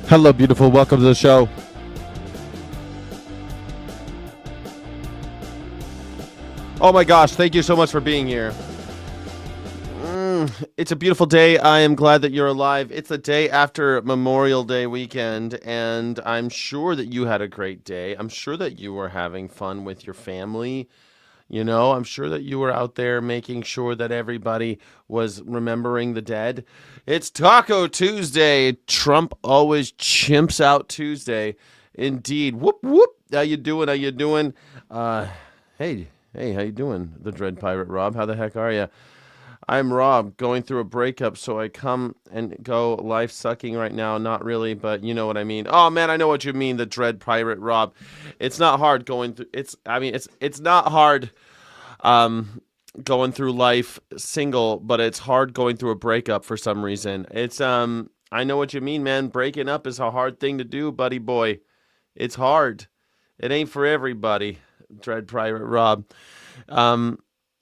Hello, beautiful. Welcome to the show. Oh my gosh, thank you so much for being here. It's a beautiful day. I am glad that you're alive. It's the day after Memorial Day weekend, and I'm sure that you had a great day. I'm sure that you were having fun with your family. I'm sure that you were out there making sure that everybody was remembering the dead. It's Taco Tuesday. Trump always chimps out Tuesday. Indeed. Whoop, whoop. How you doing? How you doing? Hey, how you doing? The Dread Pirate Rob. How the heck are you? I'm Rob, going through a breakup, so I come and go life sucking right now. Not really, but you know what I mean. Oh man, I know what you mean, the Dread Pirate Rob. It's not hard going through it's not hard going through life single, but it's hard going through a breakup for some reason. I know what you mean, man. Breaking up is a hard thing to do, buddy boy. It's hard. It ain't for everybody, Dread Pirate Rob.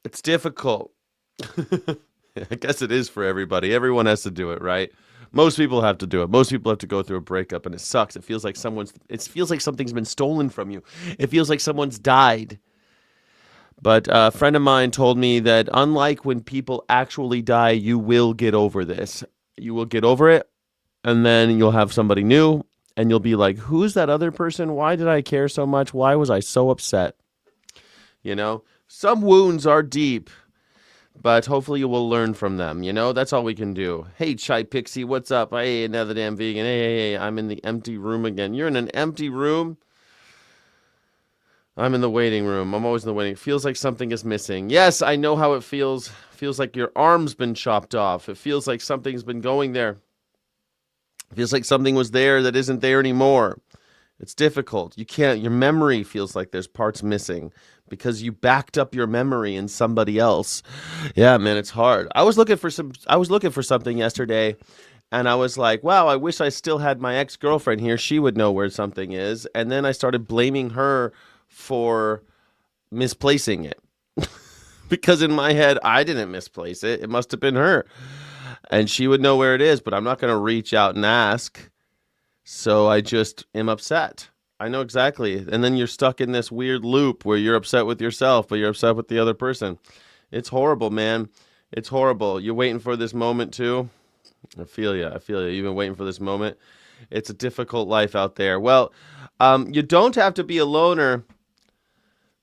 It's difficult. I guess it is for everybody. Everyone has to do it, right? Most people have to do it. Most people have to go through a breakup, and it sucks. It feels like something's been stolen from you. It feels like someone's died. But a friend of mine told me that unlike when people actually die, you will get over this. You will get over it, and then you'll have somebody new, and you'll be like, who's that other person? Why did I care so much? Why was I so upset? Some wounds are deep. But hopefully you will learn from them. That's all we can do. Hey, Chai Pixie, what's up? Hey, another damn vegan. Hey, I'm in the empty room again. You're in an empty room? I'm in the waiting room. I'm always in the waiting. It feels like something is missing. Yes, I know how it feels. It feels like your arm's been chopped off. It feels like something's been going there. It feels like something was there that isn't there anymore. It's difficult. Your memory feels like there's parts missing because you backed up your memory in somebody else. Yeah, man, it's hard. I was looking for something yesterday, and I was like, wow, I wish I still had my ex-girlfriend here. She would know where something is. And then I started blaming her for misplacing it. Because in my head, I didn't misplace it. It must have been her. And she would know where it is, but I'm not going to reach out and ask. So I just am upset. I know exactly. And then you're stuck in this weird loop where you're upset with yourself, but you're upset with the other person. It's horrible, man. It's horrible. You're waiting for this moment too. I feel you. You've been waiting for this moment. It's a difficult life out there. Well, you don't have to be a loner,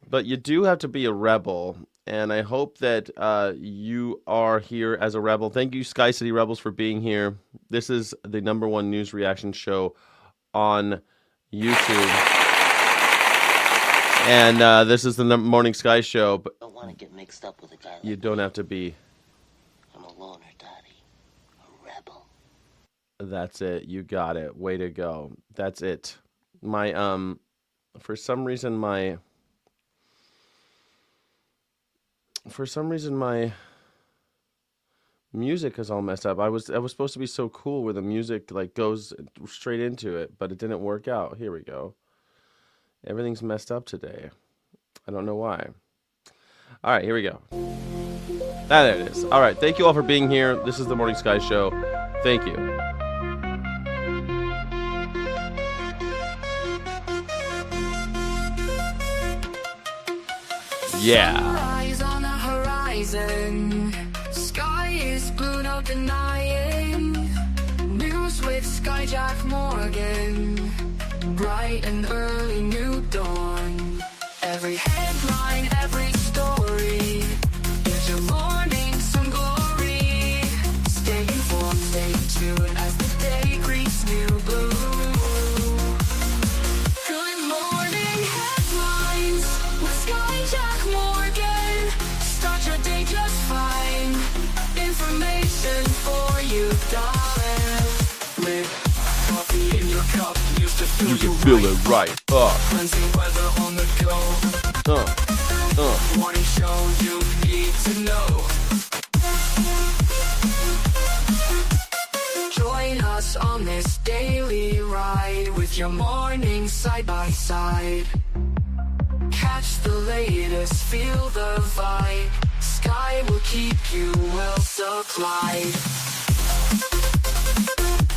but you do have to be a rebel. And I hope that you are here as a rebel. Thank you, Sky City Rebels, for being here. This is the #1 news reaction show on YouTube. And this is the Morning Sky Show. But I don't want to get mixed up with a guy like you don't have to be. I'm a loner, Daddy. A rebel. That's it. You got it. Way to go. That's it. For some reason my music is all messed up. I was supposed to be so cool where the music like goes straight into it, but it didn't work out. Here we go. Everything's messed up today. I don't know why. All right, here we go. There it is. All right, thank you all for being here. This is the Morning Sky Show. Thank you. Yeah. Eyes on the horizon. Sky is blue, no denying. News with Skyjack Morgan. Bright and early new dawn. Every headline, every story. Is your morning some glory. Stay informed, stay tuned as the day greets new blue. Good morning headlines with Skyjack Morgan. Start your day just fine. Information for you, darling. With coffee in your cup, used to feel You can feel it right up. Cleansing weather on the go. Morning show you need to know. Join us on this daily ride with your morning side by side. Catch the latest, feel the vibe. Sky will keep you well supplied.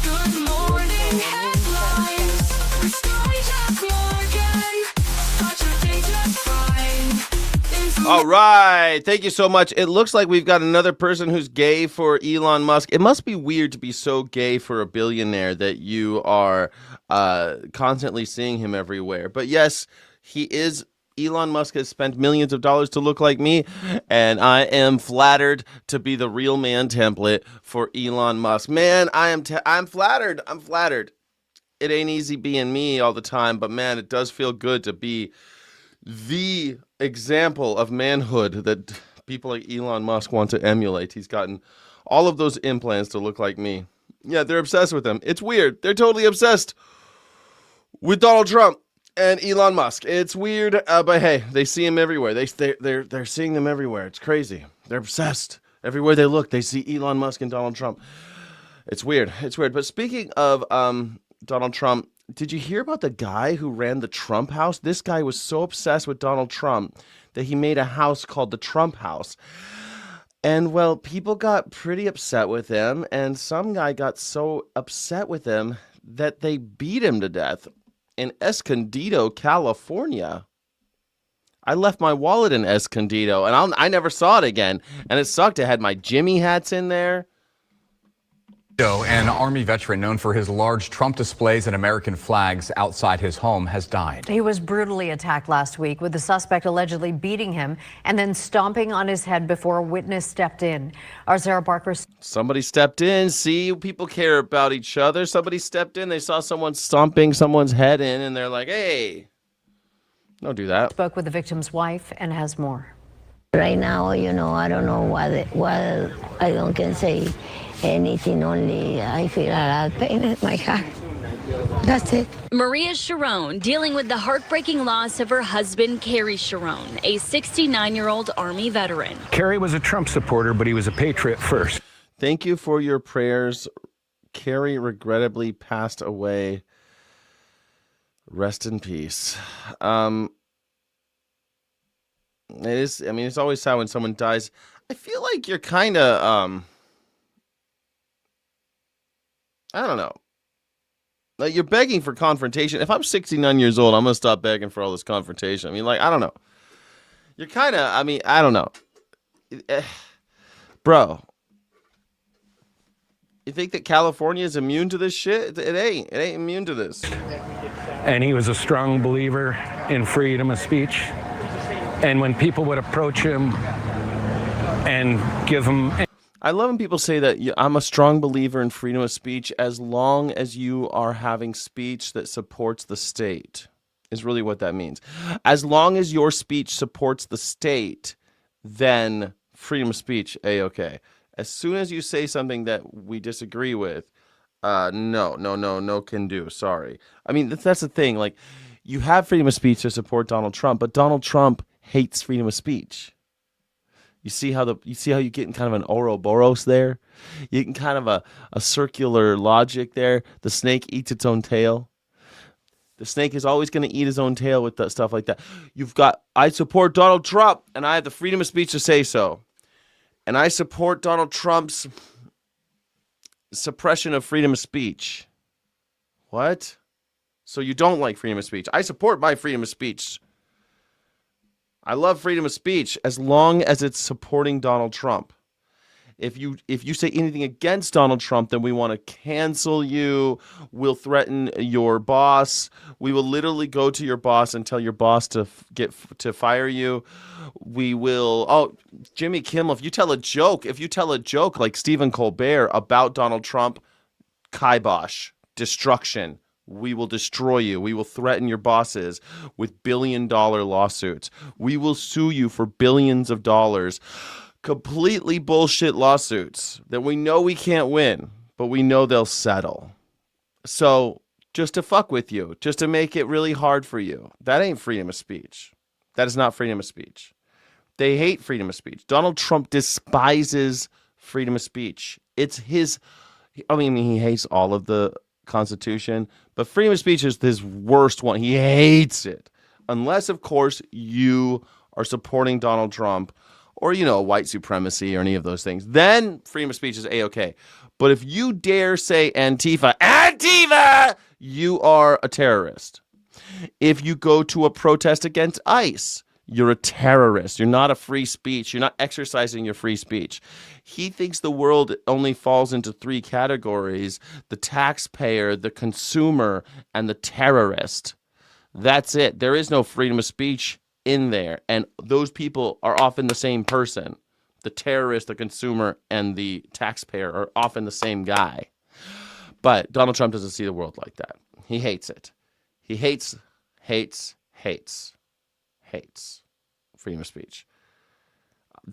Good Good morning headlines. Skyjack Morgan. Start your day just fine. All right. Thank you so much. It looks like we've got another person who's gay for Elon Musk. It must be weird to be so gay for a billionaire that you are constantly seeing him everywhere. But yes, he is. Elon Musk has spent millions of dollars to look like me, and I am flattered to be the real man template for Elon Musk. Man, I'm flattered. I'm flattered. It ain't easy being me all the time, but man, it does feel good to be the example of manhood that people like Elon Musk want to emulate. He's gotten all of those implants to look like me. Yeah, they're obsessed with him. It's weird. They're totally obsessed with Donald Trump and Elon Musk. It's weird, but hey, they see him everywhere. They're seeing them everywhere. It's crazy. They're obsessed. Everywhere they look, they see Elon Musk and Donald Trump. It's weird. It's weird. But speaking of Donald Trump, did you hear about the guy who ran the Trump house? This guy was so obsessed with Donald Trump that he made a house called the Trump House. And, well, people got pretty upset with him, and some guy got so upset with him that they beat him to death in Escondido, California. I left my wallet in Escondido, and I never saw it again. And it sucked. It had my Jimmy hats in there. An Army veteran known for his large Trump displays and American flags outside his home has died. He was brutally attacked last week, with the suspect allegedly beating him and then stomping on his head before a witness stepped in. Our Sarah Barker. Somebody stepped in. See, people care about each other. Somebody stepped in. They saw someone stomping someone's head in, and they're like, hey, don't do that. Spoke with the victim's wife and has more. Right now, I don't know what I don't can say anything, only I feel a lot of pain in my heart. That's it. Maria Sharon dealing with the heartbreaking loss of her husband, Kerry Sharon, a 69-year-old Army veteran. Kerry was a Trump supporter, but he was a patriot first. Thank you for your prayers. Kerry regrettably passed away. Rest in peace. It is, I mean, it's always sad when someone dies. I feel like you're kind of, I don't know. Like, you're begging for confrontation. If I'm 69 years old, I'm going to stop begging for all this confrontation. I mean, like, I don't know. You're kind of, I mean, I don't know. Bro, you think that California is immune to this shit? It ain't. It ain't immune to this. And he was a strong believer in freedom of speech. And when people would approach him and give him... I love when people say that I'm a strong believer in freedom of speech as long as you are having speech that supports the state, is really what that means. As long as your speech supports the state, then freedom of speech, A-okay. As soon as you say something that we disagree with, no can do. Sorry. I mean, that's the thing. Like, you have freedom of speech to support Donald Trump, but Donald Trump hates freedom of speech. You see how you get in kind of an Ouroboros there? You get in kind of a circular logic there. The snake eats its own tail. The snake is always going to eat his own tail with that stuff like that. I support Donald Trump, and I have the freedom of speech to say so. And I support Donald Trump's suppression of freedom of speech. What? So you don't like freedom of speech? I support my freedom of speech. I love freedom of speech as long as it's supporting Donald Trump. If you say anything against Donald Trump, then we want to cancel you. We'll threaten your boss. We will literally go to your boss and tell your boss to fire you. We will. Oh, Jimmy Kimmel, if you tell a joke like Stephen Colbert about Donald Trump, kibosh, destruction. We will destroy you. We will threaten your bosses with billion-dollar lawsuits. We will sue you for billions of dollars. Completely bullshit lawsuits that we know we can't win, but we know they'll settle. So just to fuck with you, just to make it really hard for you, that ain't freedom of speech. That is not freedom of speech. They hate freedom of speech. Donald Trump despises freedom of speech. It's his, I mean, he hates all of the Constitution, but freedom of speech is his worst one. He hates it. Unless, of course, you are supporting Donald Trump or, white supremacy or any of those things, then freedom of speech is A-okay. But if you dare say Antifa, you are a terrorist. If you go to a protest against ICE, you're a terrorist. You're not a free speech. You're not exercising your free speech. He thinks the world only falls into three categories: the taxpayer, the consumer, and the terrorist. That's it. There is no freedom of speech in there. And those people are often the same person. The terrorist, the consumer, and the taxpayer are often the same guy. But Donald Trump doesn't see the world like that. He hates it. He hates freedom of speech.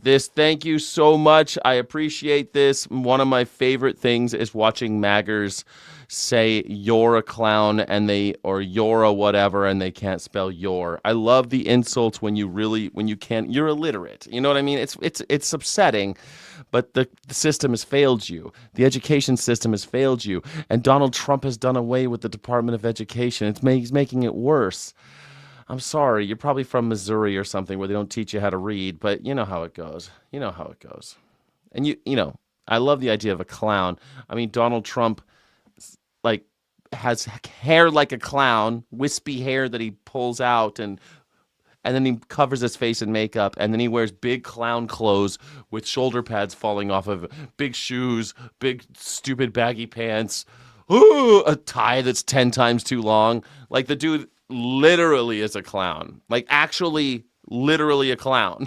Thank you so much. I appreciate this. One of my favorite things is watching maggers say you're a clown or you're a whatever, and they can't spell your. I love the insults when you can't, you're illiterate. You know what I mean? It's upsetting, but the system has failed you. The education system has failed you. And Donald Trump has done away with the Department of Education. He's making it worse. I'm sorry, you're probably from Missouri or something where they don't teach you how to read, but you know how it goes. And I love the idea of a clown. I mean, Donald Trump has hair like a clown, wispy hair that he pulls out, and then he covers his face in makeup, and then he wears big clown clothes with shoulder pads falling off of it, big shoes, big stupid baggy pants, a tie that's 10 times too long. Like, the dude literally is a clown. Like, actually, literally a clown.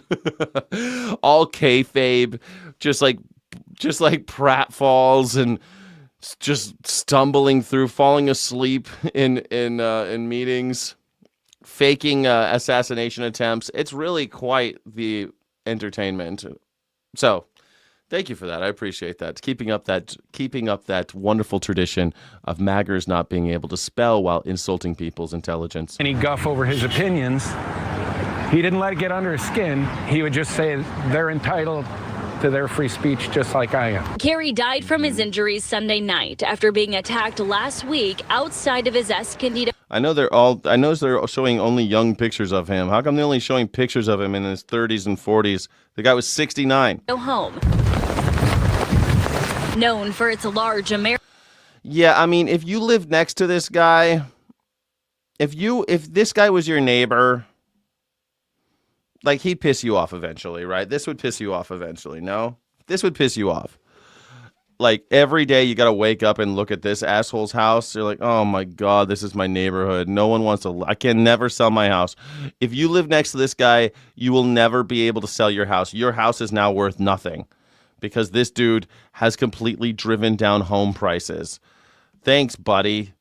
All kayfabe, just like pratfalls and just stumbling through, falling asleep in meetings, faking assassination attempts. It's really quite the entertainment. So, thank you for that. I appreciate that. Keeping up that wonderful tradition of maggers not being able to spell while insulting people's intelligence. Any guff over his opinions, he didn't let it get under his skin. He would just say they're entitled to their free speech just like I am. Kerry died from his injuries Sunday night after being attacked last week outside of his Escondido. I know they're showing only young pictures of him. How come they're only showing pictures of him in his 30s and 40s? The guy was 69. Home. Known for its large American. Yeah, I mean, if you lived next to this guy, if this guy was your neighbor, like, he'd piss you off eventually, right? This would piss you off eventually, no? This would piss you off. Like, every day you got to wake up and look at this asshole's house. You're like, oh my God, this is my neighborhood. No one wants to, I can never sell my house. If you live next to this guy, you will never be able to sell your house. Your house is now worth nothing because this dude has completely driven down home prices. Thanks, buddy.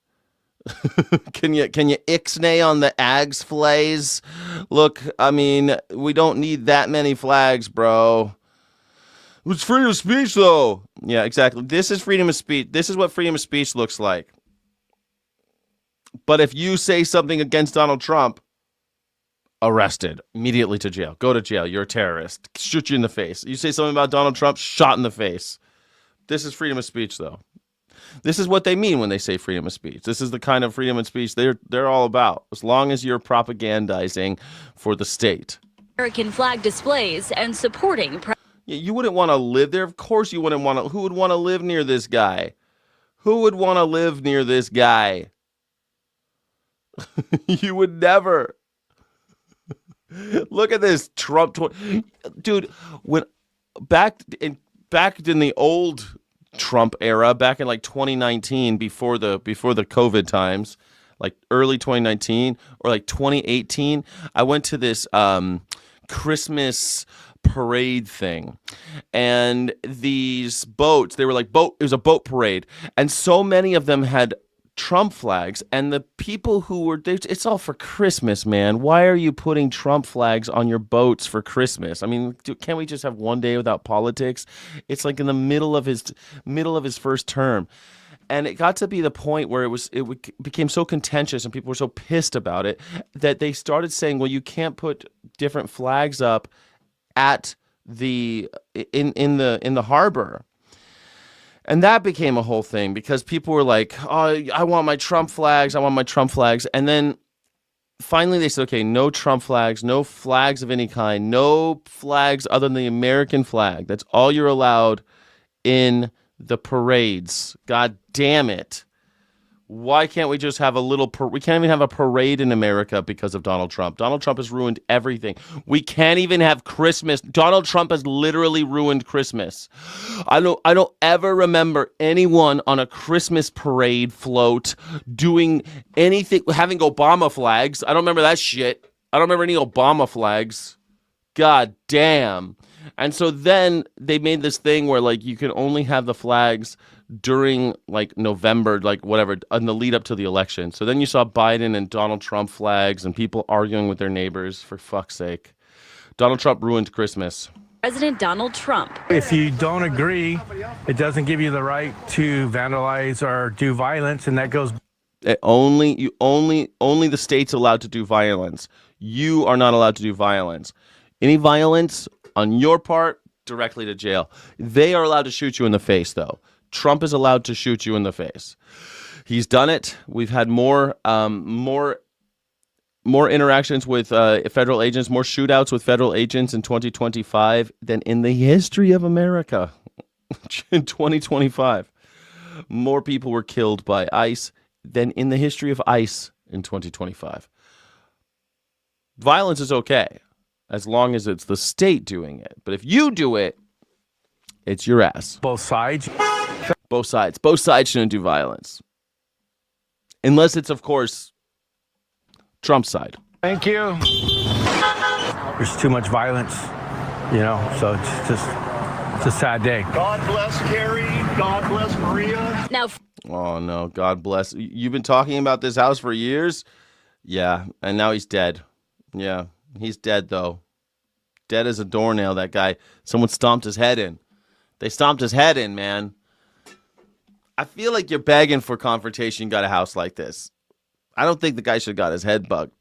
Can you ixnay on the Ags flays? Look, I mean, we don't need that many flags, bro. It's freedom of speech, though. Yeah, exactly. This is freedom of speech. This is what freedom of speech looks like. But if you say something against Donald Trump, arrested, immediately to jail. Go to jail. You're a terrorist. Shoot you in the face. You say something about Donald Trump, shot in the face. This is freedom of speech, though. This is what they mean when they say freedom of speech. This is the kind of freedom of speech they're all about, as long as you're propagandizing for the state. American flag displays and supporting. Yeah, you wouldn't want to live there. Of course you wouldn't want to. Who would want to live near this guy? Who would want to live near this guy? You would never. Look at this Trump. Dude, when back in the old Trump era, back in like 2019, before the COVID times, like early 2019 or like 2018, I went to this Christmas parade thing, and these boats, they were like it was a boat parade, and so many of them had Trump flags, and the people who were there, it's all for Christmas, man. Why are you putting Trump flags on your boats for Christmas? I mean, can't we just have one day without politics? It's like in the middle of his first term. And it got to be the point where it became so contentious and people were so pissed about it that they started saying, well, you can't put different flags up at in the harbor. And that became a whole thing because people were like, oh, I want my Trump flags. And then finally they said, okay, no Trump flags, no flags of any kind, no flags other than the American flag. That's all you're allowed in the parades. God damn it. Why can't we just have a little we can't even have a parade in America because of Donald Trump. Donald Trump has ruined everything. We can't even have Christmas. Donald Trump has literally ruined Christmas. I don't ever remember anyone on a Christmas parade float doing anything, having Obama flags. I don't remember that shit. I don't remember any Obama flags. God damn. And so then they made this thing where like you can only have the flags during like November, like whatever, in the lead up to the election. So then you saw Biden and Donald Trump flags and people arguing with their neighbors. For fuck's sake. Donald Trump ruined Christmas. President Donald Trump. If you don't agree, it doesn't give you the right to vandalize or do violence, and that goes. Only the state's allowed to do violence. You are not allowed to do violence. Any violence on your part, directly to jail. They are allowed to shoot you in the face, though. Trump is allowed to shoot you in the face. He's done it. We've had more interactions with federal agents, more shootouts with federal agents in 2025 than in the history of America. In 2025, more people were killed by ICE than in the history of ICE in 2025. Violence is okay as long as it's the state doing it. But if you do it, it's your ass. Both sides. Both sides. Both sides shouldn't do violence. Unless it's, of course, Trump's side. Thank you. There's too much violence, so it's a sad day. God bless Carrie. God bless Maria. Now, oh, no. God bless. You've been talking about this house for years? Yeah. And now he's dead. Yeah. He's dead, though. Dead as a doornail, that guy. Someone stomped his head in. They stomped his head in, man. I feel like you're begging for confrontation. You got a house like this. I don't think the guy should have got his head bugged,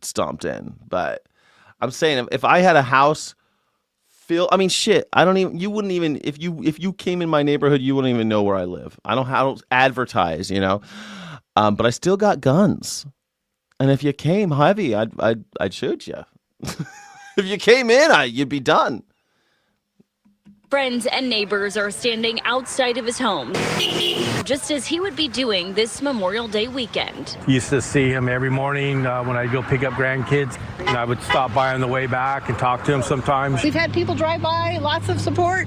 stomped in. But I'm saying if I had a house, shit. You wouldn't even if you came in my neighborhood, you wouldn't even know where I live. I don't advertise, but I still got guns. And if you came heavy, I'd shoot you. If you came in, you'd be done. friends and neighbors are standing outside of his home, just as he would be doing this Memorial Day weekend. Used to see him every morning when I'd go pick up grandkids, and I would stop by on the way back and talk to him sometimes. We've had people drive by, lots of support,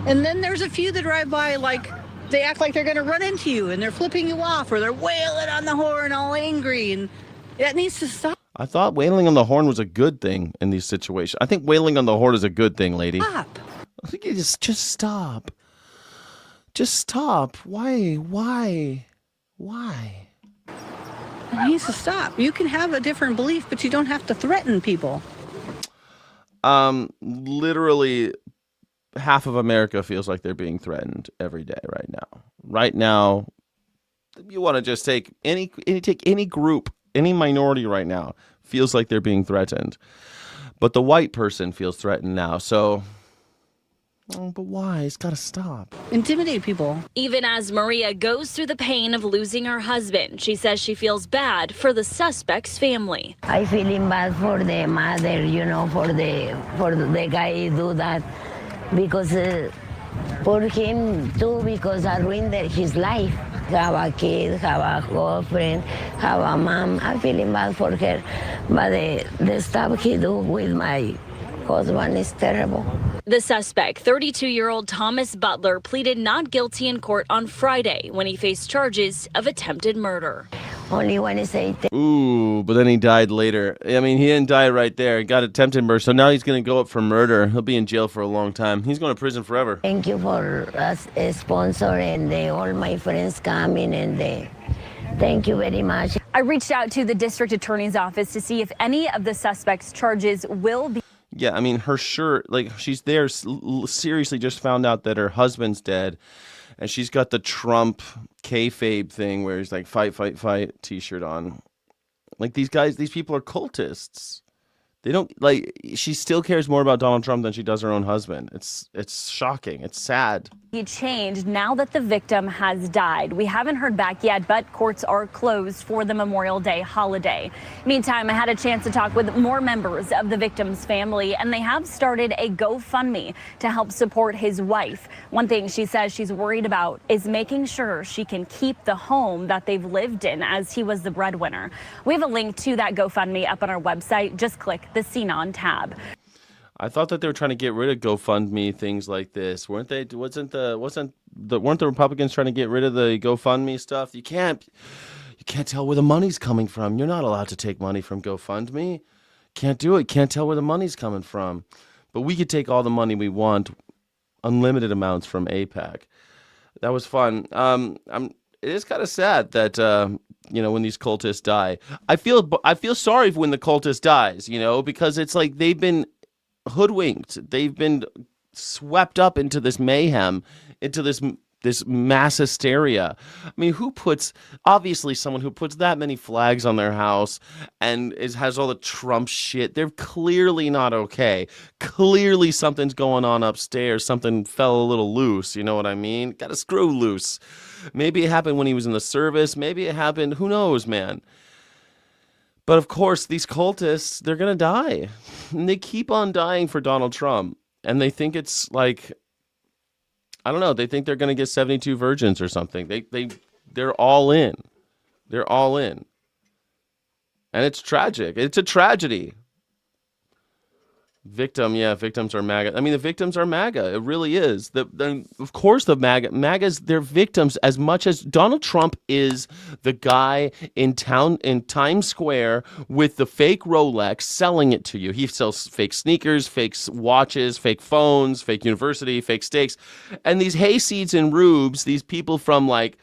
and then there's a few that drive by like they act like they're going to run into you, and they're flipping you off, or they're wailing on the horn all angry, and that needs to stop. I thought wailing on the horn was a good thing in these situations. I think wailing on the horn is a good thing, lady. Stop. I think you just stop. Just stop. Why? It needs to stop. You can have a different belief, but you don't have to threaten people. Literally half of America feels like they're being threatened every day right now. Right now, you want to just take any group, any minority right now feels like they're being threatened. But the white person feels threatened now. So, but why? It's got to stop. Intimidate people. Even as Maria goes through the pain of losing her husband, she says she feels bad for the suspect's family. I feeling bad for the mother, for the guy who do that, because for him too, because I ruined his life. Have a kid, have a girlfriend, have a mom. I'm feeling bad for her, but the stuff he do with my husband is terrible. The suspect, 32-year-old Thomas Butler, pleaded not guilty in court on Friday when he faced charges of attempted murder. Only when he say. Ooh, but then he died later. I mean, he didn't die right there. He got attempted murder, so now he's going to go up for murder. He'll be in jail for a long time. He's going to prison forever. Thank you for us, sponsor, and all my friends coming, and thank you very much. I reached out to the district attorney's office to see if any of the suspect's charges will be. Yeah, I mean, her shirt, like, she's there, seriously just found out that her husband's dead, and she's got the Trump kayfabe thing where he's like, fight, fight, fight t-shirt on. Like, these people are cultists. They don't like. She still cares more about Donald Trump than she does her own husband. It's shocking. It's sad. He changed now that the victim has died. We haven't heard back yet, but courts are closed for the Memorial Day holiday. Meantime, I had a chance to talk with more members of the victim's family, and they have started a GoFundMe to help support his wife. One thing she says she's worried about is making sure she can keep the home that they've lived in, as he was the breadwinner. We have a link to that GoFundMe up on our website. Just click the Scene On tab. I thought that they were trying to get rid of GoFundMe things like this, weren't they? Weren't the Republicans trying to get rid of the GoFundMe stuff? You can't tell where the money's coming from. You're not allowed to take money from GoFundMe. Can't do it. Can't tell where the money's coming from. But we could take all the money we want, unlimited amounts from AIPAC. That was fun. It is kind of sad that when these cultists die. I feel sorry when the cultist dies, because it's like they've been hoodwinked. They've been swept up into this mayhem, into this mass hysteria. I mean, obviously someone who puts that many flags on their house and has all the Trump shit, they're clearly not okay. Clearly something's going on upstairs. Something fell a little loose, you know what I mean? Got a screw loose. Maybe it happened when he was in the service. Maybe it happened, who knows, man. But of course, these cultists, they're going to die. And they keep on dying for Donald Trump. And they think it's like, I don't know, they think they're going to get 72 virgins or something. They're all in. They're all in. And it's tragic. It's a tragedy. Victims are MAGA. I mean, the victims are MAGA. It really is. Of course, the MAGAs, they're victims as much as Donald Trump is the guy in Times Square with the fake Rolex selling it to you. He sells fake sneakers, fake watches, fake phones, fake university, fake steaks. And these hayseeds and rubes, these people from like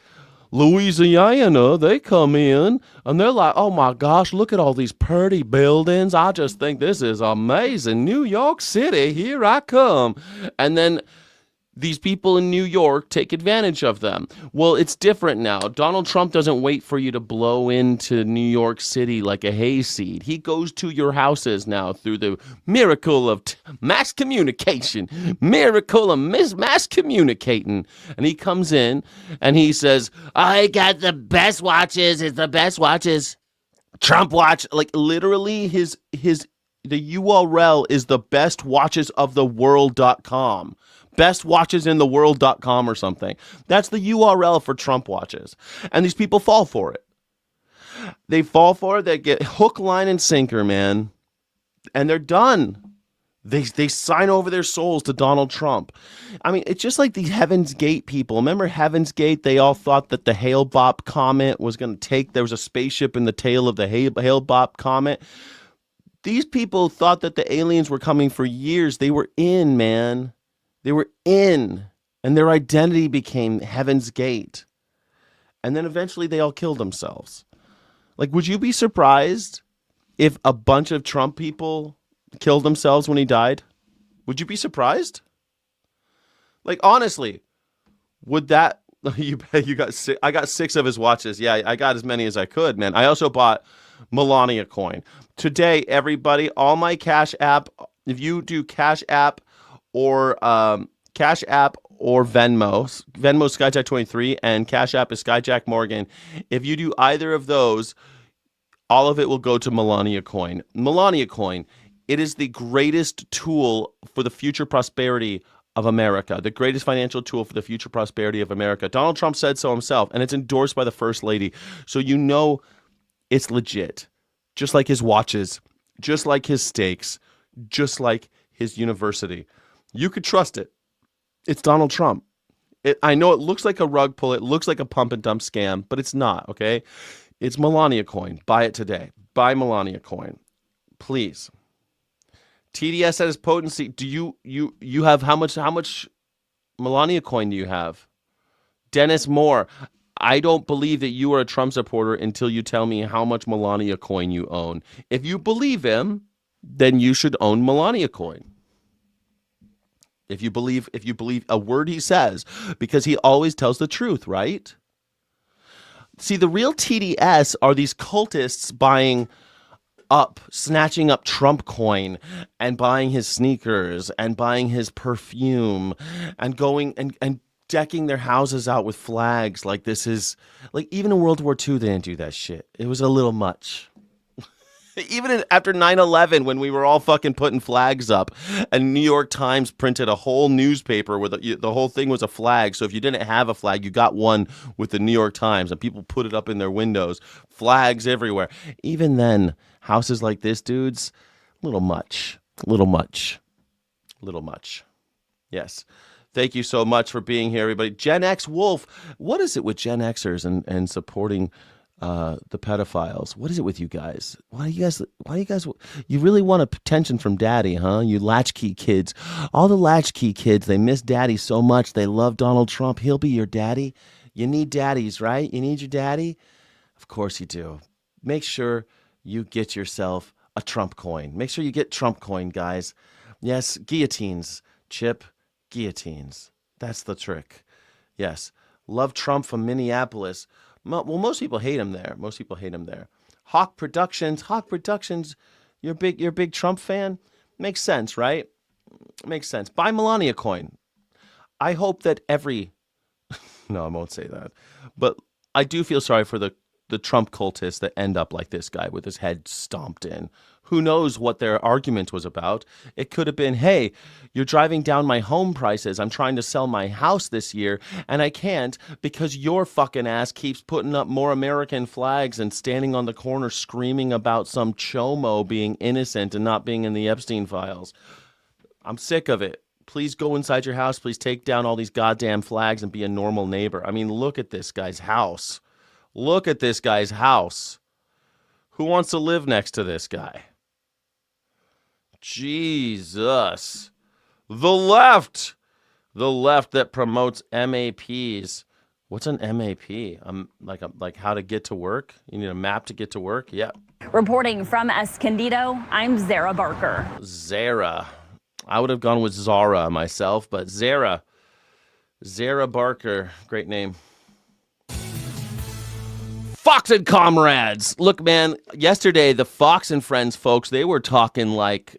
Louisiana, they come in and they're like, oh my gosh, look at all these pretty buildings. I just think this is amazing. New York City, here I come. And then these people in New York take advantage of them. Well, it's different now. Donald Trump doesn't wait for you to blow into New York City like a hayseed. He goes to your houses now through the miracle of mass communication, miracle of mass communicating. And he comes in and he says, I got the best watches. It's the best watches. Trump watch. Like literally the URL is the bestwatchesoftheworld.com. bestwatchesintheworld.com or something. That's the URL for Trump watches. And these people fall for it. They fall for it. They get hook, line, and sinker, man. And they're done. They sign over their souls to Donald Trump. I mean, it's just like these Heaven's Gate people. Remember Heaven's Gate? They all thought that the Hale-Bopp comet was going to there was a spaceship in the tail of the Hale-Bopp comet. These people thought that the aliens were coming for years. They were in, man. They were in, and their identity became Heaven's Gate. And then eventually they all killed themselves. Like, would you be surprised if a bunch of Trump people killed themselves when he died? Would you be surprised? Like, honestly, would that... You got six, I got 6 of his watches. Yeah, I got as many as I could, man. I also bought Melania coin. Today, everybody, all my Cash App, if you do Cash App or Venmo Skyjack23 and Cash App is Skyjack Morgan. If you do either of those, all of it will go to Melania coin. Melania coin, it is the greatest tool for the future prosperity of America, the greatest financial tool for the future prosperity of America. Donald Trump said so himself, and it's endorsed by the First Lady. So you know it's legit. Just like his watches, just like his steaks, just like his university. You could trust it. It's Donald Trump. I know it looks like a rug pull. It looks like a pump and dump scam, but it's not, okay? It's Melania coin. Buy it today. Buy Melania coin. Please. TDS at its potency. Do you have how much Melania coin do you have? Dennis Moore. I don't believe that you are a Trump supporter until you tell me how much Melania coin you own. If you believe him, then you should own Melania coin. If you believe a word he says, because he always tells the truth, right? See, the real TDS are these cultists buying up, snatching up Trump coin and buying his sneakers and buying his perfume and going and decking their houses out with flags like this is like even in World War II they didn't do that shit. It was a little much. Even after 9/11, when we were all fucking putting flags up, and New York Times printed a whole newspaper where the whole thing was a flag. So if you didn't have a flag, you got one with the New York Times, and people put it up in their windows. Flags everywhere. Even then, houses like this, dudes, little much. Yes. Thank you so much for being here, everybody. Gen X Wolf, what is it with Gen Xers and supporting the pedophiles? What is it with you guys? Why do you guys, you really want attention from daddy, huh? You latchkey kids. All the latchkey kids, they miss daddy so much. They love Donald Trump. He'll be your daddy. You need daddies, right? You need your daddy? Of course you do. Make sure you get yourself a Trump coin. Make sure you get Trump coin, guys. Yes, guillotines, Chip, guillotines. That's the trick. Yes. Love Trump from Minneapolis. Well, most people hate him there. Hawk Productions. You're a big Trump fan? Makes sense, right? Makes sense. Buy Melania coin. I hope that no, I won't say that. But I do feel sorry for the Trump cultists that end up like this guy with his head stomped in. Who knows what their argument was about? It could have been, hey, you're driving down my home prices. I'm trying to sell my house this year, and I can't because your fucking ass keeps putting up more American flags and standing on the corner screaming about some chomo being innocent and not being in the Epstein files. I'm sick of it. Please go inside your house. Please take down all these goddamn flags and be a normal neighbor. I mean, look at this guy's house. Look at this guy's house. Who wants to live next to this guy? Jesus. The left that promotes MAPs. What's an MAP? Like how to get to work? You need a map to get to work? Yeah. Reporting from Escondido, I'm Zara Barker. Zara. I would have gone with Zara myself, but Zara Barker, great name. Fox and comrades. Look, man, yesterday the Fox and Friends folks, they were talking like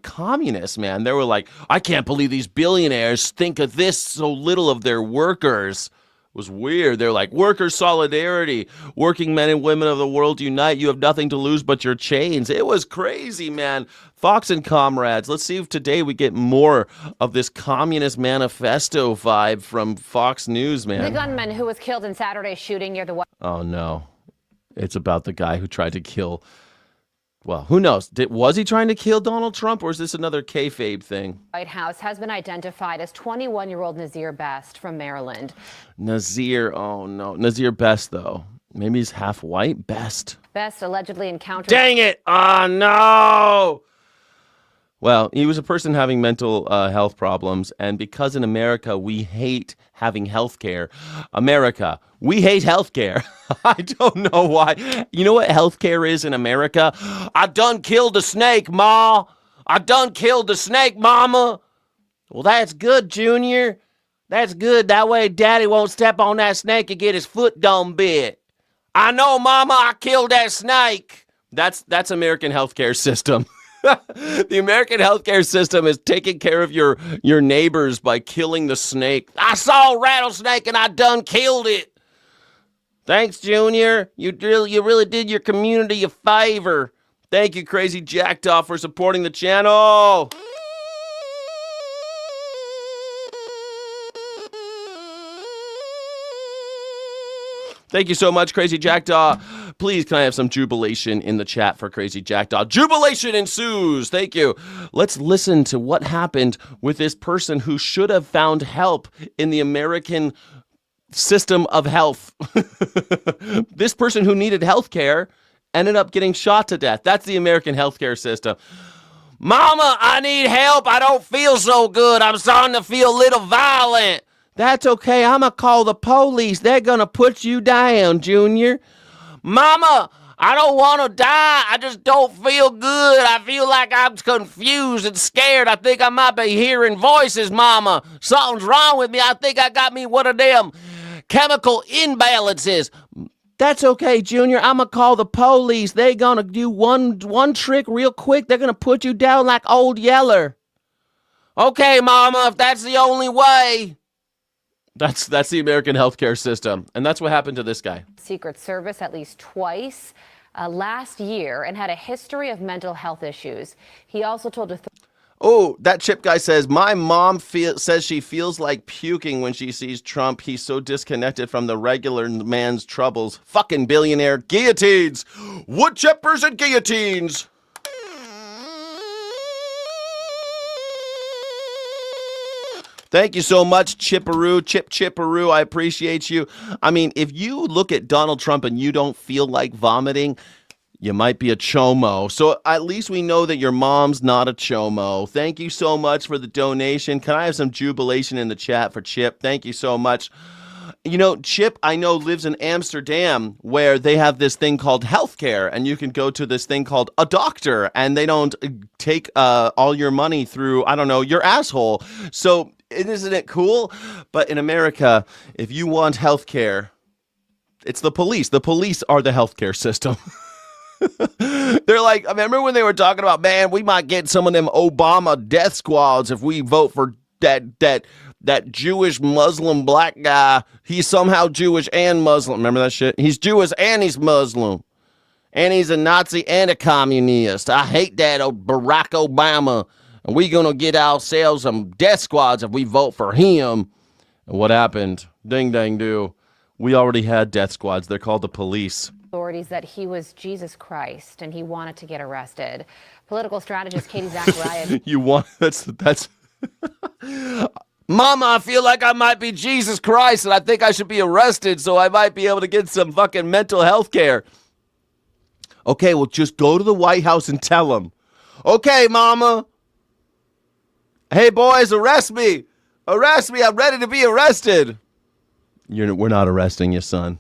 communists, man. They were like, I can't believe these billionaires think of this so little of their workers. It was weird. They're like, worker solidarity, working men and women of the world unite. You have nothing to lose but your chains. It was crazy, man. Fox and comrades. Let's see if today we get more of this communist manifesto vibe from Fox News, man. The gunman who was killed in Saturday's shooting near the White. Oh, no. It's about the guy who tried to kill. Well, who knows? Was he trying to kill Donald Trump, or is this another kayfabe thing? White House has been identified as 21-year-old Nazir Best from Maryland. Nazir, oh no. Nazir Best, though. Maybe he's half white? Best. Best allegedly encountered. Dang it! Oh, no! Well, he was a person having mental health problems, and because in America we hate having health care. America, we hate health care. I don't know why. You know what health care is in America? I done killed a snake, Ma. I done killed the snake, Mama. Well, that's good, Junior. That's good. That way Daddy won't step on that snake and get his foot done bit. I know, Mama, I killed that snake. That's American healthcare system. The American healthcare system is taking care of your neighbors by killing the snake. I saw a rattlesnake and I done killed it. Thanks, Junior. You really did your community a favor. Thank you, Crazy Jackdaw, for supporting the channel. Thank you so much, Crazy Jackdaw. Please, can I have some jubilation in the chat for Crazy Jackdaw? Jubilation ensues. Thank you. Let's listen to what happened with this person who should have found help in the American system of health. This person who needed health care ended up getting shot to death. That's the American healthcare system. Mama, I need help. I don't feel so good. I'm starting to feel a little violent. That's okay. I'm going to call the police. They're going to put you down, Junior. Mama, I don't want to die. I just don't feel good. I feel like I'm confused and scared. I think I might be hearing voices, Mama. Something's wrong with me. I think I got me one of them chemical imbalances. That's okay, Junior. I'm going to call the police. They going to do one trick real quick. They're going to put you down like Old Yeller. Okay, Mama, if that's the only way. That's the American healthcare system. And that's what happened to this guy. Secret Service at least twice last year and had a history of mental health issues. He also told authorities. Oh, that Chip guy says, my mom says she feels like puking when she sees Trump. He's so disconnected from the regular man's troubles. Fucking billionaire. Guillotines. Wood chippers and guillotines. Thank you so much, Chipperoo. Chipperoo, I appreciate you. I mean, if you look at Donald Trump and you don't feel like vomiting, you might be a chomo. So at least we know that your mom's not a chomo. Thank you so much for the donation. Can I have some jubilation in the chat for Chip? Thank you so much. You know, Chip, I know, lives in Amsterdam where they have this thing called healthcare, and you can go to this thing called a doctor, and they don't take all your money through, I don't know, your asshole. So isn't it cool? But in America, if you want healthcare, it's the police. The police are the healthcare system. They're like, I remember when they were talking about, man, we might get some of them Obama death squads if we vote for that Jewish Muslim black guy. He's somehow Jewish and Muslim. Remember that shit? He's Jewish and he's Muslim. And he's a Nazi and a communist. I hate that Barack Obama. And we gonna get ourselves some death squads if we vote for him. And what happened? Ding dang do. We already had death squads. They're called the police. Authorities that he was Jesus Christ and he wanted to get arrested. Political strategist Katie Zachariah. That's Mama, I feel like I might be Jesus Christ and I think I should be arrested so I might be able to get some fucking mental health care. Okay, well, just go to the White House and tell them. Okay, Mama. Hey, boys, arrest me. Arrest me. I'm ready to be arrested. We're not arresting you, son.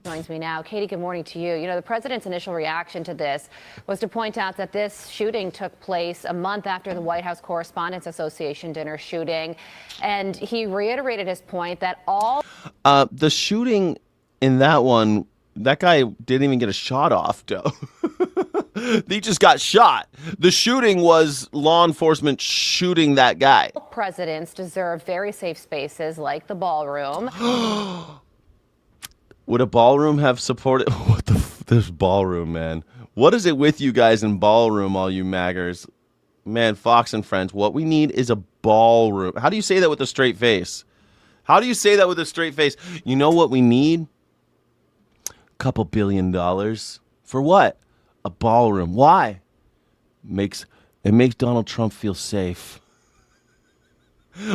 Joins me now. Katie, good morning to you. You know, the president's initial reaction to this was to point out that this shooting took place a month after the White House Correspondents Association dinner shooting. And he reiterated his point that all the shooting in that one, that guy didn't even get a shot off, though. He just got shot. The shooting was law enforcement shooting that guy. presidents deserve very safe spaces like the ballroom. Would a ballroom have supported? What this ballroom, man? What is it with you guys in ballroom, all you maggers? Man, Fox and Friends, what we need is a ballroom. How do you say that with a straight face? How do you say that with a straight face? You know what we need? A couple $1 billion. For what? A ballroom. Why? It makes Donald Trump feel safe.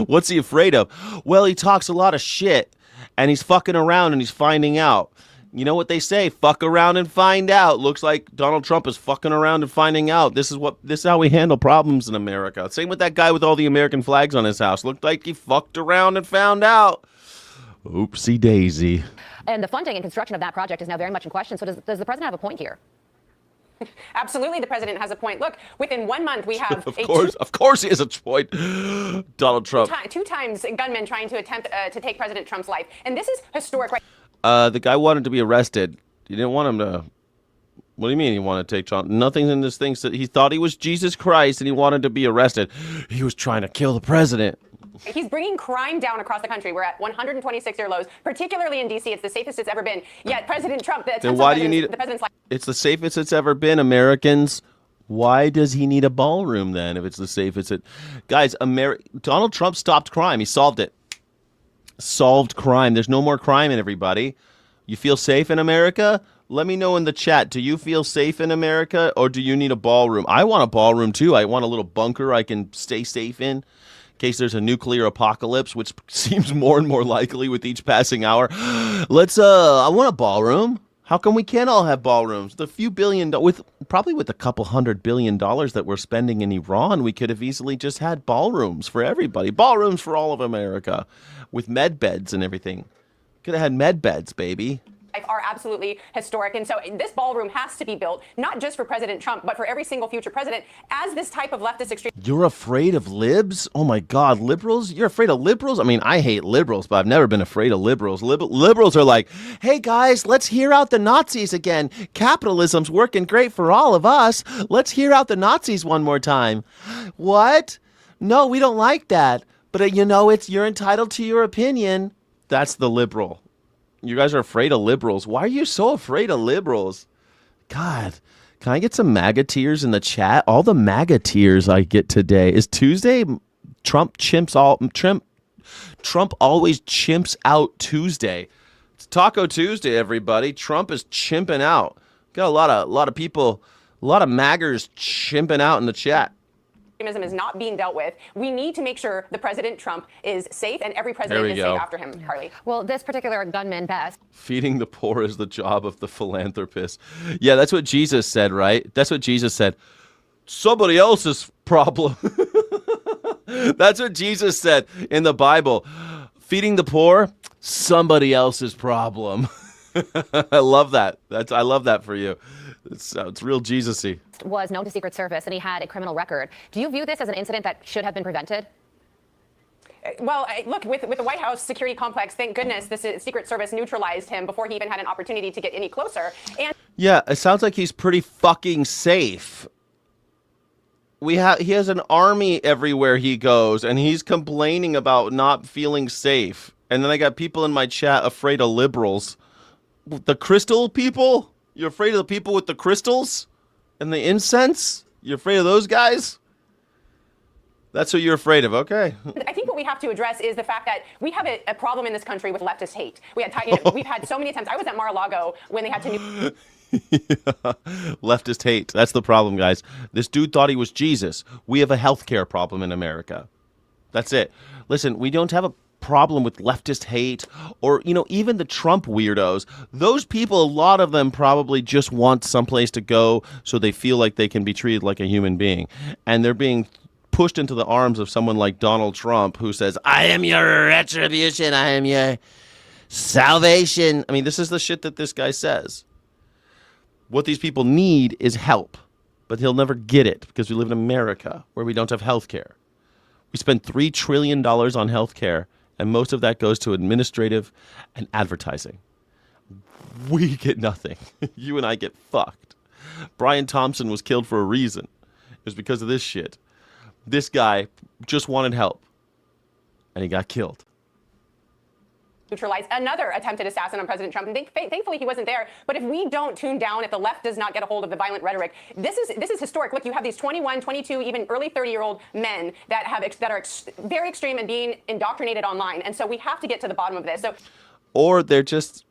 What's he afraid of? Well, he talks a lot of shit. And he's fucking around and he's finding out. You know what they say? Fuck around and find out. Looks like Donald Trump is fucking around and finding out. This is how we handle problems in America. Same with that guy with all the American flags on his house. Looked like he fucked around and found out. Oopsie daisy. And the funding and construction of that project is now very much in question. So does the president have a point here? Absolutely, the president has a point. Look, within 1 month, we have of course he has a point. Donald Trump. two times gunmen trying to attempt to take President Trump's life. And this is historic, right? The guy wanted to be arrested. He didn't want him to. What do you mean he wanted to take Trump? Nothing in this thing said he thought he was Jesus Christ and he wanted to be arrested. He was trying to kill the president. He's bringing crime down across the country. We're at 126-year lows, particularly in D.C. It's the safest it's ever been. Yet President Trump, then why do you need the president's life? It's the safest it's ever been, Americans. Why does he need a ballroom then if it's the safest it... Guys, Donald Trump stopped crime. He solved it. Solved crime. There's no more crime in everybody. You feel safe in America? Let me know in the chat. Do you feel safe in America or do you need a ballroom? I want a ballroom too. I want a little bunker I can stay safe in case there's a nuclear apocalypse, which seems more and more likely with each passing hour. I want a ballroom. How come we can't all have ballrooms? The few billion, probably with a couple $100 billion that we're spending in Iran, we could have easily just had ballrooms for everybody. Ballrooms for all of America with med beds and everything. Could have had med beds, baby. are absolutely historic. And so this ballroom has to be built, not just for President Trump, but for every single future president, as this type of leftist extreme. You're afraid of libs? Oh my God, liberals? You're afraid of liberals? I mean, I hate liberals, but I've never been afraid of liberals. Liberals are like, hey guys, let's hear out the Nazis again. Capitalism's working great for all of us. Let's hear out the Nazis one more time. What? No, we don't like that. But you're entitled to your opinion. That's the liberal. You guys are afraid of liberals. Why are you so afraid of liberals? God, can I get some MAGA tears in the chat? All the MAGA tears I get today. Is Tuesday Trump always chimps out Tuesday. It's Taco Tuesday, everybody. Trump is chimping out. Got a lot of people, a lot of MAGAs chimping out in the chat. Extremism is not being dealt with. We need to make sure the President Trump is safe and every president is safe after him, Carly. Well, this particular gunman, Bess. Feeding the poor is the job of the philanthropist. Yeah, that's what Jesus said, right? That's what Jesus said. Somebody else's problem. That's what Jesus said in the Bible. Feeding the poor, somebody else's problem. I love that. I love that for you. It's real Jesus-y. Was known to Secret Service and he had a criminal record. Do you view this as an incident that should have been prevented? Well, look, with the White House security complex, thank goodness the Secret Service neutralized him before he even had an opportunity to get any closer. And yeah, it sounds like he's pretty fucking safe. He has an army everywhere he goes, and he's complaining about not feeling safe. And then I got people in my chat afraid of liberals. The crystal people? You're afraid of the people with the crystals and the incense? You're afraid of those guys? That's what you're afraid of. Okay. I think what we have to address is the fact that we have a problem in this country with leftist hate. We've had so many times. I was at Mar-a-Lago when they had to. Yeah. Leftist hate. That's the problem, guys. This dude thought he was Jesus. We have a healthcare problem in America. That's it. Listen, we don't have a problem with leftist hate or, even the Trump weirdos. Those people, a lot of them probably just want someplace to go so they feel like they can be treated like a human being. And they're being pushed into the arms of someone like Donald Trump who says, I am your retribution. I am your salvation. I mean, this is the shit that this guy says. What these people need is help, but he'll never get it because we live in America where we don't have health care. We spend $3 trillion on health care, and most of that goes to administrative and advertising. We get nothing. You and I get fucked. Brian Thompson was killed for a reason. It was because of this shit. This guy just wanted help, and he got killed. Neutralize another attempted assassin on President Trump, and thankfully he wasn't there. But if we don't tune down, if the left does not get a hold of the violent rhetoric, this is historic. Look, you have these 21, 22, even early 30-year-old men that are very extreme and being indoctrinated online, and so we have to get to the bottom of this. So, or they're just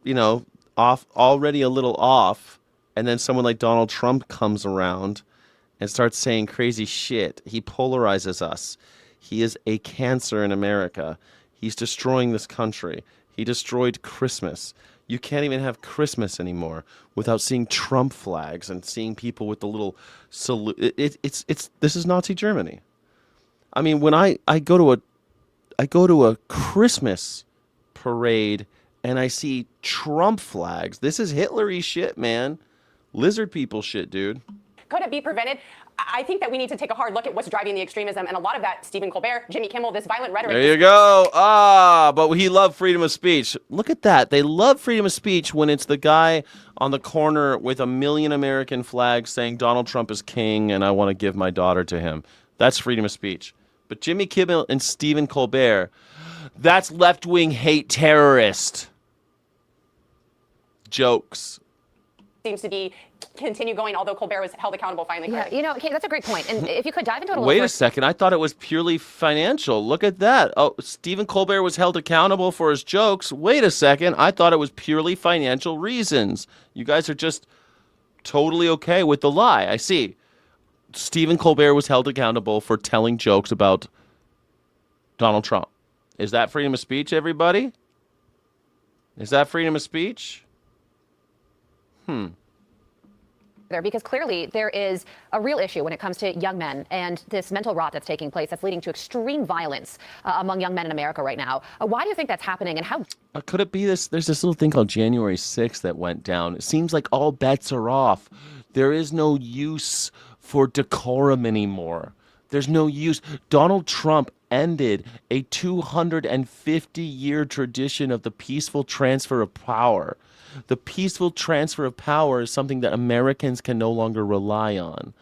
already a little off, and then someone like Donald Trump comes around and starts saying crazy shit. He polarizes us. He is a cancer in America. He's destroying this country. He destroyed Christmas. You can't even have Christmas anymore without seeing Trump flags and seeing people with the little salute. This is Nazi Germany. I mean, when I go to a Christmas parade and I see Trump flags, this is Hitler-y shit, man. Lizard people shit, dude. Could it be prevented? I think that we need to take a hard look at what's driving the extremism, and a lot of that, Stephen Colbert, Jimmy Kimmel, this violent rhetoric. There you go. But he loved freedom of speech. Look at that. They love freedom of speech when it's the guy on the corner with 1 million American flags saying Donald Trump is king and I want to give my daughter to him. That's freedom of speech. But Jimmy Kimmel and Stephen Colbert, that's left-wing hate terrorist. Jokes. Seems to be continue going, although Colbert was held accountable finally. Yeah, Kate, that's a great point. And if you could dive into it a little Wait a second. I thought it was purely financial. Look at that. Oh, Stephen Colbert was held accountable for his jokes. Wait a second. I thought it was purely financial reasons. You guys are just totally okay with the lie. I see. Stephen Colbert was held accountable for telling jokes about Donald Trump. Is that freedom of speech, everybody? Is that freedom of speech? there, because clearly there is a real issue when it comes to young men and this mental rot that's taking place that's leading to extreme violence among young men in America right now. Why do you think that's happening, and how? Could it be this? There's this little thing called January 6th that went down. It seems like all bets are off. There is no use for decorum anymore. There's no use. Donald Trump ended a 250-year tradition of the peaceful transfer of power. The peaceful transfer of power is something that Americans can no longer rely on.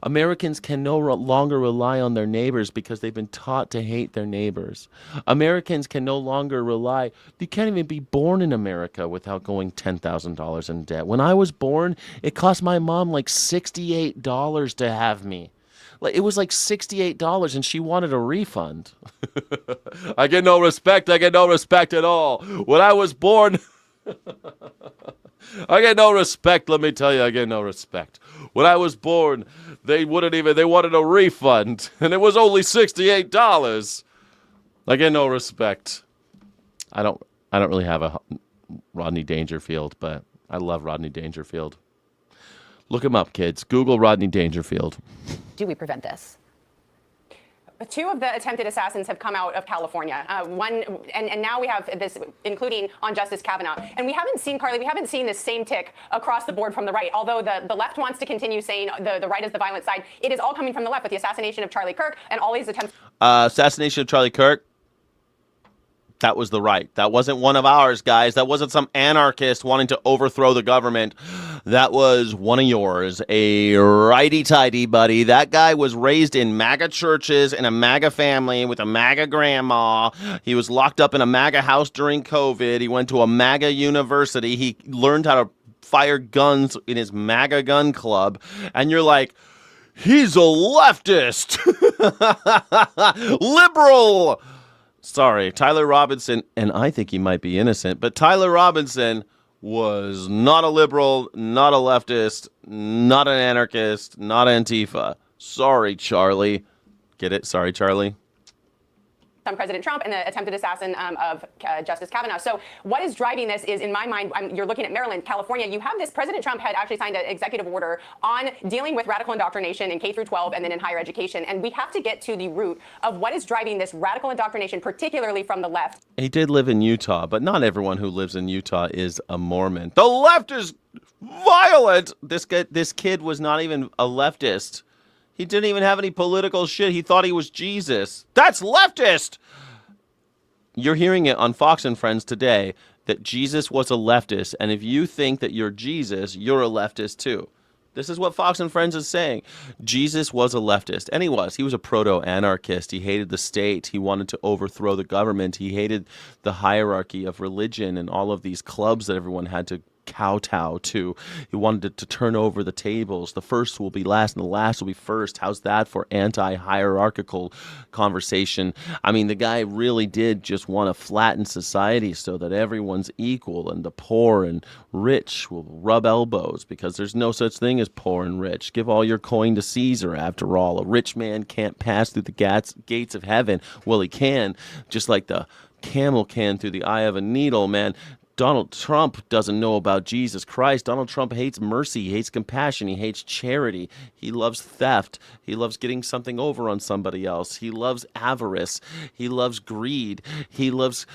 Americans can no longer rely on their neighbors because they've been taught to hate their neighbors. Americans can no longer rely. You can't even be born in America without going $10,000 in debt. When I was born, it cost my mom like $68 to have me. It was like $68, and she wanted a refund. I get no respect. I get no respect at all. When I was born, I get no respect. Let me tell you, I get no respect. When I was born, they wanted a refund, and it was only $68. I get no respect. I don't really have a Rodney Dangerfield, but I love Rodney Dangerfield. Look him up, kids. Google Rodney Dangerfield. Do we prevent this? Two of the attempted assassins have come out of California. And now we have this, including on Justice Kavanaugh. And we haven't seen, Carly, this same tick across the board from the right. Although the left wants to continue saying the right is the violent side, it is all coming from the left with the assassination of Charlie Kirk and all these attempts. Assassination of Charlie Kirk. That was the right. That wasn't one of ours, guys. That wasn't some anarchist wanting to overthrow the government. That was one of yours, a righty-tighty buddy. That guy was raised in MAGA churches in a MAGA family with a MAGA grandma. He was locked up in a MAGA house during COVID. He went to a MAGA university. He learned how to fire guns in his MAGA gun club. And you're like, he's a leftist. Liberal. Sorry, Tyler Robinson, and I think he might be innocent, but Tyler Robinson was not a liberal, not a leftist, not an anarchist, not Antifa. Sorry, Charlie. Get it? Sorry, Charlie. On President Trump and the attempted assassin of Justice Kavanaugh. So what is driving this is, in my mind, you're looking at Maryland, California. You have this, President Trump had actually signed an executive order on dealing with radical indoctrination in K through 12 and then in higher education. And we have to get to the root of what is driving this radical indoctrination, particularly from the left. He did live in Utah, but not everyone who lives in Utah is a Mormon. The left is violent. This kid was not even a leftist. He didn't even have any political shit. He thought he was Jesus. That's leftist! You're hearing it on Fox and Friends today that Jesus was a leftist. And if you think that you're Jesus, you're a leftist too. This is what Fox and Friends is saying. Jesus was a leftist. And he was. He was a proto-anarchist. He hated the state. He wanted to overthrow the government. He hated the hierarchy of religion and all of these clubs that everyone had to kowtow to. He wanted to turn over the tables. The first will be last and the last will be first. How's that for anti-hierarchical conversation? I mean, the guy really did just want to flatten society so that everyone's equal and the poor and rich will rub elbows, because there's no such thing as poor and rich. Give all your coin to Caesar, after all. A rich man can't pass through the gates of heaven. Well, he can, just like the camel can through the eye of a needle, man. Donald Trump doesn't know about Jesus Christ. Donald Trump hates mercy. He hates compassion. He hates charity. He loves theft. He loves getting something over on somebody else. He loves avarice. He loves greed. He's a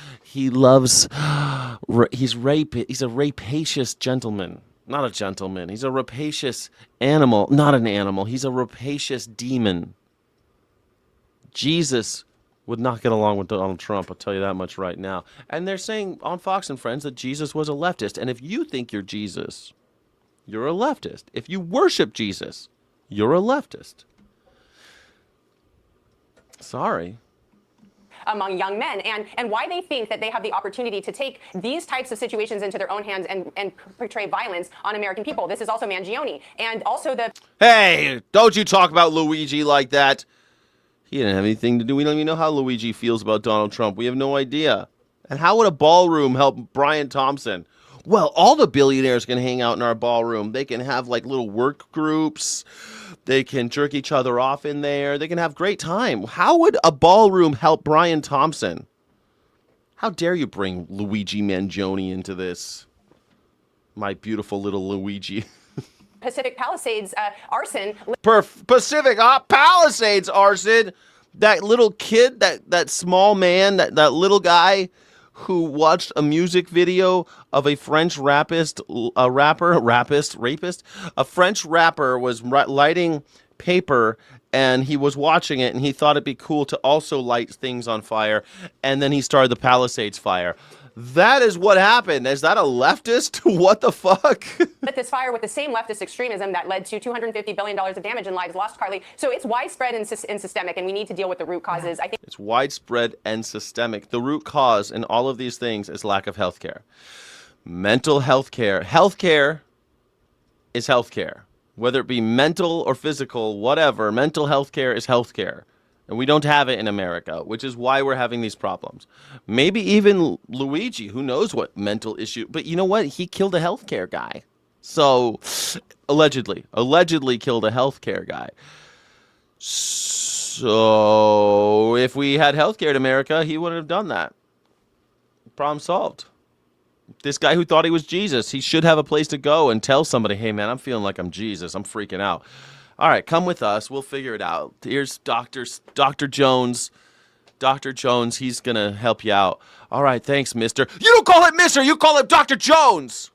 rapacious gentleman. Not a gentleman. He's a rapacious animal. Not an animal. He's a rapacious demon. Jesus would not get along with Donald Trump, I'll tell you that much right now. And they're saying on Fox and Friends that Jesus was a leftist. And if you think you're Jesus, you're a leftist. If you worship Jesus, you're a leftist. Sorry. Among young men, and why they think that they have the opportunity to take these types of situations into their own hands and portray violence on American people. This is also Mangione. And also Hey, don't you talk about Luigi like that. He didn't have anything to do. We don't even know how Luigi feels about Donald Trump. We have no idea. And how would a ballroom help Brian Thompson? Well, all the billionaires can hang out in our ballroom. They can have like little work groups. They can jerk each other off in there. They can have great time. How would a ballroom help Brian Thompson? How dare you bring Luigi Mangione into this? My beautiful little Luigi. Pacific Palisades arson. Pacific Palisades arson. That little kid, that small man, that little guy who watched a music video of a French rapist. A French rapper was lighting paper, and he was watching it, and he thought it'd be cool to also light things on fire, and then he started the Palisades fire. That is what happened. Is that a leftist? What the fuck? Lit this fire with the same leftist extremism that led to $250 billion of damage and lives lost, Carly. So it's widespread and systemic, and we need to deal with the root causes. I think it's widespread and systemic. The root cause in all of these things is lack of health care. Mental health care. Health care is health care. Whether it be mental or physical, whatever, mental health care is health care. And we don't have it in America, which is why we're having these problems. Maybe even Luigi, who knows what mental issue. But you know what? He killed a healthcare guy. So, allegedly killed a healthcare guy. So, if we had healthcare in America, he wouldn't have done that. Problem solved. This guy who thought he was Jesus, he should have a place to go and tell somebody, hey, man, I'm feeling like I'm Jesus. I'm freaking out. All right, come with us. We'll figure it out. Here's Dr. Jones. Dr. Jones, he's going to help you out. All right, thanks, mister. You don't call him mister. You call him Dr. Jones.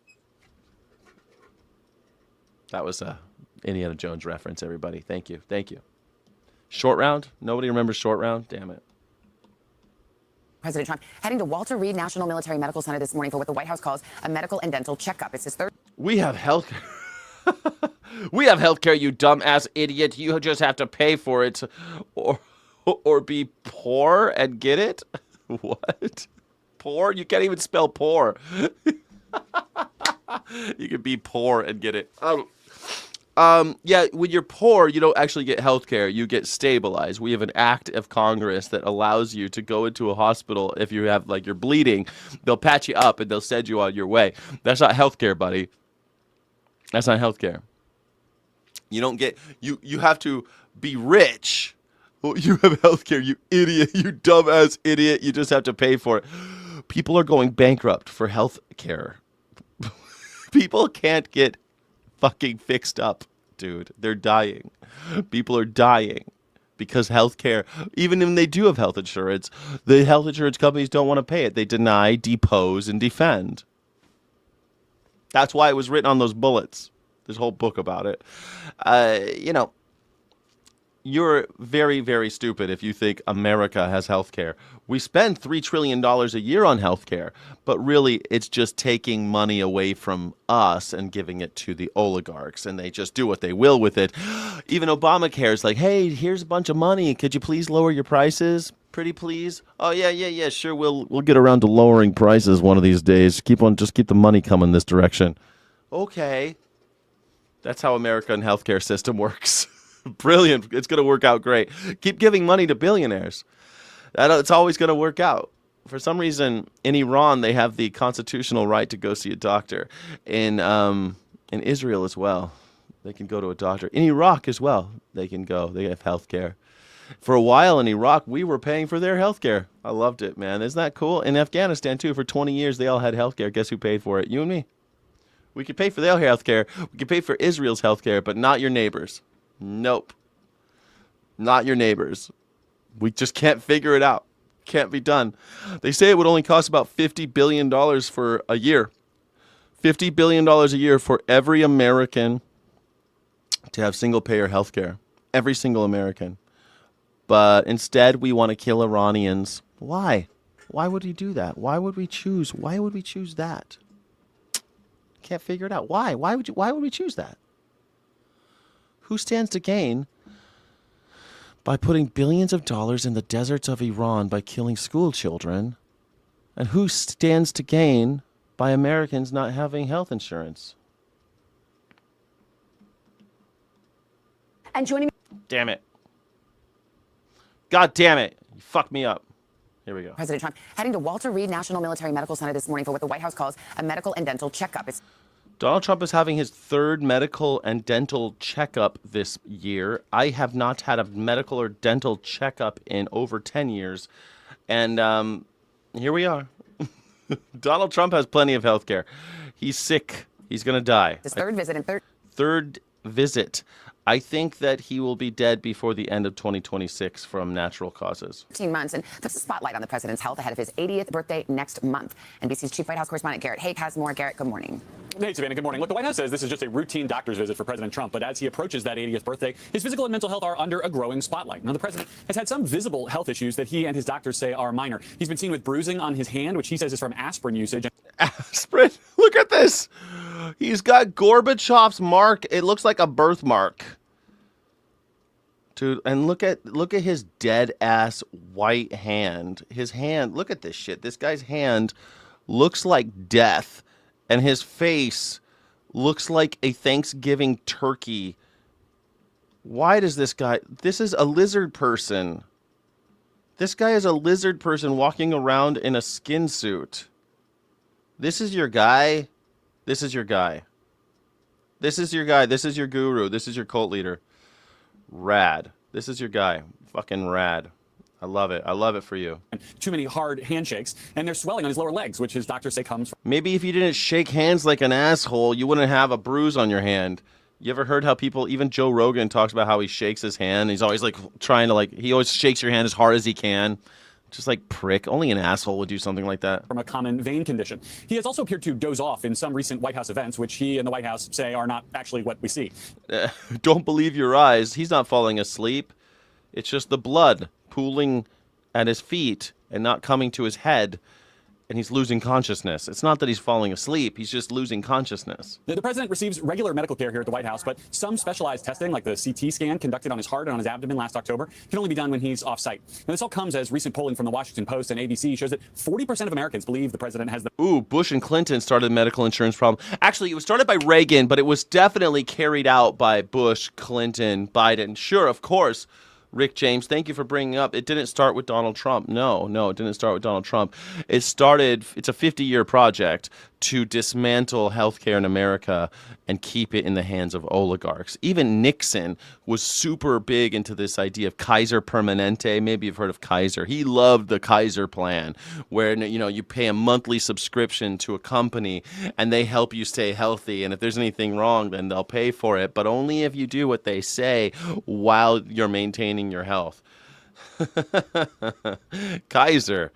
That was a Indiana Jones reference, everybody. Thank you. Thank you. Short round? Nobody remembers short round? Damn it. President Trump heading to Walter Reed National Military Medical Center this morning for what the White House calls a medical and dental checkup. It's his third. We have health care. We have healthcare, you dumbass idiot. You just have to pay for it or be poor and get it? What? Poor? You can't even spell poor. You can be poor and get it. Yeah, when you're poor, you don't actually get healthcare. You get stabilized. We have an act of Congress that allows you to go into a hospital if you have, like, you're bleeding. They'll patch you up and they'll send you on your way. That's not healthcare, buddy. That's not healthcare. You don't get, you have to be rich. Well, you have healthcare, you idiot, you dumbass idiot. You just have to pay for it. People are going bankrupt for healthcare. People can't get fucking fixed up, dude. They're dying. People are dying because healthcare, even when they do have health insurance, the health insurance companies don't want to pay it. They deny, depose, and defend. That's why it was written on those bullets. There's a whole book about it. You're very, very stupid if you think America has health care. We spend $3 trillion a year on health care, but really it's just taking money away from us and giving it to the oligarchs, and they just do what they will with it. Even Obamacare is like, hey, here's a bunch of money. Could you please lower your prices? Pretty please? Oh, yeah, sure. We'll get around to lowering prices one of these days. Just keep the money coming this direction. Okay. That's how American healthcare system works. Brilliant. It's going to work out great. Keep giving money to billionaires. It's always going to work out. For some reason, in Iran, they have the constitutional right to go see a doctor. In Israel as well, they can go to a doctor. In Iraq as well, they can go. They have healthcare. For a while in Iraq, we were paying for their healthcare. I loved it, man. Isn't that cool? In Afghanistan, too, for 20 years, they all had healthcare. Guess who paid for it? You and me. We could pay for their healthcare. We could pay for Israel's healthcare, but not your neighbors. Nope. Not your neighbors. We just can't figure it out. Can't be done. They say it would only cost about $50 billion for a year. $50 billion a year for every American to have single-payer healthcare. Every single American. But instead, we want to kill Iranians. Why? Why would we do that? Why would we choose that? Can't figure it out. Why? Why would we choose that? Who stands to gain by putting billions of dollars in the deserts of Iran by killing school children? And who stands to gain by Americans not having health insurance? And joining me. Damn it. God damn it. You fucked me up. Here we go. President Trump heading to Walter Reed National Military Medical Center this morning for what the White House calls a medical and dental checkup. Donald Trump is having his third medical and dental checkup this year. I have not had a medical or dental checkup in over 10 years. And here we are. Donald Trump has plenty of health care. He's sick. He's going to die. His third visit in third visit. I think that he will be dead before the end of 2026 from natural causes. 15 months and puts a spotlight on the president's health ahead of his 80th birthday next month. NBC's chief White House correspondent Garrett Haake has more. Garrett, good morning. Hey, Savannah, good morning. Look, the White House says this is just a routine doctor's visit for President Trump, but as he approaches that 80th birthday, his physical and mental health are under a growing spotlight. Now, the president has had some visible health issues that he and his doctors say are minor. He's been seen with bruising on his hand, which he says is from aspirin usage. Aspirin? Look at this. He's got Gorbachev's mark. It looks like a birthmark. Dude, and look at his dead ass white hand. His hand, look at this shit. This guy's hand looks like death, and his face looks like a Thanksgiving turkey. Why does this is a lizard person. This guy is a lizard person walking around in a skin suit. This is your guy. This is your guy. This is your guy. This is your guru. This is your cult leader. Rad. This is your guy. Fucking rad. I love it. I love it for you. Too many hard handshakes, and there's swelling on his lower legs, which his doctors say comes from. Maybe if you didn't shake hands like an asshole, you wouldn't have a bruise on your hand. You ever heard how people, even Joe Rogan talks about how he shakes his hand? He's always like trying to he always shakes your hand as hard as he can. Just like prick. Only an asshole would do something like that. From a common vein condition. He has also appeared to doze off in some recent White House events, which he and the White House say are not actually what we see. Don't believe your eyes. He's not falling asleep. It's just the blood pooling at his feet and not coming to his head, and he's losing consciousness. It's not that he's falling asleep. He's just losing consciousness. The president receives regular medical care here at the White House, but some specialized testing, like the CT scan conducted on his heart and on his abdomen last October, can only be done when he's off-site. Now, this all comes as recent polling from the Washington Post and ABC shows that 40% of Americans believe the president has the... Ooh, Bush and Clinton started the medical insurance problem. Actually, it was started by Reagan, but it was definitely carried out by Bush, Clinton, Biden. Sure, of course. Rick James, thank you for bringing up. It didn't start with Donald Trump. No, it didn't start with Donald Trump. It's a 50-year project to dismantle healthcare in America and keep it in the hands of oligarchs. Even Nixon was super big into this idea of Kaiser Permanente. Maybe you've heard of Kaiser. He loved the Kaiser plan, where you pay a monthly subscription to a company and they help you stay healthy. And if there's anything wrong, then they'll pay for it, but only if you do what they say while you're maintaining your health. Kaiser's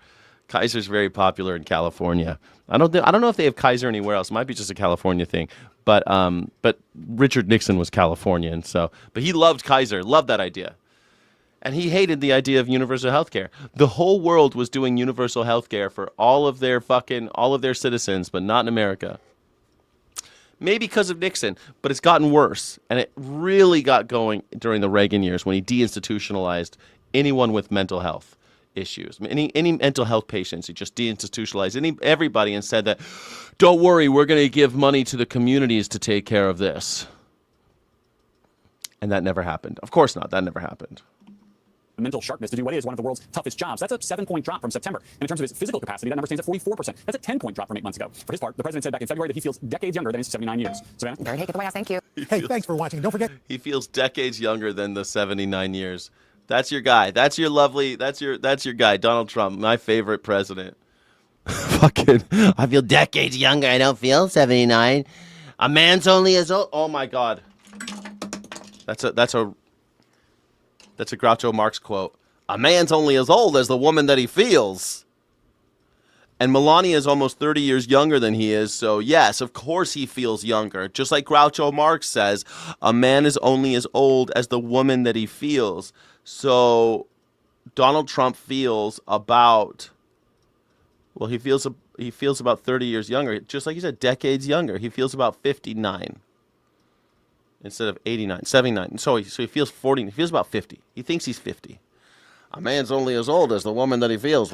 very popular in California. I don't know if they have Kaiser anywhere else. It might be just a California thing. But Richard Nixon was Californian, but he loved Kaiser, loved that idea. And he hated the idea of universal health care. The whole world was doing universal health care for all of their citizens, but not in America. Maybe because of Nixon, but it's gotten worse. And it really got going during the Reagan years when he deinstitutionalized anyone with mental health issues. Any mental health patients, he just deinstitutionalized everybody and said that, don't worry, we're going to give money to the communities to take care of this. And that never happened. Of course not. That never happened. Mental sharpness to do what is one of the world's toughest jobs. That's a 7-point drop from September. And in terms of his physical capacity, that number stands at 44%. That's a 10-point drop from 8 months ago. For his part, the president said back in February that he feels decades younger than his 79 years. Savannah? Garrett Haake at the White House. Thank you. Hey, thanks for watching. Don't forget. He feels decades younger than the 79 years. That's your guy. That's your guy, Donald Trump, my favorite president. Fucking, I feel decades younger. I don't feel 79. A man's only as old. Oh my God. That's a Groucho Marx quote. A man's only as old as the woman that he feels. And Melania is almost 30 years younger than he is, so yes, of course he feels younger. Just like Groucho Marx says, a man is only as old as the woman that he feels. So Donald Trump feels about, he feels about 30 years younger. Just like you said, decades younger. He feels about 59 instead of 89, 79. So he feels 40. He feels about 50. He thinks he's 50. A man's only as old as the woman that he feels.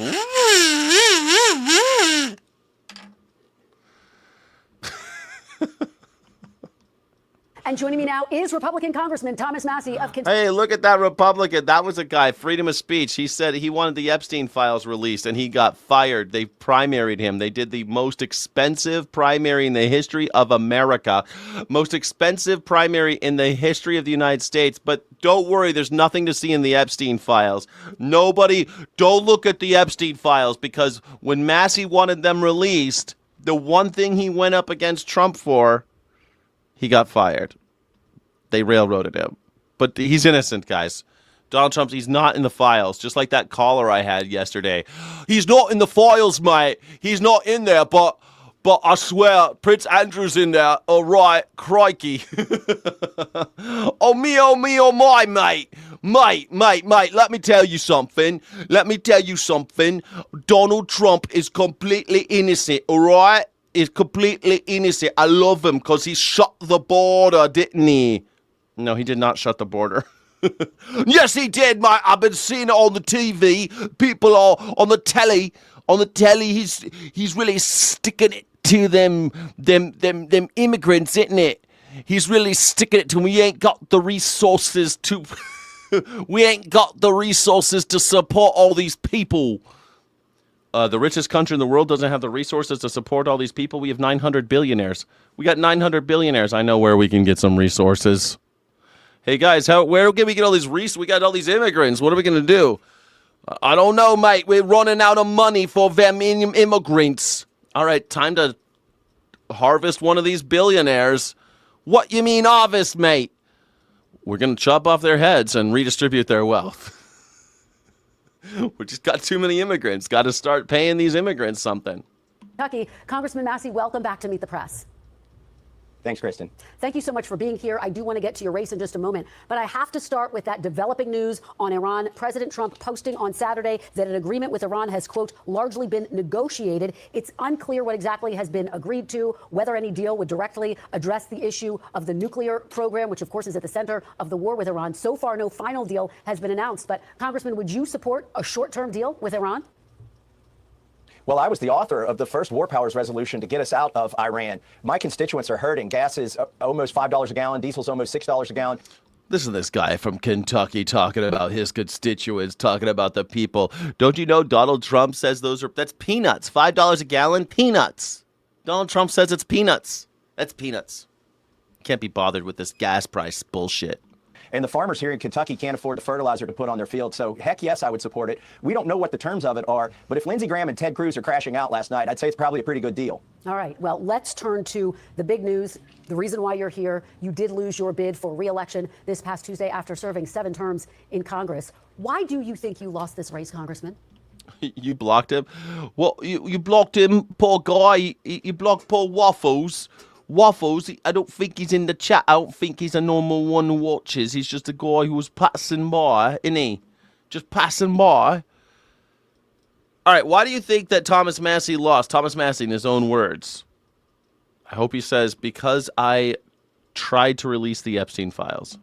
And joining me now is Republican Congressman Thomas Massie of Kentucky. Hey, look at that Republican. That was a guy, freedom of speech. He said he wanted the Epstein files released, and he got fired. They primaried him. They did the most expensive primary in the history of America. Most expensive primary in the history of the United States. But don't worry, there's nothing to see in the Epstein files. Don't look at the Epstein files, because when Massie wanted them released, the one thing he went up against Trump for, he got fired. They railroaded him. But he's innocent, guys. Donald Trump, he's not in the files, just like that caller I had yesterday. He's not in the files, mate. He's not in there, but I swear, Prince Andrew's in there. All right, crikey. Oh, me, oh, my, mate. Mate, let me tell you something. Donald Trump is completely innocent, all right? He's completely innocent. I love him because he shut the border, didn't he? No, he did not shut the border. Yes, he did, mate. I've been seeing it on the TV. People are on the telly. He's really sticking it to them immigrants, isn't it? He's really sticking it to them. We ain't got the resources to support all these people. The richest country in the world doesn't have the resources to support all these people. We have 900 billionaires. We got 900 billionaires. I know where we can get some resources. Hey guys, where can we get all these we got all these immigrants. What are we gonna do? I don't know, mate. We're running out of money for them immigrants. All right, time to harvest one of these billionaires. What you mean harvest, mate? We're gonna chop off their heads and redistribute their wealth. We just got too many immigrants. Got to start paying these immigrants something. Kentucky, Congressman Massey, welcome back to Meet the Press. Thanks, Kristen. Thank you so much for being here. I do want to get to your race in just a moment, but I have to start with that developing news on Iran. President Trump posting on Saturday that an agreement with Iran has, quote, largely been negotiated. It's unclear what exactly has been agreed to, whether any deal would directly address the issue of the nuclear program, which, of course, is at the center of the war with Iran. So far, no final deal has been announced. But, Congressman, would you support a short-term deal with Iran? Well, I was the author of the first War Powers resolution to get us out of Iran. My constituents are hurting. Gas is almost $5 a gallon. Diesel's almost $6 a gallon. Listen to this guy from Kentucky talking about his constituents, talking about the people. Don't you know Donald Trump says that's peanuts. $5 a gallon, peanuts. Donald Trump says it's peanuts. That's peanuts. Can't be bothered with this gas price bullshit. And the farmers here in Kentucky can't afford the fertilizer to put on their field. So, heck yes, I would support it. We don't know what the terms of it are, but if Lindsey Graham and Ted Cruz are crashing out last night, I'd say it's probably a pretty good deal. All right. Well, let's turn to the big news. The reason why you're here, you did lose your bid for re-election this past Tuesday after serving 7 terms in Congress. Why do you think you lost this race, Congressman? You blocked him? Well, you blocked him, poor guy. You blocked poor Waffles. Waffles, I don't think he's in the chat. I don't think he's a normal one who watches. He's just a guy who was passing by, isn't he? Just passing by. All right, why do you think that Thomas Massey lost? Thomas Massey, in his own words. I hope he says, because I tried to release the Epstein files.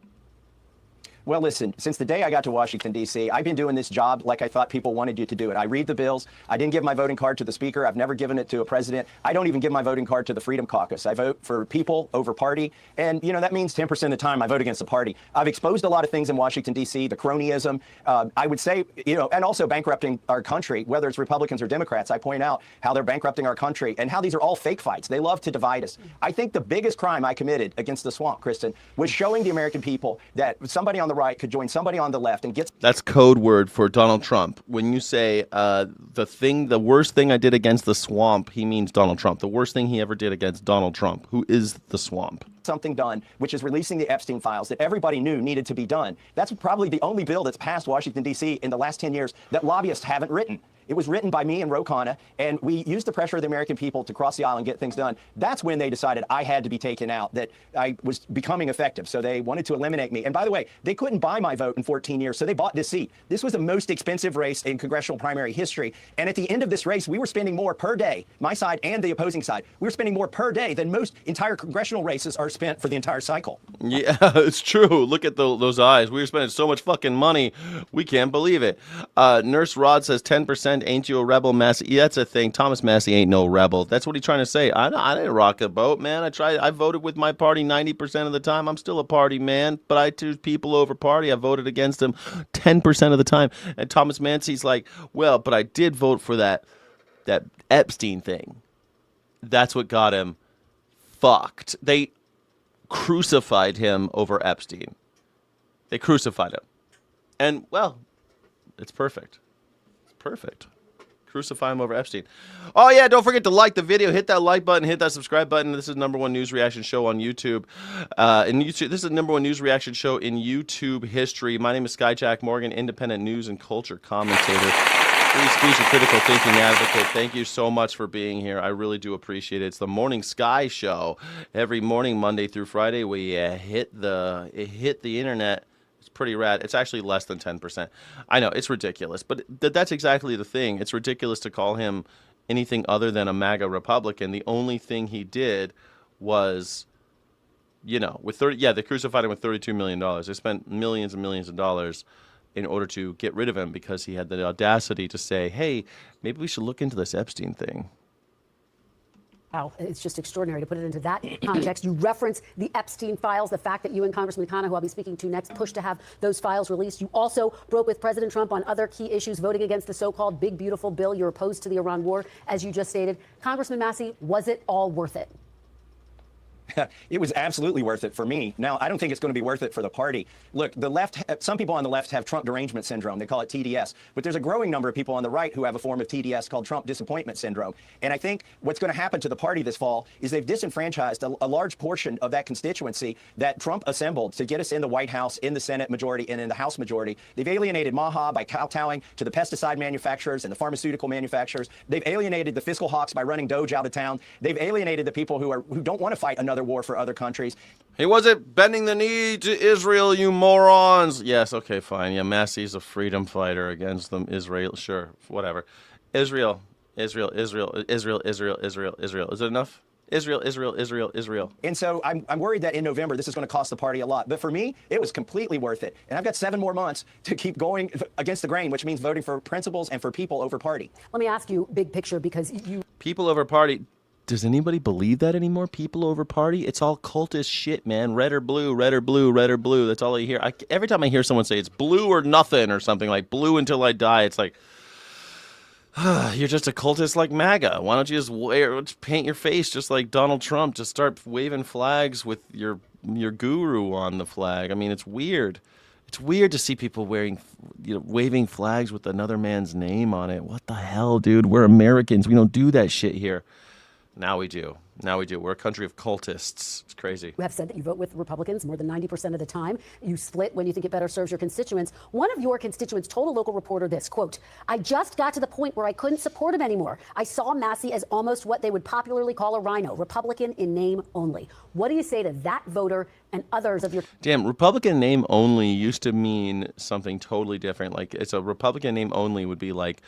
Well, listen, since the day I got to Washington, D.C., I've been doing this job like I thought people wanted you to do it. I read the bills. I didn't give my voting card to the speaker. I've never given it to a president. I don't even give my voting card to the Freedom Caucus. I vote for people over party. And, you know, that means 10% of the time I vote against the party. I've exposed a lot of things in Washington, D.C., the cronyism. I would say, you know, and also bankrupting our country, whether it's Republicans or Democrats. I point out how they're bankrupting our country and how these are all fake fights. They love to divide us. I think the biggest crime I committed against the swamp, Kristen, was showing the American people that somebody on the right could join somebody on the left and get... That's code word for Donald Trump. When you say the worst thing I did against the swamp, he means Donald Trump. The worst thing he ever did against Donald Trump, who is the swamp. Something done, which is releasing the Epstein files that everybody knew needed to be done. That's probably the only bill that's passed Washington, D.C. in the last 10 years that lobbyists haven't written. It was written by me and Ro Khanna, and we used the pressure of the American people to cross the aisle and get things done. That's when they decided I had to be taken out, that I was becoming effective. So they wanted to eliminate me. And by the way, they couldn't buy my vote in 14 years, so they bought this seat. This was the most expensive race in congressional primary history. And at the end of this race, we were spending more per day, my side and the opposing side. We were spending more per day than most entire congressional races are spent for the entire cycle. Yeah, it's true. Look at those eyes. We were spending so much fucking money. We can't believe it. Nurse Rod says 10%. Ain't you a rebel, Massey? Yeah, that's a thing. Thomas Massey ain't no rebel. That's what he's trying to say. I didn't rock a boat, man. I voted with my party 90% of the time. I'm still a party man, but I choose people over party. I voted against him 10% of the time. And Thomas Massey's like, well, but I did vote for that Epstein thing. That's what got him fucked. They crucified him over Epstein. They crucified him. And, well, it's perfect. It's perfect. Crucify him over Epstein. Oh, yeah, don't forget to like the video. Hit that like button. Hit that subscribe button. This is the #1 news reaction show on YouTube. This is the #1 news reaction show in YouTube history. My name is Skyjack Morgan, independent news and culture commentator, free speech and critical thinking advocate. Thank you so much for being here. I really do appreciate it. It's the Morning Sky Show. Every morning, Monday through Friday, we hit the internet. Pretty rad. It's actually less than 10%. I know, it's ridiculous, but that's exactly the thing. It's ridiculous to call him anything other than a MAGA Republican. The only thing he did was, they crucified him with $32 million. They spent millions and millions of dollars in order to get rid of him because he had the audacity to say, hey, maybe we should look into this Epstein thing. Wow, it's just extraordinary to put it into that context. You reference the Epstein files, the fact that you and Congressman McConnell, who I'll be speaking to next, pushed to have those files released. You also broke with President Trump on other key issues, voting against the so-called big, beautiful bill. You're opposed to the Iran war, as you just stated. Congressman Massey, was it all worth it? It was absolutely worth it for me. Now, I don't think it's going to be worth it for the party. Look, the left, some people on the left have Trump derangement syndrome. They call it TDS. But there's a growing number of people on the right who have a form of TDS called Trump disappointment syndrome. And I think what's going to happen to the party this fall is they've disenfranchised a large portion of that constituency that Trump assembled to get us in the White House, in the Senate majority, and in the House majority. They've alienated MAHA by kowtowing to the pesticide manufacturers and the pharmaceutical manufacturers. They've alienated the fiscal hawks by running Doge out of town. They've alienated the people who don't want to fight another war for other countries. He wasn't bending the knee to Israel, you morons. Yes, okay, fine. Yeah, Massey's a freedom fighter against them. Israel, sure, whatever. Israel. Is it enough? Israel. And so I'm worried that in November this is going to cost the party a lot. But for me, it was completely worth it. And I've got 7 more months to keep going against the grain, which means voting for principles and for people over party. Let me ask you big picture, because you... People over party. Does anybody believe that anymore? People over party? It's all cultist shit, man. Red or blue, red or blue, red or blue. That's all I hear. Every time I hear someone say it's blue or nothing or something like blue until I die, it's like, you're just a cultist like MAGA. Why don't you just paint your face just like Donald Trump? Just start waving flags with your guru on the flag. I mean, it's weird. It's weird to see people waving flags with another man's name on it. What the hell, dude? We're Americans. We don't do that shit here. Now we do. We're a country of cultists. It's crazy. You have said that you vote with Republicans more than 90% of the time. You split when you think it better serves your constituents. One of your constituents told a local reporter this, quote, I just got to the point where I couldn't support him anymore. I saw Massey as almost what they would popularly call a rhino, Republican in name only. What do you say to that voter and others of your... Damn, Republican name only used to mean something totally different. Like, it's a Republican name only would be like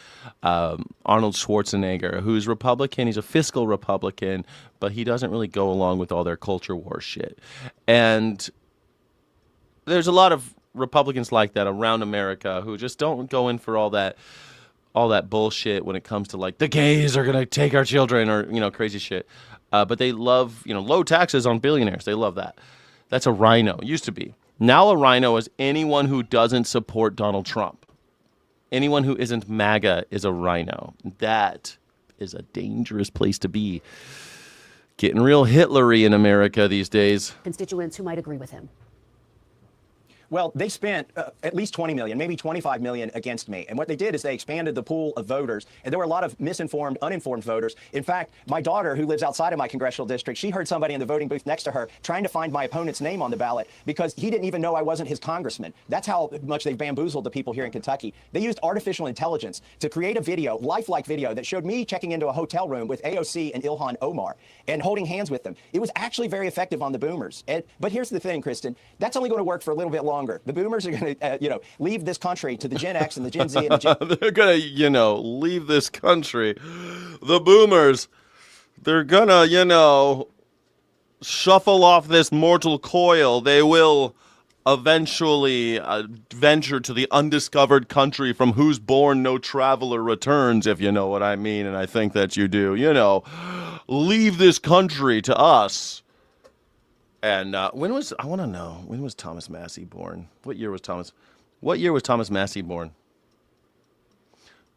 Arnold Schwarzenegger, who's Republican. He's a fiscal Republican, but he doesn't really go along with all their culture war shit. And there's a lot of Republicans like that around America who just don't go in for all that bullshit when it comes to like the gays are gonna take our children or crazy shit. But they love low taxes on billionaires. They love that. That's a rhino. Used to be. Now a rhino is anyone who doesn't support Donald Trump. Anyone who isn't MAGA is a rhino. That is a dangerous place to be. Getting real Hitlery in America these days. Constituents who might agree with him. Well, they spent at least 20 million, maybe 25 million against me. And what they did is they expanded the pool of voters. And there were a lot of misinformed, uninformed voters. In fact, my daughter, who lives outside of my congressional district, she heard somebody in the voting booth next to her trying to find my opponent's name on the ballot because he didn't even know I wasn't his congressman. That's how much they've bamboozled the people here in Kentucky. They used artificial intelligence to create a video, lifelike video, that showed me checking into a hotel room with AOC and Ilhan Omar and holding hands with them. It was actually very effective on the boomers. But here's the thing, Kristen, that's only going to work for a little bit longer. The boomers are going to, leave this country to the Gen X and the Gen Z and the Gen... They're going to, leave this country. The boomers, they're going to, shuffle off this mortal coil. They will eventually venture to the undiscovered country from whose bourne no traveler returns, if you know what I mean, and I think that you do. Leave this country to us. And when was Thomas Massey born? What year was Thomas Massey born?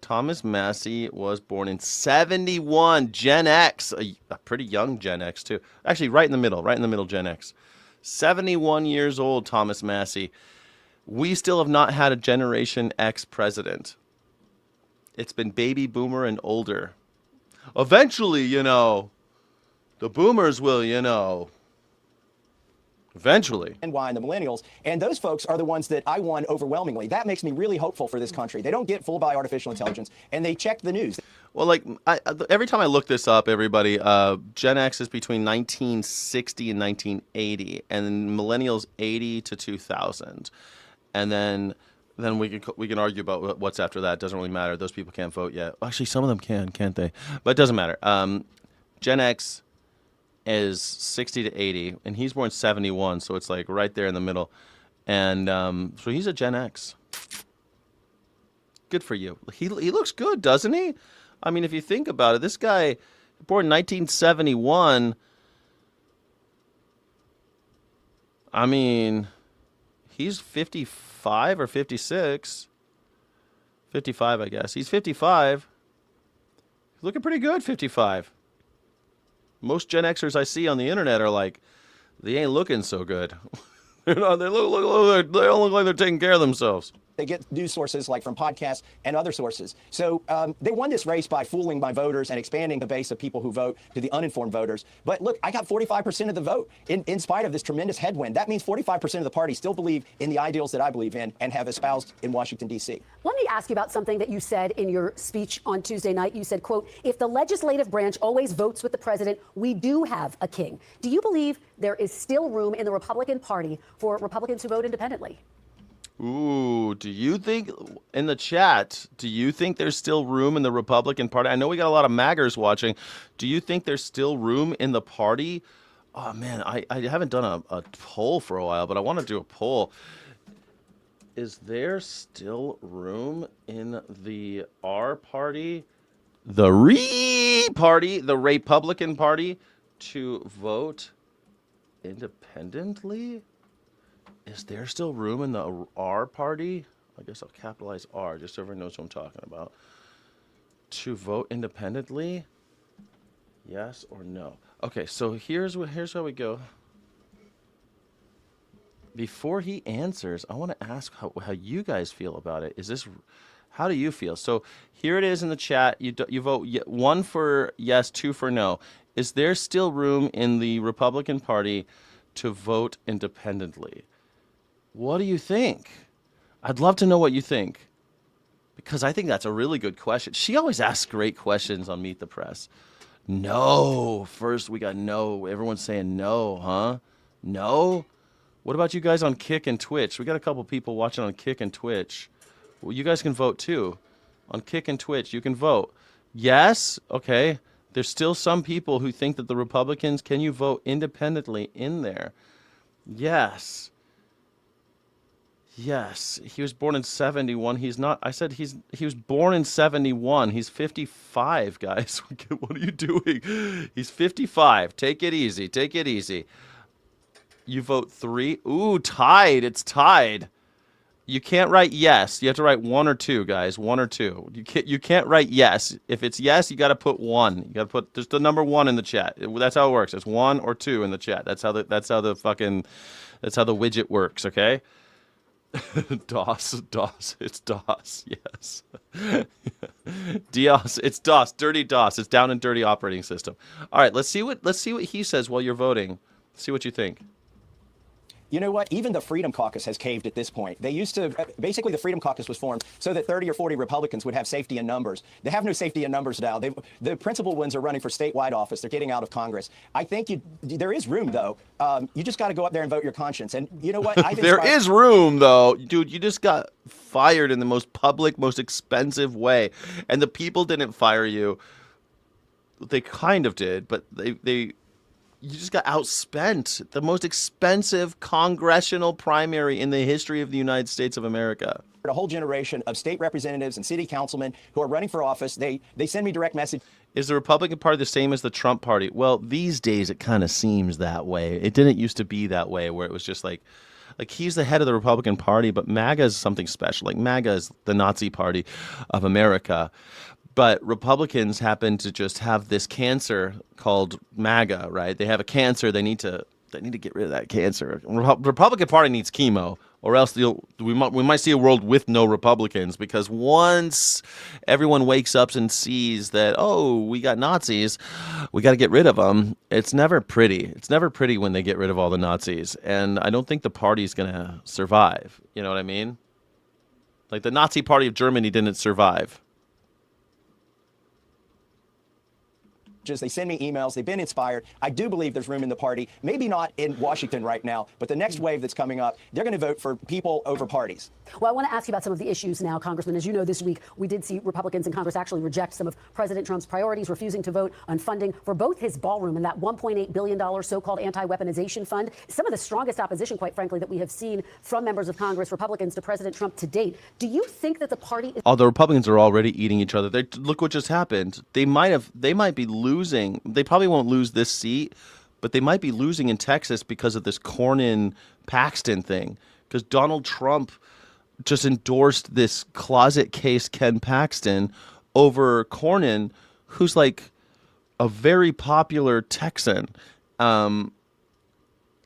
Thomas Massey was born in 71, Gen X, a pretty young Gen X too. Actually, right in the middle, Gen X. 71 years old, Thomas Massey. We still have not had a Generation X president. It's been baby boomer and older. Eventually, the boomers will, eventually. And Y and the millennials. And those folks are the ones that I won overwhelmingly. That makes me really hopeful for this country. They don't get fooled by artificial intelligence, and they check the news. Well, every time I look this up, everybody, Gen X is between 1960 and 1980, and millennials 80 to 2000. And then we can argue about what's after that. It doesn't really matter. Those people can't vote yet. Actually, some of them can, can't they? But it doesn't matter. Gen X is 60 to 80, and he's born 71, so it's like right there in the middle. And so he's a Gen X. Good for you. He looks good, doesn't he? I mean, if you think about it, this guy, born 1971, I mean, he's 55 or 56. 55, I guess. He's 55. He's looking pretty good, 55. Most Gen Xers I see on the internet are like, they ain't looking so good. They don't look like they're taking care of themselves. They get news sources like from podcasts and other sources. So they won this race by fooling my voters and expanding the base of people who vote to the uninformed voters. But look, I got 45% of the vote in spite of this tremendous headwind. That means 45% of the party still believe in the ideals that I believe in and have espoused in Washington, D.C. Let me ask you about something that you said in your speech on Tuesday night. You said, quote, if the legislative branch always votes with the president, we do have a king. Do you believe there is still room in the Republican Party for Republicans who vote independently? Ooh, do you think, in the chat, do you think there's still room in the Republican Party? I know we got a lot of MAGers watching. Do you think there's still room in the party? Oh, man, I haven't done a poll for a while, but I want to do a poll. Is there still room in the R party, the Republican Party, to vote independently? Is there still room in the R party? I guess I'll capitalize R just so everyone knows what I'm talking about. To vote independently? Yes or no? Okay, so here's how we go. Before he answers, I want to ask how you guys feel about it. How do you feel? So here it is in the chat. You vote 1 for yes, 2 for no. Is there still room in the Republican Party to vote independently? What do you think? I'd love to know what you think, because I think that's a really good question. She always asks great questions on Meet the Press. No. First, we got no. Everyone's saying no, huh? No? What about you guys on Kick and Twitch? We got a couple people watching on Kick and Twitch. Well, you guys can vote too. On Kick and Twitch, you can vote. Yes? Okay. There's still some people who think that the Republicans, can you vote independently in there? Yes. Yes, he was born in 71. He's not. I said he was born in 71. He's 55, guys. What are you doing? He's 55. Take it easy. Take it easy. You vote 3. Ooh, tied. It's tied. You can't write yes. You have to write 1 or 2, guys. 1 or 2. You can't write yes. If it's yes, you got to put 1. You got to put just the number 1 in the chat. That's how it works. It's 1 or 2 in the chat. That's how the widget works. Okay. DOS, it's DOS, yes. DOS, it's DOS, dirty DOS. It's down and dirty operating system. All right, let's see what he says while you're voting. See what you think. You know what? Even the Freedom Caucus has caved at this point. They used to, basically the Freedom Caucus was formed so that 30 or 40 Republicans would have safety in numbers. They have no safety in numbers now. The principal ones are running for statewide office. They're getting out of Congress. I think there is room, though. You just got to go up there and vote your conscience. And you know what? There is room, though. Dude, you just got fired in the most public, most expensive way. And the people didn't fire you. They kind of did, but you just got outspent. The most expensive congressional primary in the history of the United States of America. A whole generation of state representatives and city councilmen who are running for office. They send me direct message. Is the Republican Party the same as the Trump Party? Well, these days it kind of seems that way. It didn't used to be that way, where it was just like he's the head of the Republican Party, but MAGA is something special. Like MAGA is the Nazi Party of America. But Republicans happen to just have this cancer called MAGA, right? They have a cancer. They need to They need to get rid of that cancer. Republican Party needs chemo, or else we might see a world with no Republicans, because once everyone wakes up and sees that, oh, we got Nazis, we got to get rid of them, it's never pretty. It's never pretty when they get rid of all the Nazis, and I don't think the party's going to survive. You know what I mean? Like the Nazi Party of Germany didn't survive. They send me emails. They've been inspired. I do believe there's room in the party. Maybe not in Washington right now, but the next wave that's coming up, they're going to vote for people over parties. Well, I want to ask you about some of the issues now, Congressman. As you know, this week we did see Republicans in Congress actually reject some of President Trump's priorities, refusing to vote on funding for both his ballroom and that $1.8 billion so-called anti-weaponization fund. Some of the strongest opposition, quite frankly, that we have seen from members of Congress, Republicans, to President Trump to date. Do you think that the party is... Oh, the Republicans are already eating each other. Look what just happened. They might be losing. They probably won't lose this seat, but they might be losing in Texas because of this Cornyn-Paxton thing. Because Donald Trump just endorsed this closet case Ken Paxton over Cornyn, who's like a very popular Texan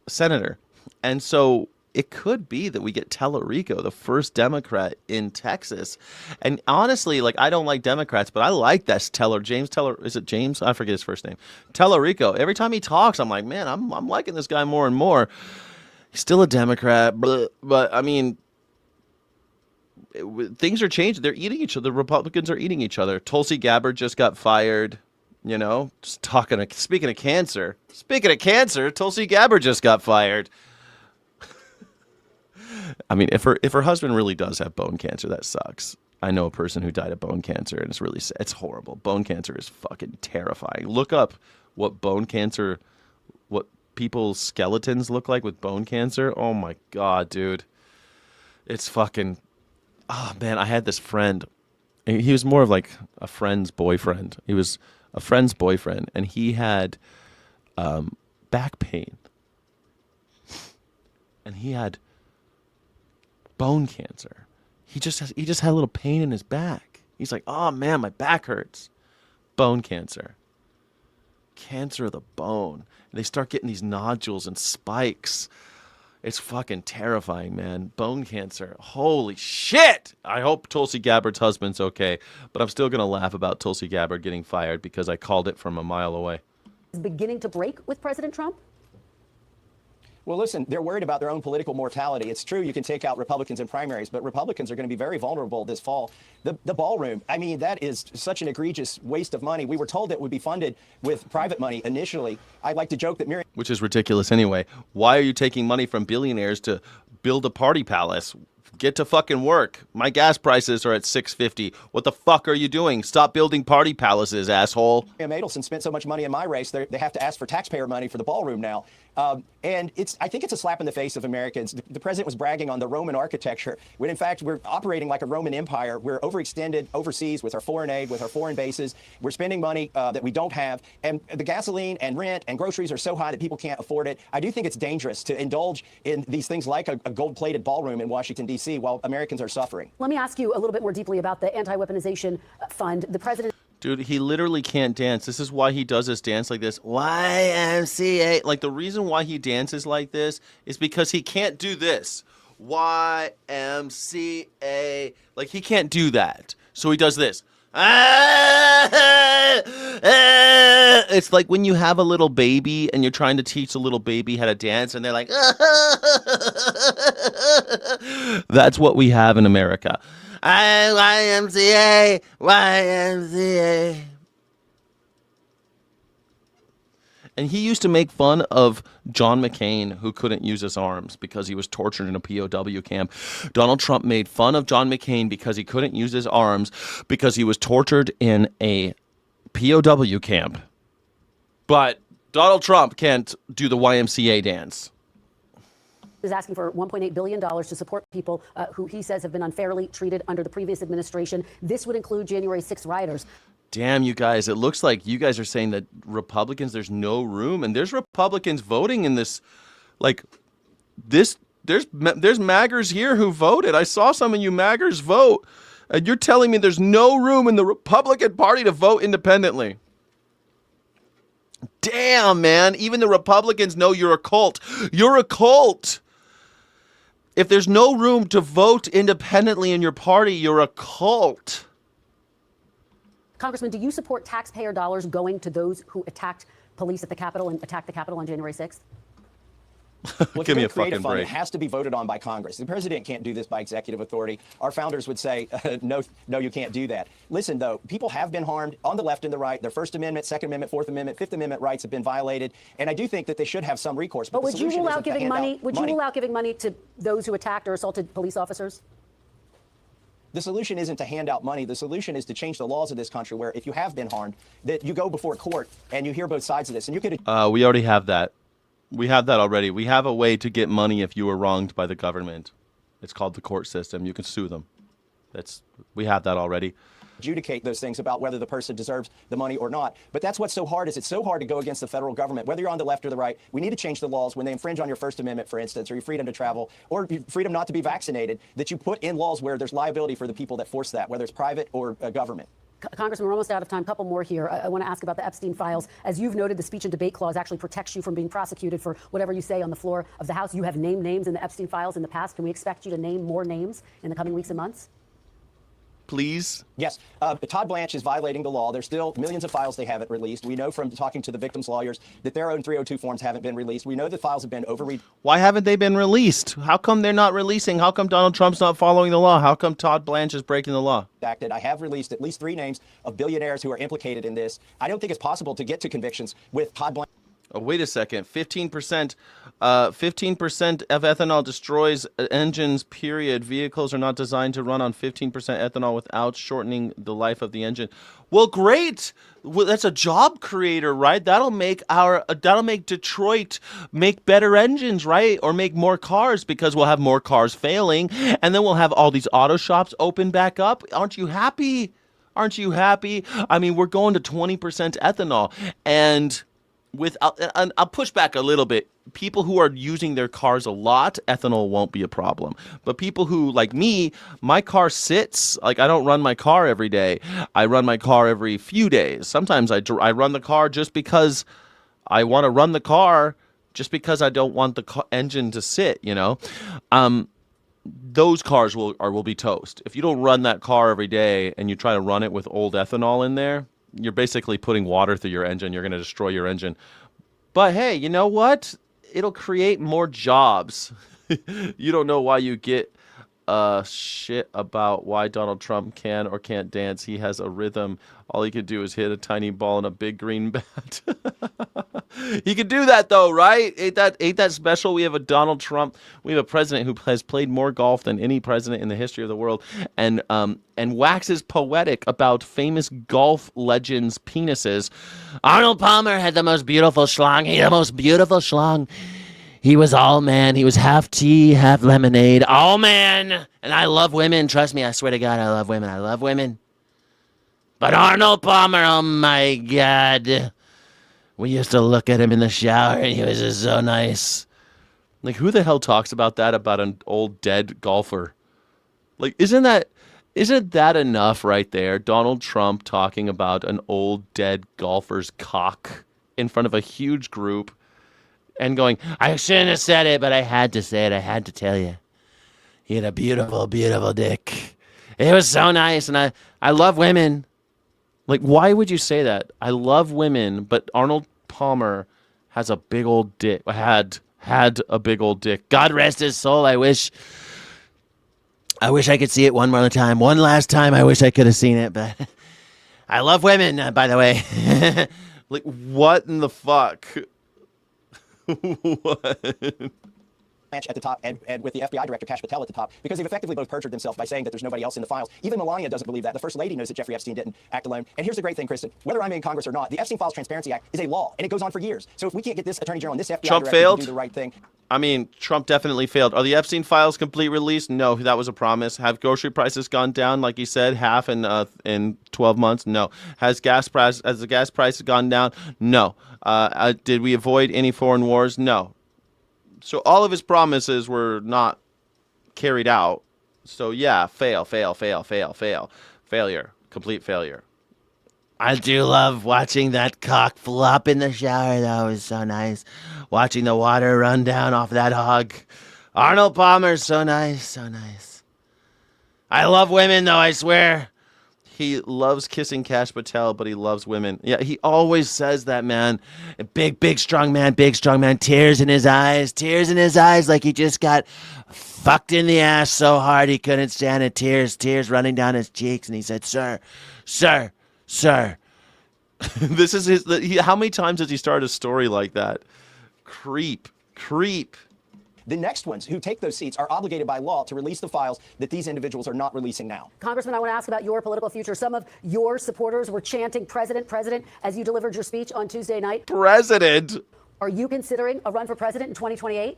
senator. And so it could be that we get Tellerico, the first Democrat in Texas. And honestly, like, I don't like Democrats, but I like that James Teller. Is it James? I forget his first name. Tellerico. Every time he talks, I'm like, man, I'm liking this guy more and more. He's still a Democrat, but I mean, things are changing. They're eating each other. The Republicans are eating each other. Tulsi Gabbard just got fired. You know, speaking of cancer, Tulsi Gabbard just got fired. I mean, if her husband really does have bone cancer, that sucks. I know a person who died of bone cancer, and it's horrible. Bone cancer is fucking terrifying. Look up what people's skeletons look like with bone cancer. Oh my God, dude. It's fucking, oh man, I had this friend. He was more of like a friend's boyfriend. He was a friend's boyfriend, and he had back pain. And he had bone cancer. He just had a little pain in his back. He's like, oh man, my back hurts. Bone cancer. Cancer of the bone. And they start getting these nodules and spikes. It's fucking terrifying, man. Bone cancer. Holy shit! I hope Tulsi Gabbard's husband's okay, but I'm still gonna laugh about Tulsi Gabbard getting fired because I called it from a mile away. Is beginning to break with President Trump? Well, listen, they're worried about their own political mortality. It's true you can take out Republicans in primaries, but Republicans are going to be very vulnerable this fall. The ballroom, I mean, that is such an egregious waste of money. We were told it would be funded with private money initially. I like to joke that Miriam... Which is ridiculous anyway. Why are you taking money from billionaires to build a party palace? Get to fucking work. My gas prices are at $6.50. What the fuck are you doing? Stop building party palaces, asshole. Miriam Adelson spent so much money in my race, they have to ask for taxpayer money for the ballroom now. And I think it's a slap in the face of Americans. The president was bragging on the Roman architecture, when in fact we're operating like a Roman empire. We're overextended overseas with our foreign aid, with our foreign bases. We're spending money that we don't have. And the gasoline and rent and groceries are so high that people can't afford it. I do think it's dangerous to indulge in these things like a gold-plated ballroom in Washington, D.C. while Americans are suffering. Let me ask you a little bit more deeply about the anti-weaponization fund. The president... Dude, he literally can't dance. This is why he does this dance like this. YMCA. Like, the reason why he dances like this is because he can't do this. YMCA. Like, he can't do that. So he does this. It's like when you have a little baby and you're trying to teach a little baby how to dance and they're like, that's what we have in America. YMCA, YMCA. And he used to make fun of John McCain, who couldn't use his arms because he was tortured in a POW camp. Donald Trump made fun of John McCain because he couldn't use his arms because he was tortured in a POW camp. But Donald Trump can't do the YMCA dance. Is asking for $1.8 billion to support people who he says have been unfairly treated under the previous administration. This would include January 6th rioters. Damn, you guys, it looks like you guys are saying that Republicans, there's no room. And there's Republicans voting in this, like, this, there's maggers here who voted. I saw some of you maggers vote. And you're telling me there's no room in the Republican Party to vote independently. Damn, man. Even the Republicans know you're a cult. You're a cult. If there's no room to vote independently in your party, you're a cult. Congressman, do you support taxpayer dollars going to those who attacked police at the Capitol and attacked the Capitol on January 6th? Well, Give me a create fucking fund, break. It has to be voted on by Congress. The president can't do this by executive authority. Our founders would say, no, you can't do that. Listen, though, people have been harmed on the left and the right. Their First Amendment, Second Amendment, Fourth Amendment, Fifth Amendment rights have been violated. And I do think that they should have some recourse. But the would you solution rule out isn't to giving hand out money? Would you rule out giving money to those who attacked or assaulted police officers? The solution isn't to hand out money. The solution is to change the laws of this country where if you have been harmed, that you go before court and you hear both sides of this. And you could. We already have that. We have that already. We have a way to get money if you were wronged by the government. It's called the court system. You can sue them. We have that already. Adjudicate those things about whether the person deserves the money or not. But that's what's so hard is it's so hard to go against the federal government, whether you're on the left or the right. We need to change the laws when they infringe on your First Amendment, for instance, or your freedom to travel or your freedom not to be vaccinated, that you put in laws where there's liability for the people that force that, whether it's private or government. Congressman, we're almost out of time. Couple more here. I want to ask about the Epstein files. As you've noted, the speech and debate clause actually protects you from being prosecuted for whatever you say on the floor of the House. You have named names in the Epstein files in the past. Can we expect you to name more names in the coming weeks and months? Please? Yes. Todd Blanche is violating the law. There's still millions of files they haven't released. We know from talking to the victims' lawyers that their own 302 forms haven't been released. We know the files have been overread. Why haven't they been released? How come they're not releasing? How come Donald Trump's not following the law? How come Todd Blanche is breaking the law? I have released at least 3 names of billionaires who are implicated in this. I don't think it's possible to get to convictions with Todd Blanche. Oh, wait a second. 15% of ethanol destroys engines, period. Vehicles are not designed to run on 15% ethanol without shortening the life of the engine. Well, great. Well, that's a job creator, right? That'll make Detroit make better engines, right? Or make more cars because we'll have more cars failing. And then we'll have all these auto shops open back up. Aren't you happy? Aren't you happy? I mean, we're going to 20% ethanol. And I'll push back a little bit. People who are using their cars a lot, ethanol won't be a problem. But people who, like me, my car sits. Like, I don't run my car every day. I run my car every few days. Sometimes I run the car just because I want to run the car, just because I don't want the engine to sit, you know? Those cars will be toast. If you don't run that car every day and you try to run it with old ethanol in there, you're basically putting water through your engine. You're going to destroy your engine. But hey, you know what? It'll create more jobs. You don't know why you get shit about why Donald Trump can or can't dance. He has a rhythm. All he could do is hit a tiny ball in a big green bat. He could do that though, right? Ain't that special? We have a Donald Trump. We have a president who has played more golf than any president in the history of the world, and waxes poetic about famous golf legends' penises. Arnold Palmer had the most beautiful schlong. He had the most beautiful schlong. He was all man. He was half tea, half lemonade. All man. And I love women. Trust me, I swear to God, I love women. I love women. But Arnold Palmer, oh my God. We used to look at him in the shower and he was just so nice. Like, who the hell talks about that about an old dead golfer? Like, isn't that enough right there? Donald Trump talking about an old dead golfer's cock in front of a huge group and going, I shouldn't have said it, but I had to say it. I had to tell you. He had a beautiful, beautiful dick. It was so nice, and I love women. Like, why would you say that? I love women, but Arnold Palmer has a big old dick. Had a big old dick. God rest his soul. I wish I could see it one more time. One last time, I wish I could have seen it, but I love women, by the way. Like, what in the fuck? What? At the top and with the FBI director, Kash Patel, at the top, because they've effectively both perjured themselves by saying that there's nobody else in the files. Even Melania doesn't believe that. The First Lady knows that Jeffrey Epstein didn't act alone. And here's the great thing, Kristen. Whether I'm in Congress or not, the Epstein Files Transparency Act is a law, and it goes on for years. So if we can't get this Attorney General and this FBI Trump director failed? to do the right thing. I mean, Trump definitely failed. Are the Epstein files complete release? No, that was a promise. Have grocery prices gone down, like he said, half in 12 months? No. Has the gas prices gone down? No. Did we avoid any foreign wars? No. So all of his promises were not carried out. So yeah, failure, complete failure. I do love watching that cock flop in the shower. That was so nice. Watching the water run down off that hog. Arnold Palmer's so nice, so nice. I love women, though, I swear. He loves kissing Kash Patel, but he loves women. Yeah, he always says that, man. Big, strong man, tears in his eyes, like he just got fucked in the ass so hard he couldn't stand it. Tears running down his cheeks. And he said, sir. This is how many times has he started a story like that? Creep. The next ones who take those seats are obligated by law to release the files that these individuals are not releasing now. Congressman, I want to ask about your political future. Some of your supporters were chanting president as you delivered your speech on Tuesday night. President? Are you considering a run for president in 2028?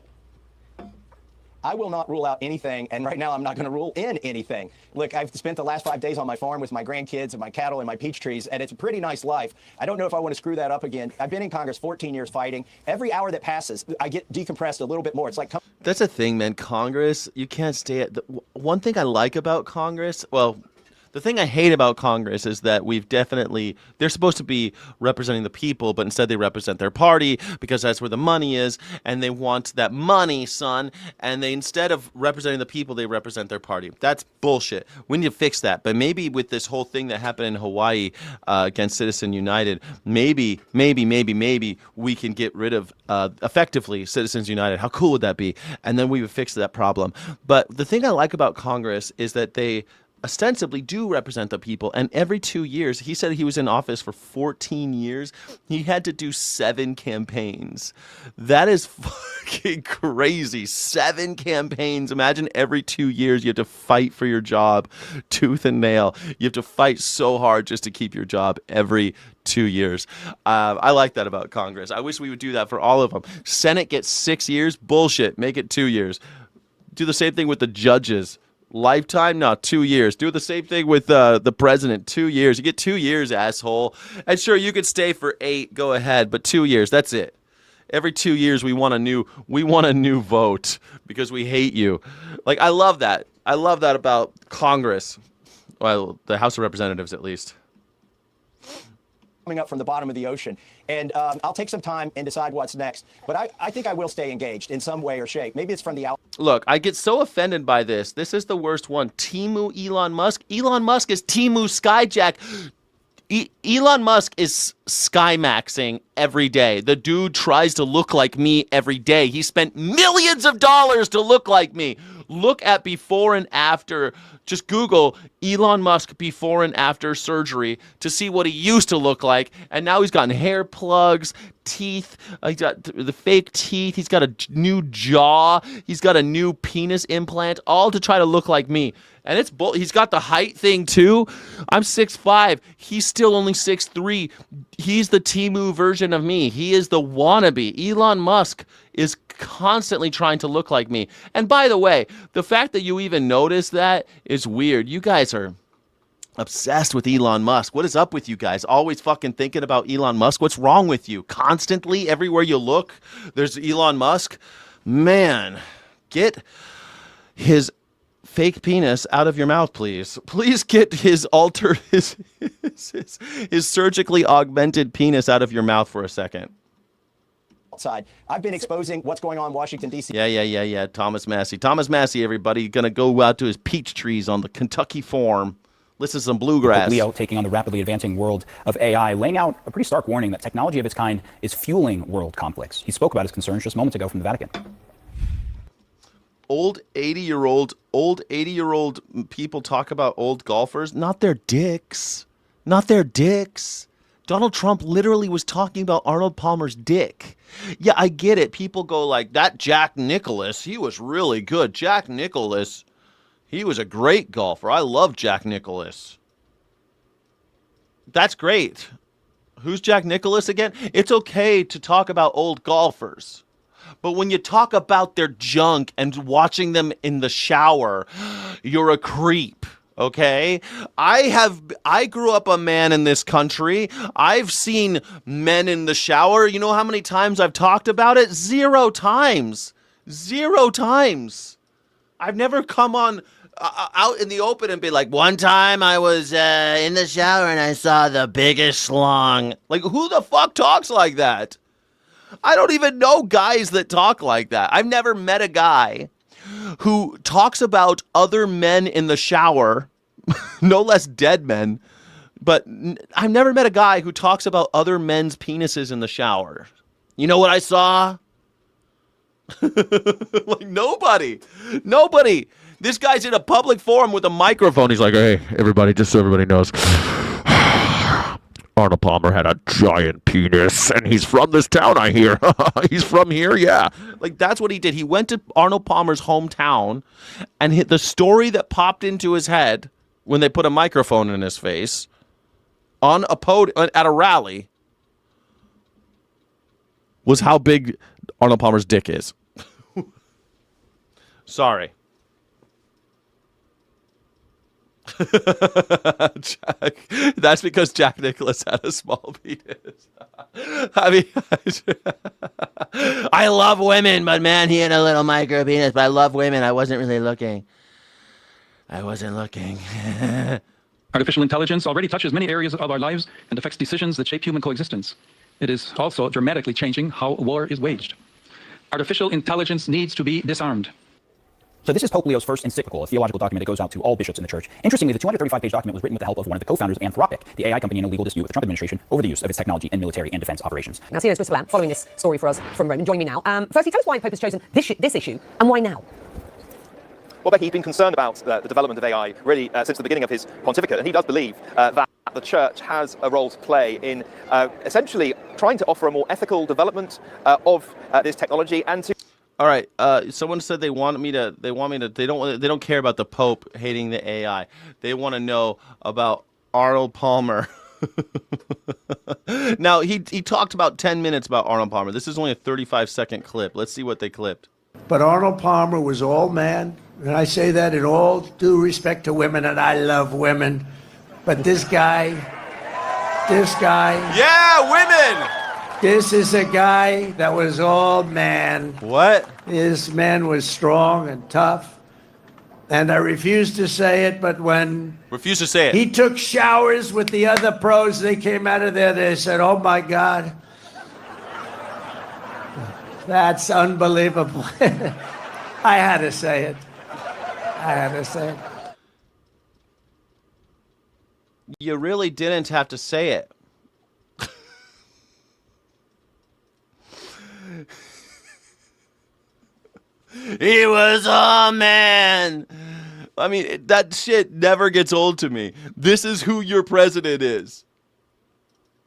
I will not rule out anything, and right now I'm not going to rule in anything. Look, I've spent the last 5 days on my farm with my grandkids and my cattle and my peach trees, and it's a pretty nice life. I don't know if I want to screw that up again. I've been in Congress 14 years fighting. Every hour that passes, I get decompressed a little bit more. It's like... That's the thing, man. Congress, you can't stay at... One thing I like about Congress, well... The thing I hate about Congress is that they're supposed to be representing the people, but instead they represent their party because that's where the money is, and they want that money, son, and instead of representing the people, they represent their party. That's bullshit. We need to fix that. But maybe with this whole thing that happened in Hawaii against Citizens United, maybe we can get rid of effectively Citizens United. How cool would that be? And then we would fix that problem. But the thing I like about Congress is that they ostensibly do represent the people, and every 2 years, he said he was in office for 14 years, he had to do 7 campaigns. That is fucking crazy. 7 campaigns. Imagine every 2 years you have to fight for your job tooth and nail. You have to fight so hard just to keep your job every 2 years. I like that about Congress. I wish we would do that for all of them. Senate gets 6 years. Bullshit. Make it 2 years. Do the same thing with the judges. Lifetime? No, 2 years. Do the same thing with the president. 2 years. You get 2 years, asshole. And sure, you could stay for 8. Go ahead, but 2 years. That's it. Every 2 years, we want a new vote because we hate you. Like, I love that. I love that about Congress. Well, the House of Representatives, at least. Coming up from the bottom of the ocean. And I'll take some time and decide what's next. But I think I will stay engaged in some way or shape. Maybe it's from the out. Look, I get so offended by this. This is the worst one. Timu Elon Musk. Elon Musk is Timu Skyjack. Elon Musk is skymaxing every day. The dude tries to look like me every day. He spent millions of dollars to look like me. Look at before and after. Just Google Elon Musk before and after surgery to see what he used to look like. And now he's gotten hair plugs, teeth. He's got the fake teeth. He's got a new jaw. He's got a new penis implant, all to try to look like me. And he's got the height thing too. I'm 6'5". He's still only 6'3". He's the Timu version of me. He is the wannabe. Elon Musk is constantly trying to look like me. And by the way, the fact that you even notice that is weird. You guys are obsessed with Elon Musk. What is up with you guys? Always fucking thinking about Elon Musk. What's wrong with you? Constantly, everywhere you look, there's Elon Musk. Man, get his fake penis out of your mouth, please. Please get his surgically augmented penis out of your mouth for a second. Outside. I've been exposing what's going on in Washington, D.C. Yeah. Thomas Massey, everybody. Gonna go out to his peach trees on the Kentucky farm. Listen to some bluegrass. Leo taking on the rapidly advancing world of AI, laying out a pretty stark warning that technology of its kind is fueling world conflicts. He spoke about his concerns just moments ago from the Vatican. Old 80-year-old people talk about old golfers, not their dicks. Donald Trump literally was talking about Arnold Palmer's dick. Yeah, I get it. People go like, that Jack Nicklaus, he was really good. Jack Nicklaus, he was a great golfer. I love Jack Nicklaus. That's great. Who's Jack Nicklaus again? It's okay to talk about old golfers. But when you talk about their junk and watching them in the shower, you're a creep. Okay, I grew up a man in this country. I've seen men in the shower. You know how many times I've talked about it? 0 times. 0 times. I've never come on out in the open and be like, one time I was in the shower and I saw the biggest schlong. Like, who the fuck talks like that? I don't even know guys that talk like that. I've never met a guy who talks about other men in the shower, no less dead men, but I've never met a guy who talks about other men's penises in the shower. You know what I saw? Like, nobody. This guy's in a public forum with a microphone. He's like, hey, everybody, just so everybody knows, Arnold Palmer had a giant penis, and he's from this town, I hear. He's from here, yeah. Like, that's what he did. He went to Arnold Palmer's hometown, and the story that popped into his head when they put a microphone in his face on a podium at a rally was how big Arnold Palmer's dick is. Sorry. Jack, that's because Jack Nicklaus had a small penis. I mean, I love women, but man, he had a little micro penis. But I love women. I wasn't really looking. Artificial intelligence already touches many areas of our lives and affects decisions that shape human coexistence. It is also dramatically changing how war is waged. Artificial intelligence needs to be disarmed. So this is Pope Leo's first encyclical, a theological document that goes out to all bishops in the church. Interestingly, the 235-page document was written with the help of one of the co-founders of Anthropic, the AI company in a legal dispute with the Trump administration over the use of its technology in military and defense operations. Now, CNN's Chris Lamb, following this story for us from Rome, and join me now. Firstly, tell us why the Pope has chosen this issue, and why now? Well, Becky, he's been concerned about the development of AI really since the beginning of his pontificate, and he does believe that the church has a role to play in essentially trying to offer a more ethical development of this technology and to. All right. Someone said they don't care about the Pope hating the AI. They want to know about Arnold Palmer. Now, he talked about 10 minutes about Arnold Palmer. This is only a 35-second clip. Let's see what they clipped. But Arnold Palmer was all man, and I say that in all due respect to women, and I love women. But this guy. Yeah, women! This is a guy that was all man. What? This man was strong and tough. And I refuse to say it, but when Refuse to say it. he took showers with the other pros, they came out of there, they said, oh my God. That's unbelievable. I had to say it. You really didn't have to say it. He was a man. I mean, that shit never gets old to me. This is who your president is.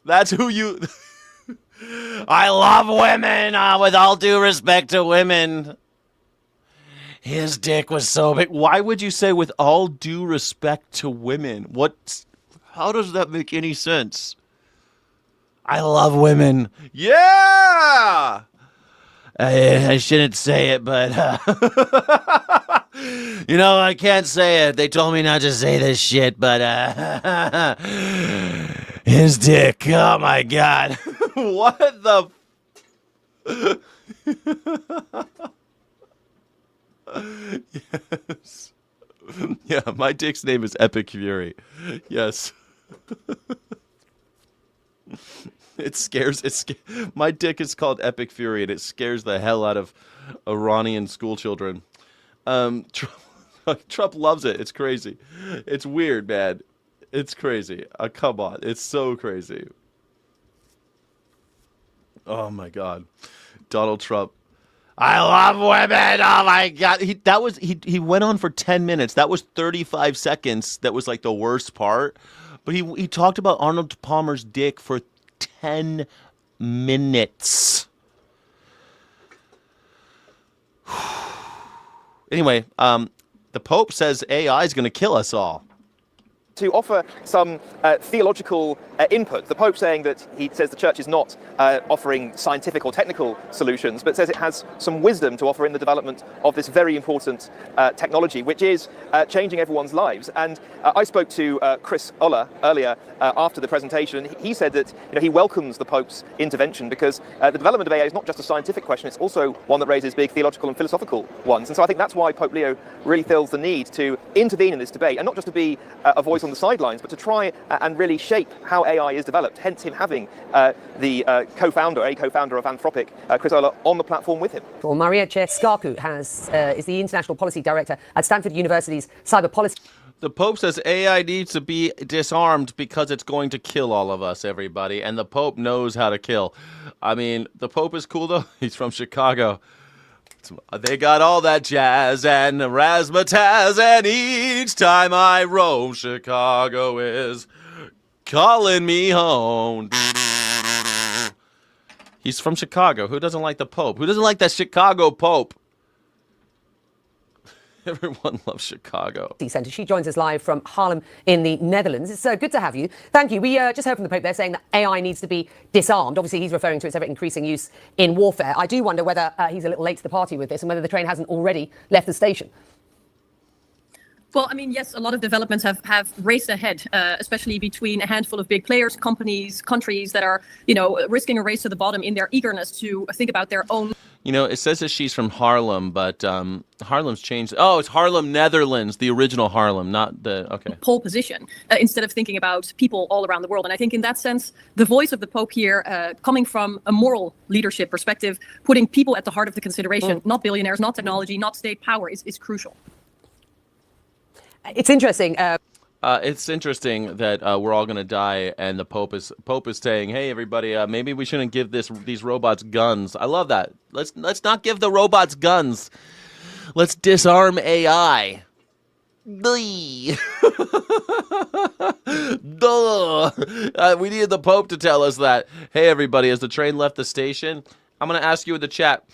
That's who you... I love women, with all due respect to women. His dick was so big. Why would you say with all due respect to women? How does that make any sense? I love women. Yeah! I shouldn't say it, but I can't say it. They told me not to say this shit, but his dick. Oh my God. What the Yes. Yeah, my dick's name is Epic Fury. Yes. My dick is called Epic Fury, and it scares the hell out of Iranian school children. Trump loves it. It's crazy. It's weird, man. It's crazy. Come on. It's so crazy. Oh my God. Donald Trump. I love women. Oh my God. He went on for 10 minutes. That was 35 seconds. That was like the worst part. But he talked about Arnold Palmer's dick for 10 minutes. Anyway, the Pope says AI is going to kill us all. to offer some theological input. The Pope saying that he says the Church is not offering scientific or technical solutions, but says it has some wisdom to offer in the development of this very important technology, which is changing everyone's lives. And I spoke to Chris Uller earlier after the presentation, and he said that he welcomes the Pope's intervention because the development of AI is not just a scientific question, it's also one that raises big theological and philosophical ones. And so I think that's why Pope Leo really feels the need to intervene in this debate, and not just to be a voice on the sidelines, but to try and really shape how AI is developed, hence him having the co-founder of Anthropic, Chris Olah, on the platform with him. Well, Maria Ceskaku is the International Policy Director at Stanford University's Cyber Policy. The Pope says AI needs to be disarmed because it's going to kill all of us, everybody. And the Pope knows how to kill. I mean, the Pope is cool, though. He's from Chicago. They got all that jazz and razzmatazz, and each time I roam, Chicago is calling me home. He's from Chicago. Who doesn't like the Pope? Who doesn't like that Chicago Pope? Everyone loves Chicago. Centre. She joins us live from Haarlem in the Netherlands. It's good to have you. Thank you. We just heard from the Pope there saying that AI needs to be disarmed. Obviously, he's referring to its ever-increasing use in warfare. I do wonder whether he's a little late to the party with this and whether the train hasn't already left the station. Well, I mean, yes, a lot of developments have raced ahead, especially between a handful of big players, companies, countries that are, risking a race to the bottom in their eagerness to think about their own. It says that she's from Haarlem, but Haarlem's changed. Oh, it's Haarlem, Netherlands, the original Haarlem, not the, okay. Pole position, instead of thinking about people all around the world. And I think in that sense, the voice of the Pope here, coming from a moral leadership perspective, putting people at the heart of the consideration, not billionaires, not technology, not state power, is crucial. It's interesting. It's interesting that we're all going to die, and the Pope is saying, "Hey, everybody, maybe we shouldn't give these robots guns." I love that. Let's not give the robots guns. Let's disarm AI. Duh. We needed the Pope to tell us that. Hey, everybody, as the train left the station, I'm going to ask you in the chat.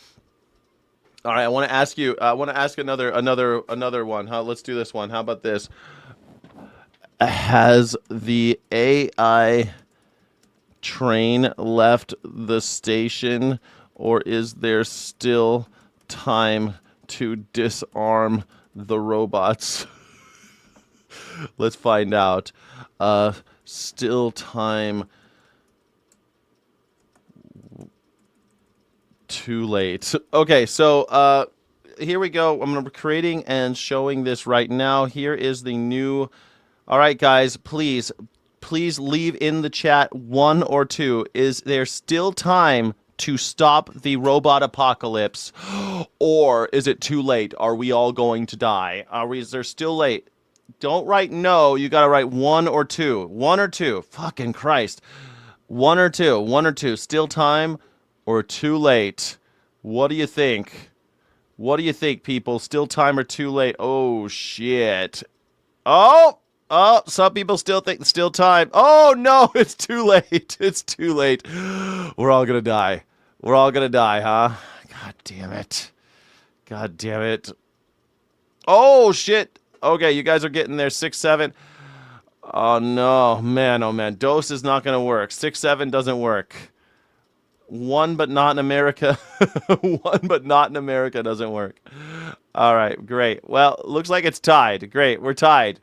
All right, I want to ask you. I want to ask another one. Let's do this one. How about this? Has the AI train left the station, or is there still time to disarm the robots? Let's find out. Still time. Too late. Okay, so here we go. I'm creating and showing this right now. Here is the new. All right, guys, please leave in the chat 1 or 2. Is there still time to stop the robot apocalypse, or is it too late? Are we all going to die? Is there still late? Don't write no. You got to write 1 or 2. 1 or 2. Fucking Christ. 1 or 2. 1 or 2. Still time or too late? What do you think? What do you think, people? Still time or too late? Oh, shit. Oh, some people still think it's still time. Oh, no, it's too late. It's too late. We're all going to die. We're all going to die, huh? God damn it. God damn it. Oh, shit. Okay, you guys are getting there. 6, 7. Oh, no. Man, oh, man. Dose is not going to work. 6, 7 doesn't work. 1 but not in America. 1 but not in America doesn't work. All right, great. Well, looks like it's tied. Great, we're tied.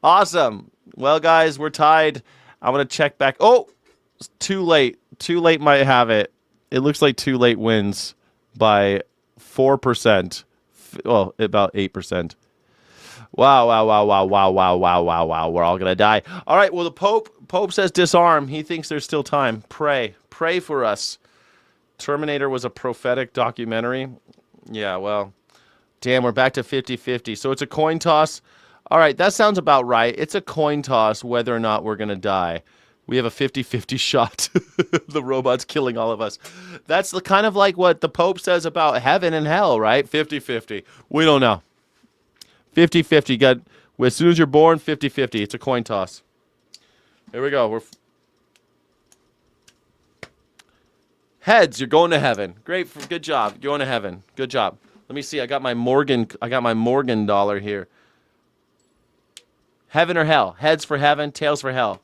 Awesome. Well, guys, we're tied. I'm going to check back. Oh, it's too late. Too late might have it. It looks like too late wins by 4%. Well, about 8%. Wow. We're all going to die. All right, well, the Pope says disarm. He thinks there's still time. Pray for us. Terminator was a prophetic documentary. Yeah, well, damn, we're back to 50-50. So it's a coin toss. All right, that sounds about right. It's a coin toss whether or not we're going to die. We have a 50-50 shot. The robot's killing all of us. That's kind of like what the Pope says about heaven and hell, right? 50-50. We don't know. 50-50. As soon as you're born, 50-50. It's a coin toss. Here we go. Heads, you're going to heaven. Great. Good job. You're going to heaven. Good job. Let me see. I got my Morgan dollar here. Heaven or hell? Heads for heaven, tails for hell.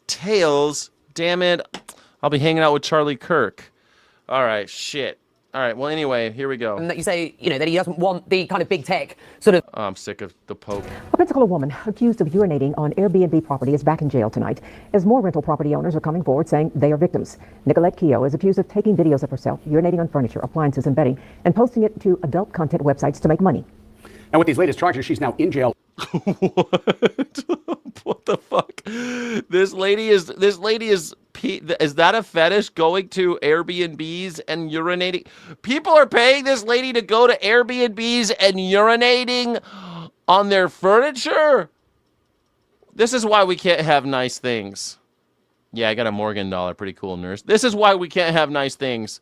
Tails? Damn it. I'll be hanging out with Charlie Kirk. All right, shit. All right, well, anyway, here we go. And that you say, that he doesn't want the kind of big tech sort of... Oh, I'm sick of the Pope. A Pensacola woman accused of urinating on Airbnb property is back in jail tonight as more rental property owners are coming forward saying they are victims. Nicolette Keogh is accused of taking videos of herself urinating on furniture, appliances, and bedding and posting it to adult content websites to make money. And with these latest charges, she's now in jail. What the fuck? This lady is that a fetish, going to Airbnbs and urinating? People are paying this lady to go to Airbnbs and urinating on their furniture? This is why we can't have nice things. Yeah, I got a Morgan dollar. Pretty cool, nurse. This is why we can't have nice things.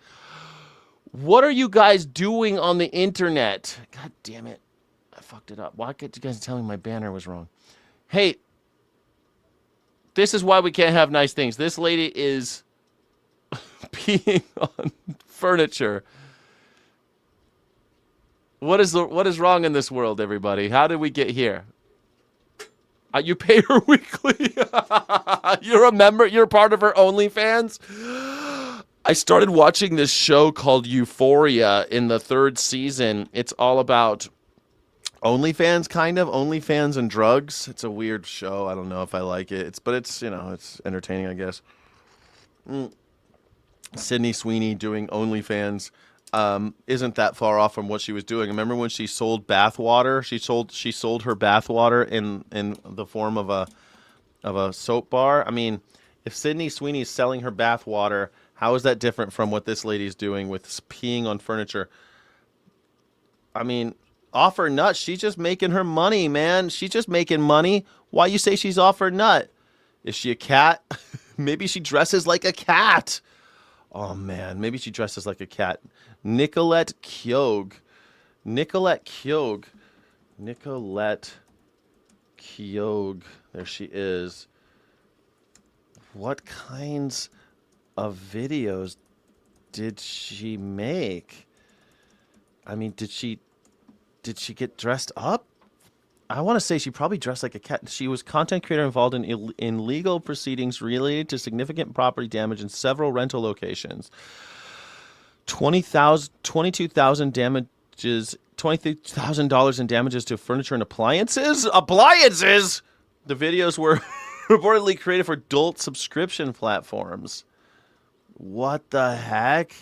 What are you guys doing on the internet? God damn it. I fucked it up. Why can't you guys tell me my banner was wrong? Hey, this is why we can't have nice things. This lady is peeing on furniture. What is wrong in this world, everybody? How did we get here? You pay her weekly. You're a member. You're part of her OnlyFans. I started watching this show called Euphoria in the 3rd season. It's all about OnlyFans, kind of. OnlyFans and drugs. It's a weird show. I don't know if I like it. But it's entertaining, I guess. Sydney Sweeney doing OnlyFans isn't that far off from what she was doing. Remember when she sold bathwater? She sold her bathwater in the form of a soap bar. I mean, if Sydney Sweeney is selling her bathwater, how is that different from what this lady's doing with peeing on furniture? I mean, off her nut. She's just making her money, man. She's just making money. Why you say she's off her nut? Is she a cat? Maybe she dresses like a cat. Oh, man. Maybe she dresses like a cat. Nicolette Keogh. Nicolette Keogh. Nicolette Keogh. There she is. What kinds of videos did she make? I mean, did she get dressed up? I want to say she probably dressed like a cat. She was content creator involved in legal proceedings related to significant property damage in several rental locations. $22,000 damages, $23,000 in damages to furniture and appliances. Appliances. The videos were reportedly created for adult subscription platforms. What the heck?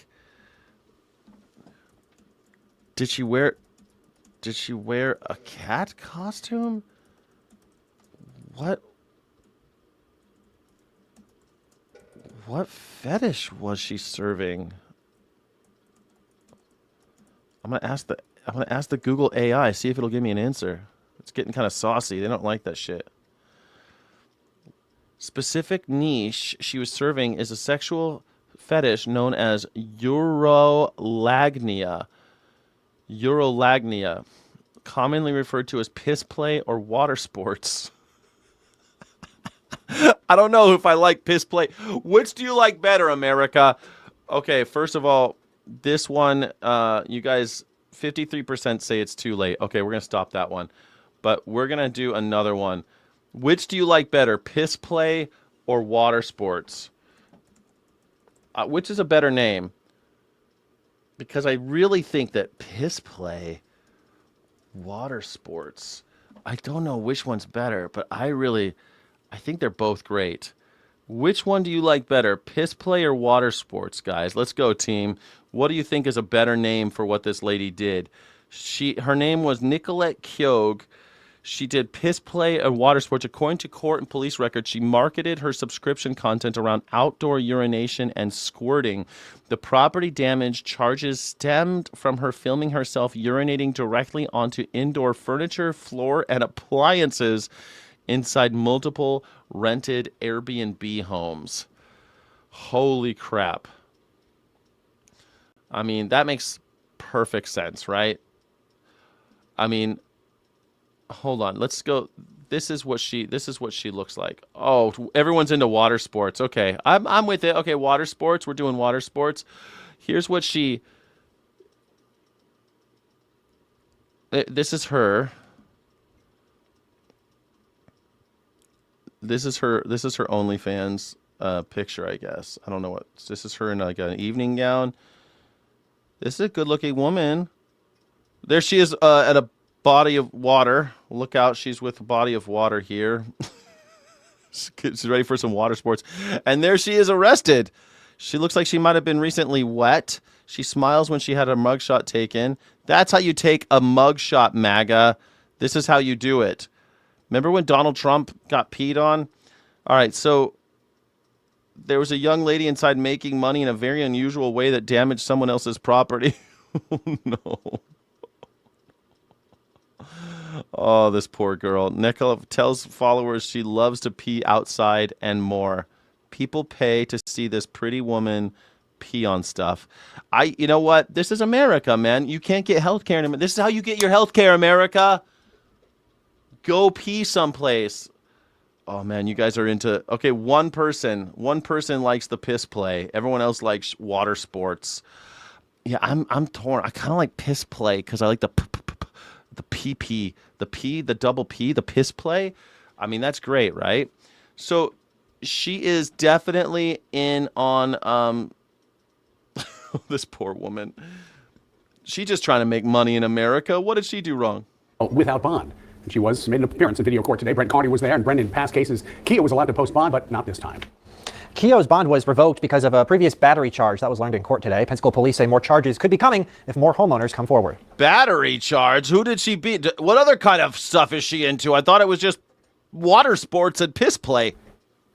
Did she wear a cat costume? What fetish was she serving? I'm gonna ask the Google AI, see if it'll give me an answer. It's getting kind of saucy. They don't like that shit. Specific niche she was serving is a sexual fetish known as urolagnia. Urolagnia, commonly referred to as piss play or water sports. I don't know if I like piss play. Which do you like better, America? Okay, first of all, this one, you guys, 53% say it's too late. Okay, we're going to stop that one. But we're going to do another one. Which do you like better, piss play or water sports? Which is a better name? Because I really think that piss play, water sports, I don't know which one's better, but I think they're both great. Which one do you like better, piss play or water sports, guys? Let's go, team. What do you think is a better name for what this lady did? Her name was Nicolette Keogh. She did piss play and water sports. According to court and police records, she marketed her subscription content around outdoor urination and squirting. The property damage charges stemmed from her filming herself urinating directly onto indoor furniture, floor, and appliances inside multiple rented Airbnb homes. Holy crap. I mean, that makes perfect sense, right? I mean, hold on. Let's go. This is what she looks like. Oh, everyone's into water sports. Okay. I'm with it. Okay, water sports. We're doing water sports. Here's what this is her. This is her OnlyFans picture, I guess. I don't know what this is. Her in like an evening gown. This is a good-looking woman. There she is at a body of water. Look out, she's with a body of water here. She's ready for some water sports. And there she is arrested. She looks like she might have been recently wet. She smiles when she had a mugshot taken. That's how you take a mugshot, MAGA. This is how you do it. Remember when Donald Trump got peed on? All right, so there was a young lady inside making money in a very unusual way that damaged someone else's property. Oh, no. Oh, this poor girl. Nicola tells followers she loves to pee outside and more. People pay to see this pretty woman pee on stuff. You know what? This is America, man. You can't get health care in America. This is how you get your health care, America. Go pee someplace. Oh, man, you guys are into... Okay, one person likes the piss play. Everyone else likes water sports. Yeah, I'm torn. I kind of like piss play because I like the PP, the double P, the piss play. I mean, that's great, right? So she is definitely in on this poor woman. She's just trying to make money in America. What did she do wrong? Without bond. And she made an appearance in video court today. Brent Carney was there, and Brendan, in past cases, Kia was allowed to post bond, but not this time. Keogh's bond was revoked because of a previous battery charge. That was learned in court today. Pensacola police say more charges could be coming if more homeowners come forward. Battery charge? Who did she beat? What other kind of stuff is she into? I thought it was just water sports and piss play.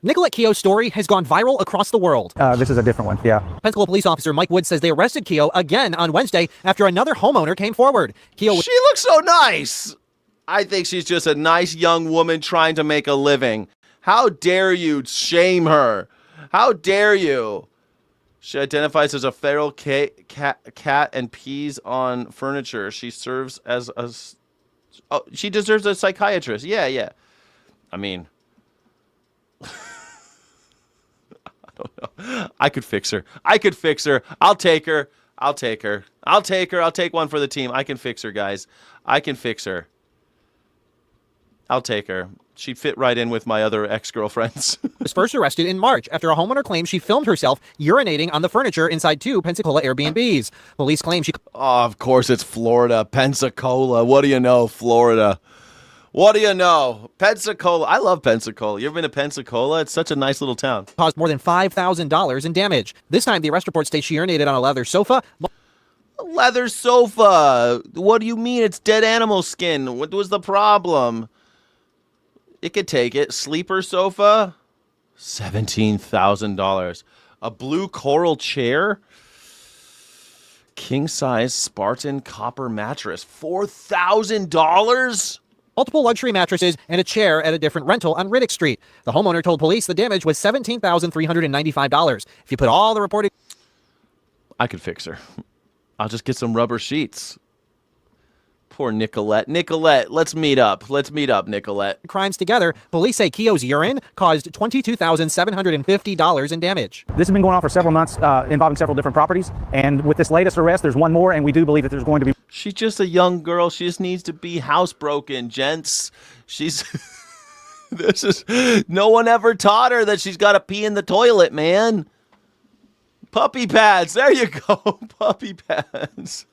Nicolette Keogh's story has gone viral across the world. This is a different one, yeah. Pensacola police officer Mike Wood says they arrested Keogh again on Wednesday after another homeowner came forward. She looks so nice. I think she's just a nice young woman trying to make a living. How dare you shame her? How dare you? She identifies as a feral cat and pees on furniture. She serves as a... Oh, she deserves a psychiatrist. Yeah. I mean... I don't know. I could fix her. I'll take her. I'll take one for the team. I can fix her, guys. I can fix her. I'll take her. She'd fit right in with my other ex-girlfriends. Was first arrested in March after a homeowner claimed she filmed herself urinating on the furniture inside 2 Pensacola Airbnbs. Police claim she... Oh, of course it's Florida. Pensacola. What do you know, Florida? What do you know? Pensacola. I love Pensacola. You ever been to Pensacola? It's such a nice little town. Caused more than $5,000 in damage. This time, the arrest report states she urinated on a leather sofa. A leather sofa? What do you mean? It's dead animal skin. What was the problem? It could take it. Sleeper sofa? $17,000. A blue coral chair? King-size Spartan copper mattress? $4,000? Multiple luxury mattresses and a chair at a different rental on Riddick Street. The homeowner told police the damage was $17,395. If you put all the reported... I could fix her. I'll just get some rubber sheets. Poor Nicolette. Nicolette, let's meet up. Nicolette. Crimes together, police say Keogh's urine caused $22,750 in damage. This has been going on for several months, involving several different properties. And with this latest arrest, there's one more, and we do believe that there's going to be... She's just a young girl. She just needs to be housebroken, gents. She's... No one ever taught her that she's got to pee in the toilet, man. Puppy pads. There you go. Puppy pads.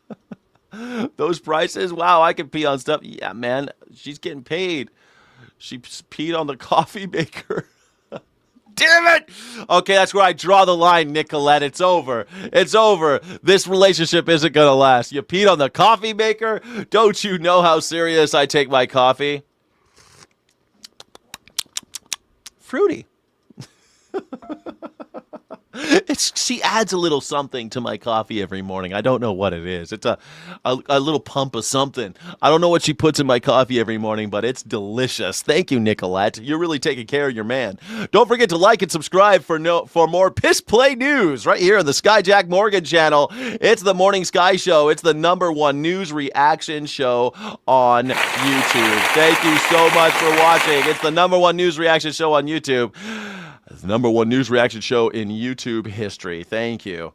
Those prices, wow, I could pee on stuff. Yeah, man, she's getting paid. She peed on the coffee maker. Damn it! Okay, that's where I draw the line, Nicolette. It's over. This relationship isn't going to last. You peed on the coffee maker? Don't you know how serious I take my coffee? Fruity. She adds a little something to my coffee every morning. I don't know what it is. It's a little pump of something. I don't know what she puts in my coffee every morning, but it's delicious. Thank you, Nicolette. You're really taking care of your man. Don't forget to like and subscribe for more Piss Play news right here on the Skyjack Morgan channel. It's the Morning Sky Show. It's the #1 news reaction show on YouTube. Thank you so much for watching. It's the #1 news reaction show on YouTube. The #1 news reaction show in YouTube history. Thank you.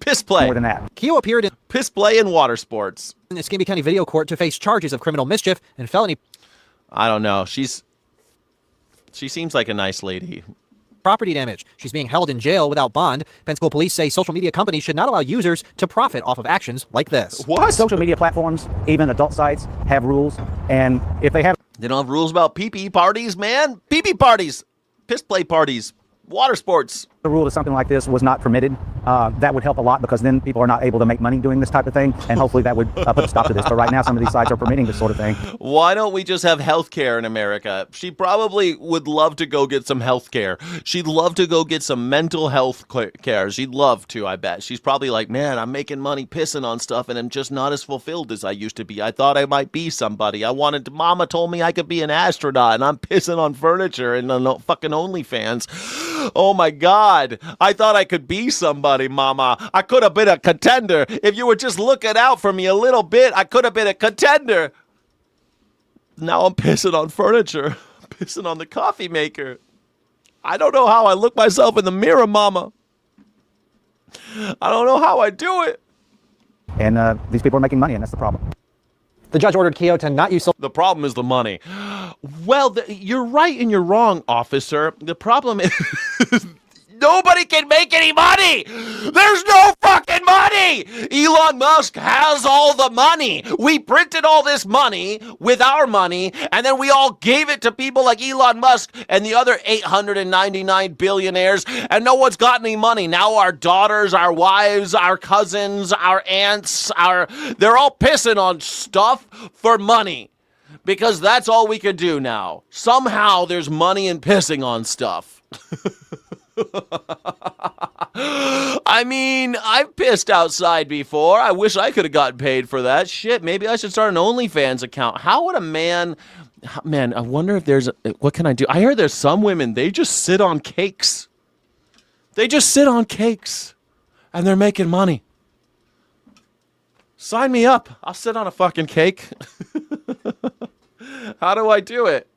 Piss play. More than that. Keogh appeared in piss play in water sports in the Escambia County video court to face charges of criminal mischief and felony. I don't know. She's She seems like a nice lady. Property damage. She's being held in jail without bond. Pensacola police say social media companies should not allow users to profit off of actions like this. What? Social media platforms, even adult sites, have rules, and if they have... They don't have rules about pee-pee parties, man. Pee-pee parties, piss play parties, water sports. The rule that something like this was not permitted, that would help a lot, because then people are not able to make money doing this type of thing, and hopefully that would put a stop to this. But right now, some of these sites are permitting this sort of thing. Why don't we just have health care in America? She probably would love to go get some health care. She'd love to go get some mental health care. She'd love to, I bet. She's probably like, man, I'm making money pissing on stuff, and I'm just not as fulfilled as I used to be. I thought I might be somebody. Mama told me I could be an astronaut, and I'm pissing on furniture and on fucking OnlyFans. Oh my God. I thought I could be somebody, Mama. I could have been a contender. If you were just looking out for me a little bit, I could have been a contender. Now I'm pissing on furniture. Pissing on the coffee maker. I don't know how I look myself in the mirror, Mama. I don't know how I do it. And these people are making money, and that's the problem. The judge ordered Keogh to not use... The problem is the money. Well, you're right and you're wrong, officer. The problem is... Nobody can make any money. There's no fucking money. Elon Musk has all the money. We printed all this money with our money, and then we all gave it to people like Elon Musk and the other 899 billionaires, and no one's got any money. Now our daughters, our wives, our cousins, our aunts, they're all pissing on stuff for money. Because that's all we can do now. Somehow there's money in pissing on stuff. I mean, I've pissed outside before. I wish I could have gotten paid for that. Shit, maybe I should start an OnlyFans account. How would a man, I wonder if what can I do? I heard there's some women, they just sit on cakes. They just sit on cakes and they're making money. Sign me up. I'll sit on a fucking cake. How do I do it?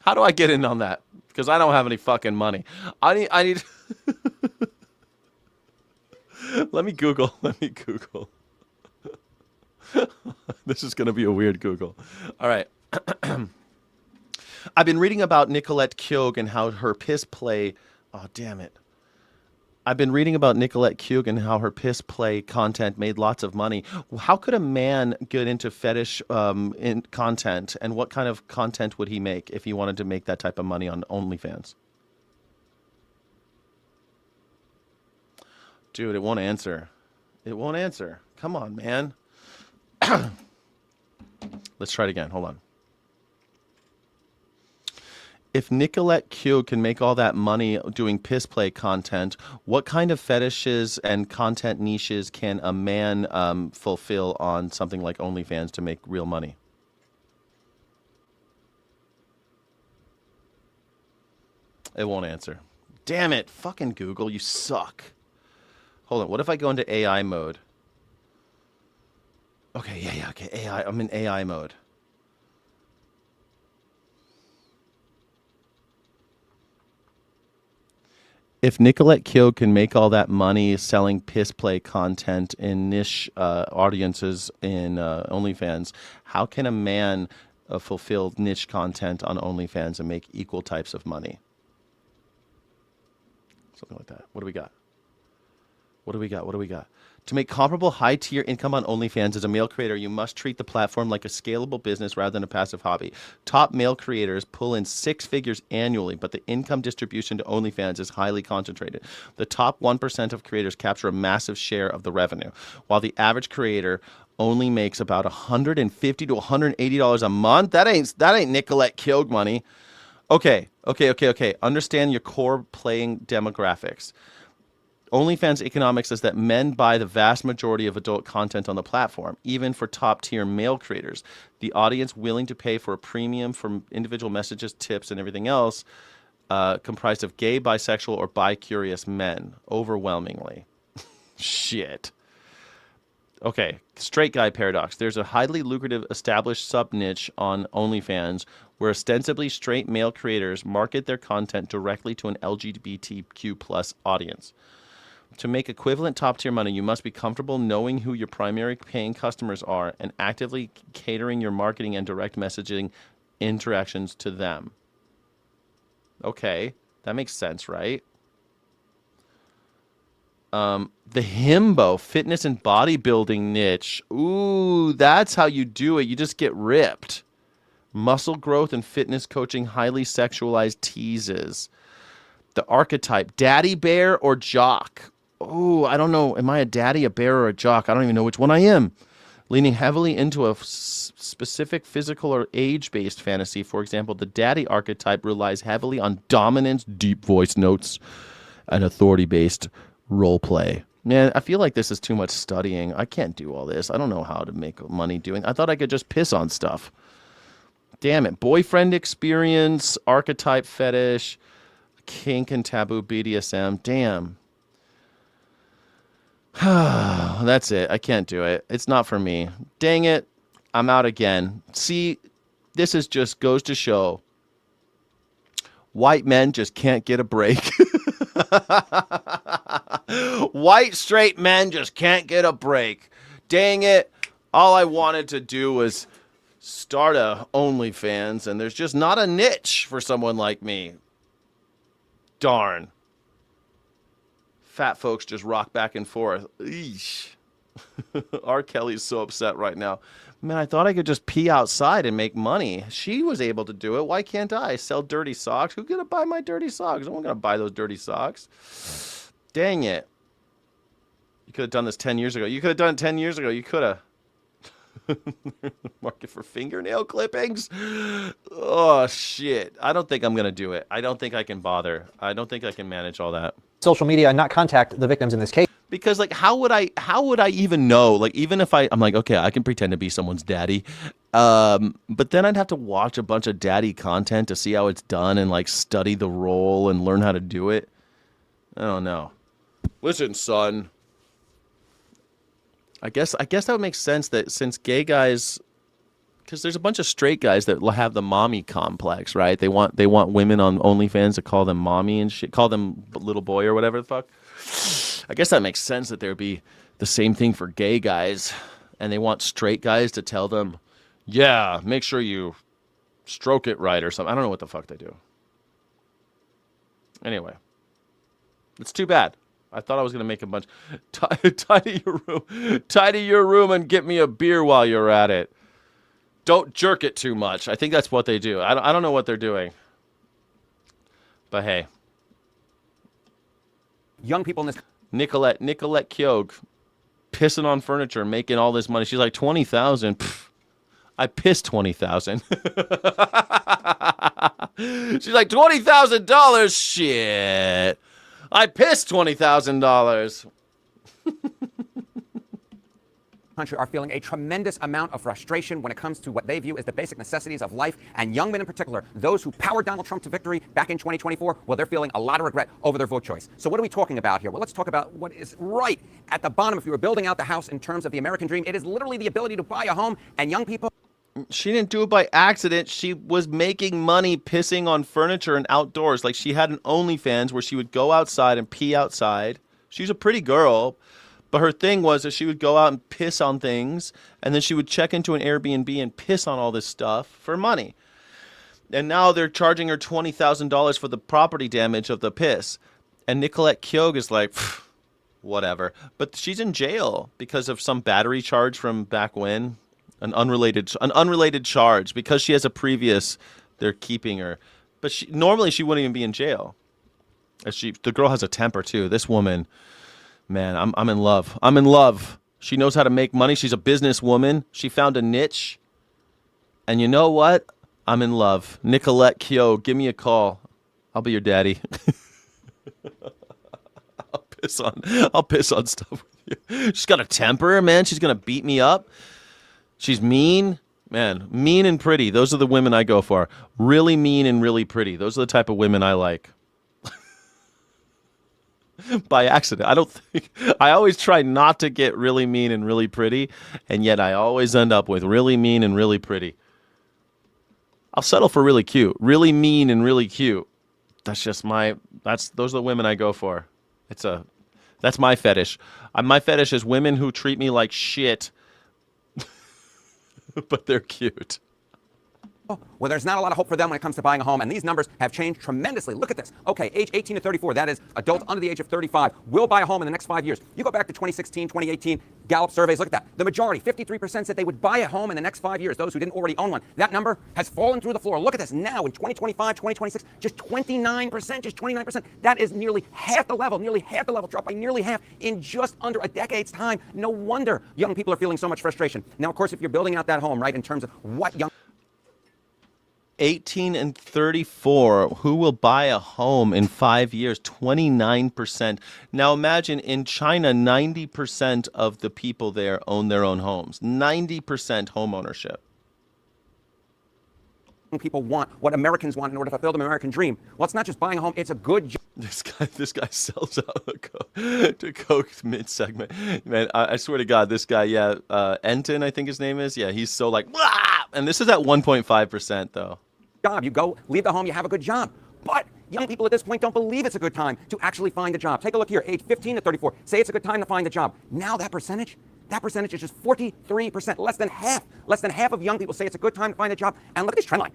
How do I get in on that? Because I don't have any fucking money. I need Let me Google. This is going to be a weird Google. All right. I've been reading about Nicolette Keogh and how her piss play... Oh, damn it. I've been reading about Nicolette Keogh and how her piss play content made lots of money. How could a man get into fetish in content, and what kind of content would he make if he wanted to make that type of money on OnlyFans? Dude, it won't answer. It won't answer. Come on, man. Let's try it again. Hold on. If Nicolette Keogh can make all that money doing piss play content, what kind of fetishes and content niches can a man fulfill on something like OnlyFans to make real money? It won't answer. Damn it. Fucking Google, you suck. Hold on. What if I go into AI mode? Okay, yeah, okay. AI. I'm in AI mode. If Nicolette Keogh can make all that money selling piss play content in niche audiences in OnlyFans, how can a man fulfill niche content on OnlyFans and make equal types of money? Something like that. What do we got? To make comparable high-tier income on OnlyFans as a male creator, you must treat the platform like a scalable business rather than a passive hobby. Top male creators pull in 6 figures annually, but the income distribution to OnlyFans is highly concentrated. The top 1% of creators capture a massive share of the revenue, while the average creator only makes about $150 to $180 a month. That ain't Nicolette Keogh money. Okay. Understand your core playing demographics. OnlyFans economics is that men buy the vast majority of adult content on the platform, even for top-tier male creators. The audience willing to pay for a premium for individual messages, tips, and everything else comprised of gay, bisexual, or bi-curious men, overwhelmingly. Shit. Okay, straight guy paradox. There's a highly lucrative established sub-niche on OnlyFans where ostensibly straight male creators market their content directly to an LGBTQ+ audience. To make equivalent top-tier money, you must be comfortable knowing who your primary paying customers are and actively catering your marketing and direct messaging interactions to them. Okay, that makes sense, right? The himbo, fitness and bodybuilding niche. Ooh, that's how you do it. You just get ripped. Muscle growth and fitness coaching, highly sexualized teases. The archetype, daddy bear or jock? Oh, I don't know. Am I a daddy, a bear, or a jock? I don't even know which one I am. Leaning heavily into a specific physical or age-based fantasy. For example, the daddy archetype relies heavily on dominance, deep voice notes, and authority-based role play. Man, I feel like this is too much studying. I can't do all this. I don't know how to make money doing. I thought I could just piss on stuff. Damn it. Boyfriend experience, archetype fetish, kink and taboo BDSM. Damn. That's it. I can't do it. It's not for me. Dang it. I'm out again. See, this is just goes to show white men just can't get a break. White straight men just can't get a break. Dang it. All I wanted to do was start a OnlyFans, and there's just not a niche for someone like me. Darn. Fat folks just rock back and forth. Eesh. R. Kelly's so upset right now. Man, I thought I could just pee outside and make money. She was able to do it. Why can't I? Sell dirty socks? Who's going to buy my dirty socks? No one's going to buy those dirty socks. Dang it. You could have done this 10 years ago. You could have done it 10 years ago. You could have. Market for fingernail clippings? Oh, shit. I don't think I'm going to do it. I don't think I can bother. I don't think I can manage all that. Social media and not contact the victims in this case. Because, like, how would I even know? Like, even if I'm like, okay, I can pretend to be someone's daddy. But then I'd have to watch a bunch of daddy content to see how it's done and, like, study the role and learn how to do it. I don't know. Listen, son. I guess that would make sense that since gay guys, because there's a bunch of straight guys that have the mommy complex, right? They want women on OnlyFans to call them mommy and shit, call them little boy or whatever the fuck. I guess that makes sense that there would be the same thing for gay guys, and they want straight guys to tell them, yeah, make sure you stroke it right or something. I don't know what the fuck they do. Anyway, it's too bad. I thought I was going to make a bunch. Tidy your room and get me a beer while you're at it. Don't jerk it too much. I think that's what they do. I don't know what they're doing. But hey. Young people in this... Nicolette Kyogue pissing on furniture, making all this money. She's like, 20,000. I pissed 20,000. She's like, $20,000? Shit. I pissed $20,000. Country are feeling a tremendous amount of frustration when it comes to what they view as the basic necessities of life, and young men in particular, those who powered Donald Trump to victory back in 2024, well, they're feeling a lot of regret over their vote choice. So what are we talking about here? Well, let's talk about what is right at the bottom. If you were building out the house in terms of the American dream, it is literally the ability to buy a home, and young people... She didn't do it by accident. She was making money pissing on furniture and outdoors. Like, she had an OnlyFans where she would go outside and pee outside. She's a pretty girl. But her thing was that she would go out and piss on things, and then she would check into an Airbnb and piss on all this stuff for money. And now they're charging her $20,000 for the property damage of the piss. And Nicolette Kyogue is like, whatever. But she's in jail because of some battery charge from back when. An unrelated charge. Because she has a previous, they're keeping her. But normally she wouldn't even be in jail. The girl has a temper too. This woman... Man, I'm in love. I'm in love. She knows how to make money. She's a businesswoman. She found a niche. And you know what? I'm in love. Nicolette Kyogue, give me a call. I'll be your daddy. I'll piss on stuff with you. She's got a temper, man. She's going to beat me up. She's mean. Man, mean and pretty. Those are the women I go for. Really mean and really pretty. Those are the type of women I like. By accident. I always try not to get really mean and really pretty, and yet I always end up with really mean and really pretty. I'll settle for really cute. Really mean and really cute. Those are the women I go for. It's a That's my fetish. My fetish is women who treat me like shit, but they're cute. Well, there's not a lot of hope for them when it comes to buying a home, and these numbers have changed tremendously. Look at this. Okay, age 18 to 34, that is adults under the age of 35, will buy a home in the next 5 years. You go back to 2016, 2018, Gallup surveys, look at that. The majority, 53%, said they would buy a home in the next 5 years, those who didn't already own one. That number has fallen through the floor. Look at this now in 2025, 2026, just 29%, just 29%. That is nearly half the level, dropped by nearly half in just under a decade's time. No wonder young people are feeling so much frustration. Now, of course, if you're building out that home, right, in terms of what young 18 and 34, who will buy a home in 5 years? 29%. Now imagine in China, 90% of the people there own their own homes. 90% home ownership. people want, what Americans want in order to fulfill the American dream. Well, it's not just buying a home, it's a good job. This guy sells out to Coke mid-segment. Man, I swear to God, this guy, Enton, I think his name is. Yeah, he's so like, wah! And this is at 1.5% though. You go, leave the home, you have a good job. But young people at this point don't believe it's a good time to actually find a job. Take a look here, age 15 to 34. Say it's a good time to find a job. Now that percentage is just 43%, less than half. Less than half of young people say it's a good time to find a job. And look at this trend line.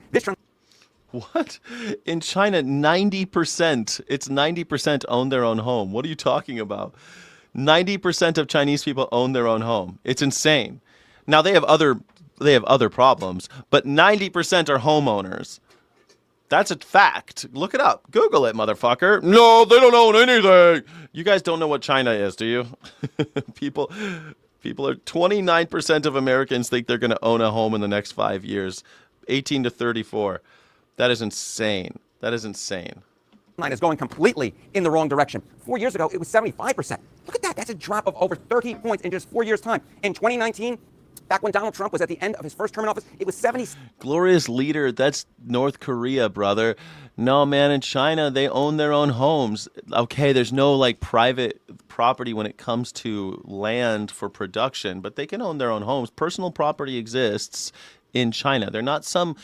What? In China, 90%, it's 90% own their own home. What are you talking about? 90% of Chinese people own their own home. It's insane. Now they have other problems, but 90% are homeowners. That's a fact. Look it up. Google it, motherfucker. No, they don't own anything. You guys don't know what China is, do you? People are 29% of Americans think they're going to own a home in the next 5 years. 18 to 34. That is insane. That is insane. Line is going completely in the wrong direction. 4 years ago, it was 75%. Look at that. That's a drop of over 30 points in just 4 years' time. In 2019, back when Donald Trump was at the end of his first term in office, it was 70. Glorious leader. That's North Korea, brother. No, man, in China, they own their own homes. Okay, there's no like private property when it comes to land for production, but they can own their own homes. Personal property exists in China. They're not some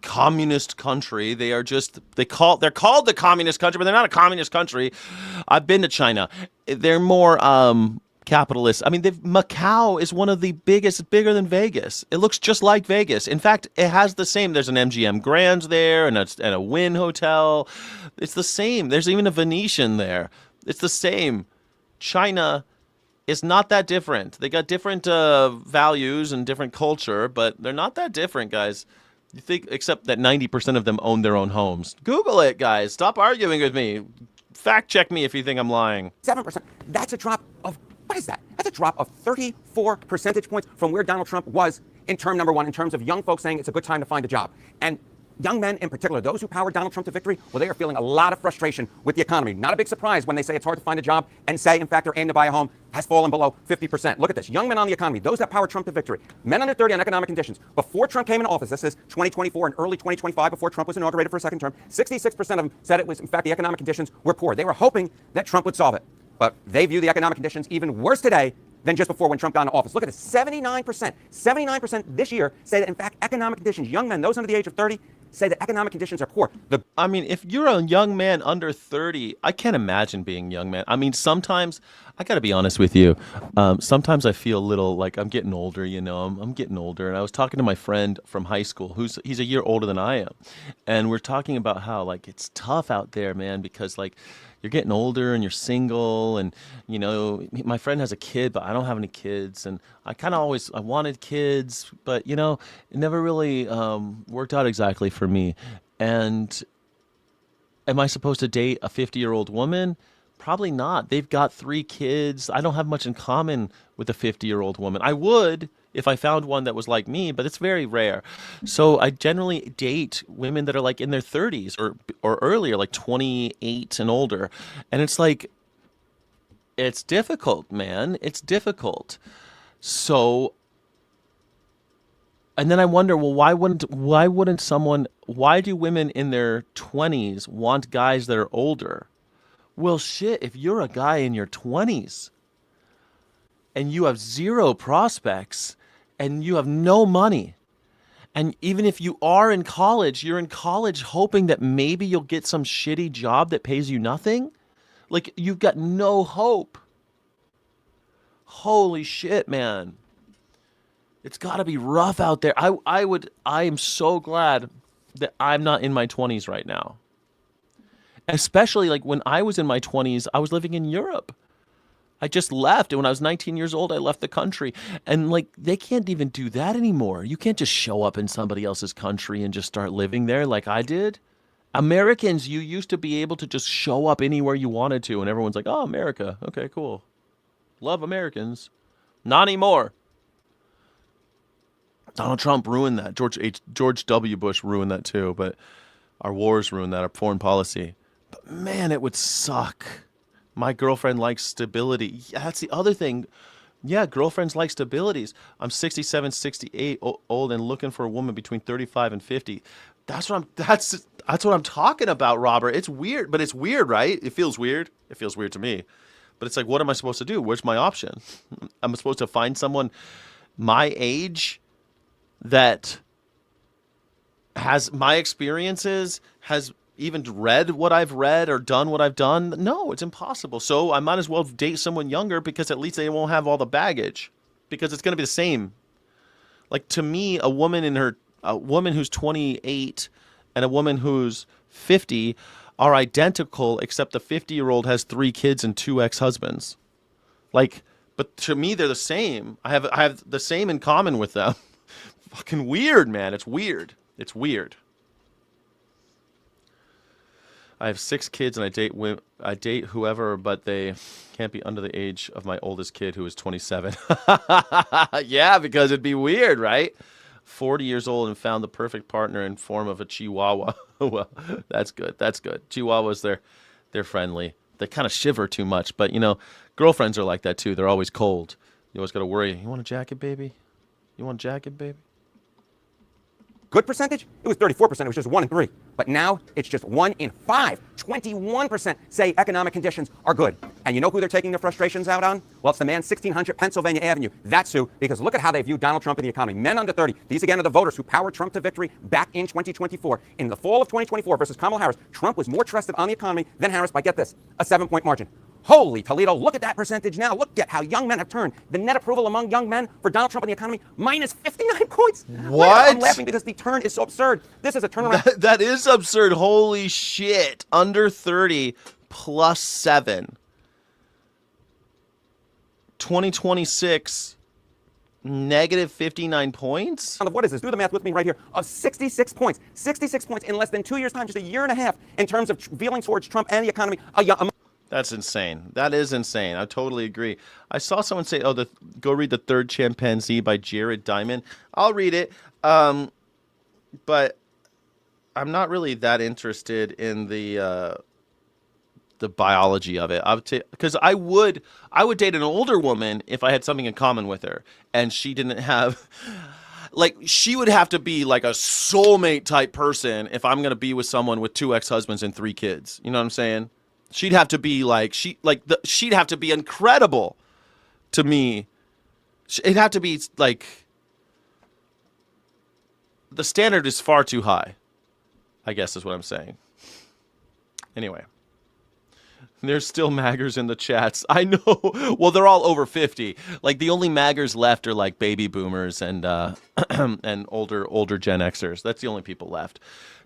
communist country. They are just they're called the communist country, but they're not a communist country. I've been to China. They're more capitalist. I mean, Macau is one of the biggest, bigger than Vegas. It looks just like Vegas. In fact, it has the same. There's an MGM Grand there and a Wynn Hotel. It's the same. There's even a Venetian there. It's the same. China is not that different. They got different values and different culture, but they're not that different, guys. You think, except that 90% of them own their own homes. Google it, guys. Stop arguing with me. Fact check me if you think I'm lying. 7%. That's a drop of, what is that? That's a drop of 34 percentage points from where Donald Trump was in term number one, in terms of young folks saying it's a good time to find a job. And young men in particular, those who powered Donald Trump to victory, well, they are feeling a lot of frustration with the economy. Not a big surprise when they say it's hard to find a job and say, in fact, their aim to buy a home has fallen below 50%. Look at this. Young men on the economy, those that powered Trump to victory, men under 30 on economic conditions. Before Trump came into office, this is 2024 and early 2025, before Trump was inaugurated for a second term, 66% of them said it was, in fact, the economic conditions were poor. They were hoping that Trump would solve it. But they view the economic conditions even worse today than just before when Trump got into office. Look at this. 79% this year say that, in fact, economic conditions, young men, those under the age of 30, say that economic conditions are poor. I mean, if you're a young man under 30, I can't imagine being a young man. I mean, sometimes, I got to be honest with you, sometimes I feel a little like I'm getting older, you know, I'm getting older. And I was talking to my friend from high school, he's a year older than I am. And we're talking about how, like, it's tough out there, man, because, like, you're getting older and you're single and, you know, my friend has a kid, but I don't have any kids. And I kind of I wanted kids, but, you know, it never really worked out exactly for me. And am I supposed to date a 50-year-old woman? Probably not. They've got 3 kids. I don't have much in common with a 50-year-old woman. I would if I found one that was like me, but it's very rare. So I generally date women that are like in their 30s or earlier, like 28 and older. And it's like, it's difficult, man. It's difficult. So, and then I wonder, well, why do women in their 20s want guys that are older? Well, shit, if you're a guy in your 20s and you have 0 prospects and you have no money, and even if you are in college, you're in college hoping that maybe you'll get some shitty job that pays you nothing, like you've got no hope. Holy shit, man. It's got to be rough out there. I am so glad that I'm not in my 20s right now. Especially like when I was in my 20s, I was living in Europe. I just left, and when I was 19 years old, I left the country. And like they can't even do that anymore. You can't just show up in somebody else's country and just start living there like I did. Americans, you used to be able to just show up anywhere you wanted to, and everyone's like, "Oh, America. Okay, cool. Love Americans." Not anymore. Donald Trump ruined that. George W. Bush ruined that too, but our wars ruined that, our foreign policy. But man, it would suck. My girlfriend likes stability. Yeah, that's the other thing. Yeah, girlfriends like stabilities. I'm 67, 68 old and looking for a woman between 35 and 50. That's what I'm talking about, Robert. It's weird, but it's weird, right? It feels weird. It feels weird to me. But it's like, what am I supposed to do? Where's my option? I'm supposed to find someone my age that has my experiences, has even read what I've read or done what I've done. No, it's impossible. So I might as well date someone younger because at least they won't have all the baggage, because it's going to be the same. Like to me, a woman who's 28 and a woman who's 50 are identical, except the 50-year-old has 3 kids and 2 ex-husbands. Like, but to me, they're the same. I have the same in common with them. Fucking weird, man. It's weird. It's weird. I have 6 kids and I date whoever, but they can't be under the age of my oldest kid, who is 27. Yeah, because it'd be weird, right? 40 years old and found the perfect partner in form of a Chihuahua. Well, that's good. That's good. Chihuahuas, they're friendly. They kind of shiver too much, but you know, girlfriends are like that too. They're always cold. You always got to worry. You want a jacket, baby? You want a jacket, baby? Good percentage? It was 34%. It was just 1 in 3. But now it's just 1 in 5. 21% say economic conditions are good. And you know who they're taking their frustrations out on? Well, it's the man 1600 Pennsylvania Avenue. That's who, because look at how they view Donald Trump and the economy. Men under 30. These again are the voters who powered Trump to victory back in 2024. In the fall of 2024 versus Kamala Harris, Trump was more trusted on the economy than Harris by, get this, a 7-point margin. Holy Toledo, look at that percentage now. Look at how young men have turned. The net approval among young men for Donald Trump and the economy, minus 59 points. What? I'm laughing because the turn is so absurd. This is a turnaround. That is absurd. Holy shit. Under 30 plus 7. 2026, negative 59 points? What is this? Do the math with me right here. Of 66 points. 66 points in less than 2 years' time, just a year and a half, in terms of feeling towards Trump and the economy. That's insane. That is insane. I totally agree. I saw someone say, go read The Third Chimpanzee by Jared Diamond. I'll read it. But I'm not really that interested in the biology of it. Because I would date an older woman if I had something in common with her, and she didn't have, like, she would have to be like a soulmate type person if I'm gonna be with someone with 2 ex-husbands and 3 kids. You know what I'm saying? She'd have to be like she'd have to be incredible to me. It'd have to be like, the standard is far too high, I guess is what I'm saying. Anyway, there's still maggers in the chats. I know. Well, they're all over 50. Like the only maggers left are like baby boomers and and older Gen Xers. That's the only people left.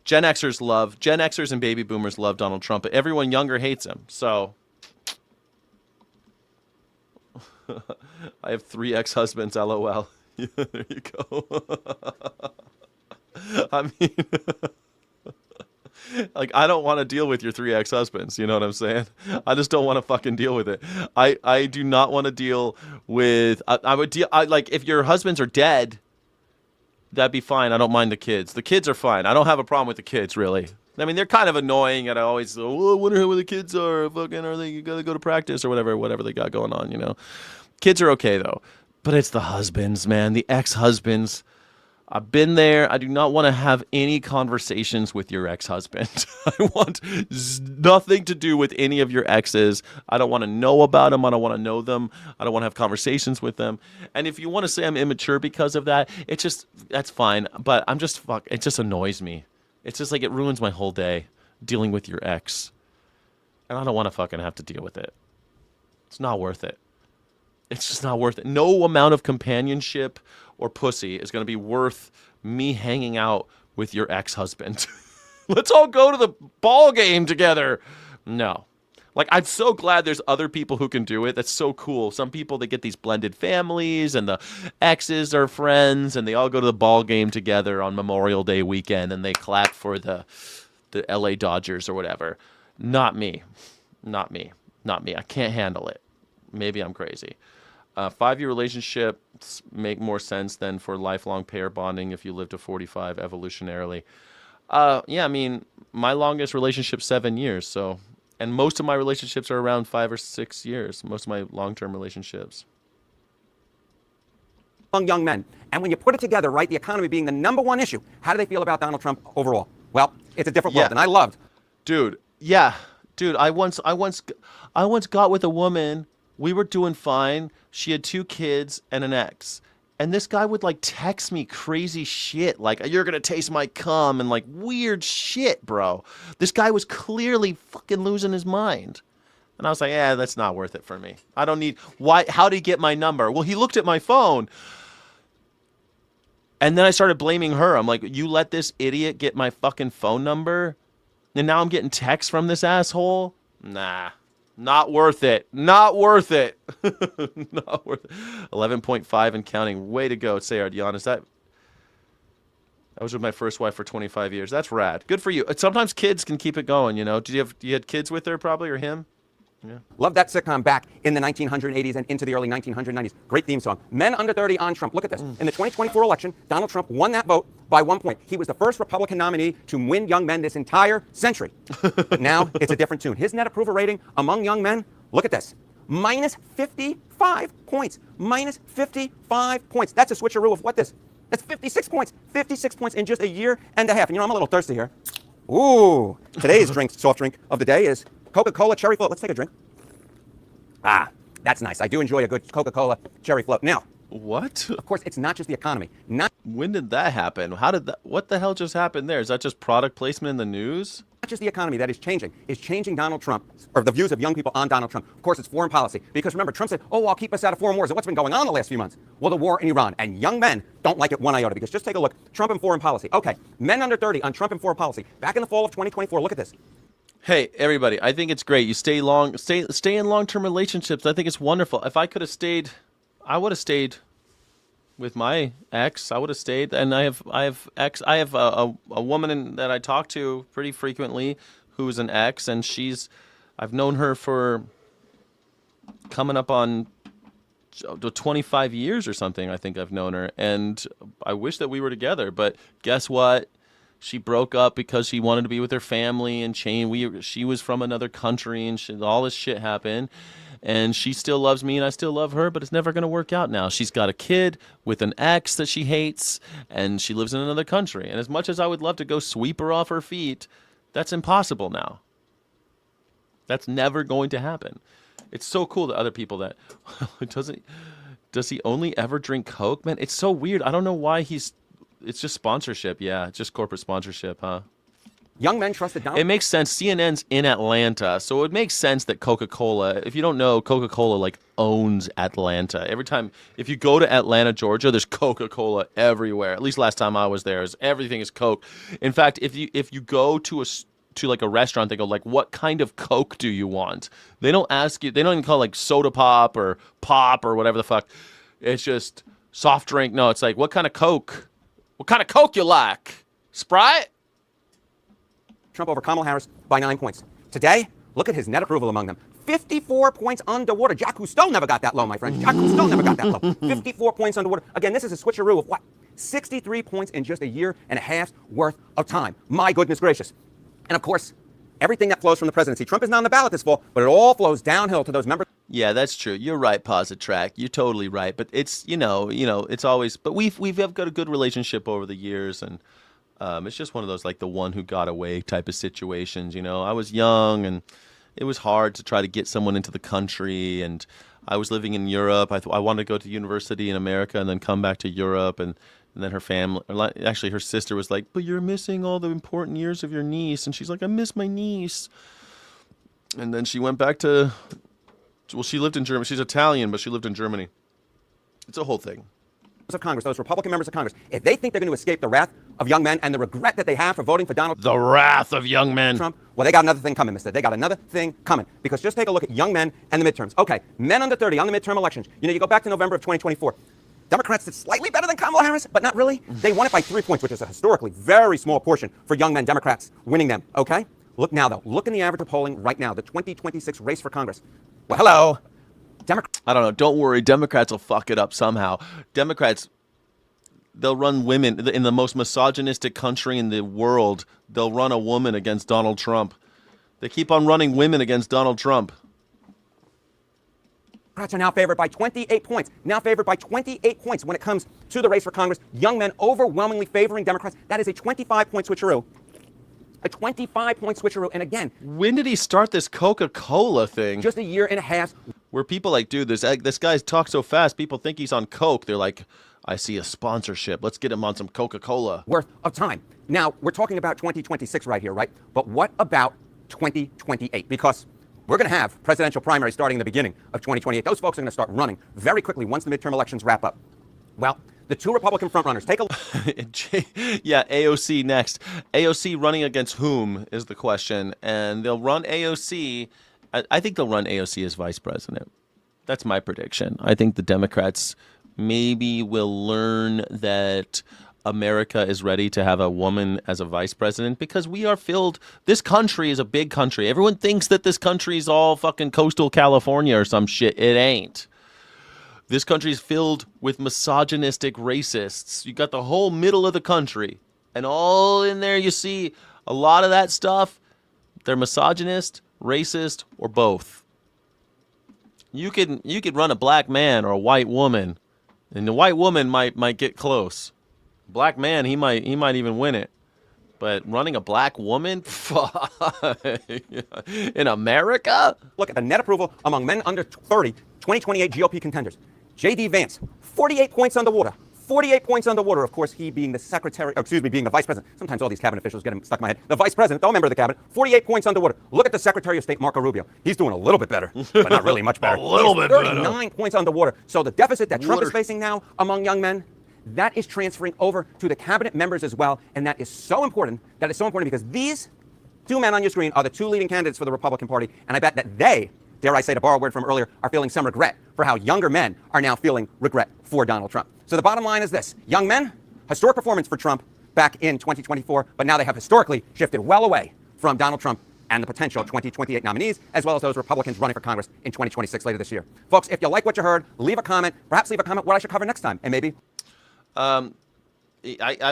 Gen Xers and baby boomers love Donald Trump, but everyone younger hates him. So I have 3 ex-husbands, LOL. Yeah, there you go. I mean, like, I don't want to deal with your 3 ex-husbands. You know what I'm saying? I just don't want to fucking deal with it. I do not want to deal with, like, if your husbands are dead, that'd be fine. I don't mind the kids. The kids are fine. I don't have a problem with the kids, really. I mean, they're kind of annoying, and I always, I wonder where the kids are. Fucking, are they gotta go to practice or whatever they got going on, you know? Kids are okay, though. But it's the husbands, man. The ex-husbands. I've been there. I do not want to have any conversations with your ex-husband. I want nothing to do with any of your exes. I don't want to know about them. I don't want to know them. I don't want to have conversations with them. And if you want to say I'm immature because of that, it's just, that's fine. But it just annoys me. It's just like, it ruins my whole day dealing with your ex. And I don't want to fucking have to deal with it. It's not worth it. It's just not worth it. No amount of companionship or pussy is going to be worth me hanging out with your ex-husband. Let's all go to the ball game together. No. Like, I'm so glad there's other people who can do it. That's so cool. Some people, they get these blended families, and the exes are friends, and they all go to the ball game together on Memorial Day weekend, and they clap for the LA Dodgers or whatever. Not me. Not me. Not me. I can't handle it. Maybe I'm crazy. 5-year relationships make more sense than for lifelong pair bonding if you live to 45 evolutionarily. Yeah, I mean, my longest relationship's 7 years, so, and most of my relationships are around 5 or 6 years. Most of my long-term relationships. Among young men. And when you put it together, right, the economy being the #1 issue, how do they feel about Donald Trump overall? Well, it's a different world, and I loved. Dude, yeah. Dude, I once got with a woman. We were doing fine. She had 2 kids and an ex. And this guy would like text me crazy shit, like, you're going to taste my cum, and like weird shit, bro. This guy was clearly fucking losing his mind. And I was like, yeah, that's not worth it for me. I don't need, why, how did he get my number? Well, he looked at my phone. And then I started blaming her. I'm like, you let this idiot get my fucking phone number? And now I'm getting texts from this asshole? Nah. Not worth it. Not worth it. Not worth it. 11.5 and counting. Way to go, Sayar Giannis. That was with my first wife for 25 years. That's rad. Good for you. Sometimes kids can keep it going, you know. You had kids with her probably, or him? Yeah. Love that sitcom back in the 1980s and into the early 1990s. Great theme song. Men under 30 on Trump. Look at this. In the 2024 election, Donald Trump won that vote by 1 point. He was the first Republican nominee to win young men this entire century. But now it's a different tune. His net approval rating among young men, look at this, minus 55 points. Minus 55 points. That's a switcheroo of what this? That's 56 points. 56 points in just a year and a half. And you know, I'm a little thirsty here. Ooh. Today's soft drink of the day is Coca-Cola cherry float. Let's take a drink. Ah, that's nice. I do enjoy a good Coca-Cola cherry float. Now, what? Of course, it's not just the economy. When did that happen? What the hell just happened there? Is that just product placement in the news? Not just the economy that is changing Donald Trump, or the views of young people on Donald Trump. Of course, it's foreign policy. Because remember, Trump said, oh, I'll keep us out of foreign wars. And what's been going on the last few months? Well, the war in Iran. And young men don't like it one iota. Because just take a look. Trump and foreign policy. Okay, men under 30 on Trump and foreign policy. Back in the fall of 2024, look at this. Hey, everybody, I think it's great. You stay in long-term relationships. I think it's wonderful. If I could have stayed, I would have stayed with my ex. I would have stayed. And I have a woman that I talk to pretty frequently who's an ex, and I've known her for coming up on 25 years or something. I think I've known her, and I wish that we were together, but guess what? She broke up because she wanted to be with her family and she was from another country, and all this shit happened. And she still loves me and I still love her, but it's never going to work out now. She's got a kid with an ex that she hates, and she lives in another country. And as much as I would love to go sweep her off her feet, that's impossible now. That's never going to happen. It's so cool that other people that does he only ever drink Coke, man? It's so weird. I don't know why it's just sponsorship. Yeah, it's just corporate sponsorship, huh? Young men trusted Donald. It makes sense. CNN's in Atlanta, so it makes sense that Coca-Cola, if you don't know, Coca-Cola like owns Atlanta. Every time, if you go to Atlanta, Georgia, there's Coca-Cola everywhere. At least last time I was there, everything is Coke. In fact, if you go to like a restaurant, they go like, what kind of Coke do you want? They don't ask you, they don't even call it like soda pop or whatever the fuck. It's just soft drink. No, it's like, what kind of Coke? What kind of Coke you like? Sprite? Trump over Kamala Harris by 9 points. Today, look at his net approval among them. 54 points underwater. Jacques Cousteau never got that low, my friend. Jacques Cousteau never got that low. 54 points underwater. Again, this is a switcheroo of what? 63 points in just a year and a half's worth of time. My goodness gracious. And of course, everything that flows from the presidency. Trump is not on the ballot this fall, but it all flows downhill to those members. Yeah, that's true. You're right, Positrack. You're totally right. But it's, you know, it's always, but we've got a good relationship over the years, and it's just one of those like the one who got away type of situations. You know, I was young and it was hard to try to get someone into the country, and I was living in Europe. I wanted to go to university in America and then come back to Europe, and then her family, actually her sister was like, but you're missing all the important years of your niece. And she's like, I miss my niece. And then she went back to Well, she lived in Germany. She's Italian, but she lived in Germany. It's a whole thing. Of Congress, those Republican members of Congress, if they think they're going to escape the wrath of young men and the regret that they have for voting for Donald The wrath of young men. Trump, well, they got another thing coming, mister. They got another thing coming. Because just take a look at young men and the midterms. Okay, men under 30 on the midterm elections. You know, you go back to November of 2024. Democrats did slightly better than Kamala Harris, but not really. They won it by 3 points, which is a historically very small portion for young men Democrats winning them, okay? Look now, though. Look in the average of polling right now, the 2026 race for Congress. Well, hello. I don't know. Don't worry. Democrats will fuck it up somehow. Democrats, they'll run women in the most misogynistic country in the world. They'll run a woman against Donald Trump. They keep on running women against Donald Trump. Democrats are now favored by 28 points. Now favored by 28 points when it comes to the race for Congress. Young men overwhelmingly favoring Democrats. That is a 25-point switcheroo. A 25-point switcheroo. And again, when did he start this Coca-Cola thing? Just a year and a half. Where people like, dude, this guy talks so fast, people think he's on Coke. They're like, I see a sponsorship. Let's get him on some Coca-Cola. Worth of time. Now, we're talking about 2026 right here, right? But what about 2028? Because we're going to have presidential primaries starting in the beginning of 2028. Those folks are going to start running very quickly once the midterm elections wrap up. Well, the two Republican frontrunners, take a look. Yeah, AOC next. AOC running against whom is the question. And they'll run AOC. I think they'll run AOC as vice president. That's my prediction. I think the Democrats maybe will learn that America is ready to have a woman as a vice president because we are filled. This country is a big country. Everyone thinks that this country is all fucking coastal California or some shit. It ain't. This country is filled with misogynistic racists. You got the whole middle of the country, and all in there you see a lot of that stuff. They're misogynist, racist, or both. You could run a black man or a white woman, and the white woman might get close. Black man, he might even win it. But running a black woman in America? Look at the net approval among men under 30, 2028 GOP contenders. J.D. Vance, 48 points underwater. 48 points underwater, of course, he being being the vice president. Sometimes all these cabinet officials get him stuck in my head. The vice president, the member of the cabinet, 48 points underwater. Look at the Secretary of State, Marco Rubio. He's doing a little bit better, but not really much better. A little bit better. 39 points underwater. So the deficit that Trump is facing now among young men, that is transferring over to the cabinet members as well, and that is so important. That is so important because these two men on your screen are the two leading candidates for the Republican Party, and I bet that they, dare I say to borrow a word from earlier, are feeling some regret for how younger men are now feeling regret for Donald Trump. So the bottom line is this. Young men, historic performance for Trump back in 2024, but now they have historically shifted well away from Donald Trump and the potential 2028 nominees, as well as those Republicans running for Congress in 2026 later this year. Folks, if you like what you heard, leave a comment. Perhaps leave a comment what I should cover next time, and maybe... I'm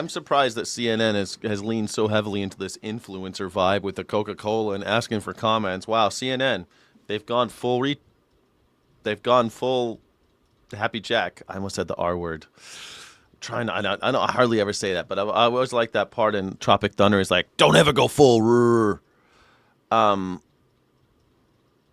surprised that CNN has leaned so heavily into this influencer vibe with the Coca-Cola and asking for comments. Wow, CNN, they've gone full Happy Jack. I almost said the R word. I hardly ever say that, but I always like that part in Tropic Thunder is like, don't ever go full.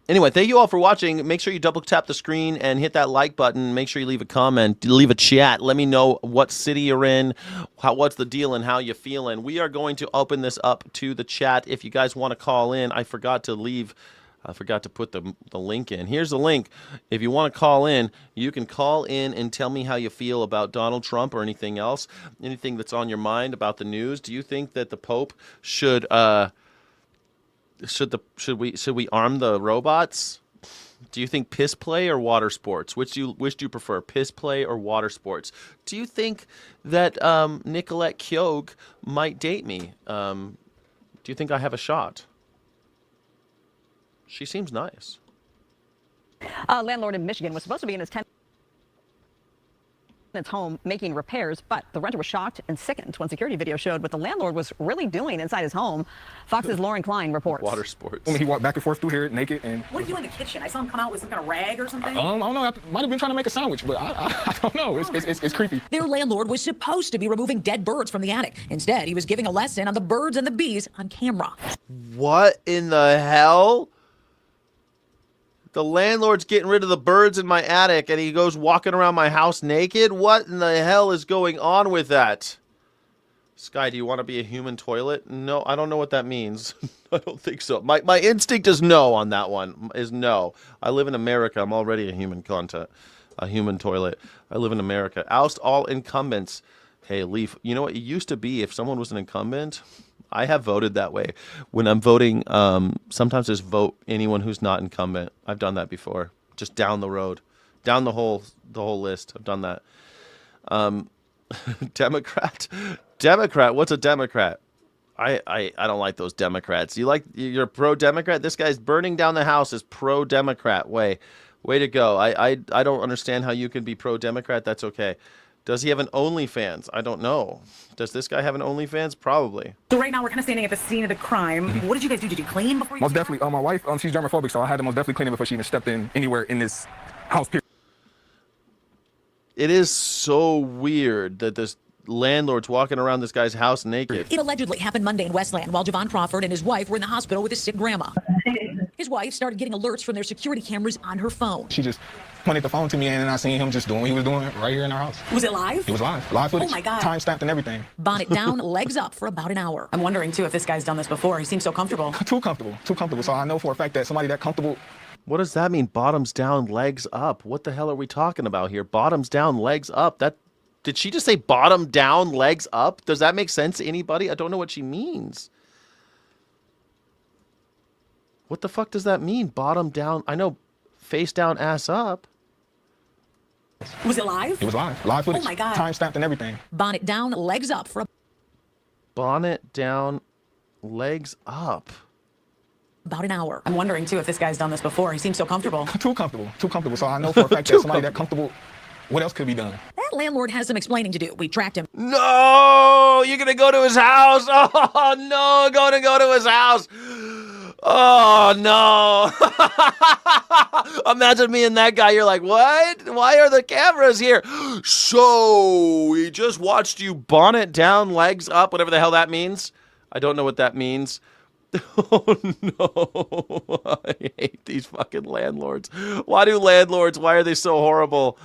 Anyway, thank you all for watching. Make sure you double tap the screen and hit that like button. Make sure you leave a comment, leave a chat. Let me know what city you're in, what's the deal, and how you feeling. We are going to open this up to the chat. If you guys want to call in, I forgot to put the link in. Here's the link. If you want to call in, you can call in and tell me how you feel about Donald Trump or anything else, anything that's on your mind about the news. Do you think that the Pope should we arm the robots? Do you think piss play or water sports? Which do you prefer, piss play or water sports? Do you think that Nicolette Kyogue might date me? Do you think I have a shot? She seems nice. A landlord in Michigan was supposed to be in his tenant's home making repairs, but the renter was shocked and sickened when security video showed what the landlord was really doing inside his home. Fox's Lauren Klein reports. Water sports. When he walked back and forth through here naked and... What did you do in the kitchen? I saw him come out with some kind of rag or something. I don't know. I might have been trying to make a sandwich, but I don't know. It's creepy. Their landlord was supposed to be removing dead birds from the attic. Instead, he was giving a lesson on the birds and the bees on camera. What in the hell? The landlord's getting rid of the birds in my attic, and he goes walking around my house naked? What in the hell is going on with that? Sky, do you want to be a human toilet? No, I don't know what that means. I don't think so. My instinct is no on that one. Is no. I live in America. I'm already a human toilet. I live in America. Oust all incumbents. Hey, Leaf, you know what? It used to be if someone was an incumbent, I have voted that way. When I'm voting, sometimes just vote anyone who's not incumbent. I've done that before. Just down the road. Down the whole list. I've done that. Democrat? Democrat? What's a Democrat? I don't like those Democrats. You're pro-Democrat? This guy's burning down the house is pro-Democrat. Way to go. I don't understand how you can be pro-Democrat. That's okay. Does he have an OnlyFans? I don't know. Does this guy have an OnlyFans? Probably. So right now we're kind of standing at the scene of the crime. What did you guys do? Did you clean before you? Most definitely. My wife, she's germophobic, so I had to most definitely clean it before she even stepped in anywhere in this house. Period. It is so weird that this landlord's walking around this guy's house naked. It allegedly happened Monday in Westland while Javon Crawford and his wife were in the hospital with his sick grandma. His wife started getting alerts from their security cameras on her phone. She just pointed the phone to me, and then I seen him just doing what he was doing right here in our house. Was it live? It was live. Live footage. Oh my God. Time stamped and everything. Bonnet down, legs up for about an hour. I'm wondering too if this guy's done this before. He seems so comfortable. Too comfortable. Too comfortable. So I know for a fact that somebody that comfortable. What does that mean? Bottoms down, legs up. What the hell are we talking about here? Bottoms down, legs up. Did she just say bottom down, legs up? Does that make sense to anybody? I don't know what she means. What the fuck does that mean? Bottom down. I know face down, ass up. Was it live? It was live. Live footage. Oh my God. Time stamped and everything. Bonnet down, legs up for Bonnet down, legs up. about an hour. I'm wondering too if this guy's done this before. He seems so comfortable. Too comfortable. Too comfortable. So I know for a fact that somebody that comfortable. What else could be done? That landlord has some explaining to do. We tracked him. No, you're gonna go to his house. Oh no, gonna go to his house. Oh no. Imagine me and that guy. You're like, what? Why are the cameras here? So we just watched you bonnet down, legs up, whatever the hell that means. I don't know what that means. Oh no, I hate these fucking landlords. Why are they so horrible?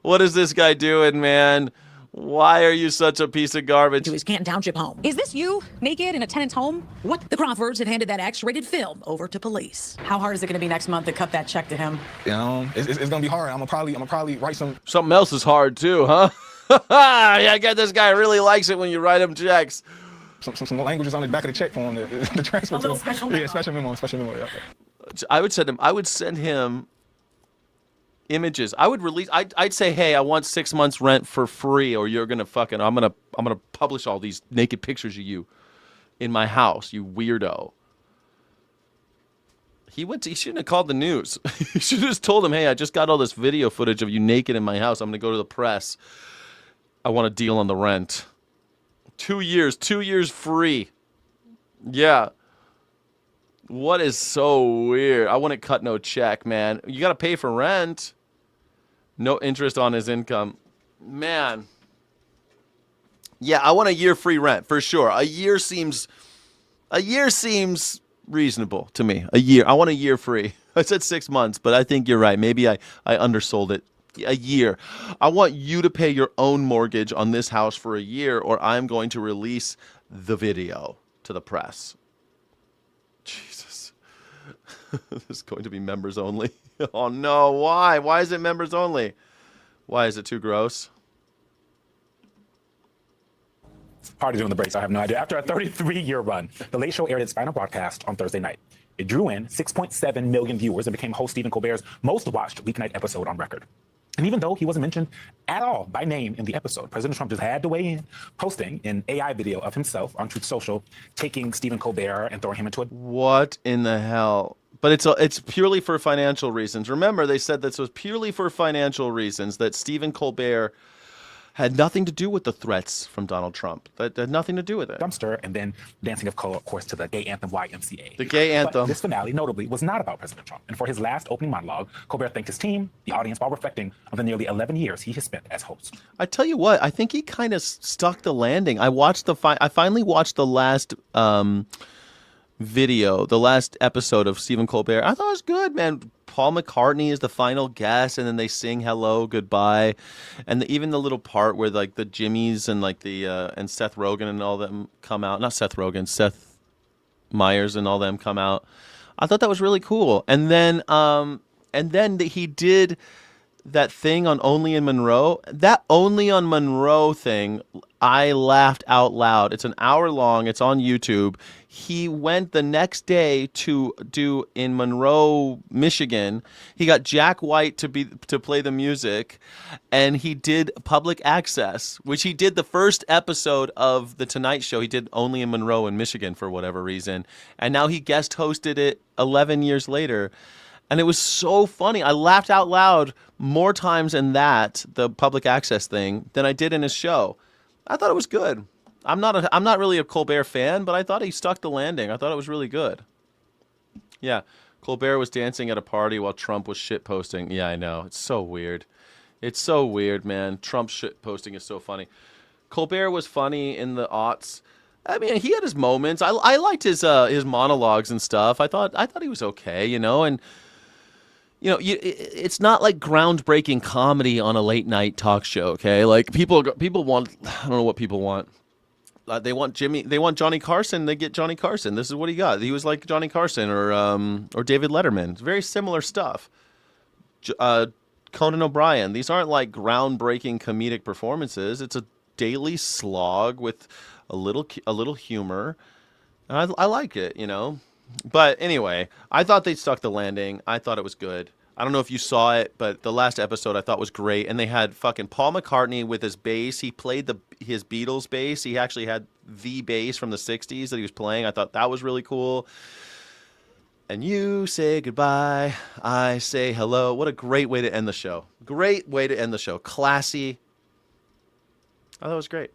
What is this guy doing, man? Why are you such a piece of garbage? To his Canton Township home. Is this you, naked in a tenant's home? What? The Crawfords have handed that X-rated film over to police. How hard is it going to be next month to cut that check to him? You know, it's gonna be hard. I'm gonna probably write some. Something else is hard too, huh? Yeah, I get this guy really likes it when you write him checks. Some languages on the back of the check for him to transfer to him. Special memo. Yeah, special memo. Yeah. I would send him images. I'd say, hey, I want 6 months rent for free, or you're gonna fucking I'm gonna publish all these naked pictures of you in my house, you weirdo. He shouldn't have called the news. He should have just told him, hey, I just got all this video footage of you naked in my house. I'm gonna go to the press. I want a deal on the rent. 2 years free. Yeah. What is so weird? I wouldn't cut no check, man. You got to pay for rent. No interest on his income. Man. Yeah, I want a year free rent for sure. A year seems reasonable to me. A year. I want a year free. I said 6 months, but I think you're right. Maybe I undersold it. A year. I want you to pay your own mortgage on this house for a year, or I'm going to release the video to the press. Jesus. This is going to be members only. Oh no, why? Why is it members only? Why is it too gross? Party doing the breaks, I have no idea. After a 33-year run, The Late Show aired its final broadcast on Thursday night. It drew in 6.7 million viewers and became host Stephen Colbert's most watched weeknight episode on record. And even though he wasn't mentioned at all by name in the episode, President Trump just had to weigh in, posting an AI video of himself on Truth Social, taking Stephen Colbert and throwing him into a... What in the hell? But it's purely for financial reasons. Remember, they said this was purely for financial reasons, that Stephen Colbert had nothing to do with the threats from Donald Trump. That had nothing to do with it. Dumpster, and then dancing, of course, to the gay anthem YMCA. The gay anthem. But this finale, notably, was not about President Trump. And for his last opening monologue, Colbert thanked his team, the audience, while reflecting on the nearly 11 years he has spent as host. I tell you what, I think he kind of stuck the landing. I finally watched the last video, the last episode of Stephen Colbert. I thought it was good, man. Paul McCartney is the final guest, and then they sing hello, goodbye, and even the little part where like the Jimmys and like the and Seth Rogen and all them come out. Not Seth Rogen, Seth Meyers and all them come out. I thought that was really cool. And then he did that thing on Only in Monroe. That Only on Monroe thing, I laughed out loud. It's an hour long. It's on YouTube. He went the next day to do in Monroe, Michigan. He got Jack White to play the music, and he did public access, which he did the first episode of The Tonight Show. He did Only in Monroe in Michigan for whatever reason, and now he guest hosted it 11 years later. And it was so funny. I laughed out loud more times in that, the public access thing, than I did in his show. I thought it was good. I'm not really a Colbert fan, but I thought he stuck the landing. I thought it was really good. Yeah, Colbert was dancing at a party while Trump was shitposting. Yeah, I know. It's so weird. It's so weird, man. Trump shitposting is so funny. Colbert was funny in the aughts. I mean, he had his moments. I liked his monologues and stuff. I thought he was okay, you know, and. You know, it's not like groundbreaking comedy on a late night talk show. Okay, like people want. I don't know what people want. They want Johnny Carson. They get Johnny Carson. This is what he got. He was like Johnny Carson or David Letterman. It's very similar stuff. Conan O'Brien. These aren't like groundbreaking comedic performances. It's a daily slog with a little humor. And I like it, you know. But anyway, I thought they stuck the landing. I thought it was good. I don't know if you saw it, but the last episode I thought was great. And they had fucking Paul McCartney with his bass. He played his Beatles bass. He actually had the bass from the 60s that he was playing. I thought that was really cool. And you say goodbye. I say hello. What a great way to end the show. Great way to end the show. Classy. I thought it was great.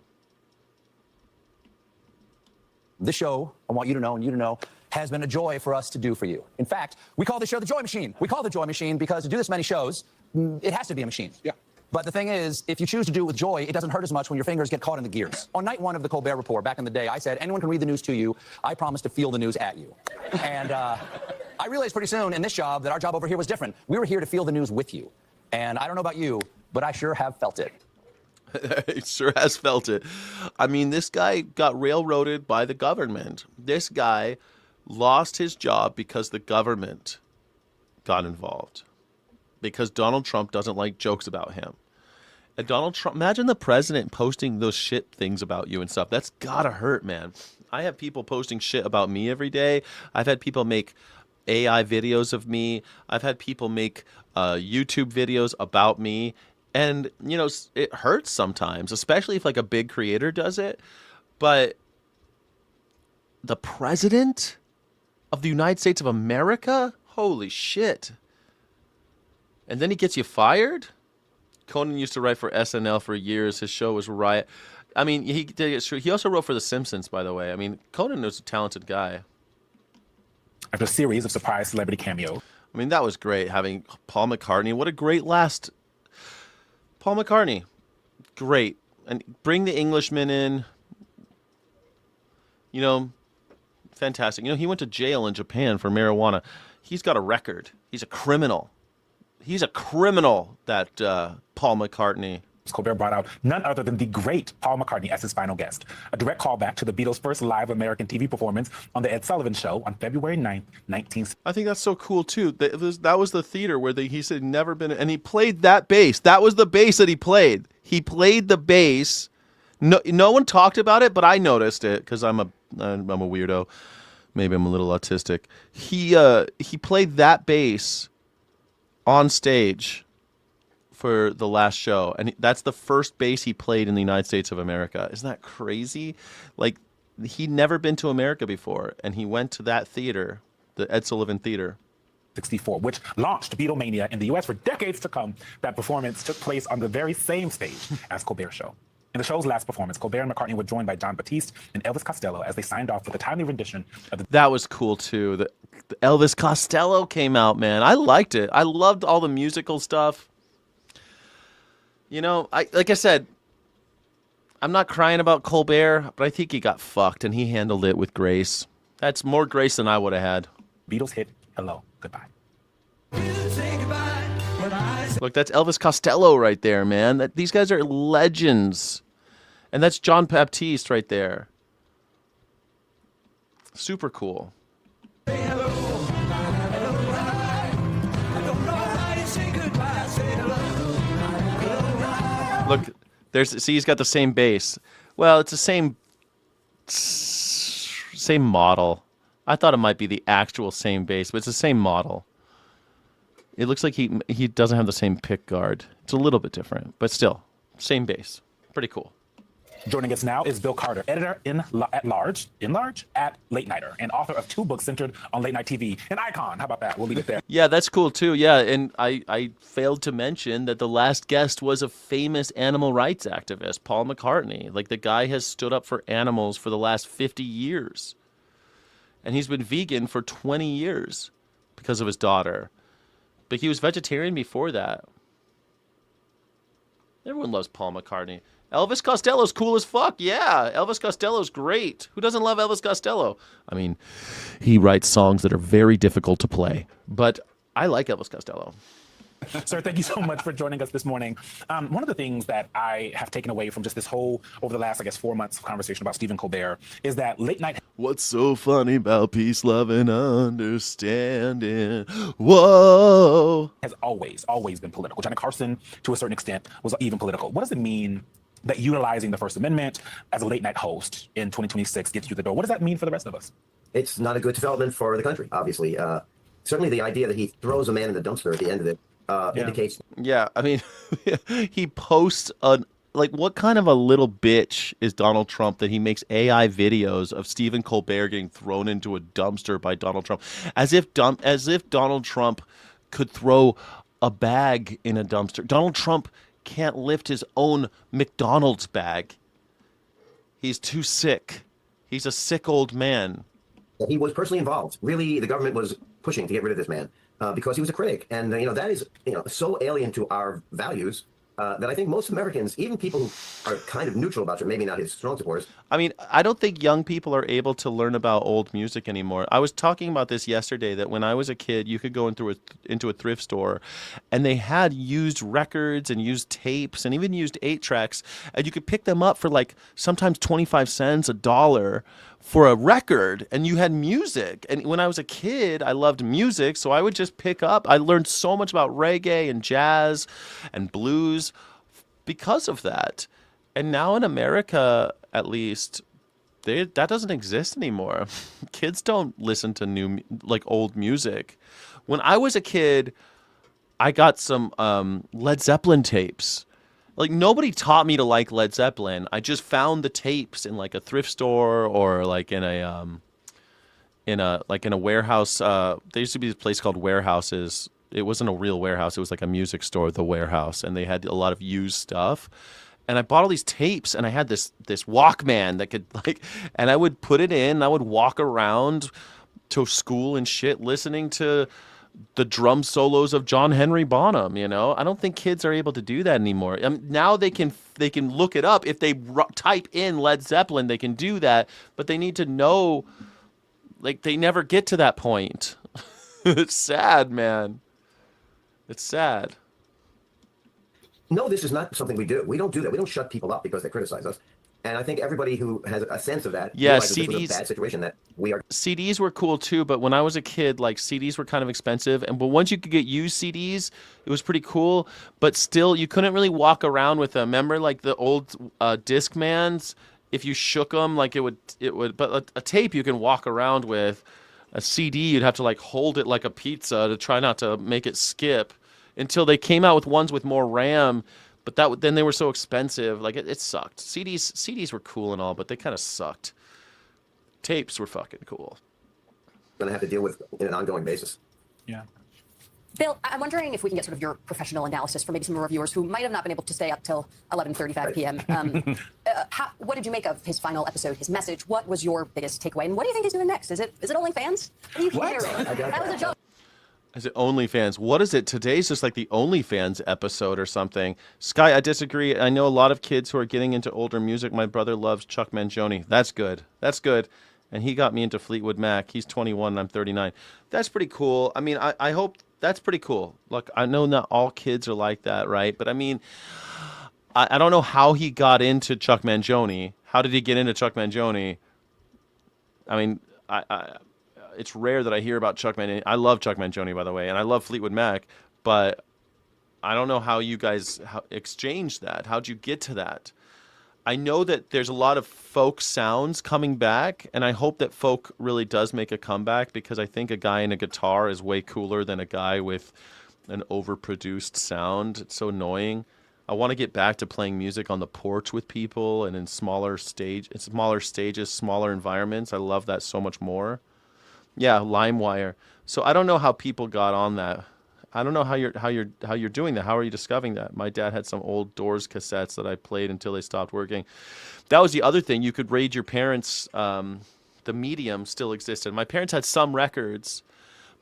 This show, I want you to know and you to know, has been a joy for us to do for you. In fact, we call this show the Joy Machine. We call it the Joy Machine because to do this many shows, it has to be a machine. Yeah. But the thing is, if you choose to do it with joy, it doesn't hurt as much when your fingers get caught in the gears. On night one of the Colbert Report, back in the day, I said, anyone can read the news to you. I promise to feel the news at you. And I realized pretty soon in this job that our job over here was different. We were here to feel the news with you. And I don't know about you, but I sure have felt it. He sure has felt it. I mean, this guy got railroaded by the government. This guy lost his job because the government got involved. Because Donald Trump doesn't like jokes about him. And Donald Trump, imagine the president posting those shit things about you and stuff. That's gotta hurt, man. I have people posting shit about me every day. I've had people make AI videos of me. I've had people make YouTube videos about me. And, you know, it hurts sometimes, especially if like a big creator does it. But the president of the United States of America? Holy shit. And then he gets you fired? Conan used to write for SNL for years. His show was Riot. I mean, he also wrote for The Simpsons, by the way. I mean, Conan was a talented guy. After a series of surprise celebrity cameos. I mean, that was great, having Paul McCartney. What a great last... Paul McCartney. Great. And bring the Englishman in. You know, fantastic. You know, he went to jail in Japan for marijuana. He's got a record. He's a criminal. He's a criminal, that Paul McCartney. Colbert brought out none other than the great Paul McCartney as his final guest. A direct callback to the Beatles' first live American TV performance on The Ed Sullivan Show on February 9th, 1960. I think that's so cool, too. That was the theater where he said he'd never been... And he played that bass. That was the bass that he played. He played the bass. No one talked about it, but I noticed it because I'm a weirdo. Maybe I'm a little autistic. He played that bass on stage for the last show, and that's the first bass he played in the United States of America. Isn't that crazy? Like, he'd never been to America before, and he went to that theater, the Ed Sullivan Theater. 64, which launched Beatlemania in the U.S. for decades to come. That performance took place on the very same stage as Colbert's show. In the show's last performance, Colbert and McCartney were joined by John Batiste and Elvis Costello as they signed off with a timely rendition of the... That was cool, too. The Elvis Costello came out, man. I liked it. I loved all the musical stuff. You know, like I said, I'm not crying about Colbert, but I think he got fucked, and he handled it with grace. That's more grace than I would have had. Beatles hit Hello, Goodbye. Look, that's Elvis Costello right there, man. These guys are legends. And that's John Baptiste right there. Super cool. Look, see, he's got the same bass. Well, it's the same model. I thought it might be the actual same bass, but it's the same model. It looks like he doesn't have the same pick guard. It's a little bit different, but still, same bass. Pretty cool. Joining us now is Bill Carter, editor at large at Late Nighter, and author of 2 books centered on late night TV. An icon. How about that? We'll leave it there. Yeah, that's cool too. Yeah, and I failed to mention that the last guest was a famous animal rights activist, Paul McCartney. Like, the guy has stood up for animals for the last 50 years. And he's been vegan for 20 years because of his daughter. But he was vegetarian before that. Everyone loves Paul McCartney. Elvis Costello's cool as fuck. Yeah, Elvis Costello's great. Who doesn't love Elvis Costello? I mean, he writes songs that are very difficult to play, but I like Elvis Costello. Sir, thank you so much for joining us this morning. One of the things that I have taken away from just this whole, over the last, 4 months of conversation about Stephen Colbert is that late night... What's so funny about peace, love, and understanding? Whoa! ...has always been political. Johnny Carson, to a certain extent, was even political. What does it mean that utilizing the First Amendment as a late night host in 2026 gets you the door? What does that mean for the rest of us? It's not a good development for the country, obviously. Certainly the idea that he throws a man in the dumpster at the end of it indicates... Yeah, I mean, he posts what kind of a little bitch is Donald Trump that he makes AI videos of Stephen Colbert getting thrown into a dumpster by Donald Trump, as if Donald Trump could throw a bag in a dumpster. Donald Trump can't lift his own McDonald's bag. He's too sick. He's a sick old man. He was personally involved. Really, the government was pushing to get rid of this man because he was a critic. And, that is, so alien to our values that I think most Americans, even people who are kind of neutral about it, maybe not his strong supporters. I mean, I don't think young people are able to learn about old music anymore. I was talking about this yesterday, that when I was a kid, you could go into a thrift store and they had used records and used tapes and even used 8-tracks, and you could pick them up for sometimes 25 cents, $1 for a record, and you had music. And when I was a kid, I loved music, so I would just pick up. I learned so much about reggae and jazz and blues because of that. And now in America, at least, that doesn't exist anymore. Kids don't listen to old music. When I was a kid, I got some Led Zeppelin tapes. Nobody taught me to like Led Zeppelin. I just found the tapes in a thrift store or in a warehouse. There used to be this place called Warehouses. It wasn't a real warehouse. It was like a music store, The Warehouse, and they had a lot of used stuff. And I bought all these tapes, and I had this Walkman that could and I would put it in. And I would walk around to school and shit, listening to the drum solos of John Henry Bonham. I don't think kids are able to do that anymore. Now they can look it up. If they type in Led Zeppelin, they can do that, but they need to know. They never get to that point. It's sad, man. It's sad. No, this is not something we do. We don't do that. We don't shut people up because they criticize us. And I think everybody who has a sense of that realizes this was a bad situation that we are. CDs were cool too, but when I was a kid, CDs were kind of expensive. But once you could get used CDs, it was pretty cool. But still, you couldn't really walk around with them. Remember, the old Discmans? If you shook them, it would. But a tape you can walk around with. A CD, you'd have to hold it like a pizza to try not to make it skip. Until they came out with ones with more RAM. But then they were so expensive. It sucked. CDs were cool and all, but they kind of sucked. Tapes were fucking cool. Going to have to deal with on an ongoing basis. Yeah. Bill, I'm wondering if we can get sort of your professional analysis for maybe some of our viewers who might have not been able to stay up till 11:35 p.m. What did you make of his final episode, his message? What was your biggest takeaway? And what do you think he's doing next? Is it OnlyFans? What are you hearing? That was a joke. Is it OnlyFans? What is it? Today's just the OnlyFans episode or something. Sky, I disagree. I know a lot of kids who are getting into older music. My brother loves Chuck Mangione. That's good. That's good. and he got me into Fleetwood Mac. He's 21 and I'm 39. That's pretty cool. I mean, I hope that's pretty cool. Look, I know not all kids are like that, right? But I mean, I don't know how he got into Chuck Mangione. How did he get into Chuck Mangione? I mean, it's rare that I hear about Chuck Mangione. I love Chuck Mangione, by the way, and I love Fleetwood Mac, but I don't know how you guys exchanged that. How'd you get to that? I know that there's a lot of folk sounds coming back, and I hope that folk really does make a comeback, because I think a guy in a guitar is way cooler than a guy with an overproduced sound. It's so annoying. I want to get back to playing music on the porch with people and in smaller stages, smaller environments. I love that so much more. Yeah, LimeWire. So I don't know how people got on that. I don't know how you're doing that. How are you discovering that? My dad had some old Doors cassettes that I played until they stopped working. That was the other thing. You could raid your parents. The medium still existed. My parents had some records,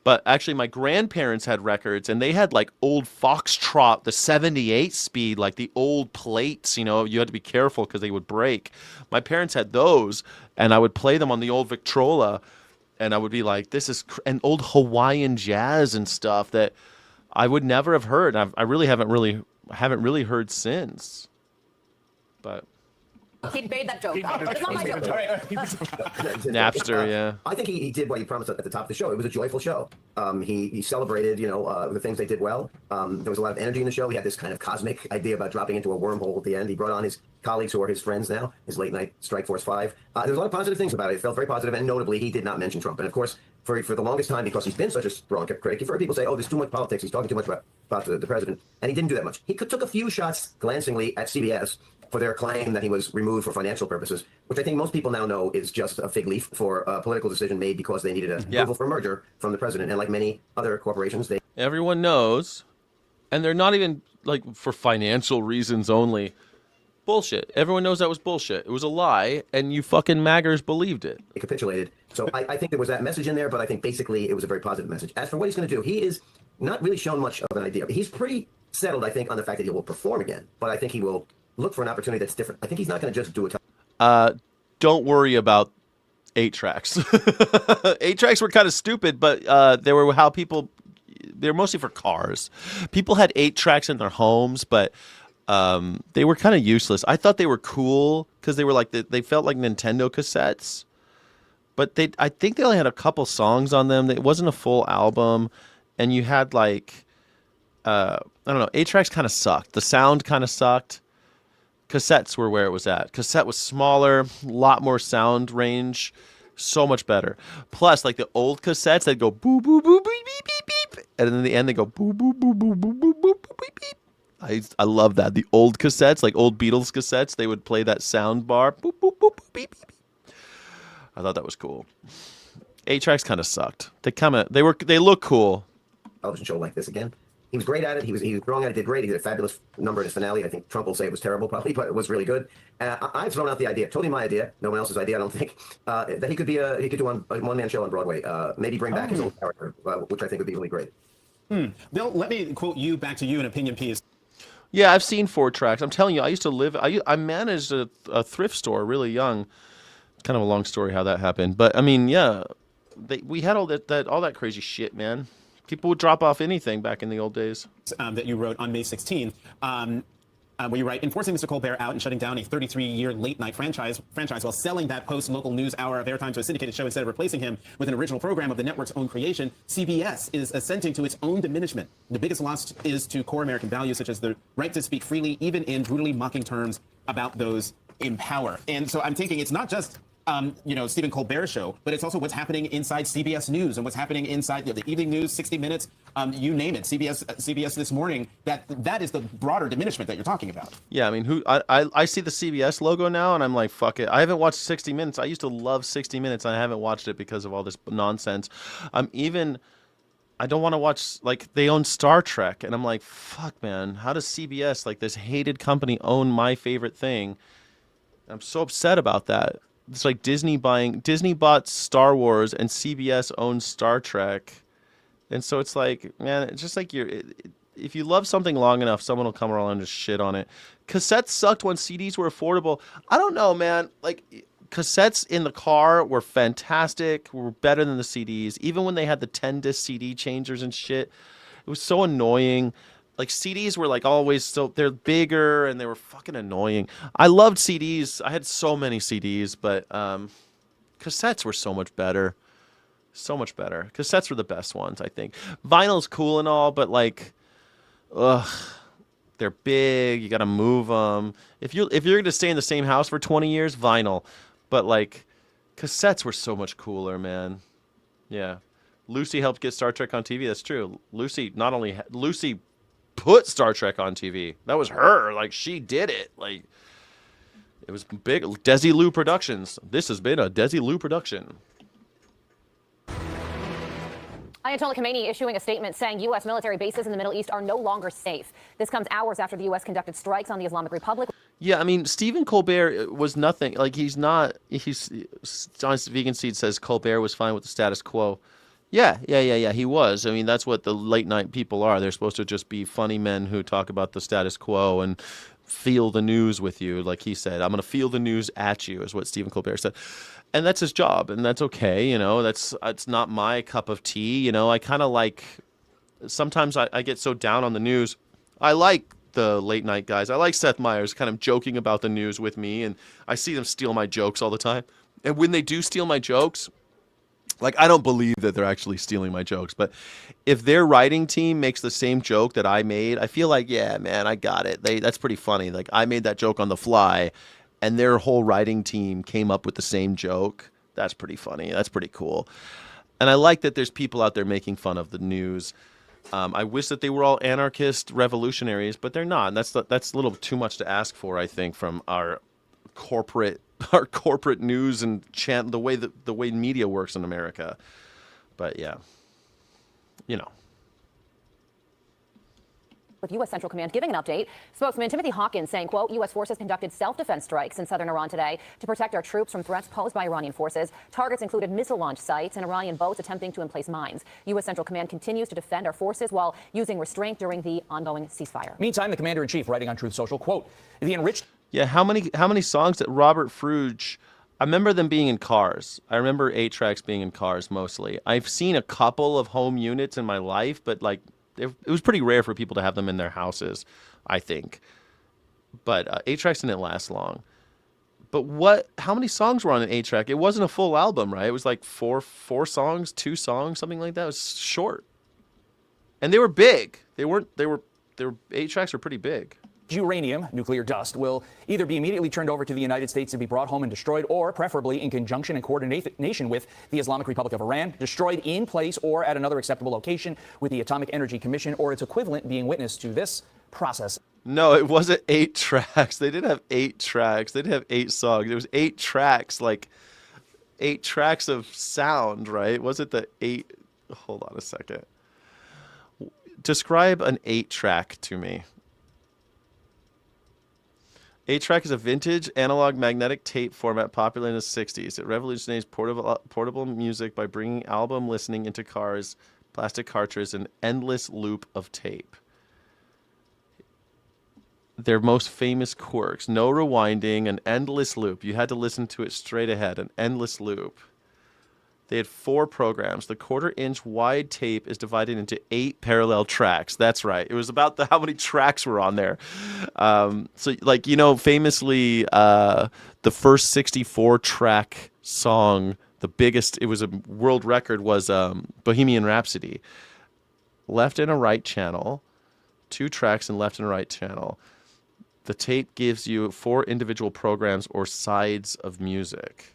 but actually my grandparents had records, and they had like old Foxtrot, the 78 speed, like the old plates. You know, you had to be careful because they would break. My parents had those, and I would play them on the old Victrola, and I would be like, "This is an old Hawaiian jazz and stuff that I would never have heard." I really haven't really heard since. But He made that joke. It's not my joke. Napster, yeah. I think he did what he promised at the top of the show. It was a joyful show. He celebrated, the things they did well. There was a lot of energy in the show. He had this kind of cosmic idea about dropping into a wormhole at the end. He brought on his colleagues who are his friends now, his late night Strike Force 5. There was a lot of positive things about it. It felt very positive, and notably, he did not mention Trump. And of course, for the longest time, because he's been such a strong critic, you've heard people say, "Oh, there's too much politics. He's talking too much about the president," and he didn't do that much. He took a few shots glancingly at CBS for their claim that he was removed for financial purposes, which I think most people now know is just a fig leaf for a political decision made because they needed approval for merger from the president. And like many other corporations, Everyone knows, and they're not even like for financial reasons only. Bullshit. Everyone knows that was bullshit. It was a lie, and you fucking maggers believed it. They capitulated. So I think there was that message in there, but I think basically it was a very positive message. As for what he's going to do, he is not really shown much of an idea. He's pretty settled, I think, on the fact that he will perform again, but I think he will look for an opportunity that's different. I think he's not going to just do it. Don't worry about 8-tracks. 8-tracks were kind of stupid, but they were how people. They're mostly for cars. People had 8-tracks in their homes, but they were kind of useless. I thought they were cool because they were like they felt like Nintendo cassettes, but I think they only had a couple songs on them. It wasn't a full album, and you had like I don't know. 8-tracks kind of sucked. The sound kind of sucked. Cassettes were where it was at. Cassette was smaller, a lot more sound range, so much better. Plus, like the old cassettes, they'd go boo boo boo beep beep beep beep, and then in the end they go boo boo boo boo boo boo boo beep beep. I love that. The old cassettes, like old Beatles cassettes, they would play that sound bar. Boop boop boop boop beep beep. I thought that was cool. 8-tracks kind of sucked. They look cool. Television show like this again. He was great at it. He was strong at it. Did great. He did a fabulous number in his finale. I think Trump will say it was terrible, probably, but it was really good. I've thrown out the idea, totally my idea, no one else's idea, I don't think, that he could do a one-man show on Broadway. Maybe bring back his old character, which I think would be really great. Bill, let me quote you back to you, an opinion piece. Yeah, I've seen 4-tracks. I'm telling you, I used to live. I managed a thrift store really young. Kind of a long story how that happened, but I mean, yeah, we had all that crazy shit, man. People would drop off anything back in the old days. That you wrote on May 16th, where you write, enforcing Mr. Colbert out and shutting down a 33-year late-night franchise while selling that post-local news hour of airtime to a syndicated show instead of replacing him with an original program of the network's own creation, CBS is assenting to its own diminishment. The biggest loss is to core American values, such as the right to speak freely, even in brutally mocking terms about those in power. And so I'm thinking it's not just Stephen Colbert's show, but it's also what's happening inside CBS News and what's happening inside the evening news, 60 Minutes, you name it, CBS This Morning. That is the broader diminishment that you're talking about. Yeah, I mean, I see the CBS logo now, and I'm like, fuck it. I haven't watched 60 Minutes. I used to love 60 Minutes, and I haven't watched it because of all this nonsense. I don't want to watch, like, they own Star Trek, and I'm like, fuck, man, how does CBS, like this hated company, own my favorite thing? I'm so upset about that. It's like Disney bought Star Wars and CBS owns Star Trek. And so it's like, man, it's just like if you love something long enough, someone will come around and just shit on it. Cassettes sucked when CDs were affordable. I don't know, man. Like, cassettes in the car were fantastic, were better than the CDs. Even when they had the 10-disc CD changers and shit, it was so annoying. Like CDs were like always so they're bigger and they were fucking annoying. I loved CDs. I had so many CDs, but cassettes were so much better. So much better. Cassettes were the best ones, I think. Vinyl's cool and all, but like, ugh, they're big. You got to move them. If you're going to stay in the same house for 20 years, vinyl. But like, cassettes were so much cooler, man. Yeah. Lucy helped get Star Trek on TV. That's true. Lucy Lucy put Star Trek on TV. That was her. Like, she did it. Like, it was big. Desilu Productions. This has been a Desilu production. Ayatollah Khamenei issuing a statement saying U.S. military bases in the Middle East are no longer safe. This comes hours after the U.S. conducted strikes on the Islamic Republic. Yeah, I mean, Stephen Colbert was nothing. Like, Honest Vegan Seed says Colbert was fine with the status quo. Yeah, he was. I mean, that's what the late night people are. They're supposed to just be funny men who talk about the status quo and feel the news with you. Like he said, I'm going to feel the news at you, is what Stephen Colbert said. And that's his job, and that's okay, it's not my cup of tea, I kind of like, sometimes I get so down on the news. I like the late night guys. I like Seth Meyers kind of joking about the news with me, and I see them steal my jokes all the time. And when they do steal my jokes, like, I don't believe that they're actually stealing my jokes, but if their writing team makes the same joke that I made, I feel like, yeah, man, I got it. That's pretty funny. Like, I made that joke on the fly, and their whole writing team came up with the same joke. That's pretty funny. That's pretty cool. And I like that there's people out there making fun of the news. I wish that they were all anarchist revolutionaries, but they're not. And that's a little too much to ask for, I think, from our corporate news and the way media works in America. But yeah, With U.S. Central Command giving an update, spokesman Timothy Hawkins saying, quote, U.S. forces conducted self-defense strikes in southern Iran today to protect our troops from threats posed by Iranian forces. Targets included missile launch sites and Iranian boats attempting to emplace mines. U.S. Central Command continues to defend our forces while using restraint during the ongoing ceasefire. Meantime, the commander-in-chief writing on Truth Social, quote, the enriched... Yeah, how many songs that Robert Fruge... I remember them being in cars. I remember 8-tracks being in cars mostly. I've seen a couple of home units in my life, but like... It was pretty rare for people to have them in their houses, I think. But 8-tracks didn't last long. But how many songs were on an 8-track? It wasn't a full album, right? It was like four songs, 2 songs, something like that. It was short. And they were big. 8-tracks were pretty big. Uranium, nuclear dust, will either be immediately turned over to the United States to be brought home and destroyed, or preferably in conjunction and coordination with the Islamic Republic of Iran, destroyed in place or at another acceptable location with the Atomic Energy Commission or its equivalent being witness to this process. No, it wasn't 8 tracks. They didn't have 8 tracks. They didn't have 8 songs. It was 8 tracks, like 8 tracks of sound, right? Was it the 8? Hold on a second. Describe an 8-track to me. 8-track is a vintage analog magnetic tape format popular in the 60s. It revolutionized portable music by bringing album listening into cars, plastic cartridges, and endless loop of tape. Their most famous quirks: no rewinding, an endless loop. You had to listen to it straight ahead, an endless loop. They had 4 programs. The 1/4-inch wide tape is divided into 8 parallel tracks. That's right. It was about how many tracks were on there. So, like, famously, the first 64-track song, the biggest, it was a world record, was Bohemian Rhapsody. Left and a right channel, 2 tracks in left and right channel. The tape gives you 4 individual programs or sides of music.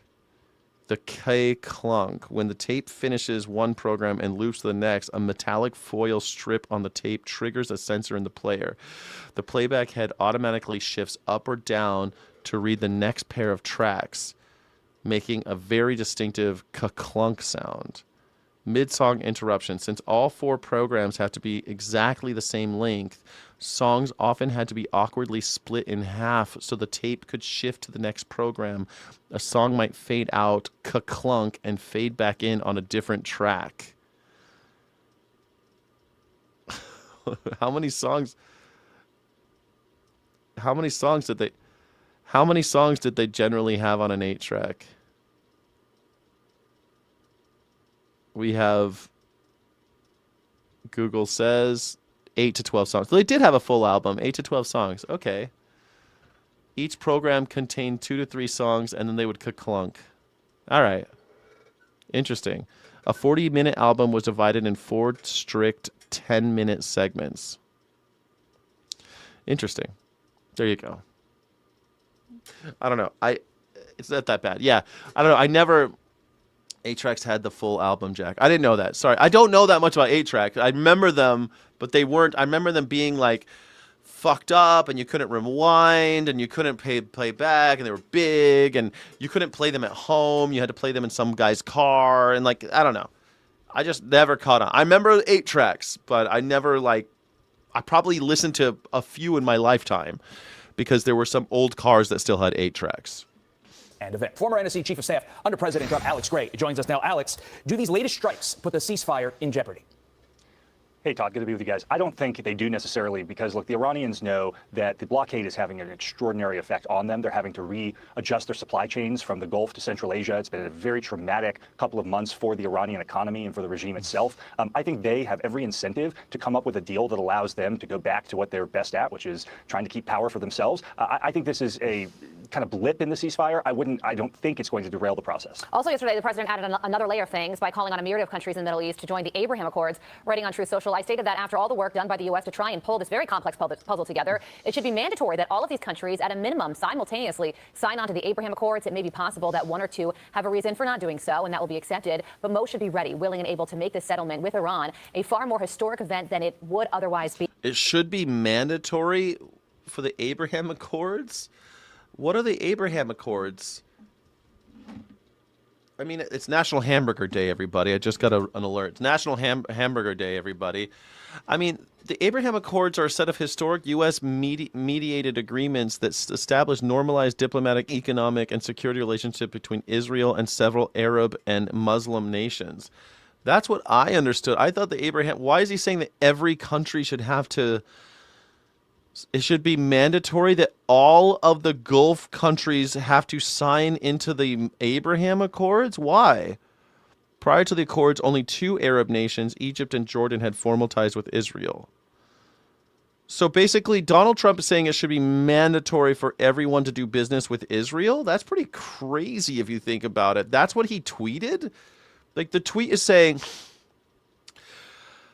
The K-clunk. When the tape finishes one program and loops to the next, a metallic foil strip on the tape triggers a sensor in the player. The playback head automatically shifts up or down to read the next pair of tracks, making a very distinctive ka-clunk sound. Mid-song interruption. Since all 4 programs have to be exactly the same length, songs often had to be awkwardly split in half so the tape could shift to the next program. A song might fade out, ka-clunk, and fade back in on a different track. How many songs did How many songs did they generally have on an 8-track? We have, Google says 8 to 12 songs. They did have a full album, 8 to 12 songs. Okay. Each program contained 2 to 3 songs, and then they would clunk. All right. Interesting. A 40-minute album was divided in 4 strict 10-minute segments. Interesting. There you go. I don't know. It's not that bad. Yeah. I don't know. I never... 8-tracks had the full album, Jack. I didn't know that. Sorry. I don't know that much about 8-tracks. I remember them, but they weren't... I remember them being like fucked up, and you couldn't rewind, and you couldn't play back, and they were big, and you couldn't play them at home. You had to play them in some guy's car, and like, I don't know. I just never caught on. I remember 8-tracks, but I never I probably listened to a few in my lifetime because there were some old cars that still had 8-tracks. And event. Former NSC Chief of Staff under President Trump, Alex Gray, joins us now. Alex, do these latest strikes put the ceasefire in jeopardy? Hey, Todd, good to be with you guys. I don't think they do necessarily because, look, the Iranians know that the blockade is having an extraordinary effect on them. They're having to readjust their supply chains from the Gulf to Central Asia. It's been a very traumatic couple of months for the Iranian economy and for the regime itself. I think they have every incentive to come up with a deal that allows them to go back to what they're best at, which is trying to keep power for themselves. I think this is a kind of blip in the ceasefire. I don't think it's going to derail the process. Also yesterday, the president added another layer of things by calling on a myriad of countries in the Middle East to join the Abraham Accords. Writing on Truth Social, I stated that after all the work done by the U.S. to try and pull this very complex puzzle together, it should be mandatory that all of these countries, at a minimum, simultaneously sign on to the Abraham Accords. It may be possible that one or two have a reason for not doing so, and that will be accepted. But most should be ready, willing, and able to make this settlement with Iran a far more historic event than it would otherwise be. It should be mandatory for the Abraham Accords? What are the Abraham Accords? I mean, it's National Hamburger Day, everybody. I just got an alert. It's National Hamburger Day, everybody. I mean, the Abraham Accords are a set of historic U.S. mediated agreements that establish normalized diplomatic, economic, and security relationship between Israel and several Arab and Muslim nations. That's what I understood. I thought the Abraham... Why is he saying that every country should have to... It should be mandatory that all of the Gulf countries have to sign into the Abraham Accords? Why? Prior to the Accords, only 2 Arab nations, Egypt and Jordan, had formal ties with Israel. So basically, Donald Trump is saying it should be mandatory for everyone to do business with Israel? That's pretty crazy if you think about it. That's what he tweeted? Like, the tweet is saying,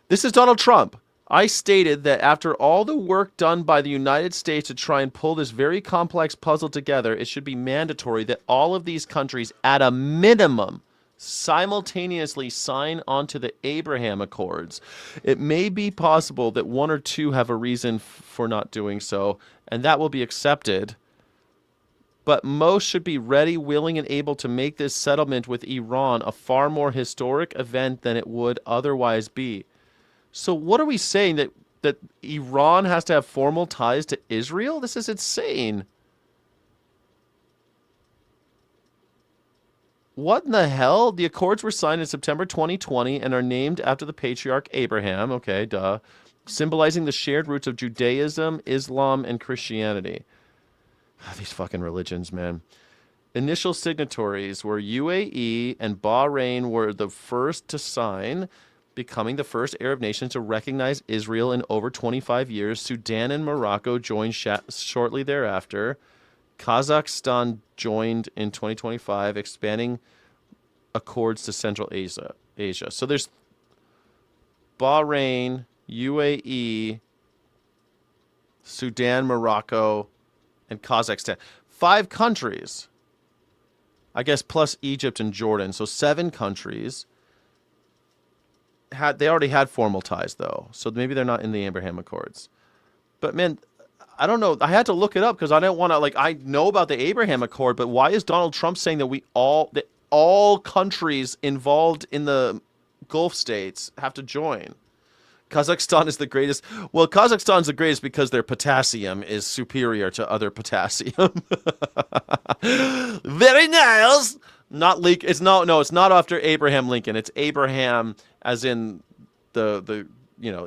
this is Donald Trump. I stated that after all the work done by the United States to try and pull this very complex puzzle together, it should be mandatory that all of these countries, at a minimum, simultaneously sign onto the Abraham Accords. It may be possible that one or two have a reason for not doing so, and that will be accepted. But most should be ready, willing, and able to make this settlement with Iran a far more historic event than it would otherwise be. So what are we saying? That Iran has to have formal ties to Israel? This is insane. What in the hell? The accords were signed in September 2020 and are named after the patriarch Abraham. Okay, duh. Symbolizing the shared roots of Judaism, Islam, and Christianity. These fucking religions, man. Initial signatories were UAE and Bahrain were the first to sign, becoming the first Arab nation to recognize Israel in over 25 years. Sudan and Morocco joined shortly thereafter. Kazakhstan joined in 2025, expanding accords to Central Asia. So there's Bahrain, UAE, Sudan, Morocco, and Kazakhstan. 5 countries, I guess, plus Egypt and Jordan. So 7 countries. They already had formal ties, though, so maybe they're not in the Abraham Accords. But man, I don't know. I had to look it up because I didn't want to. I know about the Abraham Accord, but why is Donald Trump saying that all countries involved in the Gulf states have to join? Kazakhstan is the greatest. Well, Kazakhstan's the greatest because their potassium is superior to other potassium. Very nice. Not leak. It's not after Abraham Lincoln. It's Abraham, as in the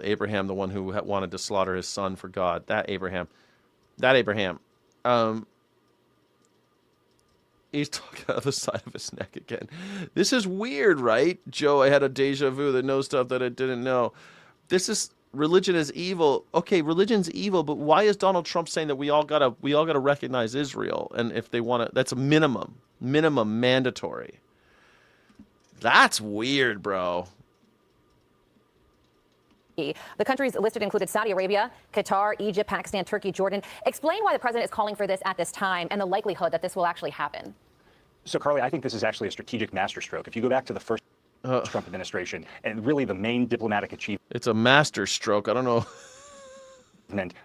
Abraham, the one who wanted to slaughter his son for God. That Abraham. He's talking out of the side of his neck again. This is weird, right? Joe, I had a deja vu that knows stuff that I didn't know. Religion is evil. Okay, religion's evil, but why is Donald Trump saying that we all gotta recognize Israel? And if they want to, that's a minimum mandatory. That's weird, bro. The countries listed included Saudi Arabia, Qatar, Egypt, Pakistan, Turkey, Jordan. Explain why the president is calling for this at this time and the likelihood that this will actually happen. So, Carly, I think this is actually a strategic masterstroke. If you go back to the first Trump administration, and really the main diplomatic achievement. It's a master stroke. I don't know.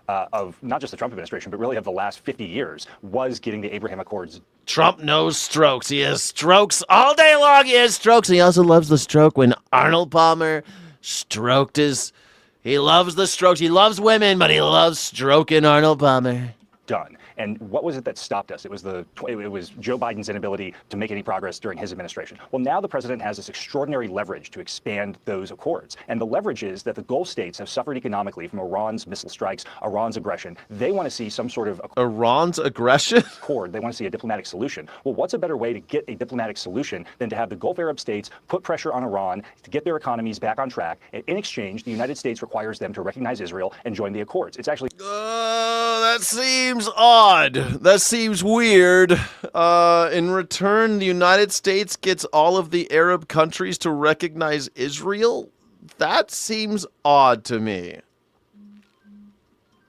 Of not just the Trump administration, but really of the last 50 years, was getting the Abraham Accords. Trump knows strokes. He has strokes all day long. He has strokes. He also loves the stroke when Arnold Palmer stroked his. He loves the strokes. He loves women, but he loves stroking Arnold Palmer. Done. And what was it that stopped us? It was Joe Biden's inability to make any progress during his administration. Well, now the president has this extraordinary leverage to expand those accords. And the leverage is that the Gulf states have suffered economically from Iran's missile strikes, Iran's aggression. They want to see some sort of Iran's aggression accord. They want to see a diplomatic solution. Well, what's a better way to get a diplomatic solution than to have the Gulf Arab states put pressure on Iran to get their economies back on track? And in exchange, the United States requires them to recognize Israel and join the accords. It's actually that seems odd. That seems weird. In return, the United States gets all of the Arab countries to recognize Israel? That seems odd to me.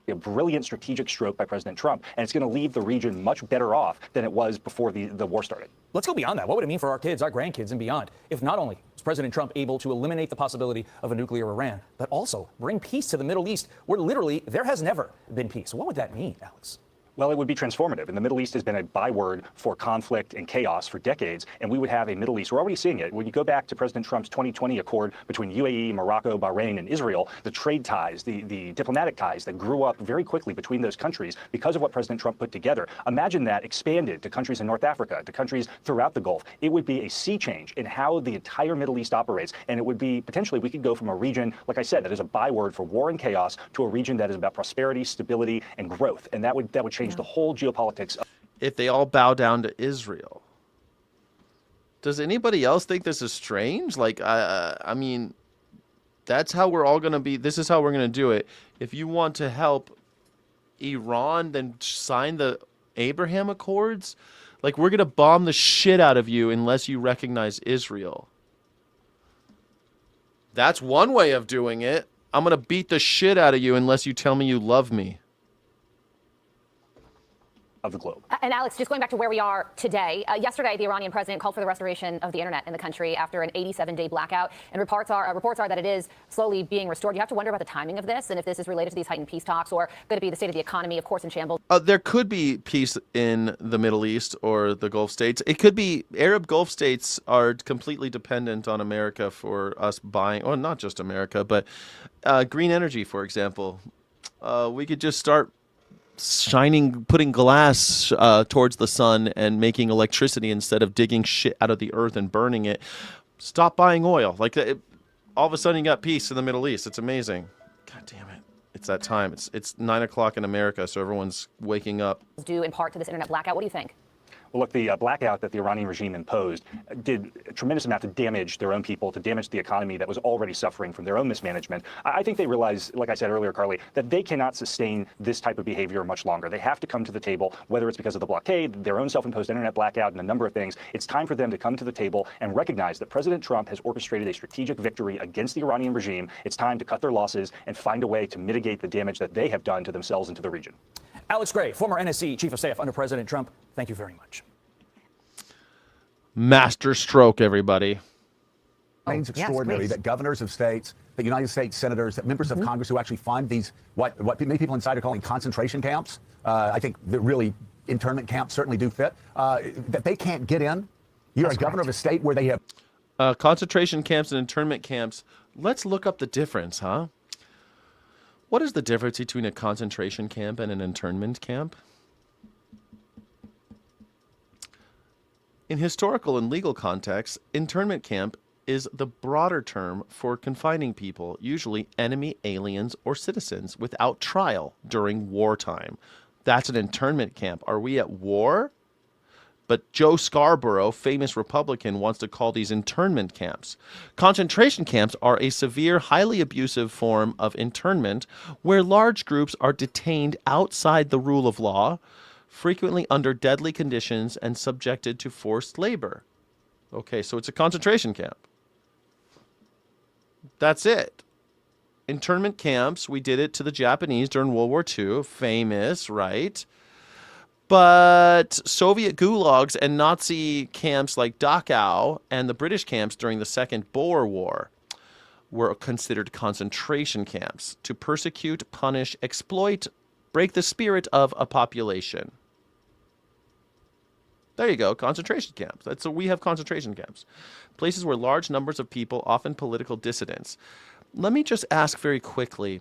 A brilliant strategic stroke by President Trump, and it's going to leave the region much better off than it was before the war started. Let's go beyond that. What would it mean for our kids, our grandkids, and beyond if not only is President Trump able to eliminate the possibility of a nuclear Iran, but also bring peace to the Middle East, where literally there has never been peace? What would that mean, Alex? Well, it would be transformative. And the Middle East has been a byword for conflict and chaos for decades, and we would have a Middle East. We're already seeing it. When you go back to President Trump's 2020 accord between UAE, Morocco, Bahrain, and Israel, the trade ties, the diplomatic ties that grew up very quickly between those countries because of what President Trump put together. Imagine that expanded to countries in North Africa, to countries throughout the Gulf. It would be a sea change in how the entire Middle East operates, and it would be potentially we could go from a region, like I said, that is a byword for war and chaos to a region that is about prosperity, stability, and growth, and that would change the whole geopolitics. If they all bow down to Israel. Does anybody else think this is strange? Like, I mean, that's how we're all going to be. This is how we're going to do it. If you want to help Iran, then sign the Abraham Accords. Like, we're going to bomb the shit out of you unless you recognize Israel. That's one way of doing it. I'm going to beat the shit out of you unless you tell me you love me. Of the globe. And Alex, just going back to where we are today, yesterday the Iranian president called for the restoration of the internet in the country after an 87-day blackout, and reports are that it is slowly being restored. You have to wonder about the timing of this and if this is related to these heightened peace talks or going to be the state of the economy, of course, in shambles. There could be peace in the Middle East or the Gulf states. It could be Arab Gulf states are completely dependent on America for us buying, or not just America, but green energy, for example. We could just start putting glass towards the sun and making electricity instead of digging shit out of the earth and burning it. Stop buying oil. Like all of a sudden you got peace in the Middle East. It's amazing. God damn it. It's that time. It's 9 o'clock in America, so everyone's waking up. Due in part to this internet blackout. What do you think? Well, look, the blackout that the Iranian regime imposed did a tremendous amount to damage their own people, to damage the economy that was already suffering from their own mismanagement. I think they realize, like I said earlier, Carly, that they cannot sustain this type of behavior much longer. They have to come to the table, whether it's because of the blockade, their own self-imposed internet blackout, and a number of things. It's time for them to come to the table and recognize that President Trump has orchestrated a strategic victory against the Iranian regime. It's time to cut their losses and find a way to mitigate the damage that they have done to themselves and to the region. Alex Gray, former NSC Chief of Staff under President Trump, thank you very much. Master stroke, everybody. It's extraordinary that governors of states, that United States senators, that members of Congress who actually fund these, what many people inside are calling concentration camps, I think that really internment camps certainly do fit, that they can't get in. You're a governor of a state where they have concentration camps and internment camps. Let's look up the difference, huh? What is the difference between a concentration camp and an internment camp? In historical and legal contexts, internment camp is the broader term for confining people, usually enemy aliens or citizens, without trial during wartime. That's an internment camp. Are we at war? But Joe Scarborough, famous Republican, wants to call these internment camps. Concentration camps are a severe, highly abusive form of internment where large groups are detained outside the rule of law, frequently under deadly conditions and subjected to forced labor. Okay, so it's a concentration camp. That's it. Internment camps, we did it to the Japanese during World War II. Famous, right? But Soviet gulags and Nazi camps like Dachau and the British camps during the Second Boer War were considered concentration camps to persecute, punish, exploit, break the spirit of a population. There you go, concentration camps. So we have concentration camps. Places where large numbers of people, often political dissidents. Let me just ask very quickly.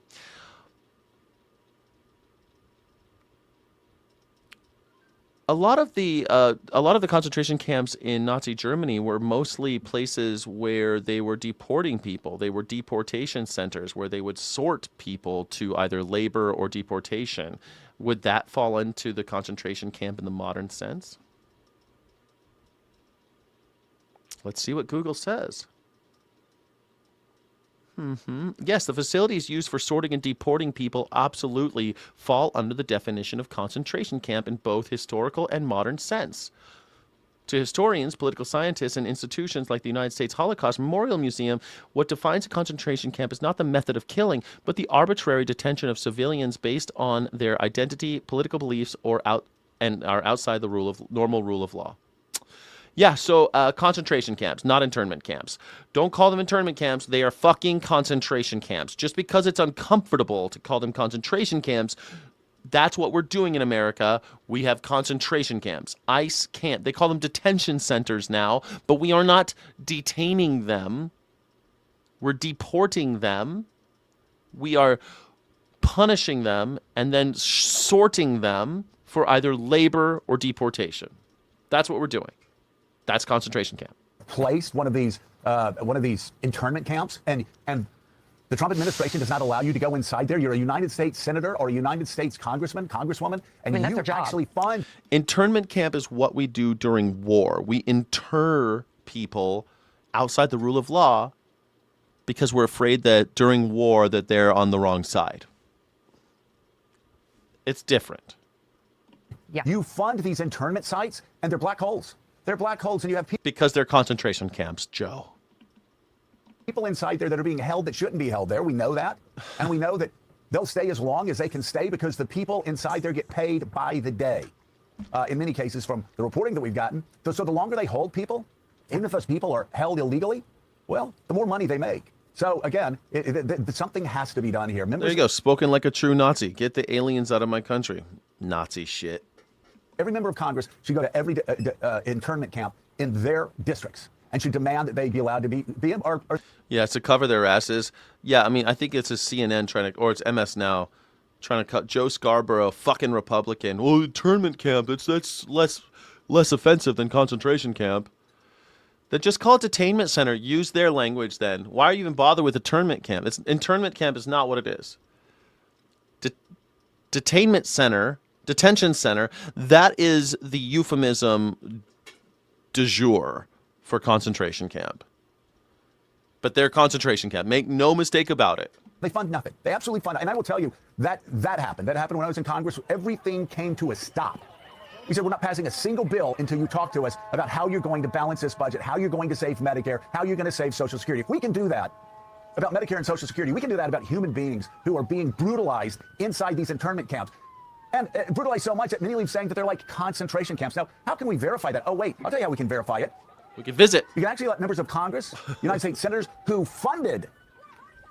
A lot of the concentration camps in Nazi Germany were mostly places where they were deporting people. They were deportation centers where they would sort people to either labor or deportation. Would that fall into the concentration camp in the modern sense? Let's see what Google says. Yes, the facilities used for sorting and deporting people absolutely fall under the definition of concentration camp in both historical and modern sense. To historians, political scientists, and institutions like the United States Holocaust Memorial Museum, what defines a concentration camp is not the method of killing, but the arbitrary detention of civilians based on their identity, political beliefs, or are outside the normal rule of law. Yeah, so concentration camps, not internment camps. Don't call them internment camps. They are fucking concentration camps. Just because it's uncomfortable to call them concentration camps, that's what we're doing in America. We have concentration camps. ICE can't. They call them detention centers now, but we are not detaining them. We're deporting them. We are punishing them and then sorting them for either labor or deportation. That's what we're doing. That's concentration camp. Placed one of these internment camps, and the Trump administration does not allow you to go inside there. You're a United States senator or a United States congressman, congresswoman, and you actually fund. Internment camp is what we do during war. We inter people outside the rule of law because we're afraid that during war that they're on the wrong side. It's different. Yeah. You fund these internment sites, and they're black holes. They're black holes, and you have people. Because they're concentration camps, Joe. People inside there that are being held that shouldn't be held there. We know that. And we know that they'll stay as long as they can stay because the people inside there get paid by the day. In many cases, from the reporting that we've gotten. So the longer they hold people, even if those people are held illegally, well, the more money they make. So again, something has to be done here. There you go. Spoken like a true Nazi. Get the aliens out of my country. Nazi shit. Every member of Congress should go to every internment camp in their districts and should demand that they be allowed to be Yeah, to cover their asses. Yeah, I mean, I think it's a CNN or it's MS Now, trying to cut Joe Scarborough, fucking Republican. Well, internment camp, that's less offensive than concentration camp. Then just call it detainment center. Use their language then. Why are you even bothered with internment camp? Internment camp is not what it is. Detainment center. Detention center, that is the euphemism du jour for concentration camp. But they're concentration camp. Make no mistake about it. They fund nothing. They absolutely fund. And I will tell you that happened. That happened when I was in Congress. Everything came to a stop. We said, we're not passing a single bill until you talk to us about how you're going to balance this budget, how you're going to save Medicare, how you're going to save Social Security. If we can do that about Medicare and Social Security, we can do that about human beings who are being brutalized inside these internment camps. And brutalized so much that many are saying that they're like concentration camps. Now, how can we verify that? Oh, wait, I'll tell you how we can verify it. We can visit. You can actually let members of Congress, United States senators who funded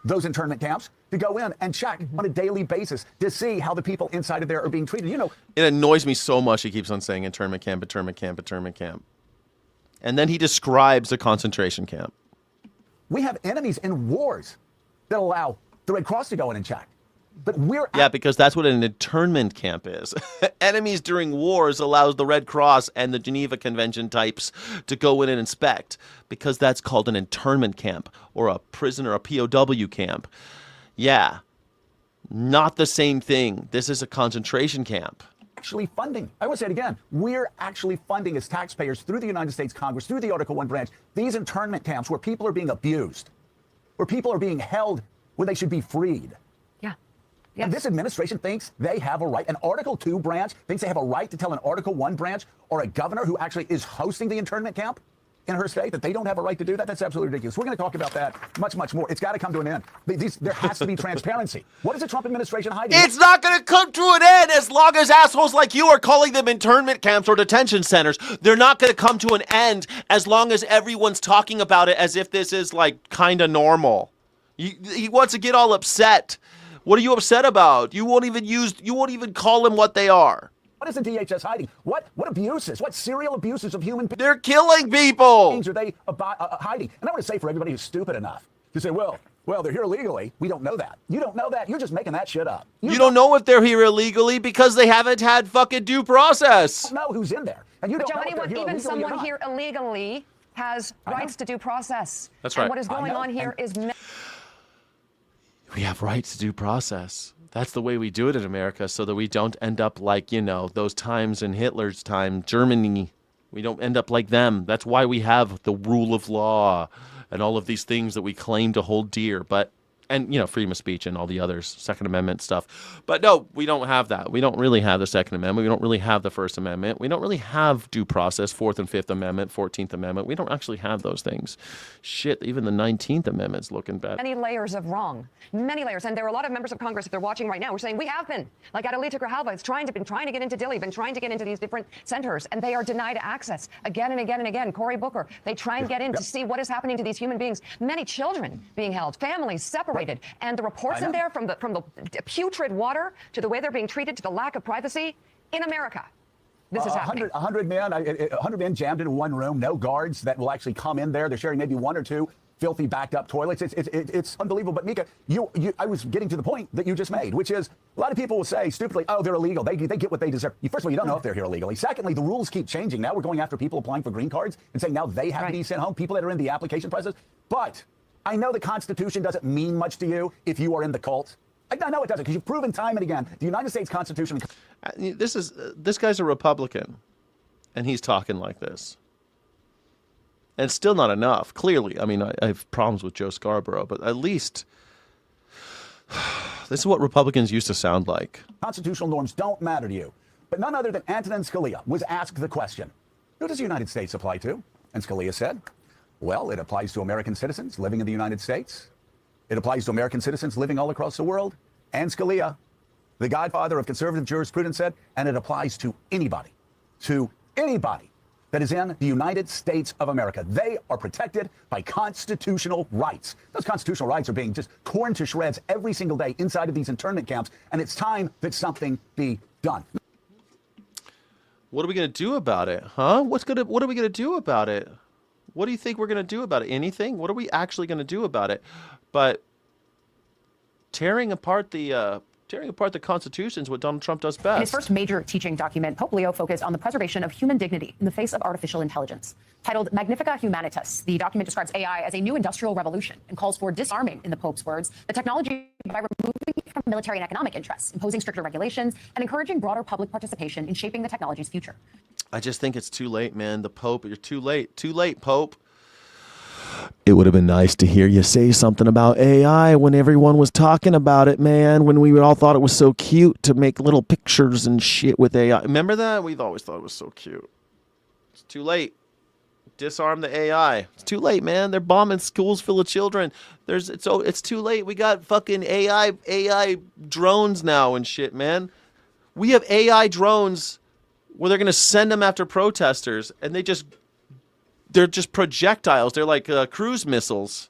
those internment camps to go in and check on a daily basis to see how the people inside of there are being treated. You know, it annoys me so much he keeps on saying internment camp, internment camp, internment camp. And then he describes a concentration camp. We have enemies in wars that allow the Red Cross to go in and check. But yeah, because that's what an internment camp is. Enemies during wars allows the Red Cross and the Geneva Convention types to go in and inspect because that's called an internment camp or a prisoner, a POW camp. Yeah, not the same thing. This is a concentration camp. actually funding, I want to say it again, we're actually funding as taxpayers through the United States Congress, through the Article 1 branch, these internment camps where people are being abused, where people are being held when they should be freed. Yeah. And this administration thinks they have a right, an Article 2 branch thinks they have a right to tell an Article 1 branch or a governor who actually is hosting the internment camp in her state that they don't have a right to do that. That's absolutely ridiculous. We're going to talk about that much, much more. It's got to come to an end. There has to be transparency. What is the Trump administration hiding? It's not going to come to an end as long as assholes like you are calling them internment camps or detention centers. They're not going to come to an end as long as everyone's talking about it as if this is like kind of normal. He wants to get all upset. What are you upset about? You won't even call them what they are. What is the DHS hiding? What abuses? What serial abuses of human beings? They're killing people. Are they hiding? And I want to say for everybody who's stupid enough to say, well, they're here illegally. We don't know that. You don't know that. You're just making that shit up. You don't know if they're here illegally because they haven't had fucking due process. You don't know who's in there. And you don't know if they're here even illegally someone or not. here illegally has rights to due process. That's right. And what is going on here is... We have rights to due process. That's the way we do it in America so that we don't end up like, those times in Hitler's time, Germany. We don't end up like them. That's why we have the rule of law and all of these things that we claim to hold dear. And freedom of speech and all the others, Second Amendment stuff. But no, we don't have that. We don't really have the Second Amendment. We don't really have the First Amendment. We don't really have due process, Fourth and Fifth Amendment, 14th Amendment. We don't actually have those things. Shit, even the 19th Amendment's looking bad. Many layers of wrong. Many layers. And there are a lot of members of Congress, if they're watching right now, we're saying we have been. Like Adalita Grijalva has been trying to get into Dilley, been trying to get into these different centers, and they are denied access again and again and again. Cory Booker, they try and get in to see what is happening to these human beings. Many children being held, families separated, and the reports in there from the putrid water to the way they're being treated to the lack of privacy in America. This is happening. 100 men jammed into one room, no guards that will actually come in there. They're sharing maybe one or two filthy backed up toilets. It's unbelievable. But Mika, I was getting to the point that you just made, which is a lot of people will say stupidly, oh, they're illegal. They get what they deserve. First of all, you don't know if they're here illegally. Secondly, the rules keep changing. Now we're going after people applying for green cards and saying now they have to be sent home, people that are in the application process. But I know the Constitution doesn't mean much to you if you are in the cult. I know it doesn't, because you've proven time and again the United States Constitution. This guy's a Republican, and he's talking like this. And it's still not enough. Clearly, I mean, I have problems with Joe Scarborough, but at least this is what Republicans used to sound like. Constitutional norms don't matter to you. But none other than Antonin Scalia was asked the question, who does the United States apply to? And Scalia said, well, it applies to American citizens living in the United States. It applies to American citizens living all across the world. And Scalia, the godfather of conservative jurisprudence, said, and it applies to anybody that is in the United States of America. They are protected by constitutional rights. Those constitutional rights are being just torn to shreds every single day inside of these internment camps, and it's time that something be done. What are we going to do about it, huh? What are we going to do about it? What do you think we're going to do about it? Anything? What are we actually going to do about it? But tearing apart the Constitution is what Donald Trump does best. In his first major teaching document, Pope Leo focused on the preservation of human dignity in the face of artificial intelligence. Titled Magnifica Humanitas, the document describes AI as a new industrial revolution and calls for disarming, in the Pope's words, the technology by removing it from military and economic interests, imposing stricter regulations, and encouraging broader public participation in shaping the technology's future. I just think it's too late, man. The Pope, you're too late. Too late, Pope. It would have been nice to hear you say something about AI when everyone was talking about it, man. When we all thought it was so cute to make little pictures and shit with AI. Remember that? We've always thought it was so cute. It's too late. Disarm the AI. It's too late, man. They're bombing schools full of children. It's too late. We got fucking AI drones now and shit, man. We have AI drones where they're going to send them after protesters, and they're just projectiles. They're like cruise missiles.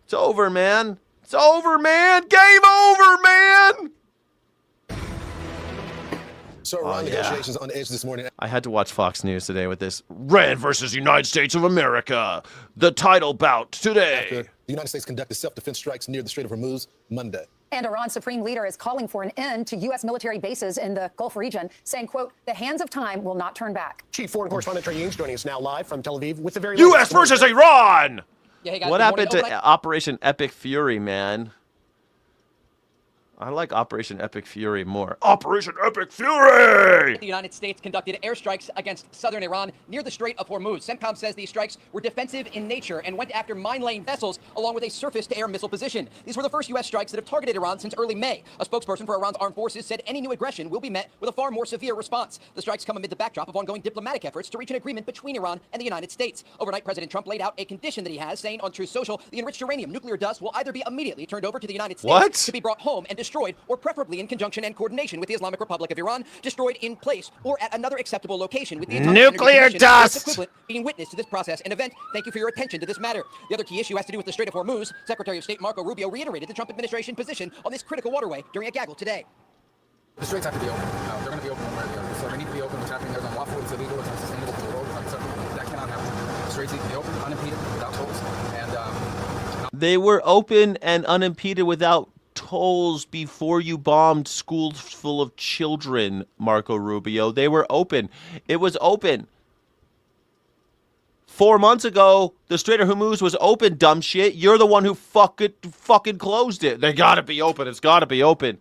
It's over, man. It's over, man. Game over, man. So Iran negotiations on edge this morning. I had to watch Fox News today with this Iran versus United States of America. The title bout today. After the United States conducted self-defense strikes near the Strait of Hormuz Monday. And Iran's supreme leader is calling for an end to U.S. military bases in the Gulf region, saying, quote, the hands of time will not turn back. Chief Foreign Correspondent Trey Ying's joining us now live from Tel Aviv with the very U.S. versus Iran! Yeah, hey guys, what happened to Operation Epic Fury, man? I like Operation Epic Fury more. Operation Epic Fury! The United States conducted airstrikes against southern Iran near the Strait of Hormuz. CENTCOM says these strikes were defensive in nature and went after mine-laying vessels along with a surface-to-air missile position. These were the first U.S. strikes that have targeted Iran since early May. A spokesperson for Iran's armed forces said any new aggression will be met with a far more severe response. The strikes come amid the backdrop of ongoing diplomatic efforts to reach an agreement between Iran and the United States. Overnight, President Trump laid out a condition that he has, saying on Truth Social, the enriched uranium nuclear dust will either be immediately turned over to the United States to be brought home and destroyed, or preferably in conjunction and coordination with the Islamic Republic of Iran, destroyed in place or at another acceptable location with the Atomic Nuclear Energy Commission or its dust! equivalent being witness to this process and event. Thank you for your attention to this matter. The other key issue has to do with the Strait of Hormuz. Secretary of State Marco Rubio reiterated the Trump administration position on this critical waterway during a gaggle today. The straits have to be open. They're going to be open one way or the other. So they need to be open. What's happening there is unlawful, it's illegal, it's unsustainable for the world. That cannot happen. The straits need to be open, unimpeded, without tolls. They were open and unimpeded without tolls before you bombed schools full of children, Marco Rubio. They were open. It was open. 4 months ago, the Strait of Hormuz was open, dumb shit. You're the one who fucking closed it. They gotta be open. It's gotta be open.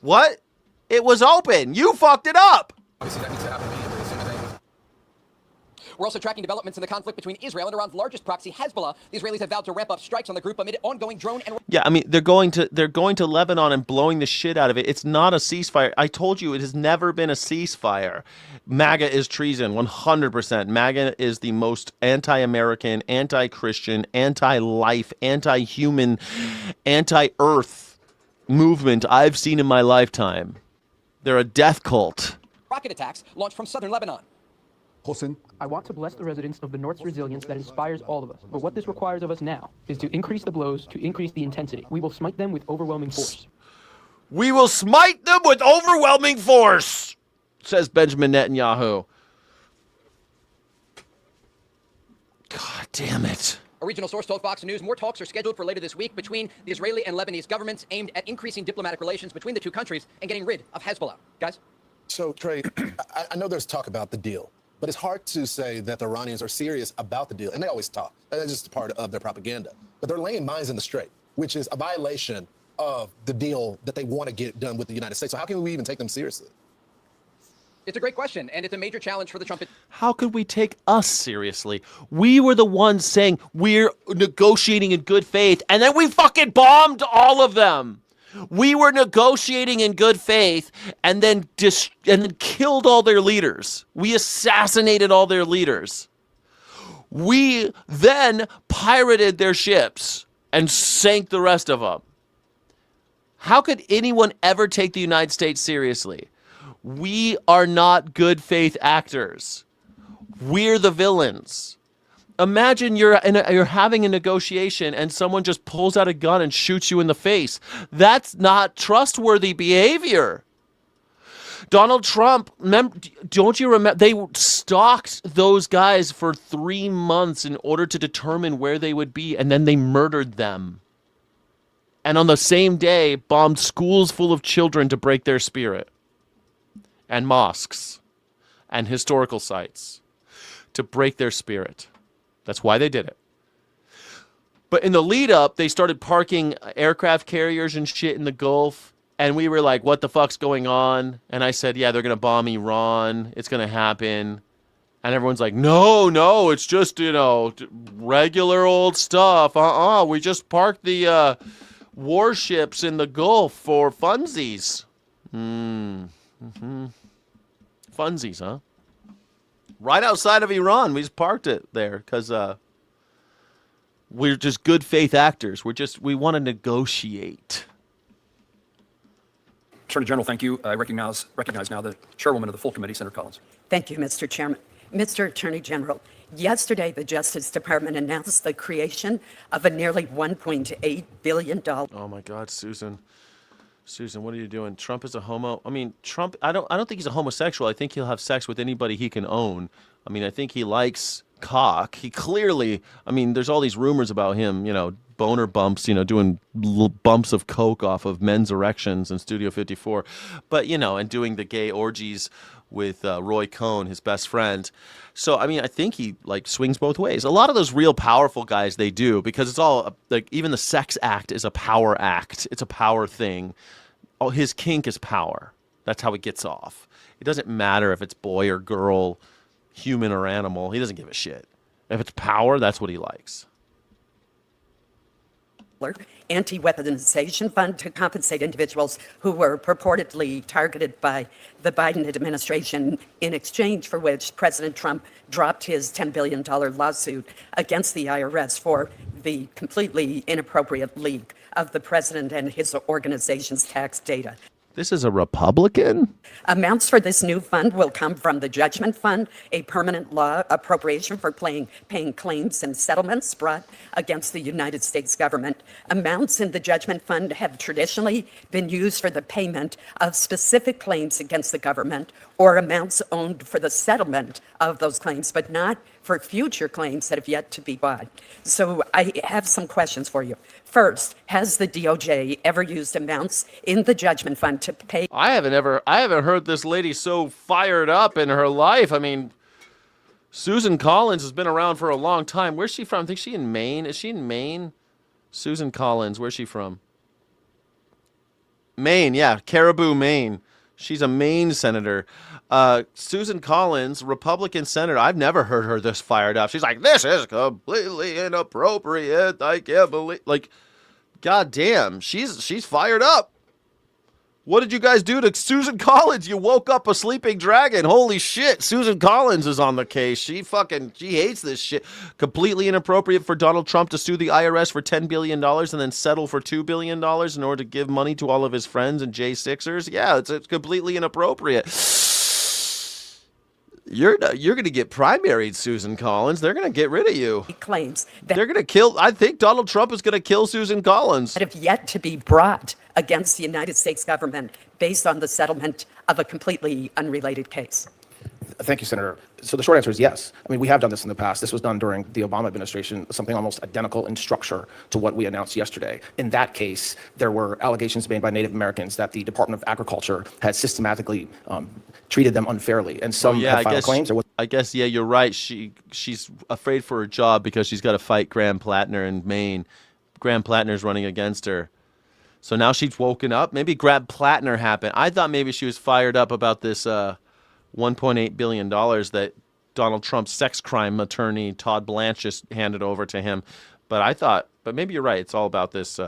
What? It was open. You fucked it up. Obviously, that needs to happen immediately. As soon as they We're also tracking developments in the conflict between Israel and Iran's largest proxy, Hezbollah. The Israelis have vowed to ramp up strikes on the group amid ongoing drone and... Yeah, I mean, they're going to Lebanon and blowing the shit out of it. It's not a ceasefire. I told you it has never been a ceasefire. MAGA is treason, 100%. MAGA is the most anti-American, anti-Christian, anti-life, anti-human, anti-earth movement I've seen in my lifetime. They're a death cult. Rocket attacks launched from southern Lebanon. Hossein. I want to bless the residents of the North's resilience that inspires all of us. But what this requires of us now is to increase the blows, to increase the intensity. We will smite them with overwhelming force. We will smite them with overwhelming force, says Benjamin Netanyahu. God damn it. A regional source told Fox News more talks are scheduled for later this week between the Israeli and Lebanese governments aimed at increasing diplomatic relations between the two countries and getting rid of Hezbollah. Guys? So, Trey, I know there's talk about the deal, but it's hard to say that the Iranians are serious about the deal. And they always talk. That's just part of their propaganda. But they're laying mines in the strait, which is a violation of the deal that they want to get done with the United States. So how can we even take them seriously? It's a great question, and it's a major challenge for the Trump... How could we take us seriously? We were the ones saying we're negotiating in good faith, and then we fucking bombed all of them. We were negotiating in good faith and then killed all their leaders. We assassinated all their leaders. We then pirated their ships and sank the rest of them. How could anyone ever take the United States seriously? We are not good faith actors. We're the villains. Imagine you're having a negotiation and someone just pulls out a gun and shoots you in the face. That's not trustworthy behavior. Donald Trump, don't you remember? They stalked those guys for 3 months in order to determine where they would be, and then they murdered them. And on the same day, bombed schools full of children to break their spirit. And mosques and historical sites to break their spirit. That's why they did it. But in the lead up, they started parking aircraft carriers and shit in the Gulf. And we were like, what the fuck's going on? And I said, yeah, they're going to bomb Iran. It's going to happen. And everyone's like, no, it's just, regular old stuff. We just parked the warships in the Gulf for funsies. Funsies, huh? Right outside of Iran. We just parked it there because we're just good faith actors. We want to negotiate. Attorney General, thank you. I recognize now the chairwoman of the full committee, Senator Collins. Thank you, Mr. Chairman. Mr. Attorney General, yesterday the Justice Department announced the creation of a nearly $1.8 billion... Oh my God, Susan, what are you doing? Trump is a homo. I mean, Trump, I don't think he's a homosexual. I think he'll have sex with anybody he can own. I mean, I think he likes cock. He clearly, there's all these rumors about him, boner bumps, doing little bumps of coke off of men's erections in Studio 54. But, and doing the gay orgies with Roy Cohn, his best friend. So, I think he swings both ways. A lot of those real powerful guys, they do, because it's all even the sex act is a power act. It's a power thing. his kink is power. That's how he gets off. It doesn't matter if it's boy or girl, human or animal. He doesn't give a shit. If it's power, that's what he likes. Anti-weaponization fund to compensate individuals who were purportedly targeted by the Biden administration, in exchange for which President Trump dropped his $10 billion lawsuit against the IRS for the completely inappropriate leak of the president and his organization's tax data. This is a Republican? Amounts for this new fund will come from the Judgment Fund, a permanent law appropriation for paying claims and settlements brought against the United States government. Amounts in the Judgment Fund have traditionally been used for the payment of specific claims against the government or amounts owed for the settlement of those claims, but not for future claims that have yet to be bought. So I have some questions for you. First, has the DOJ ever used amounts in the Judgment Fund to pay? I haven't heard this lady so fired up in her life. I mean, Susan Collins has been around for a long time. Where's she from? I think she's in Maine. Is she in Maine? Susan Collins, where's she from? Maine, yeah, Caribou, Maine. She's a Maine senator. Susan Collins, Republican senator. I've never heard her this fired up. She's like, this is completely inappropriate. I can't believe, like, goddamn, she's fired up. What did you guys do to Susan Collins? You woke up a sleeping dragon. Holy shit. Susan Collins is on the case. She hates this shit. Completely inappropriate for Donald Trump to sue the IRS for $10 billion and then settle for $2 billion in order to give money to all of his friends and J6ers. Yeah, it's completely inappropriate. You're going to get primaried, Susan Collins. They're going to get rid of you. Claims they're going to kill. I think Donald Trump is going to kill Susan Collins. That have yet to be brought against the United States government based on the settlement of a completely unrelated case. Thank you, Senator. So the short answer is yes. I mean, we have done this in the past. This was done during the Obama administration, something almost identical in structure to what we announced yesterday. In that case, there were allegations made by Native Americans that the Department of Agriculture had systematically treated them unfairly, and some have filed claims. I guess, yeah, you're right. She's afraid for her job because she's got to fight Graham Plattner in Maine. Graham Plattner's running against her. So now she's woken up. Maybe Graham Plattner happened. I thought maybe she was fired up about this $1.8 billion that Donald Trump's sex crime attorney Todd Blanche just handed over to him. But maybe you're right. It's all about this.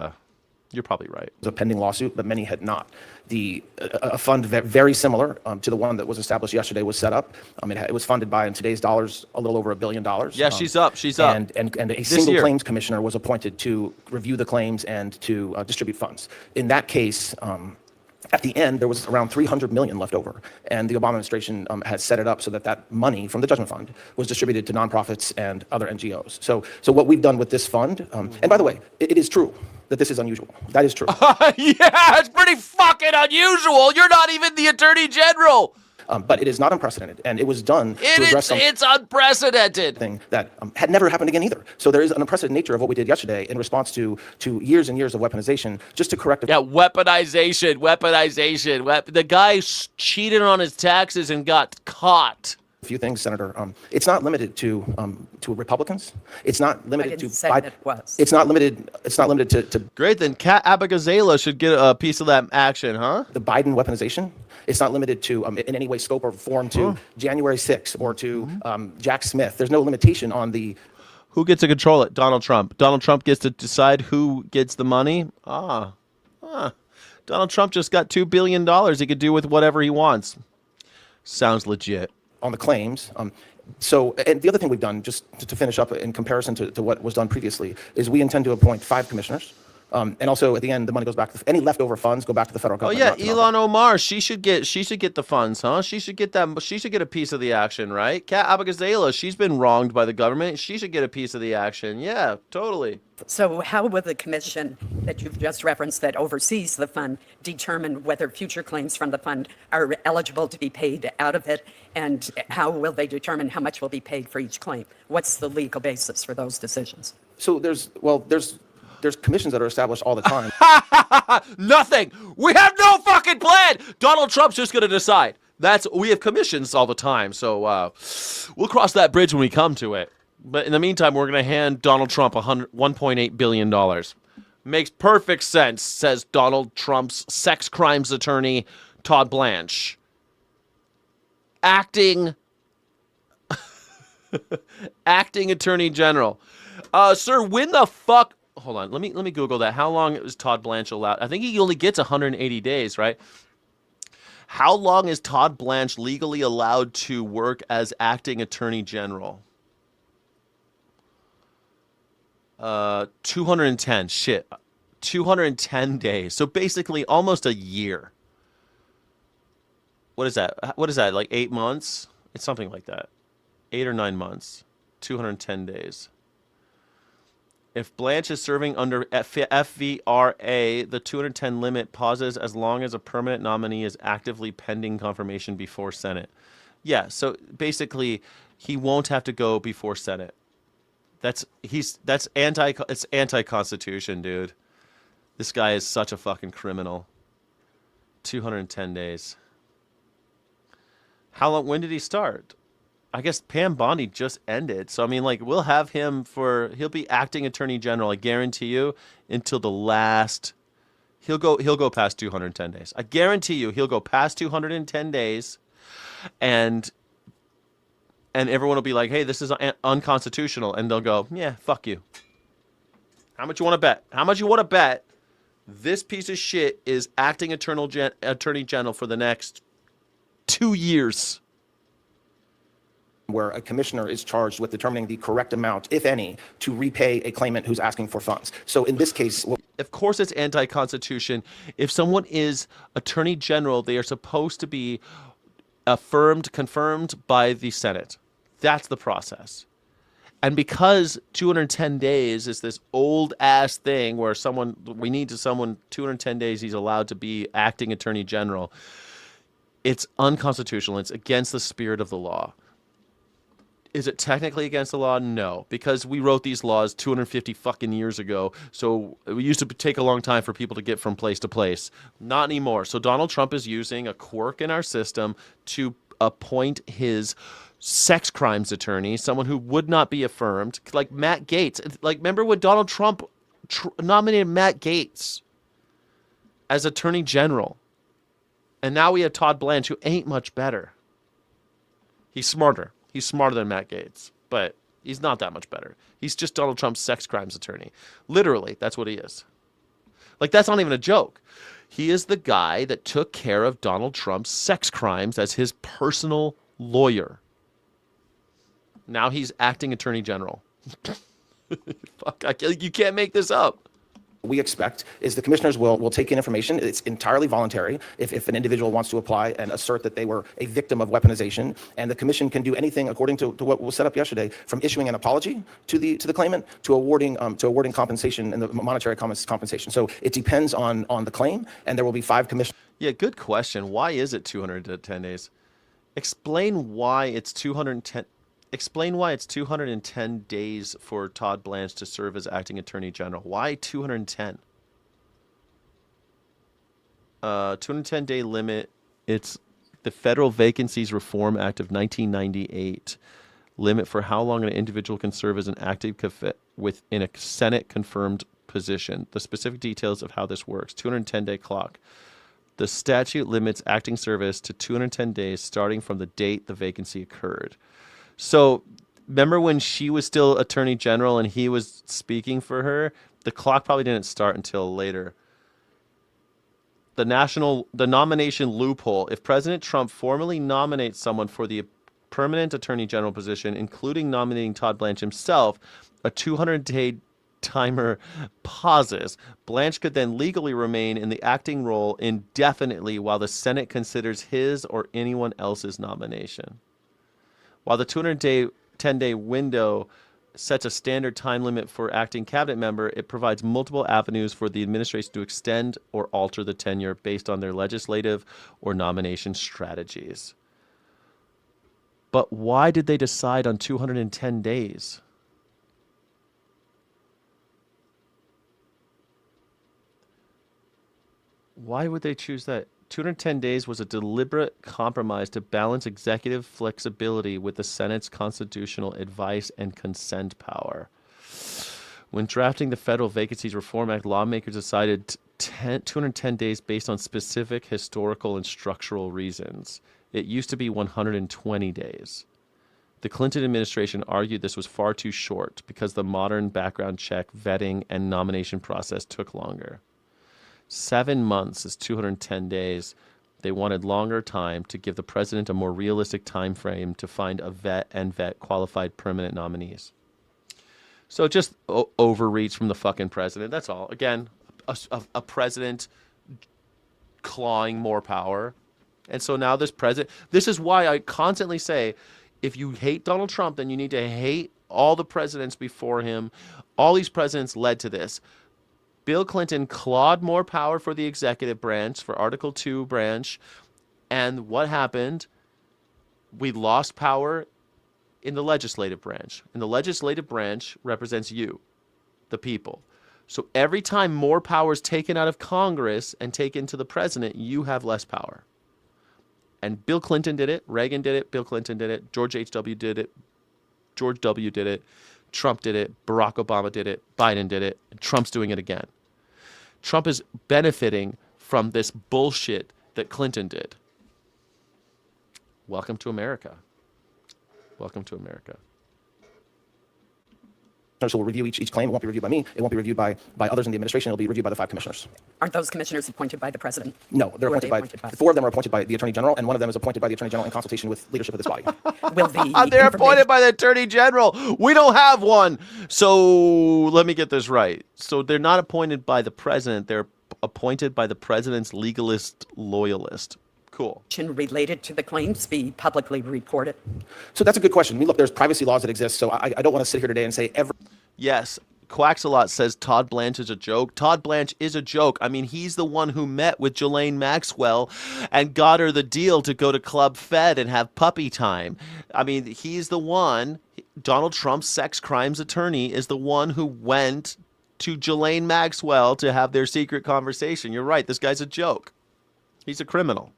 You're probably right. It was a pending lawsuit, but many had not. A fund very similar to the one that was established yesterday was set up. It was funded by, in today's dollars, a little over $1 billion. Yeah, she's up. She's up. And a single claims commissioner was appointed to review the claims and to distribute funds. In that case, at the end, there was around $300 million left over, and the Obama administration had set it up so that money from the Judgment Fund was distributed to nonprofits and other NGOs. So what we've done with this fund, and by the way, it is true that this is unusual. That is true. Yeah, it's pretty fucking unusual. You're not even the Attorney General. But it is not unprecedented, and it was done to address something. It's unprecedented. Thing that had never happened again either. So there is an unprecedented nature of what we did yesterday in response to years and years of weaponization, just to correct. Weaponization. The guy cheated on his taxes and got caught. A few things, Senator. It's not limited to Republicans. It's not limited to Biden. It's not limited. It's not limited to. Great, then Kat Abigazela should get a piece of that action, huh? The Biden weaponization. It's not limited to, in any way, scope, or form to January 6th or to Jack Smith. There's no limitation on the. Who gets to control it? Donald Trump. Donald Trump gets to decide who gets the money. Donald Trump just got $2 billion. He could do with whatever he wants. Sounds legit. On the claims. And the other thing we've done, just to finish up in comparison to what was done previously, is we intend to appoint 5 commissioners. And also, at the end, the money goes back to any leftover funds go back to the federal government. Oh yeah, Ilhan Omar, she should get the funds, huh? She should get that. She should get a piece of the action, right? Kat Abigazela, she's been wronged by the government. She should get a piece of the action. Yeah, totally. So how will the commission that you've just referenced that oversees the fund determine whether future claims from the fund are eligible to be paid out of it, and how will they determine how much will be paid for each claim? What's the legal basis for those decisions? So there's commissions that are established all the time. Nothing. We have no fucking plan. Donald Trump's just going to decide. We have commissions all the time. So we'll cross that bridge when we come to it. But in the meantime, we're going to hand Donald Trump $1.8 billion. Makes perfect sense, says Donald Trump's sex crimes attorney, Todd Blanche. Acting Attorney General. Sir, when the fuck... Hold on, let me Google that. How long is Todd Blanche allowed? I think he only gets 180 days, right? How long is Todd Blanche legally allowed to work as acting Attorney General? 210. Shit. 210 days. So basically almost a year. What is that? What is that? Like 8 months? It's something like that. 8 or 9 months. 210 days. If Blanche is serving under FVRA, the 210 limit pauses as long as a permanent nominee is actively pending confirmation before Senate. Yeah, so basically he won't have to go before Senate. It's anti-constitution, dude. This guy is such a fucking criminal. 210 days. How long? When did he start? I guess Pam Bondi just ended. So, I mean, like, we'll have him he'll be acting Attorney General, I guarantee you, until the last, he'll go past 210 days. I guarantee you he'll go past 210 days and everyone will be like, hey, this is unconstitutional. And they'll go, yeah, fuck you. How much you want to bet? How much you want to bet this piece of shit is acting Attorney General for the next 2 years? Where a commissioner is charged with determining the correct amount, if any, to repay a claimant who's asking for funds. So in this case... Of course it's anti-constitution. If someone is Attorney General, they are supposed to be confirmed by the Senate. That's the process. And because 210 days is this old-ass thing where someone 210 days he's allowed to be acting Attorney General, it's unconstitutional. It's against the spirit of the law. Is it technically against the law? No, because we wrote these laws 250 fucking years ago. So it used to take a long time for people to get from place to place. Not anymore. So Donald Trump is using a quirk in our system to appoint his sex crimes attorney, someone who would not be affirmed, like Matt Gaetz. Like, remember when Donald Trump nominated Matt Gaetz as Attorney General? And now we have Todd Blanche, who ain't much better. He's smarter. He's smarter than Matt Gaetz, but he's not that much better. He's just Donald Trump's sex crimes attorney. Literally, that's what he is. Like, that's not even a joke. He is the guy that took care of Donald Trump's sex crimes as his personal lawyer. Now he's acting Attorney General. Fuck, you can't make this up. We expect is the commissioners will take in information. It's entirely voluntary if an individual wants to apply and assert that they were a victim of weaponization, and the commission can do anything according to what was set up yesterday, from issuing an apology to the claimant to awarding compensation and the monetary compensation. So it depends on the claim, and there will be 5 commissioners. Yeah, good question. Why is it 210 days? Explain why it's 210. Explain why it's 210 days for Todd Blanche to serve as acting Attorney General. Why 210? 210-day limit. It's the Federal Vacancies Reform Act of 1998. Limit for how long an individual can serve as an active within a Senate-confirmed position. The specific details of how this works. 210-day clock. The statute limits acting service to 210 days starting from the date the vacancy occurred. So, remember when she was still Attorney General and he was speaking for her? The clock probably didn't start until later. The nomination loophole. If President Trump formally nominates someone for the permanent Attorney General position, including nominating Todd Blanche himself, a 200-day timer pauses. Blanche could then legally remain in the acting role indefinitely while the Senate considers his or anyone else's nomination. While the 210-day window sets a standard time limit for acting cabinet member, it provides multiple avenues for the administration to extend or alter the tenure based on their legislative or nomination strategies. But why did they decide on 210 days? Why would they choose that? 210 days was a deliberate compromise to balance executive flexibility with the Senate's constitutional advice and consent power. When drafting the Federal Vacancies Reform Act, lawmakers decided 210 days based on specific historical and structural reasons. It used to be 120 days. The Clinton administration argued this was far too short because the modern background check, vetting, and nomination process took longer. 7 months is 210 days. They wanted longer time to give the president a more realistic time frame to find a vet qualified permanent nominees. So just overreach from the fucking president. That's all. Again, a president clawing more power. And so now this president, this is why I constantly say, if you hate Donald Trump, then you need to hate all the presidents before him. All these presidents led to this. Bill Clinton clawed more power for the executive branch, for Article 2 branch. And what happened? We lost power in the legislative branch. And the legislative branch represents you, the people. So every time more power is taken out of Congress and taken to the president, you have less power. And Bill Clinton did it. Reagan did it. Bill Clinton did it. George H.W. did it. George W. did it. Trump did it. Barack Obama did it. Biden did it. And Trump's doing it again. Trump is benefiting from this bullshit that Clinton did. Welcome to America. Welcome to America. So we'll review each claim. It won't be reviewed by me. It won't be reviewed by others in the administration. It'll be reviewed by the 5 commissioners. Aren't those commissioners appointed by the president? No, they're appointed by 4 of them are appointed by the Attorney General, and one of them is appointed by the Attorney General in consultation with leadership of this body. Will the They're appointed by the Attorney General. We don't have one. So let me get this right. So they're not appointed by the president. They're appointed by the president's legalist loyalist. Cool. Related to the claims be publicly reported? So that's a good question. I mean, look, there's privacy laws that exist, so I don't want to sit here today and say every... Yes, Quacks-a-Lot says Todd Blanche is a joke. Todd Blanche is a joke. I mean, he's the one who met with Ghislaine Maxwell and got her the deal to go to Club Fed and have puppy time. I mean, he's the one, Donald Trump's sex crimes attorney is the one who went to Ghislaine Maxwell to have their secret conversation. You're right, this guy's a joke. He's a criminal.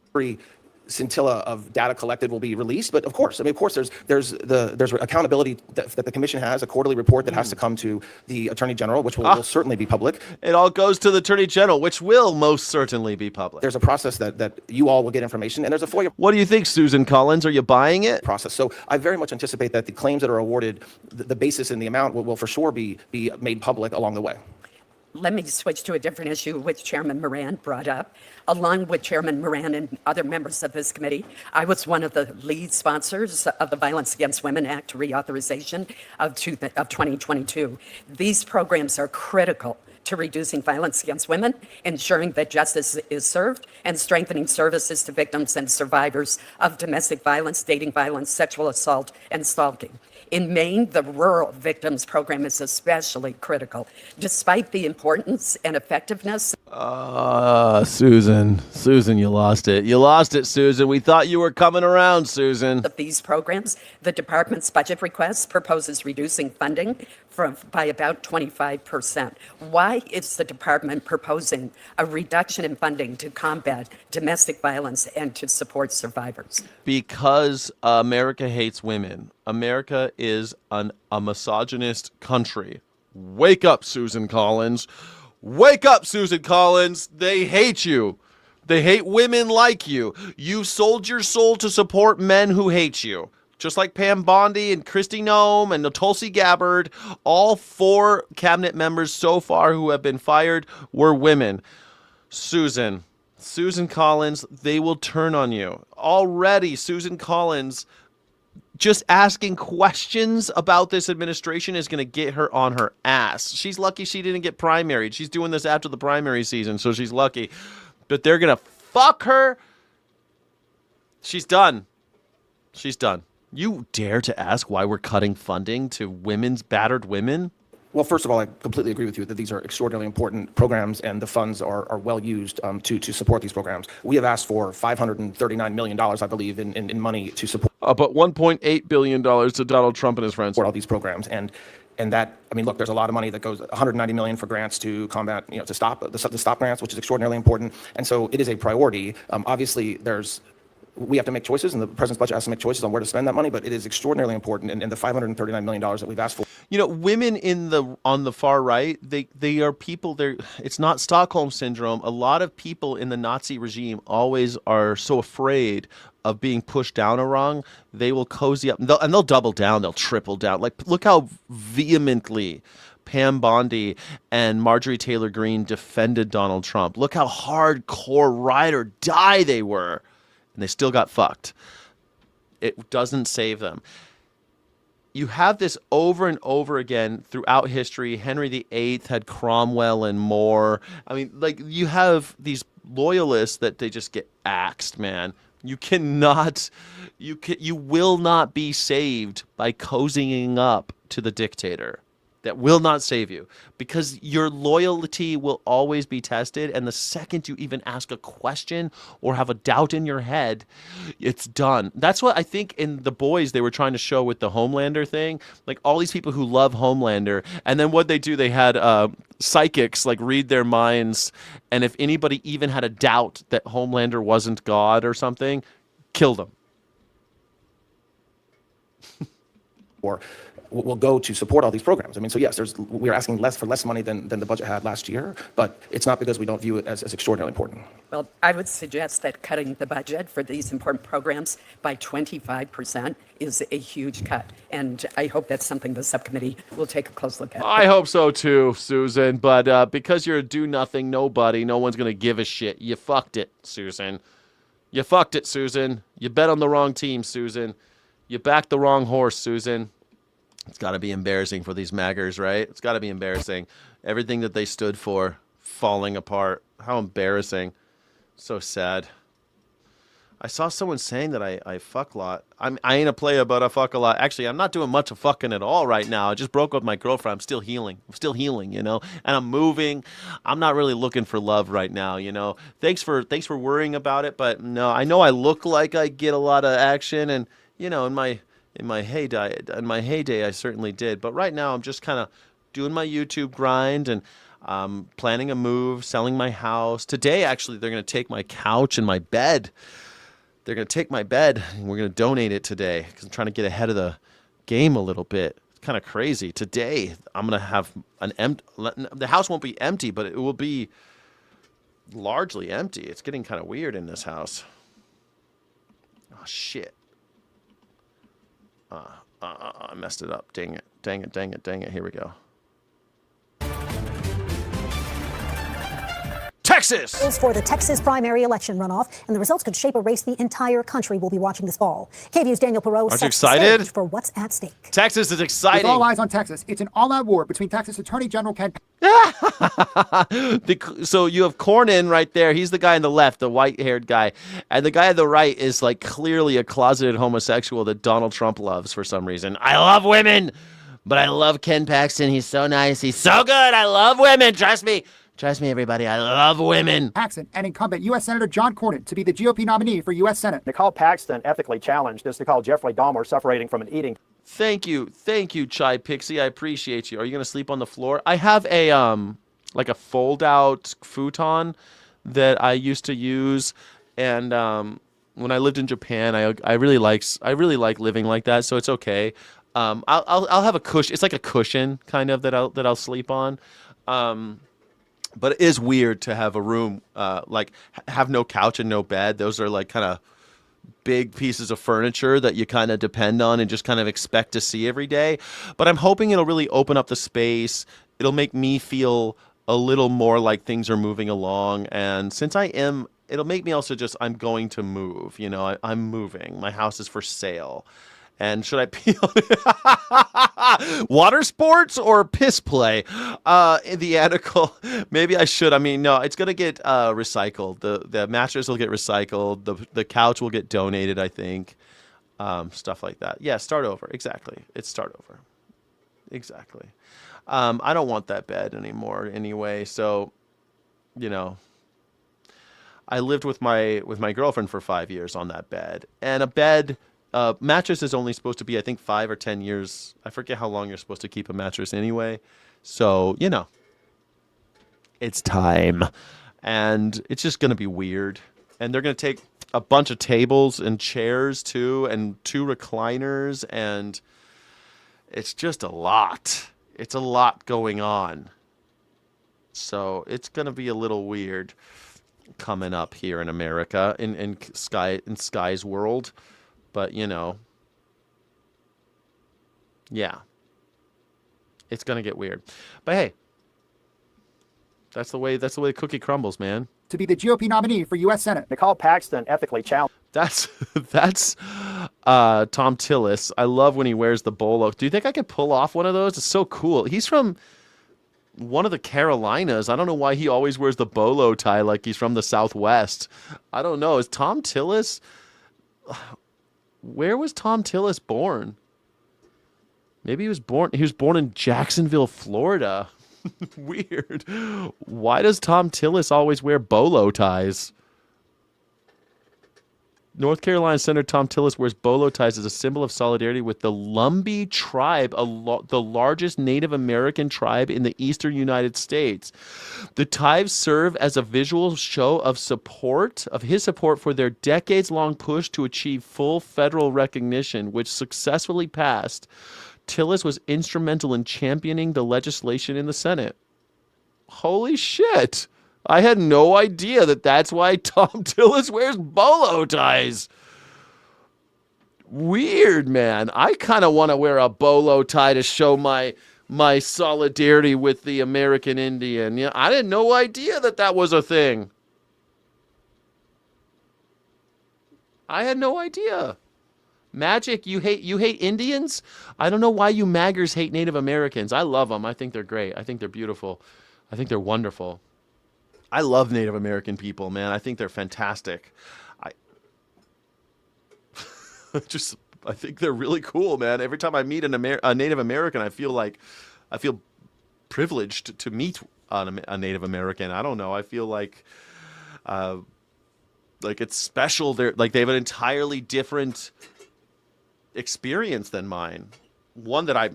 Scintilla of data collected will be released, but of course, there's accountability that the commission has, a quarterly report that has to come to the Attorney General, which will certainly be public. It all goes to the Attorney General, which will most certainly be public. There's a process that you all will get information, and there's a FOIA. What do you think, Susan Collins? Are you buying it? Process. So I very much anticipate that the claims that are awarded, the basis and the amount will for sure be made public along the way. Let me switch to a different issue which Chairman Moran brought up. Along with Chairman Moran and other members of this committee, I was one of the lead sponsors of the Violence Against Women Act reauthorization of 2022. These programs are critical to reducing violence against women, ensuring that justice is served, and strengthening services to victims and survivors of domestic violence, dating violence, sexual assault, and stalking. In Maine, the Rural Victims Program is especially critical. Despite the importance and effectiveness... Susan, you lost it. You lost it, Susan. We thought you were coming around, Susan. ...of these programs, the department's budget request proposes reducing funding by about 25%. Why is the department proposing a reduction in funding to combat domestic violence and to support survivors? Because America hates women. America is a misogynist country. Wake up, Susan Collins. Wake up, Susan Collins. They hate you. They hate women like you. You sold your soul to support men who hate you. Just like Pam Bondi and Kristi Noem and Tulsi Gabbard, all 4 cabinet members so far who have been fired were women. Susan Collins, they will turn on you. Already, Susan Collins, just asking questions about this administration is going to get her on her ass. She's lucky she didn't get primaried. She's doing this after the primary season, so she's lucky. But they're going to fuck her. She's done. She's done. You dare to ask why we're cutting funding to battered women? Well, first of all, I completely agree with you that these are extraordinarily important programs, and the funds are well used to support these programs. We have asked for $539 million, I believe, in money to support. But $1.8 billion to Donald Trump and his friends. For all these programs, and that, I mean, look, there's a lot of money that goes, $190 million for grants to combat, to stop the stop grants, which is extraordinarily important, and so it is a priority. Obviously, we have to make choices, and the president's budget has to make choices on where to spend that money, but it is extraordinarily important, and the $539 million that we've asked for. women on the far right, they are people. It's not Stockholm syndrome. A lot of people in the Nazi regime always are so afraid of being pushed down a rung. They will cozy up, and they'll double down. They'll triple down. Like, look how vehemently Pam Bondi and Marjorie Taylor Greene defended Donald Trump. Look how hardcore ride or die they were, and they still got fucked. It doesn't save them. You have this over and over again throughout history. Henry VIII had Cromwell and more. I mean, like, you have these loyalists that they just get axed, man. You will not be saved by cozying up to the dictator. That will not save you, because your loyalty will always be tested. And the second you even ask a question or have a doubt in your head, it's done. That's what I think in The Boys they were trying to show with the Homelander thing. Like, all these people who love Homelander, and then what they do, they had psychics like read their minds. And if anybody even had a doubt that Homelander wasn't God or something, kill them. Or will go to support all these programs. I mean, so yes, we're asking less money than the budget had last year, but it's not because we don't view it as extraordinarily important. Well, I would suggest that cutting the budget for these important programs by 25% is a huge cut. And I hope that's something the subcommittee will take a close look at. I hope so too, Susan. But because you're a do-nothing nobody, no one's going to give a shit. You fucked it, Susan. You fucked it, Susan. You bet on the wrong team, Susan. You backed the wrong horse, Susan. It's got to be embarrassing for these maggers, right? It's got to be embarrassing. Everything that they stood for falling apart. How embarrassing. So sad. I saw someone saying that I fuck a lot. I ain't a player, but I fuck a lot. Actually, I'm not doing much of fucking at all right now. I just broke up with my girlfriend. I'm still healing. And I'm moving. I'm not really looking for love right now, Thanks for worrying about it, but no, I know I look like I get a lot of action, and in my heyday, I certainly did. But right now, I'm just kind of doing my YouTube grind and planning a move, selling my house. Today, actually, they're going to take my couch and my bed. They're going to take my bed, and we're going to donate it today because I'm trying to get ahead of the game a little bit. It's kind of crazy. Today, I'm going to have the house won't be empty, but it will be largely empty. It's getting kind of weird in this house. Oh, shit. I messed it up. Dang it. Here we go. Texas! For the Texas primary election runoff, and the results could shape a race the entire country will be watching this fall. KVU's Daniel Perot Aren't you excited? For what's at stake. Texas is exciting. With all eyes on Texas, it's an all-out war between Texas Attorney General Ken. So you have Cornyn right there. He's the guy on the left, the white-haired guy. And the guy on the right is like clearly a closeted homosexual that Donald Trump loves for some reason. I love women, but I love Ken Paxton. He's so nice. He's so good. I love women. Trust me. Trust me, everybody. I love women. Paxton and incumbent U.S. Senator John Cornyn to be the GOP nominee for U.S. Senate. Nicole Paxton ethically challenged is to call Jeffrey Dahmer suffering from an eating. Thank you, Chai Pixie. I appreciate you. Are you gonna sleep on the floor? I have a like a fold-out futon that I used to use, and when I lived in Japan, I really like living like that, so it's okay. I'll have a cushion. It's like a cushion kind of that I'll sleep on. But it is weird to have a room like have no couch and no bed. Those are like kind of big pieces of furniture that you kind of depend on and just kind of expect to see every day. But I'm hoping it'll really open up the space. It'll make me feel a little more like things are moving along. And since it'll make me also just, I'm going to move. I'm moving. My house is for sale. And should I pee on it? Water sports or piss play? In the article, maybe I should. I mean, no, it's going to get recycled. The mattress will get recycled. The couch will get donated, I think. Stuff like that. Yeah, start over. Exactly. It's start over. Exactly. I don't want that bed anymore anyway. So, I lived with my girlfriend for 5 years on that bed. And a bed... mattress is only supposed to be, I think, 5 or 10 years. I forget how long you're supposed to keep a mattress anyway. So, it's time. And it's just going to be weird. And they're going to take a bunch of tables and chairs, too, and 2 recliners. And It's just a lot. It's a lot going on. So it's going to be a little weird coming up here in America, in Sky's world. But, yeah. It's going to get weird. But hey, that's the way the cookie crumbles, man. To be the GOP nominee for U.S. Senate. Nicole Paxton ethically challenged. That's Tom Tillis. I love when he wears the bolo. Do you think I could pull off one of those? It's so cool. He's from one of the Carolinas. I don't know why he always wears the bolo tie like he's from the Southwest. I don't know. Is Tom Tillis... Where was Tom Tillis born? Maybe he was born in Jacksonville, Florida. Weird. Why does Tom Tillis always wear bolo ties? North Carolina Senator Tom Tillis wears bolo ties as a symbol of solidarity with the Lumbee tribe, the largest Native American tribe in the eastern United States. The ties serve as a visual show of his support for their decades-long push to achieve full federal recognition, which successfully passed. Tillis was instrumental in championing the legislation in the Senate. Holy shit. I had no idea that's why Tom Tillis wears bolo ties. Weird, man. I kind of want to wear a bolo tie to show my solidarity with the American Indian. Yeah, I had no idea that was a thing. I had no idea. Magic, you hate Indians? I don't know why you maggers hate Native Americans. I love them. I think they're great. I think they're beautiful. I think they're wonderful. I love Native American people, man. I think they're fantastic. I think they're really cool, man. Every time I meet a Native American, I feel privileged to meet a Native American. I don't know. I feel like it's special. They have an entirely different experience than mine. One that I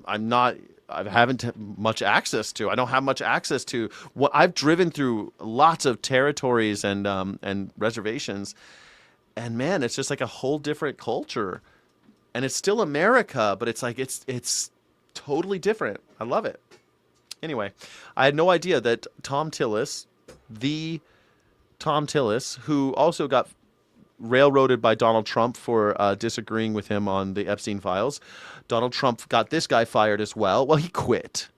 haven't much access to. I don't have much access to. I've driven through lots of territories and reservations, and man, it's just like a whole different culture. And it's still America, but it's like it's totally different. I love it. Anyway, I had no idea that Tom Tillis, who also got railroaded by Donald Trump for disagreeing with him on the Epstein files. Donald Trump got this guy fired as well. Well, he quit.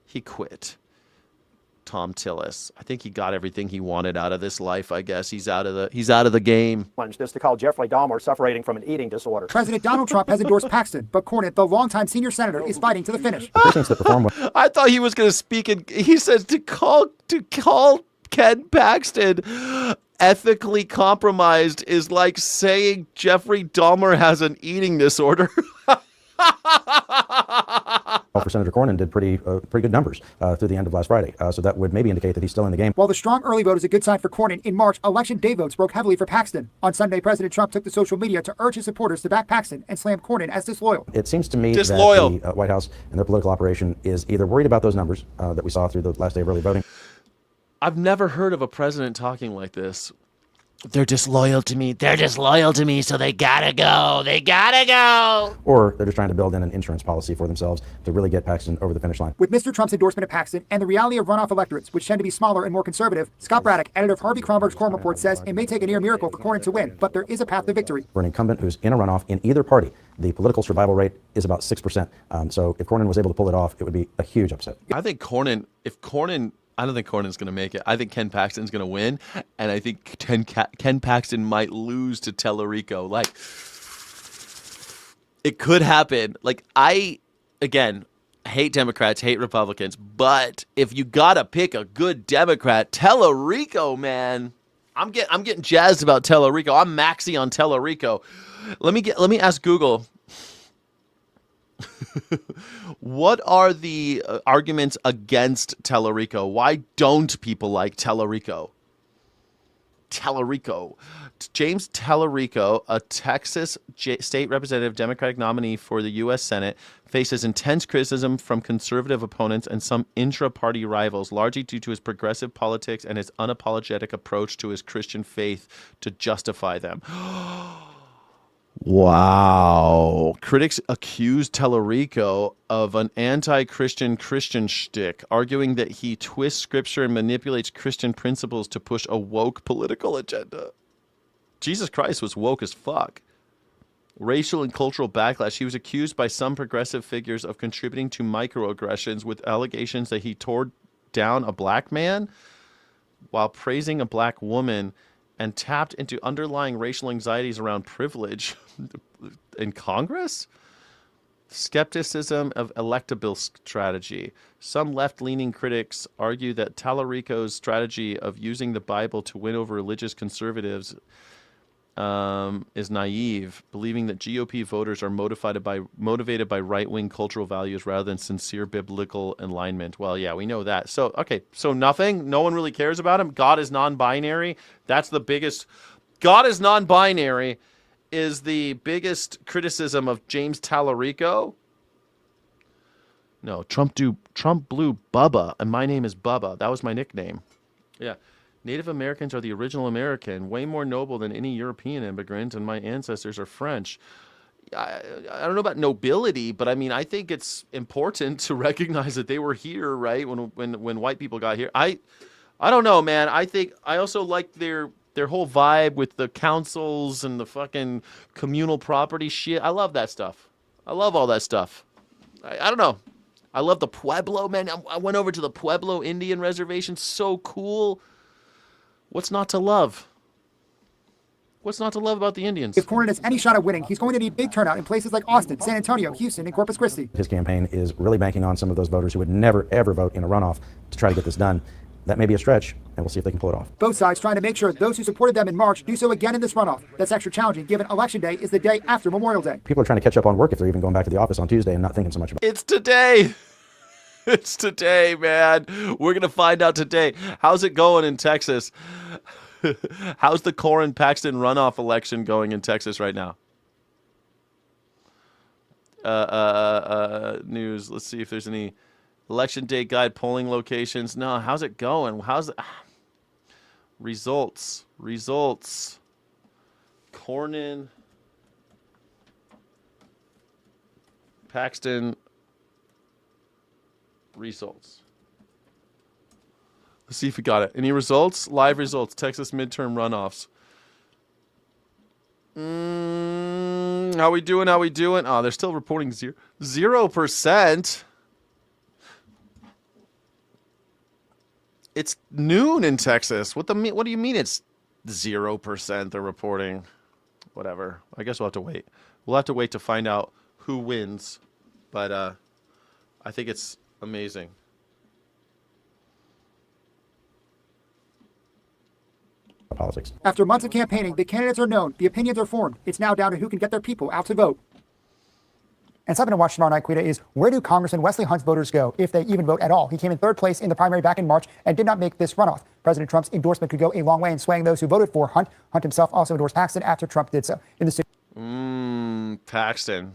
Tom Tillis. I think he got everything he wanted out of this life. I guess he's out of the game. This to call Jeffrey Dahmer suffering from an eating disorder. President Donald Trump has endorsed Paxton, but Cornyn, the longtime senior senator, is fighting to the finish. I thought he was going to speak, and he says to call Ken Paxton ethically compromised is like saying Jeffrey Dahmer has an eating disorder. For Senator Cornyn did pretty good numbers through the end of last Friday. So that would maybe indicate that he's still in the game. While the strong early vote is a good sign for Cornyn, in March, election day votes broke heavily for Paxton. On Sunday, President Trump took to social media to urge his supporters to back Paxton and slam Cornyn as disloyal. It seems to me that the White House and their political operation is either worried about those numbers that we saw through the last day of early voting. I've never heard of a president talking like this. They're disloyal to me. They're disloyal to me, so they gotta go. They gotta go. Or they're just trying to build in an insurance policy for themselves to really get Paxton over the finish line. With Mr. Trump's endorsement of Paxton and the reality of runoff electorates, which tend to be smaller and more conservative, Scott Braddock, editor of Harvey Kronberg's Quorum Report, says it may take a near miracle for Cornyn to win, but there is a path to victory. For an incumbent who's in a runoff in either party, the political survival rate is about 6%. So if Cornyn was able to pull it off, it would be a huge upset. I don't think Cornyn's going to make it. I think Ken Paxton's going to win, and I think Ken Paxton might lose to Tellerico. Like, it could happen. Like, I hate Democrats, hate Republicans, but if you got to pick a good Democrat, Tellerico, man. I'm getting jazzed about Tellerico. I'm maxi on Tellerico. Let me ask Google. What are the arguments against Tellerico? Why don't people like Tellerico? James Tellerico, a Texas state representative Democratic nominee for the U.S. Senate, faces intense criticism from conservative opponents and some intra-party rivals, largely due to his progressive politics and his unapologetic approach to his Christian faith to justify them. Wow. Critics accuse Tellerico of an anti-Christian Christian shtick, arguing that he twists scripture and manipulates Christian principles to push a woke political agenda. Jesus Christ was woke as fuck. Racial and cultural backlash. He was accused by some progressive figures of contributing to microaggressions with allegations that he tore down a black man while praising a black woman and tapped into underlying racial anxieties around privilege in Congress. Skepticism of electable strategy. Some left-leaning critics argue that Tallarico's strategy of using the Bible to win over religious conservatives is naive, believing that GOP voters are motivated by right-wing cultural values rather than sincere biblical alignment. Well, yeah, we know that. So, okay, so nothing? No one really cares about him? God is non-binary? That's the biggest... God is non-binary is the biggest criticism of James Tallarico? No, Trump blew Bubba, and my name is Bubba. That was my nickname. Yeah. Native Americans are the original American, way more noble than any European immigrant, and my ancestors are French. I don't know about nobility, but I mean, I think it's important to recognize that they were here, right? When white people got here. I don't know, man. I also like their whole vibe with the councils and the fucking communal property shit. I love that stuff. I love all that stuff. I don't know. I love the Pueblo, man. I went over to the Pueblo Indian Reservation. So cool. What's not to love? What's not to love about the Indians? If Cornyn has any shot at winning, he's going to need big turnout in places like Austin, San Antonio, Houston, and Corpus Christi. His campaign is really banking on some of those voters who would never, ever vote in a runoff to try to get this done. That may be a stretch, and we'll see if they can pull it off. Both sides trying to make sure those who supported them in March do so again in this runoff. That's extra challenging, given Election Day is the day after Memorial Day. People are trying to catch up on work if they're even going back to the office on Tuesday and not thinking so much about it. It's today. It's today, man. We're going to find out today. How's it going in Texas? How's the Cornyn-Paxton runoff election going in Texas right now? News. Let's see if there's any election day guide polling locations. No, how's it going? How's it? Results. Cornyn, Paxton results. Let's see if we got it. Any results? Live results. Texas midterm runoffs. How we doing? Oh, they're still reporting 0%. It's noon in Texas. What do you mean it's 0% they're reporting? Whatever. I guess we'll have to wait. We'll have to wait to find out who wins. But I think it's amazing. Politics. After months of campaigning, the candidates are known, the opinions are formed. It's now down to who can get their people out to vote. And something to watch tomorrow night, Quita, is where do Congressman Wesley Hunt's voters go if they even vote at all? He came in third place in the primary back in March and did not make this runoff. President Trump's endorsement could go a long way in swaying those who voted for Hunt. Hunt himself also endorsed Paxton after Trump did so. In the Paxton.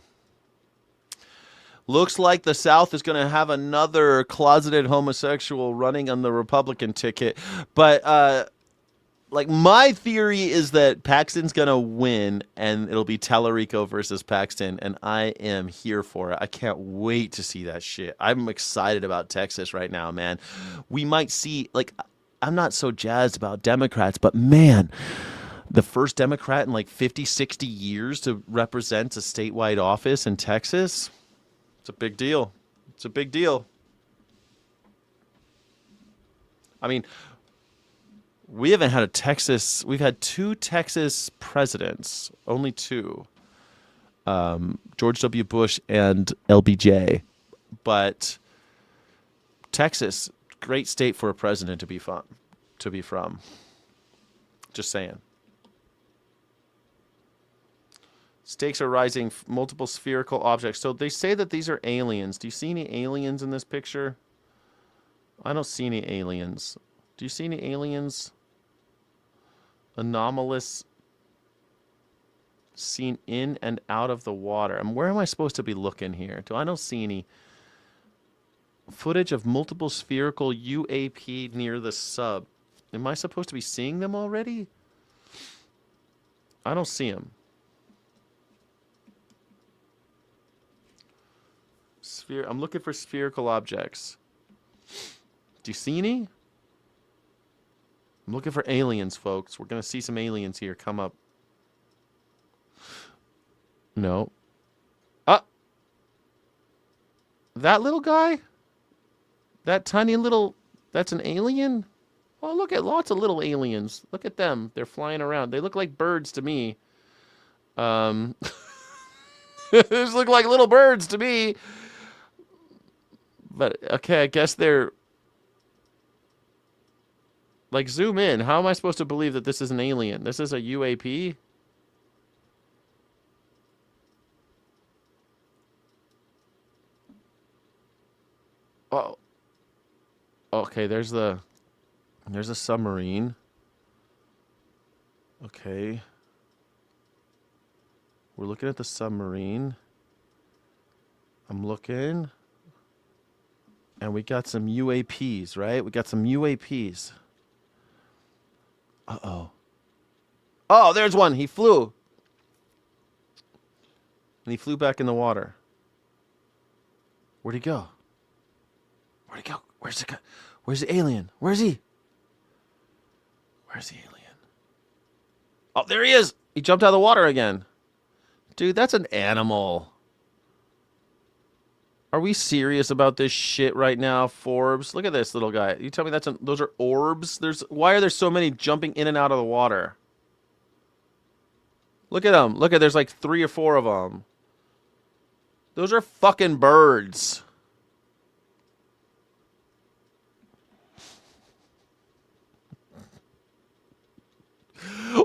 Looks like the South is going to have another closeted homosexual running on the Republican ticket. But like my theory is that Paxton's going to win and it'll be Tallarico versus Paxton. And I am here for it. I can't wait to see that shit. I'm excited about Texas right now, man. We might see, like, I'm not so jazzed about Democrats, but man, the first Democrat in like 50, 60 years to represent a statewide office in Texas. It's a big deal. It's a big deal. I mean, we haven't had we've had two Texas presidents, only two, George W. Bush and LBJ. But Texas, great state for a president to be from. Just saying. Stakes are rising, multiple spherical objects. So they say that these are aliens. Do you see any aliens in this picture? I don't see any aliens. Do you see any aliens? Anomalous seen in and out of the water. And where am I supposed to be looking here? I don't see any footage of multiple spherical UAP near the sub. Am I supposed to be seeing them already? I don't see them. I'm looking for spherical objects. Do you see any? I'm looking for aliens, folks. We're gonna see some aliens here come up. No. That little guy? That tiny little... That's an alien? Oh, look at lots of little aliens. Look at them. They're flying around. They look like birds to me. These look like little birds to me. But, okay, I guess they're... Like, zoom in. How am I supposed to believe that this is an alien? This is a UAP? Oh. Okay, there's a submarine. Okay. We're looking at the submarine. I'm looking. And we got some UAPs, right? We got some UAPs. Uh-oh. Oh, there's one. He flew. And he flew back in the water. Where'd he go? Where'd he go? Where's the alien? Where's he? Where's the alien? Oh, there he is. He jumped out of the water again. Dude, that's an animal. Are we serious about this shit right now, Forbes? Look at this little guy. You tell me those are orbs? Why are there so many jumping in and out of the water? Look at them. Look at, there's like 3 or 4 of them. Those are fucking birds.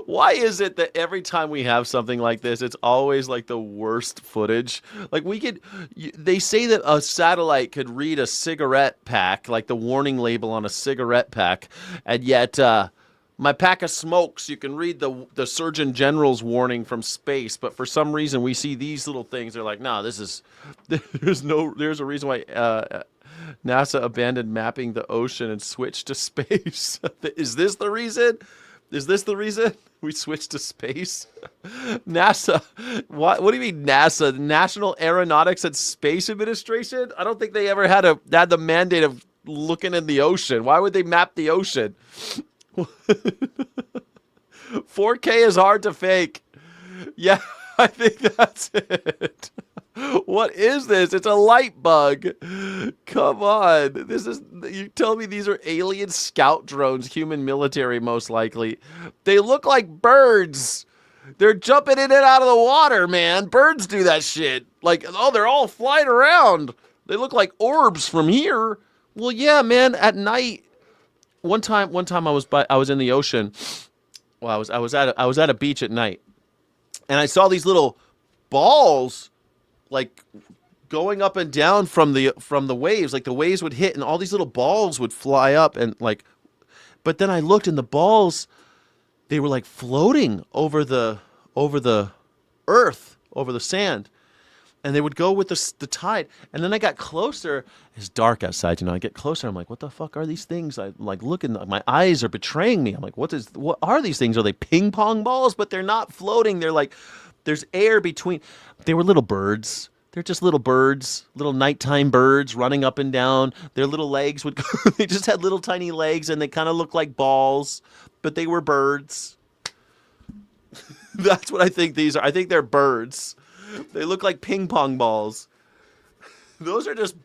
Why is it that every time we have something like this, it's always like the worst footage? Like they say that a satellite could read a cigarette pack, like the warning label on a cigarette pack, and yet my pack of smokes, you can read the Surgeon General's warning from space, but for some reason we see these little things. They're like, no, there's a reason why NASA abandoned mapping the ocean and switched to space. Is this the reason? Is this the reason we switched to space? NASA. What do you mean NASA? The National Aeronautics and Space Administration? I don't think they ever had the mandate of looking in the ocean. Why would they map the ocean? 4K is hard to fake. Yeah, I think that's it. What is this? It's a light bug. Come on. You tell me these are alien scout drones, human military most likely. They look like birds. They're jumping in and out of the water, man. Birds do that shit. Like, oh, they're all flying around. They look like orbs from here. Well, yeah, man, at night. One time I was in the ocean. Well, I was at a beach at night. And I saw these little balls like going up and down from the waves. Like the waves would hit and all these little balls would fly up and like, but then I looked and the balls, they were like floating over the earth, over the sand, and they would go with the tide. And then I got closer. It's dark outside, you know. I get closer. I'm like, what the fuck are these things? I like looking. My eyes are betraying me. I'm like, what are these things? Are they ping pong balls? But they're not floating. They're like, there's air between. They were little birds. They're just little birds, little nighttime birds running up and down. Their little legs would go, they just had little tiny legs and they kind of looked like balls, but they were birds. That's what I think these are. I think they're birds. They look like ping pong balls. Those are just,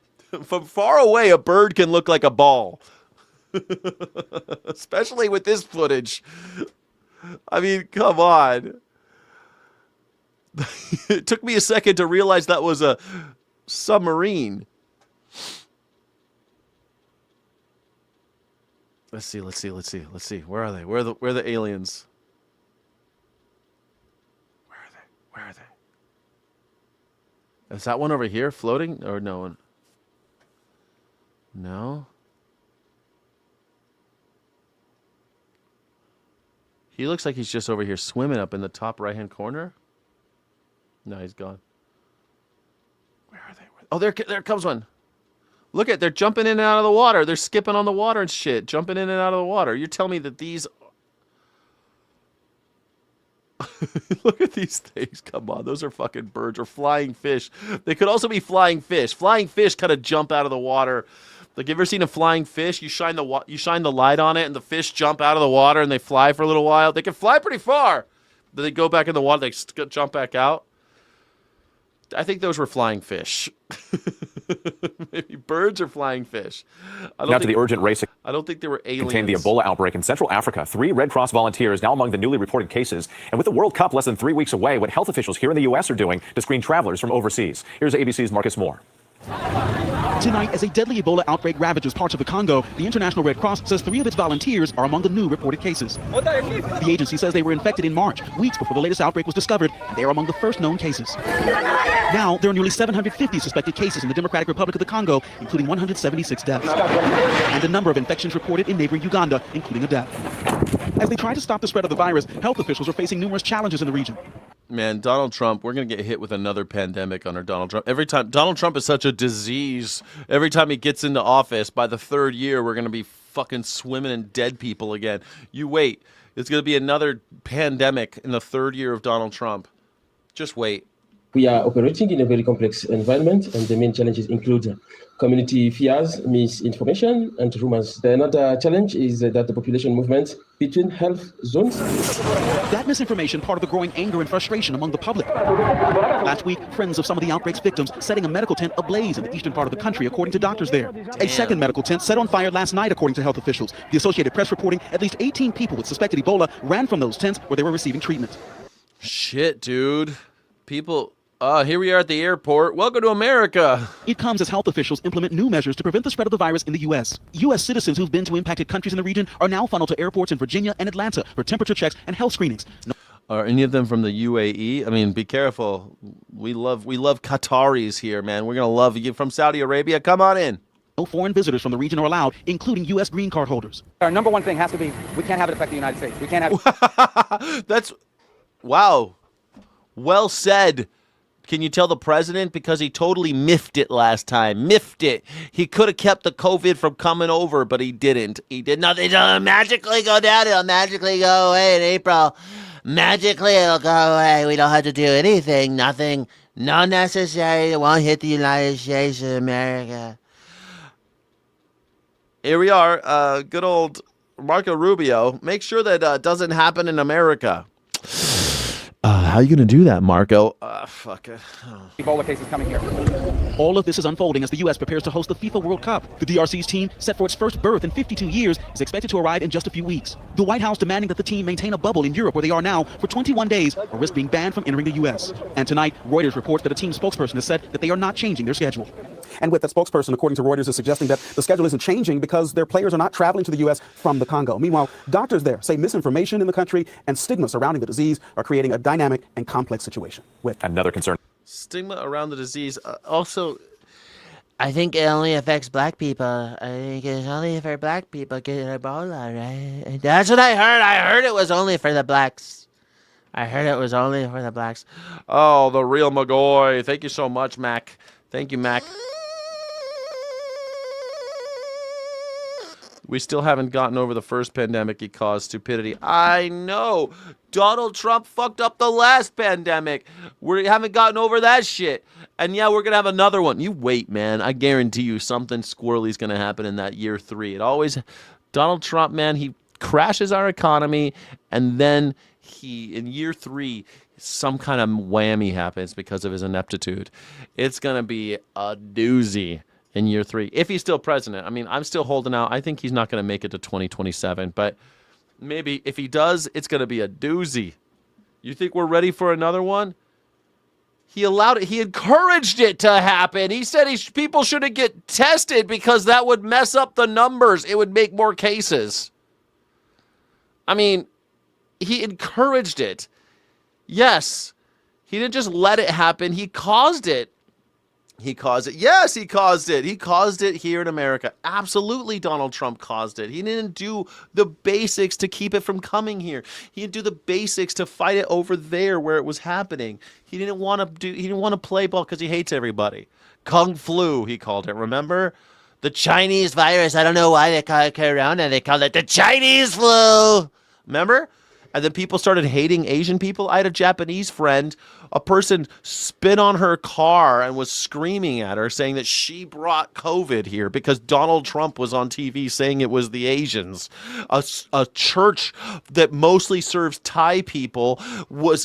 from far away, a bird can look like a ball. Especially with this footage. I mean, come on. It took me a second to realize that was a submarine. Let's see. Where are they? Where are the aliens? Where are they? Is that one over here floating or no one? No. He looks like he's just over here swimming up in the top right-hand corner. No, he's gone. Where are they? Oh, there comes one. Look at, they're jumping in and out of the water. They're skipping on the water and shit, jumping in and out of the water. You're telling me that these... Look at these things. Come on, those are fucking birds or flying fish. They could also be flying fish. Flying fish kind of jump out of the water. Like, you ever seen a flying fish? You shine the light on it, and the fish jump out of the water, and they fly for a little while. They can fly pretty far. Then they go back in the water. They jump back out. I think those were flying fish. Maybe birds or flying fish. Now to the urgent race. I don't think they were aliens. Contained the Ebola outbreak in Central Africa. 3 Red Cross volunteers now among the newly reported cases. And with the World Cup less than 3 weeks away, what health officials here in the U.S. are doing to screen travelers from overseas. Here's ABC's Marcus Moore. Tonight, as a deadly Ebola outbreak ravages parts of the Congo, the International Red Cross says 3 of its volunteers are among the new reported cases. The agency says they were infected in March, weeks before the latest outbreak was discovered, and they are among the first known cases. Now, there are nearly 750 suspected cases in the Democratic Republic of the Congo, including 176 deaths, and a number of infections reported in neighboring Uganda, including a death. As they try to stop the spread of the virus, health officials are facing numerous challenges in the region. Man, Donald Trump, we're going to get hit with another pandemic under Donald Trump. Every time, Donald Trump is such a disease. Every time he gets into office, by the 3rd year, we're going to be fucking swimming in dead people again. You wait. It's going to be another pandemic in the 3rd year of Donald Trump. Just wait. We are operating in a very complex environment, and the main challenges include community fears, misinformation, and rumors. The another challenge is that the population movement between health zones. That misinformation part of the growing anger and frustration among the public. Last week, friends of some of the outbreak's victims setting a medical tent ablaze in the eastern part of the country, according to doctors there. A second medical tent set on fire last night, according to health officials. The Associated Press reporting at least 18 people with suspected Ebola ran from those tents where they were receiving treatment. Shit, dude. People... here we are at the airport. Welcome to America. It comes as health officials implement new measures to prevent the spread of the virus in the U.S. U.S. citizens who've been to impacted countries in the region are now funneled to airports in Virginia and Atlanta for temperature checks and health screenings. Are any of them from the UAE? I mean, be careful. We love Qataris here, man. We're going to love you from Saudi Arabia. Come on in. No foreign visitors from the region are allowed, including U.S. green card holders. Our number one thing has to be, we can't have it affect the United States. We can't have... That's... Wow. Well said. Can you tell the president? Because he totally miffed it last time. Miffed it. He could have kept the COVID from coming over, but he didn't. He did nothing. It'll magically go down. It'll magically go away in April. Magically, it'll go away. We don't have to do anything. Nothing. Not necessary. It won't hit the United States of America. Here we are. Good old Marco Rubio. Make sure that doesn't happen in America. How are you going to do that, Marco? Fuck it. Oh. Ebola cases coming here. All of this is unfolding as the U.S. prepares to host the FIFA World Cup. The DRC's team, set for its first berth in 52 years, is expected to arrive in just a few weeks. The White House demanding that the team maintain a bubble in Europe where they are now for 21 days or risk being banned from entering the U.S. And tonight, Reuters reports that a team spokesperson has said that they are not changing their schedule. And with that spokesperson, according to Reuters, is suggesting that the schedule isn't changing because their players are not traveling to the U.S. from the Congo. Meanwhile, doctors there say misinformation in the country and stigma surrounding the disease are creating a dynamic and complex situation. With another concern. Stigma around the disease. Also, I think it only affects black people. I think it's only for black people getting Ebola, right? That's what I heard. I heard it was only for the blacks. I heard it was only for the blacks. Oh, the real McGoy. Thank you so much, Mac. Thank you, Mac. We still haven't gotten over the first pandemic he caused, stupidity. I know. Donald Trump fucked up the last pandemic. We haven't gotten over that shit. And yeah, we're going to have another one. You wait, man. I guarantee you something squirrely is going to happen in that year 3. It always... Donald Trump, man, he crashes our economy. And then in year 3, some kind of whammy happens because of his ineptitude. It's going to be a doozy in year 3, if he's still president. I mean, I'm still holding out. I think he's not going to make it to 2027, but maybe if he does, it's going to be a doozy. You think we're ready for another one? He allowed it. He encouraged it to happen. He said people shouldn't get tested because that would mess up the numbers. It would make more cases. I mean, he encouraged it. Yes, he didn't just let it happen. He caused it. He caused it. Yes, he caused it. He caused it here in America. Absolutely, Donald Trump caused it. He didn't do the basics to keep it from coming here. He didn't do the basics to fight it over there where it was happening. He didn't want to play ball because he hates everybody. Kung flu, he called it. Remember? The Chinese virus. I don't know why they call it corona. They called it the Chinese flu. Remember? And then people started hating Asian people. I had a Japanese friend, a person spit on her car and was screaming at her, saying that she brought COVID here because Donald Trump was on TV saying it was the Asians. A church that mostly serves Thai people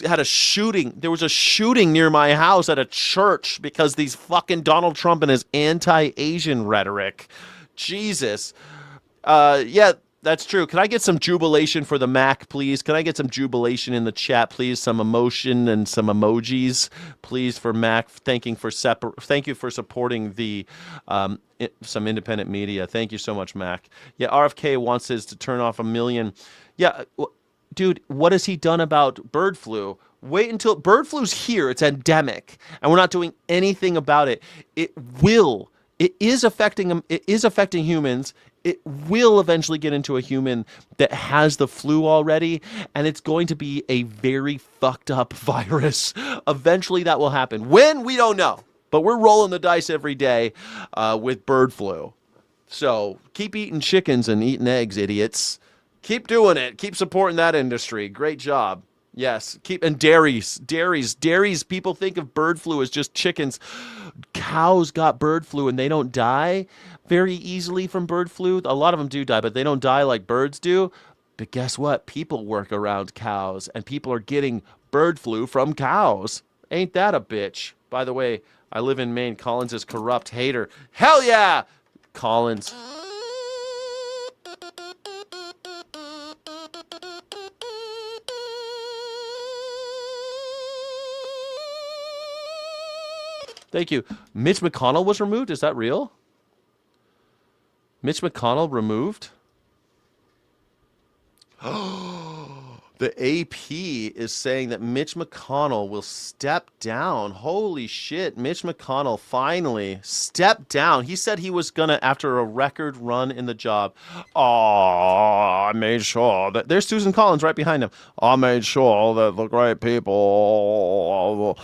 had a shooting. There was a shooting near my house at a church because these fucking Donald Trump and his anti-Asian rhetoric. Jesus. Yeah. That's true. Can I get some jubilation for the Mac, please? Can I get some jubilation in the chat, please? Some emotion and some emojis, please, for Mac. Thank you for supporting the some independent media. Thank you so much, Mac. Yeah, RFK wants us to turn off 1 million. Yeah, dude, what has he done about bird flu? Wait until bird flu's here. It's endemic, and we're not doing anything about it. It is affecting humans. It will eventually get into a human that has the flu already, and it's going to be a very fucked up virus. Eventually that will happen. When? We don't know. But we're rolling the dice every day with bird flu. So keep eating chickens and eating eggs, idiots. Keep doing it. Keep supporting that industry. Great job. Yes. And dairies. People think of bird flu as just chickens. Cows got bird flu and they don't die very easily from bird flu. A lot of them do die, but they don't die like birds do. But guess what? People work around cows, and people are getting bird flu from cows. Ain't that a bitch? By the way, I live in Maine. Collins is corrupt hater. Hell yeah! Collins. Thank you. Mitch McConnell was removed? Is that real? Mitch McConnell removed? The AP is saying that Mitch McConnell will step down. Holy shit. Mitch McConnell finally stepped down. He said he was going to, after a record run in the job. I made sure that there's Susan Collins right behind him. I made sure that the great people.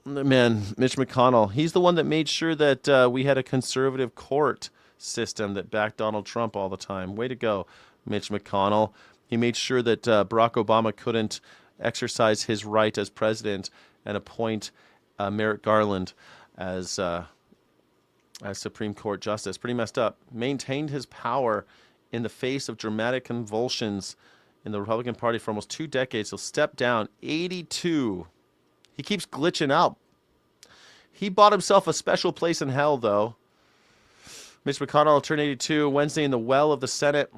Man, Mitch McConnell. He's the one that made sure that we had a conservative court system that backed Donald Trump all the time. Way to go, Mitch McConnell. He made sure that Barack Obama couldn't exercise his right as president and appoint Merrick Garland as Supreme Court justice. Pretty messed up. Maintained his power in the face of dramatic convulsions in the Republican Party for almost 2 decades. He'll step down. 82. He keeps glitching out. He bought himself a special place in hell, though. Mitch McConnell will turn 82 Wednesday in the well of the Senate.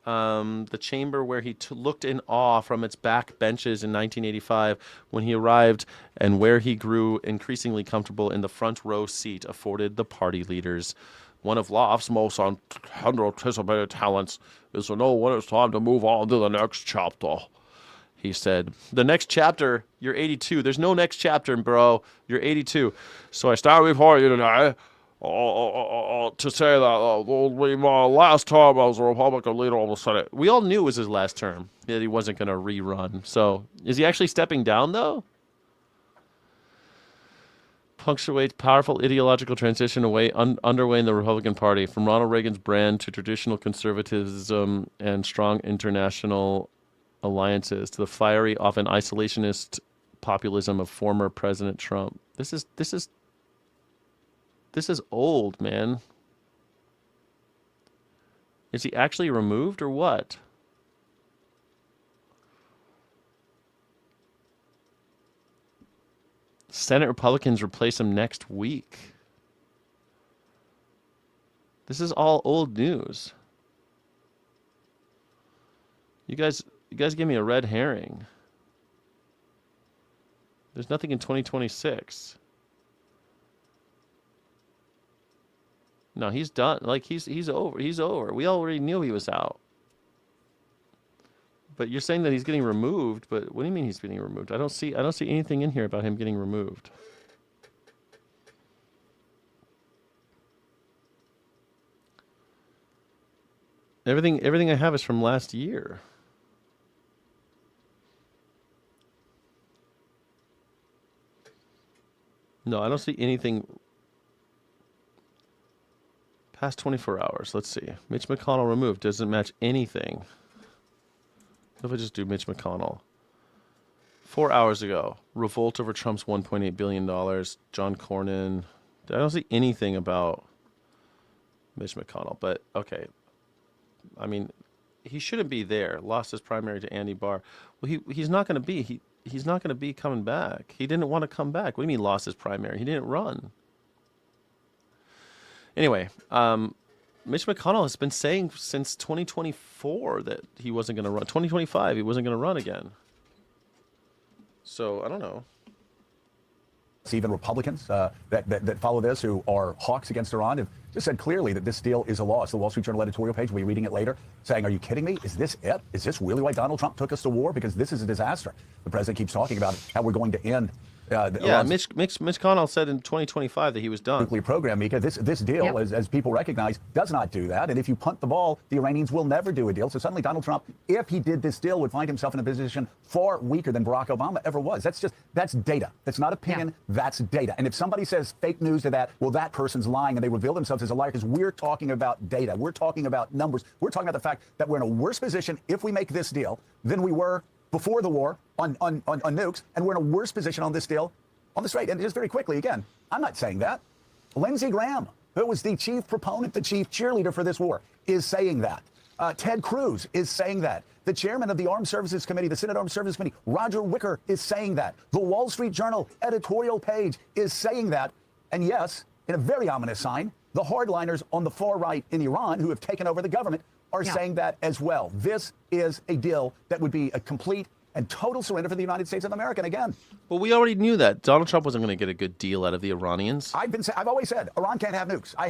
The chamber where he looked in awe from its back benches in 1985 when he arrived, and where he grew increasingly comfortable in the front row seat afforded the party leaders. One of life's most unanticipated talents is to know when it's time to move on to the next chapter, he said. The next chapter? You're 82. There's no next chapter, bro. You're 82. So I stand before you today to say that my last term as a Republican leader of the Senate. We all knew it was his last term, that he wasn't going to rerun. So is he actually stepping down, though? Punctuates powerful ideological transition underway in the Republican Party, from Ronald Reagan's brand to traditional conservatism and strong international alliances to the fiery, often isolationist populism of former President Trump. This is old, man. Is he actually removed or what? Senate Republicans replace him next week. This is all old news. You guys give me a red herring. There's nothing in 2026. No, he's done. Like he's over. He's over. We already knew he was out. But you're saying that he's getting removed, but what do you mean he's getting removed? I don't see anything in here about him getting removed. Everything I have is from last year. No, I don't see anything past 24 hours. Let's see. Mitch McConnell removed. Doesn't match anything. What if I just do Mitch McConnell? 4 hours ago, revolt over Trump's $1.8 billion. John Cornyn. I don't see anything about Mitch McConnell, but okay. I mean, he shouldn't be there. Lost his primary to Andy Barr. Well, he's not going to be. He's not going to be coming back. He didn't want to come back. What do you mean lost his primary? He didn't run. Anyway, Mitch McConnell has been saying since 2024 that he wasn't going to run. 2025, he wasn't going to run again. So I don't know. Even Republicans that follow this, who are hawks against Iran, have just said clearly that this deal is a loss. The Wall Street Journal editorial page, we'll be reading it later, saying, are you kidding me? Is this it? Is this really why Donald Trump took us to war? Because this is a disaster. The president keeps talking about how we're going to end. Mitch McConnell said in 2025 that he was done. Nuclear program, Mika. This deal, as people recognize, does not do that. And if you punt the ball, the Iranians will never do a deal. So suddenly Donald Trump, if he did this deal, would find himself in a position far weaker than Barack Obama ever was. That's data. That's not opinion. That's data. And if somebody says fake news to that, well, that person's lying and they reveal themselves as a liar, because we're talking about data. We're talking about numbers. We're talking about the fact that we're in a worse position if we make this deal than we were before the war on nukes. And we're in a worse position on this deal on this rate. And just very quickly, again, I'm not saying that. Lindsey Graham, who was the chief proponent, the chief cheerleader for this war, is saying that. Ted Cruz is saying that. The chairman of the Armed Services Committee, the Senate Armed Services Committee, Roger Wicker, is saying that. The Wall Street Journal editorial page is saying that. And yes, in a very ominous sign, the hardliners on the far right in Iran, who have taken over the government, are saying that as well. This is a deal that would be a complete and total surrender for the United States of America. And again, well, we already knew that Donald Trump wasn't going to get a good deal out of the Iranians. I've always said Iran can't have nukes. I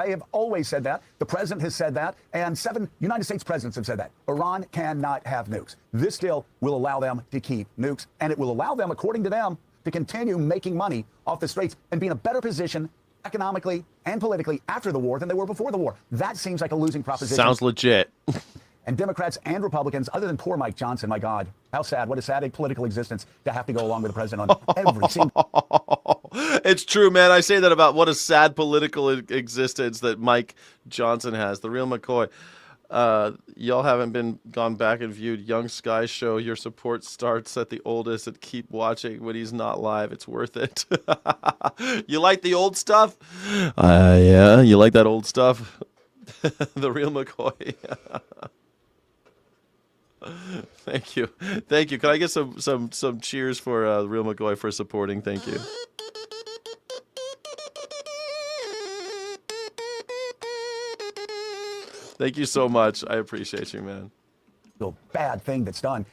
have always said that. The president has said that, and 7 United States presidents have said that. Iran cannot have nukes. This deal will allow them to keep nukes, and it will allow them, according to them, to continue making money off the Straits and be in a better position economically and politically after the war than they were before the war. That seems like a losing proposition. Sounds legit. And Democrats and Republicans, other than poor Mike Johnson, my God, how sad, what a sad political existence to have to go along with the president on every single. It's true, man. I say that about what a sad political existence that Mike Johnson has. The real McCoy. Y'all haven't gone back and viewed Young Sky show. Your support starts at the oldest and keep watching when he's not live. It's worth it. You like the old stuff? Yeah, you like that old stuff? The real McCoy. Thank you. Can I get some cheers for Real McCoy for supporting? Thank you. Thank you so much. I appreciate you, man. Bad thing that's done.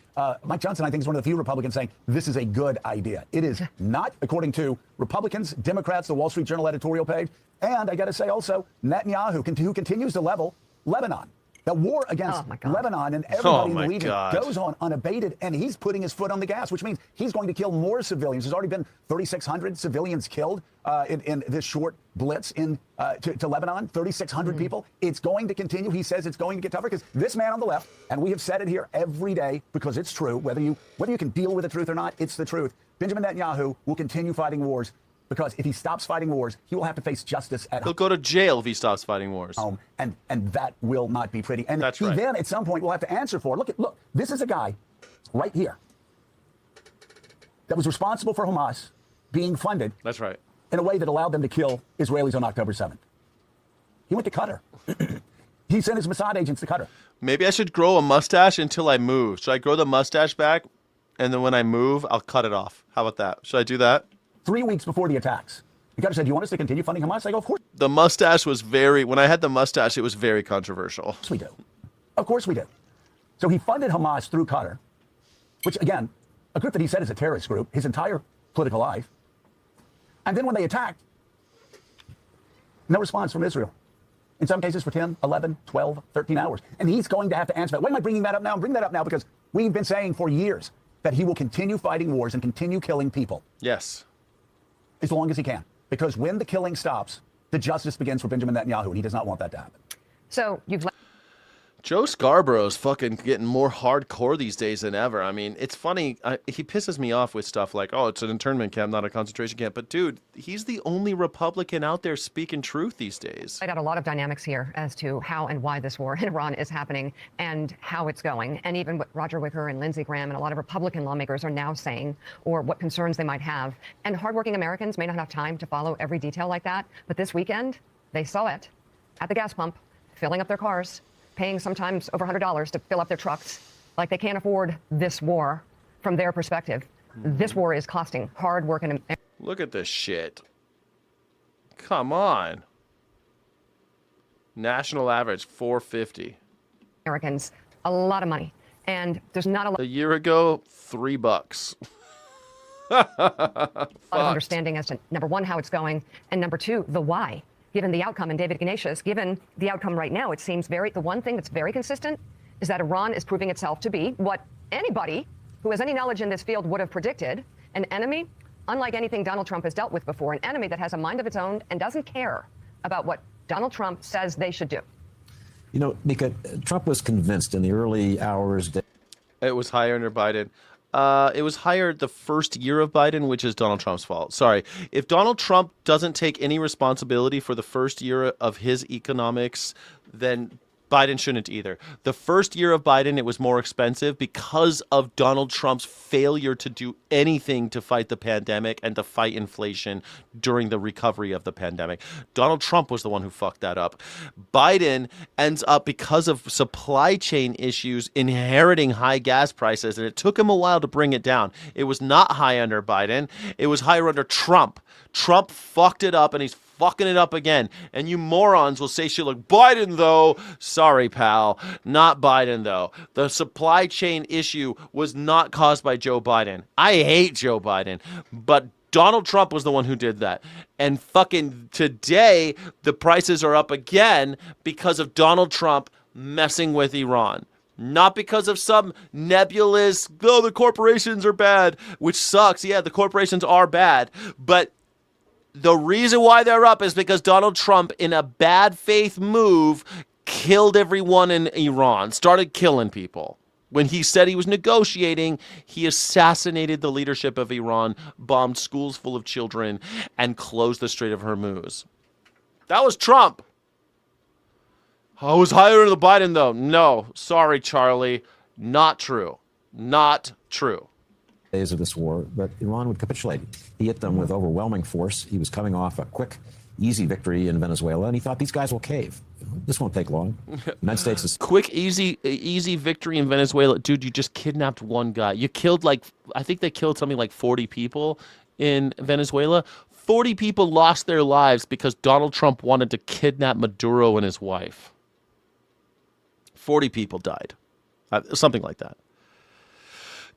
Mike Johnson, I think, is one of the few Republicans saying this is a good idea. It is not, according to Republicans, Democrats, the Wall Street Journal editorial page, and I got to say also Netanyahu, who continues to level Lebanon. The war against Lebanon and everybody in the region goes on unabated, and he's putting his foot on the gas, which means he's going to kill more civilians. There's already been 3,600 civilians killed in this short blitz to Lebanon, 3,600 people. It's going to continue. He says it's going to get tougher because this man on the left, and we have said it here every day because it's true, whether you can deal with the truth or not, it's the truth. Benjamin Netanyahu will continue fighting wars. Because if he stops fighting wars, he will have to face justice at home. He'll go to jail if he stops fighting wars. And that will not be pretty. And that's he then at some point will have to answer for it. Look, this is a guy right here that was responsible for Hamas being funded. That's right. In a way that allowed them to kill Israelis on October 7th. He went to Qatar. He sent his Mossad agents to Qatar. Maybe I should grow a mustache until I move. Should I grow the mustache back? And then when I move, I'll cut it off. How about that? Should I do that? 3 weeks before the attacks, the Qatar said, do you want us to continue funding Hamas? I go, of course. The mustache was when I had the mustache, it was very controversial. Of course we do. Of course we do. So he funded Hamas through Qatar, which, again, a group that he said is a terrorist group, his entire political life. And then when they attacked, no response from Israel. In some cases for 10, 11, 12, 13 hours. And he's going to have to answer that. Why am I bringing that up now? I'm bringing that up now because we've been saying for years that he will continue fighting wars and continue killing people. Yes. As long as he can. Because when the killing stops, the justice begins for Benjamin Netanyahu, and he does not want that to happen. So you've Joe Scarborough's fucking getting more hardcore these days than ever. I mean, it's funny. He pisses me off with stuff like, oh, it's an internment camp, not a concentration camp. But, dude, he's the only Republican out there speaking truth these days. I got a lot of dynamics here as to how and why this war in Iran is happening and how it's going. And even what Roger Wicker and Lindsey Graham and a lot of Republican lawmakers are now saying, or what concerns they might have. And hardworking Americans may not have time to follow every detail like that. But this weekend, they saw it at the gas pump, filling up their cars, paying sometimes over $100 to fill up their trucks. Like they can't afford this war from their perspective. This war is costing hard work and Look at this shit. Come on. National average $4.50. Americans a lot of money. And there's not a lot A year ago, $3. of understanding as to, number one, how it's going, and number two, the why. Given the outcome, and David Ignatius, given the outcome right now, it seems the one thing that's very consistent is that Iran is proving itself to be what anybody who has any knowledge in this field would have predicted, an enemy unlike anything Donald Trump has dealt with before, an enemy that has a mind of its own and doesn't care about what Donald Trump says they should do. You know, Nika, Trump was convinced in the early hours that it was higher under Biden. It was higher the first year of Biden, which is Donald Trump's fault. Sorry. If Donald Trump doesn't take any responsibility for the first year of his economics, then Biden shouldn't either. The first year of Biden, it was more expensive because of Donald Trump's failure to do anything to fight the pandemic and to fight inflation during the recovery of the pandemic. Donald Trump was the one who fucked that up. Biden ends up, because of supply chain issues, inheriting high gas prices, and it took him a while to bring it down. It was not high under Biden. It was higher under Trump. Trump fucked it up, and he's fucking it up again. And you morons will say shit like, Biden, though. Sorry, pal. Not Biden, though. The supply chain issue was not caused by Joe Biden. I hate Joe Biden, but Donald Trump was the one who did that. And fucking today, the prices are up again because of Donald Trump messing with Iran. Not because of some nebulous, oh, the corporations are bad, which sucks. Yeah, the corporations are bad, but the reason why they're up is because Donald Trump, in a bad faith move, killed everyone in Iran, started killing people. When he said he was negotiating, he assassinated the leadership of Iran, bombed schools full of children, and closed the Strait of Hormuz. That was Trump. I was higher than the Biden, though. No, sorry, Charlie. Not true. Not true. Days of this war, but Iran would capitulate. He hit them with overwhelming force. He was coming off a quick, easy victory in Venezuela, and he thought these guys will cave. This won't take long. The United States is quick, easy victory in Venezuela. Dude, you just kidnapped one guy. You killed I think they killed something like 40 people in Venezuela. 40 people lost their lives because Donald Trump wanted to kidnap Maduro and his wife. 40 people died. Something like that.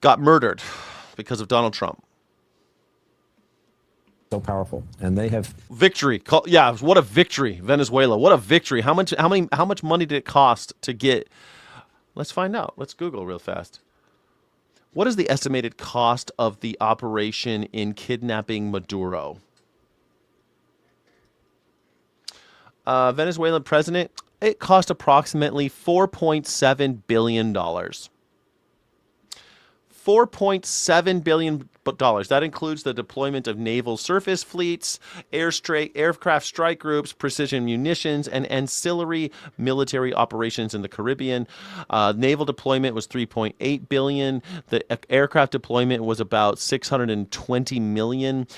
Got murdered because of Donald Trump. So powerful, and they have victory. Yeah, what a victory, Venezuela. What a victory. How much money did it cost to get? Let's find out. Let's Google real fast. What is the estimated cost of the operation in kidnapping Maduro? Venezuelan president. It cost approximately $4.7 billion. $4.7 billion. That includes the deployment of naval surface fleets, aircraft strike groups, precision munitions, and ancillary military operations in the Caribbean. Naval deployment was $3.8 billion. The aircraft deployment was about $620 million.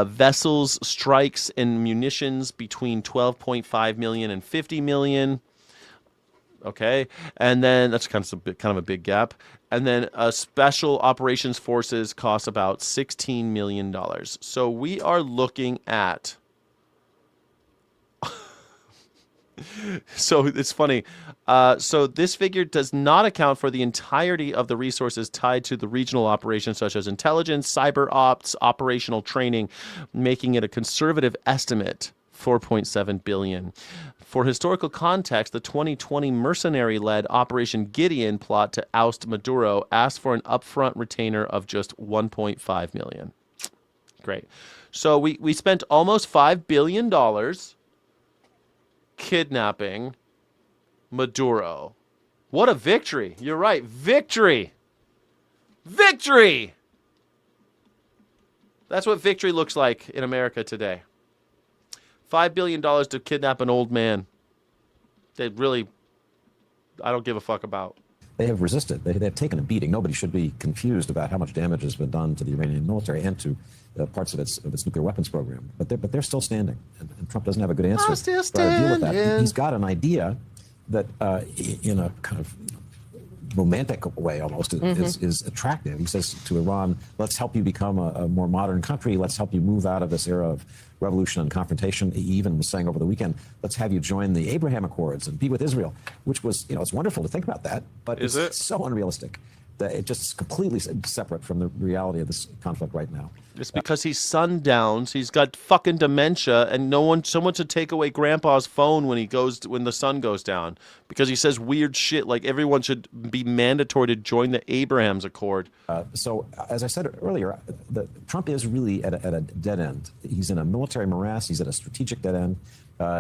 Vessels, strikes, and munitions between $12.5 million and $50 million. Okay, and then that's kind of a big gap. And then special operations forces cost about $16 million. So we are looking at. So it's funny. So this figure does not account for the entirety of the resources tied to the regional operations, such as intelligence, cyber ops, operational training, making it a conservative estimate. $4.7 billion. For historical context, the 2020 mercenary-led Operation Gideon plot to oust Maduro asked for an upfront retainer of just $1.5 million. Great. So we spent almost $5 billion kidnapping Maduro. What a victory. You're right. Victory. Victory. That's what victory looks like in America today. $5 billion to kidnap an old man. They really, I don't give a fuck about. They have resisted. They have taken a beating. Nobody should be confused about how much damage has been done to the Iranian military and to parts of its nuclear weapons program. But they're still standing, and Trump doesn't have a good answer still to deal with that. standing. He's got an idea that, in a kind of romantic way almost, is attractive. He says to Iran, let's help you become a more modern country. Let's help you move out of this era of revolution and confrontation. He even was saying over the weekend, let's have you join the Abraham Accords and be with Israel, which was, it's wonderful to think about that, but it's so unrealistic that it just completely separate from the reality of this conflict right now. It's because he's sundowns. He's got fucking dementia, and someone should take away Grandpa's phone when the sun goes down, because he says weird shit. Like everyone should be mandatory to join the Abraham's Accord. So, as I said earlier, Trump is really at a dead end. He's in a military morass. He's at a strategic dead end.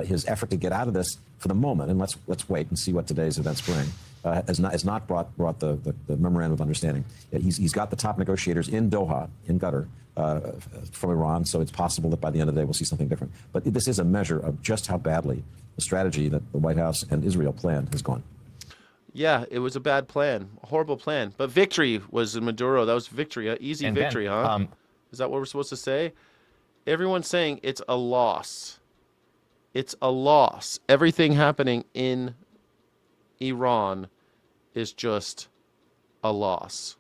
His effort to get out of this for the moment, and let's wait and see what today's events bring, has not brought the memorandum of understanding. He's got the top negotiators in Doha, in Qatar, from Iran, so it's possible that by the end of the day we'll see something different. But this is a measure of just how badly the strategy that the White House and Israel planned has gone. Yeah, it was a bad plan, a horrible plan. But victory was in Maduro. That was victory, easy And victory, Ben, huh? Is that what we're supposed to say? Everyone's saying it's a loss. It's a loss. Everything happening in Iran is just a loss.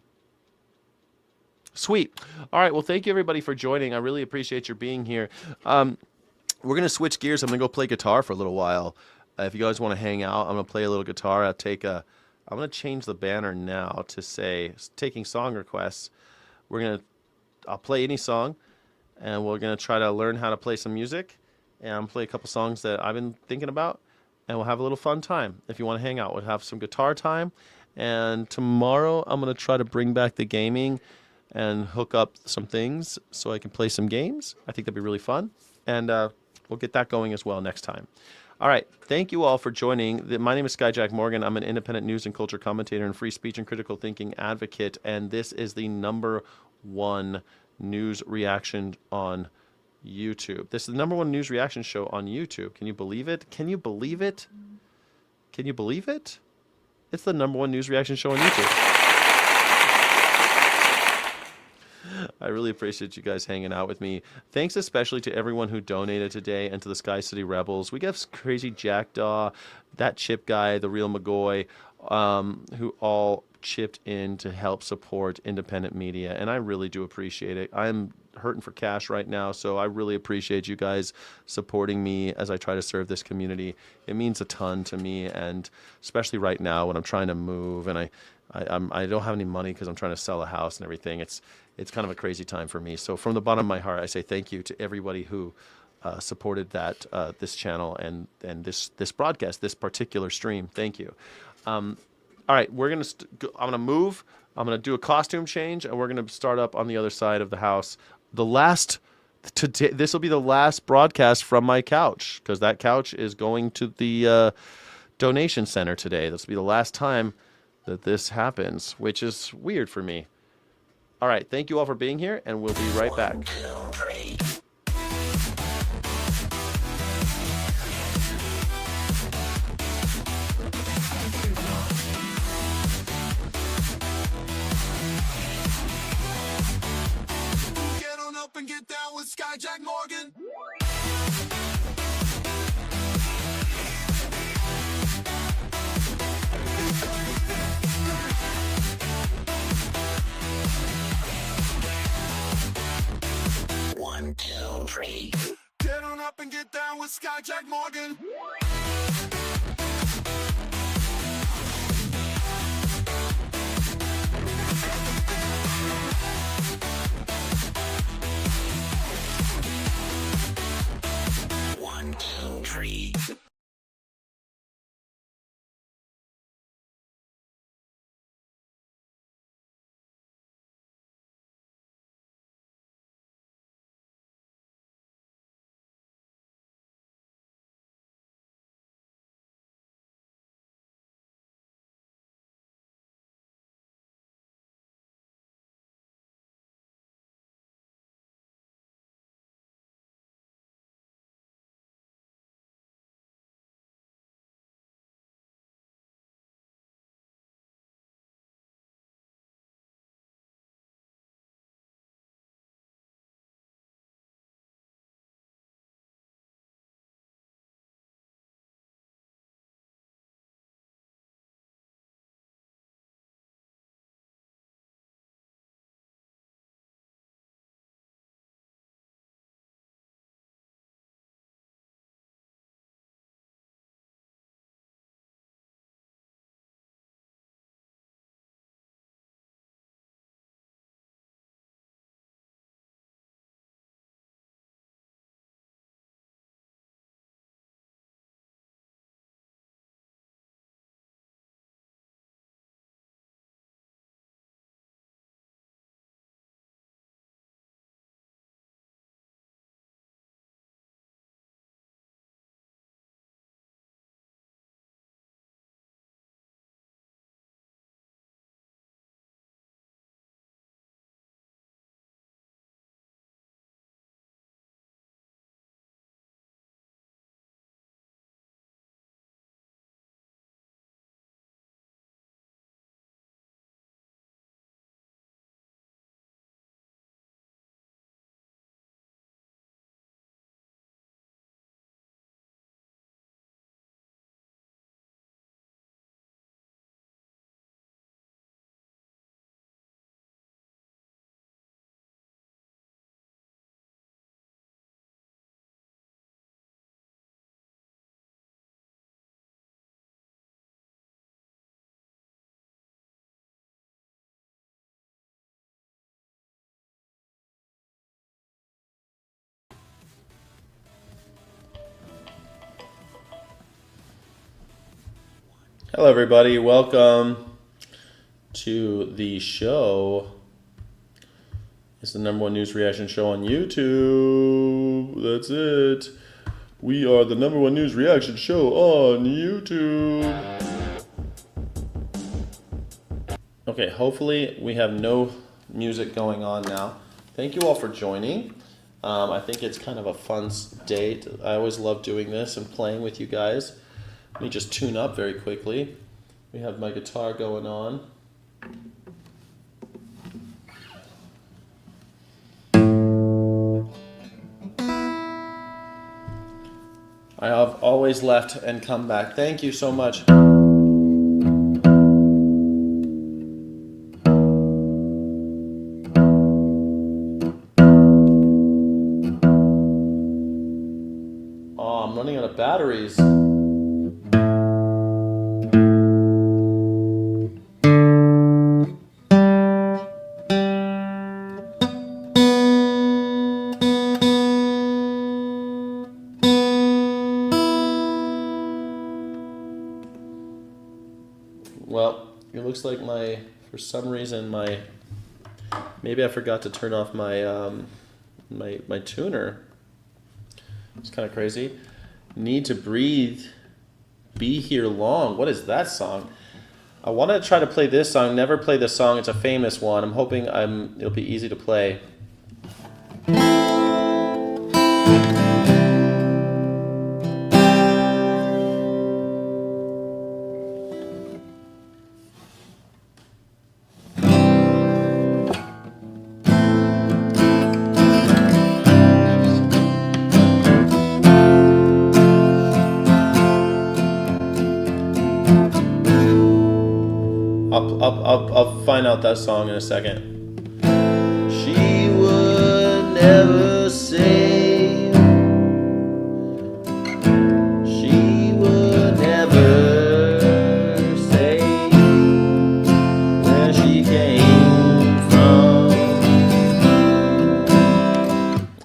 Sweet. All right. Well, thank you, everybody, for joining. I really appreciate your being here. We're going to switch gears. I'm going to go play guitar for a little while. If you guys want to hang out, I'm going to play a little guitar. I'm going to change the banner now to say taking song requests. I'll play any song, and we're going to try to learn how to play some music. And I'm going to play a couple songs that I've been thinking about, and we'll have a little fun time. If you want to hang out, we'll have some guitar time. And tomorrow, I'm going to try to bring back the gaming and hook up some things so I can play some games. I think that'd be really fun. And we'll get that going as well next time. All right. Thank you all for joining. My name is Skyjack Morgan. I'm an independent news and culture commentator and free speech and critical thinking advocate. And this is the #1 news reaction on YouTube. This is the #1 news reaction show on YouTube. Can you believe it? Can you believe it? Can you believe it? It's the #1 news reaction show on YouTube. I really appreciate you guys hanging out with me. Thanks especially to everyone who donated today and to the Sky City Rebels. We got Crazy Jackdaw, that Chip guy, the Real McGoy, who all chipped in to help support independent media, and I really do appreciate it. I'm hurting for cash right now, so I really appreciate you guys supporting me as I try to serve this community. It means a ton to me, and especially right now when I'm trying to move and I don't have any money because I'm trying to sell a house and everything. It's kind of a crazy time for me. So from the bottom of my heart, I say thank you to everybody who supported this channel and this broadcast, this particular stream. Thank you. All right, I'm gonna move. I'm gonna do a costume change, and we're gonna start up on the other side of the house. This will be the last broadcast from my couch, because that couch is going to the donation center today. This will be the last time that this happens, which is weird for me. All right, thank you all for being here, and we'll be right back. 1, 2, 3. Get on up and get down with Skyjack Morgan. One, two, three. Get on up and get down with Skyjack Morgan. One, two, three. Hello, everybody. Welcome to the show. It's the #1 news reaction show on YouTube. That's it. We are the #1 news reaction show on YouTube. Okay, hopefully we have no music going on now. Thank you all for joining. I think it's kind of a fun date. I always love doing this and playing with you guys. Let me just tune up very quickly. We have my guitar going on. I have always left and come back. Thank you so much. Oh, I'm running out of batteries. Well, it looks like for some reason maybe I forgot to turn off my my tuner. It's kind of crazy. Need to breathe, be here long. What is that song? I want to try to play this song. Never play this song. It's a famous one. I'm hoping it'll be easy to play. I'll find out that song in a second. She would never say. She would never say where she came from.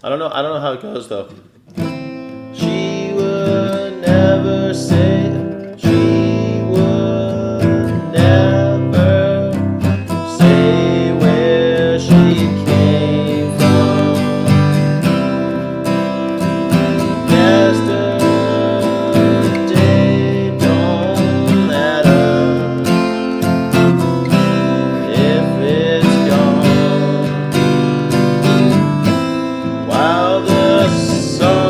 I don't know how it goes though. She would never say. She would never say where she came from. Yesterday don't matter if it's gone. While the sun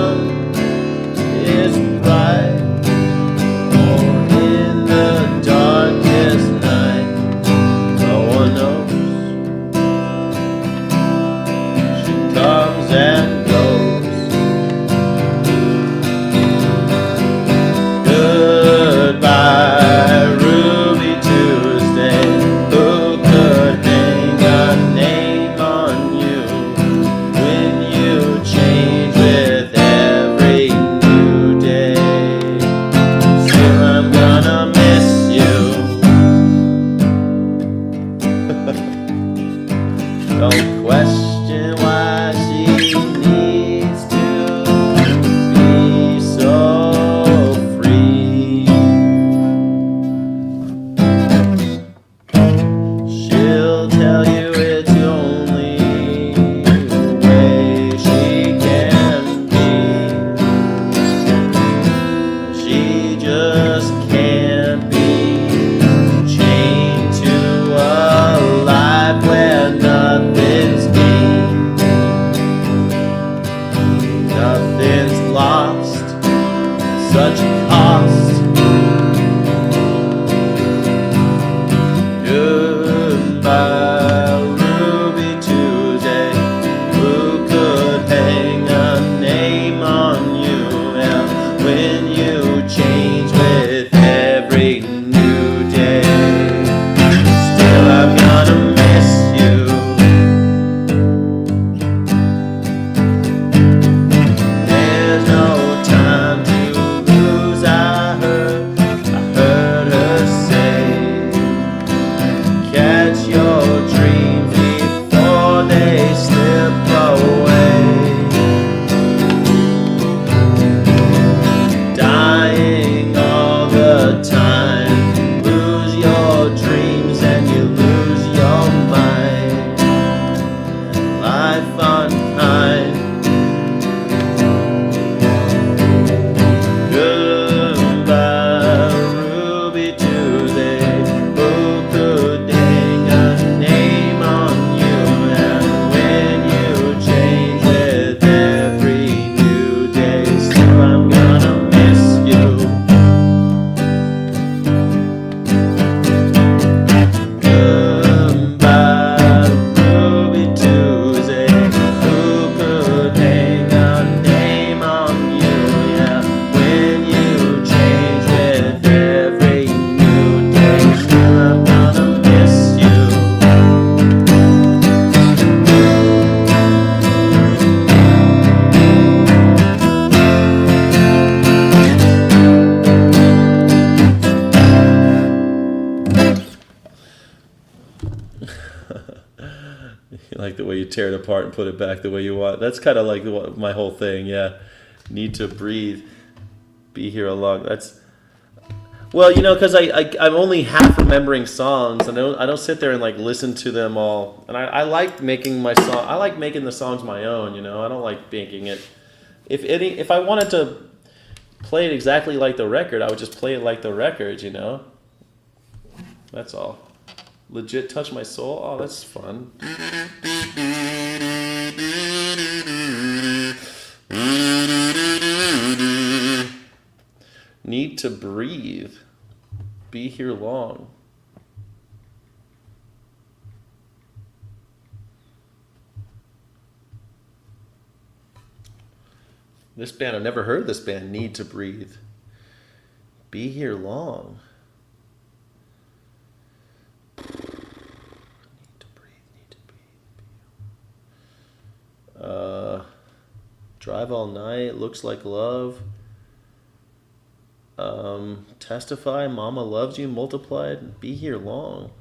Like the way you tear it apart and put it back the way you want. That's kind of like my whole thing. Yeah, need to breathe, be here along. That's well, you know, because I'm only half remembering songs, and I don't sit there and like listen to them all. And I like making my song. I like making the songs my own. You know, I don't like making it. If I wanted to play it exactly like the record, I would just play it like the record. You know, that's all. Legit touch my soul. Oh, that's fun. Need to breathe. Be here long. This band, I've never heard this band, Need to Breathe. Be here long. Drive All Night, Looks Like Love. Testify, Mama Loves You, Multiplied, Be Here Long.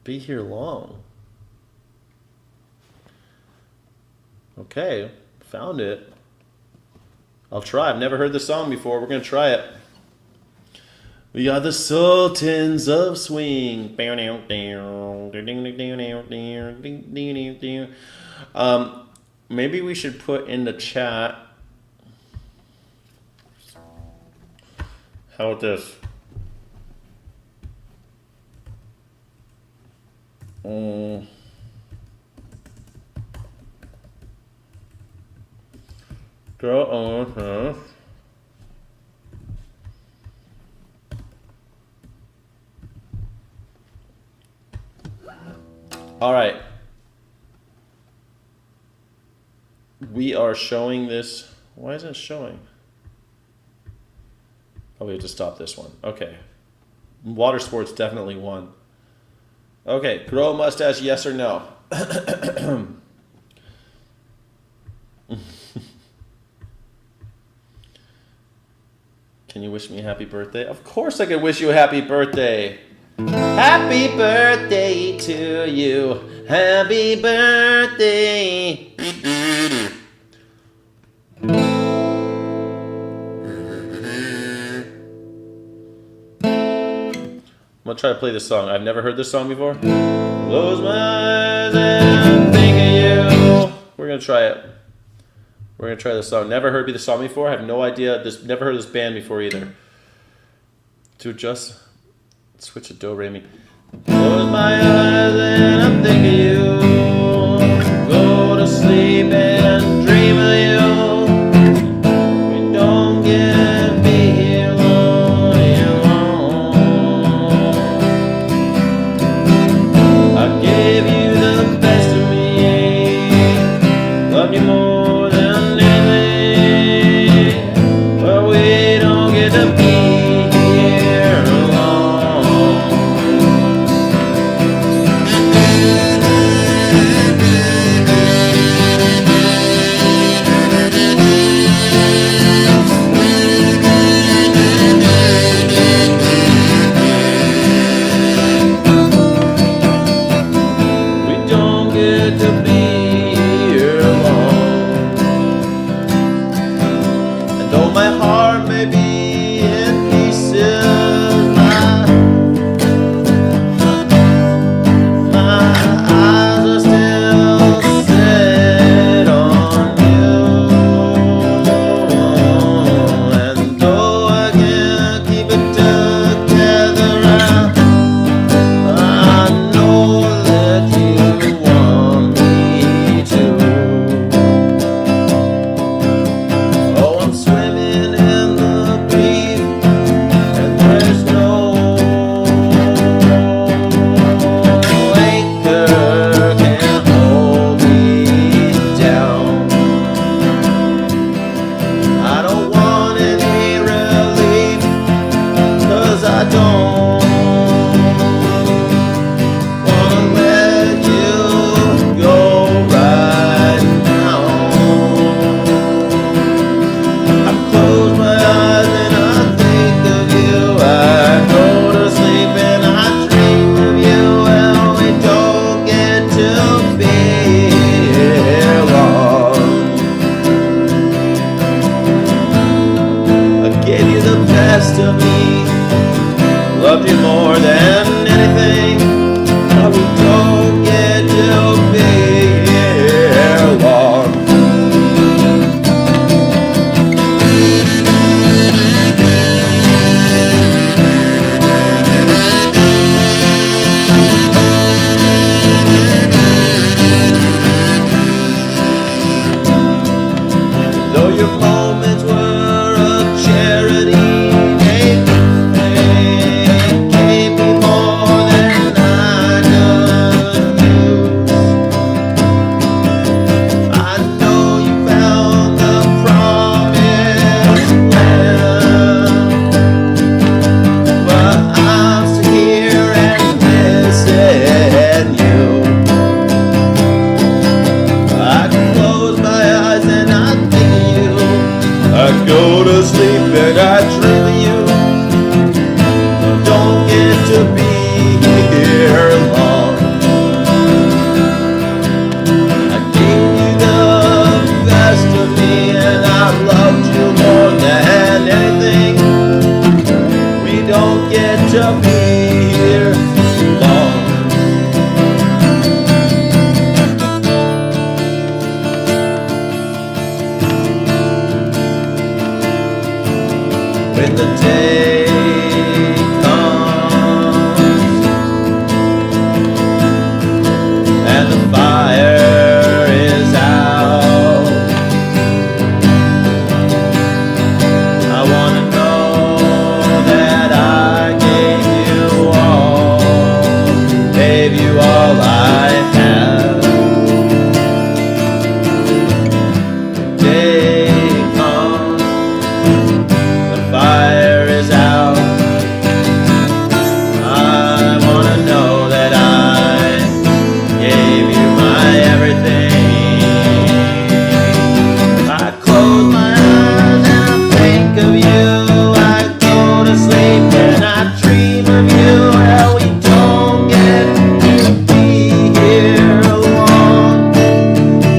Be Here Long. Okay, found it. I'll try. I've never heard the song before. We're going to try it. We are the Sultans of Swing. Maybe we should put in the chat. How about this? Go on. All right. We are showing this. Why isn't it showing? Oh, we have to stop this one. Okay. Water sports definitely won. Okay. Grow a mustache, yes or no? Can you wish me a happy birthday? Of course I can wish you a happy birthday. Happy birthday to you. Happy birthday. I'm gonna try to play this song. I've never heard this song before. Close my eyes and think of you. We're gonna try it. We're gonna try this song. Never heard this song before. I have no idea. Never heard this band before either. To just switch to do re mi. Close my eyes and I think of you. Go to sleep and dream of you. We don't get be here long. I gave you the best of me. Love you more than anything. But we don't get to be here alone. when the day comes and the fire is out. I want to know that I gave you all I have. Day comes, the fire is out. I want to know that I gave you my everything. I close my eyes and I think of you. I go to sleep and I dream of you. Well, we don't get to be here long.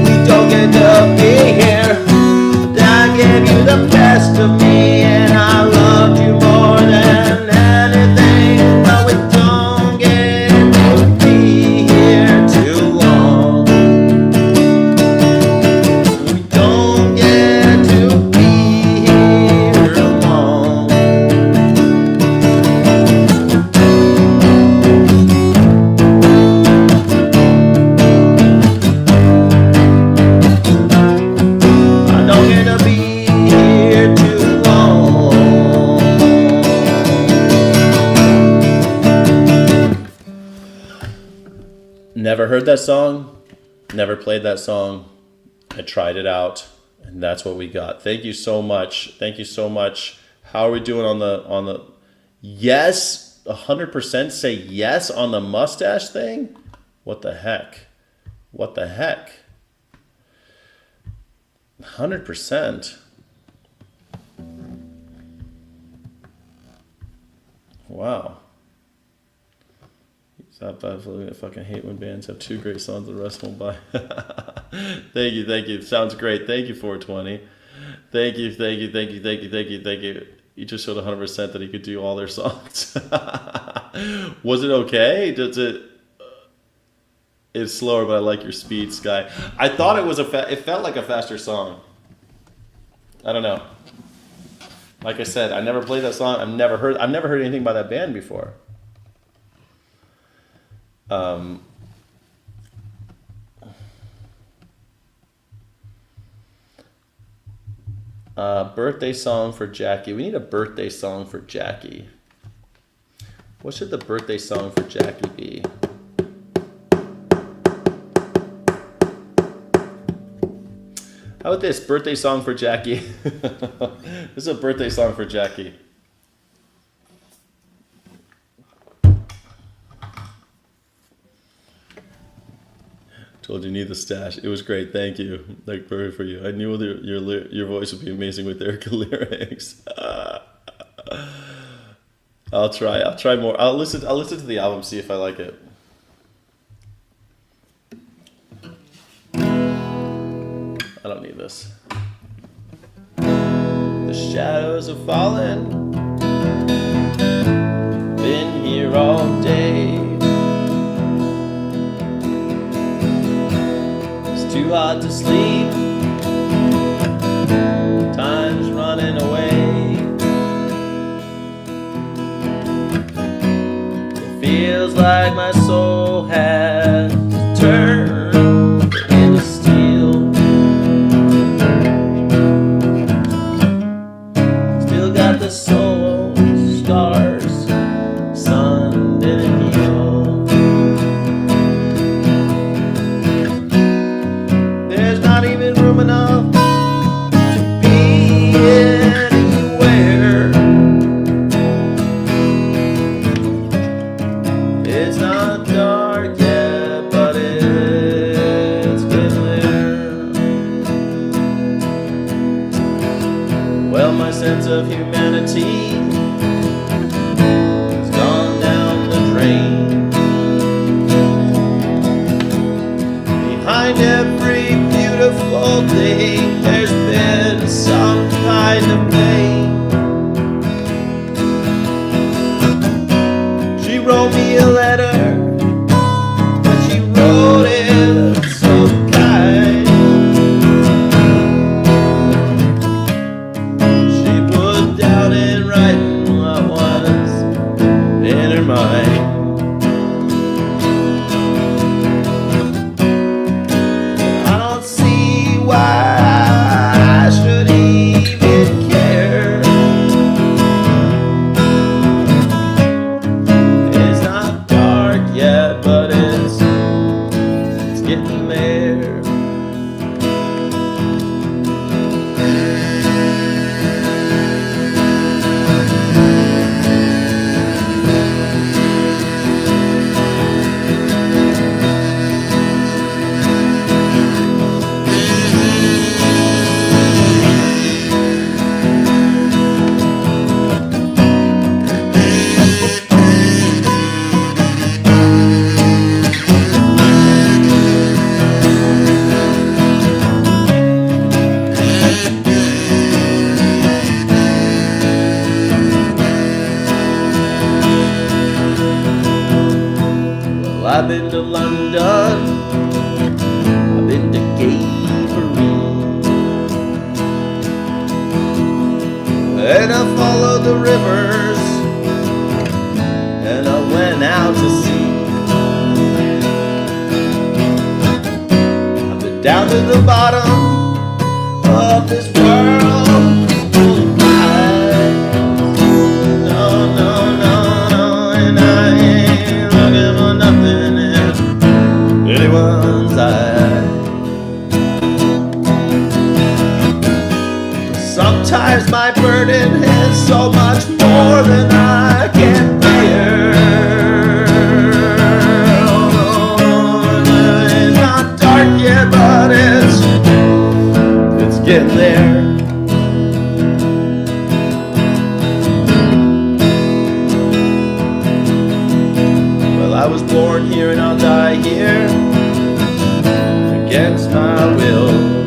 We don't get to be here. I gave you the best of me and I loved you more than anything. But we don't get to be here too long. We don't get to be here long. I don't get to be here too long. Never heard that song, never played that song. I tried it out, and that's what we got. Thank you so much. Thank you so much. How are we doing on the yes? 100% say yes on the mustache thing? What the heck? What the heck? 100%. Wow. I fucking hate when bands have two great songs and the rest won't buy. Thank you, thank you. Sounds great. Thank you, 420. Thank you, thank you, thank you, thank you, thank you, thank you. You just showed 100% that he could do all their songs. Was it okay? Does it? It's slower, but I like your speed, Sky. I thought it was it felt like a faster song. I don't know. Like I said, I never played that song. I've never heard anything by that band before. Birthday song for Jackie. We need a birthday song for Jackie. What should the birthday song for Jackie be? How about this birthday song for Jackie? This is a birthday song for Jackie. Told you need the stash. It was great. Thank you. Like perfect for you. I knew your voice would be amazing with their lyrics. I'll try more. I'll listen to the album, see if I like it. I don't need this. The shadows have fallen. Been here all day. It's too hard to sleep. Time's running away. It feels like my soul has turned into steel. Still got the soul scars, sun didn't heal. There's not even room enough to be anywhere. It's not dark yet, but it's getting there. Well, my sense of humanity has gone down the drain. Behind every beautiful thing, there's been some kind of pain. She wrote me a letter, but she wrote it so kind. She put down in writing And I followed the rivers, and I went out to sea. I've been down to the bottom of this world full of lies. No, no, no, no, and I ain't looking for nothing in anyone's eyes. Sometimes my burden is so much more than I can bear. Oh, it's not dark yet, but it's getting there. Well, I was born here and I'll die here against my will.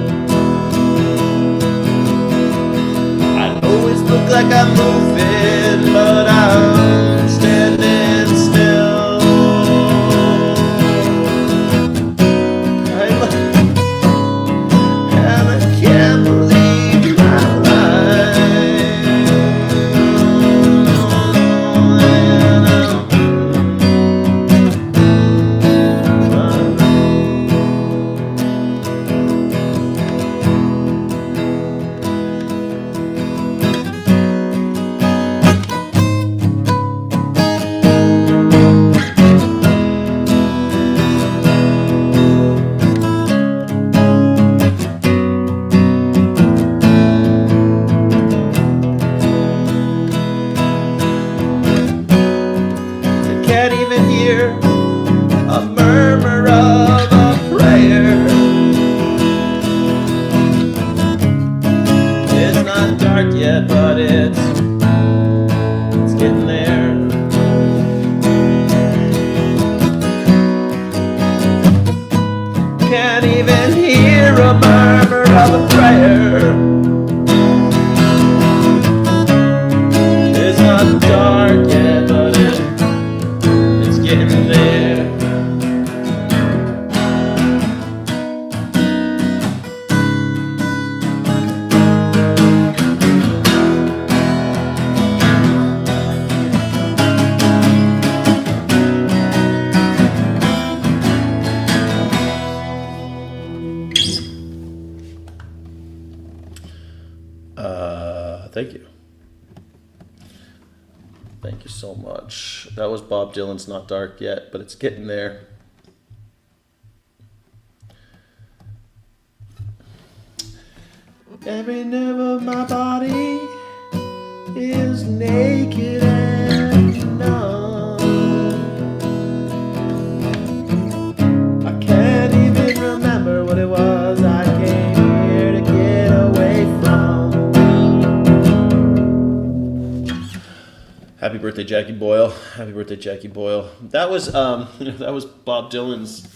Always look like I'm moving, but I'm standing still. And I can't believe my can't even hear a murmur of a prayer. It's not dark yet, but it's getting there. Can't even hear a murmur of a prayer. It's not dark yet, but it's getting there. Thank you. Thank you so much. That was Bob Dylan's Not Dark Yet, but it's getting there. Every nerve of my body is naked and numb. I can't even remember what it was I came here to get away from. Happy birthday, Jackie Boyle. Happy birthday, Jackie Boyle. That was that was Bob Dylan's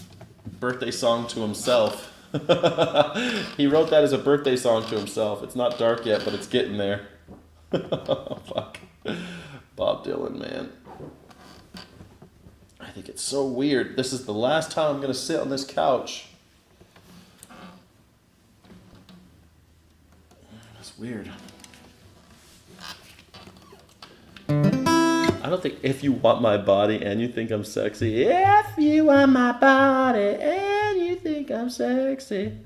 birthday song to himself. He wrote that as a birthday song to himself. It's not dark yet, but it's getting there. Fuck. Bob Dylan, man. I think it's so weird. This is the last time I'm going to sit on this couch. That's weird. I don't think if you want my body and you think I'm sexy. If you want my body and you think I'm sexy.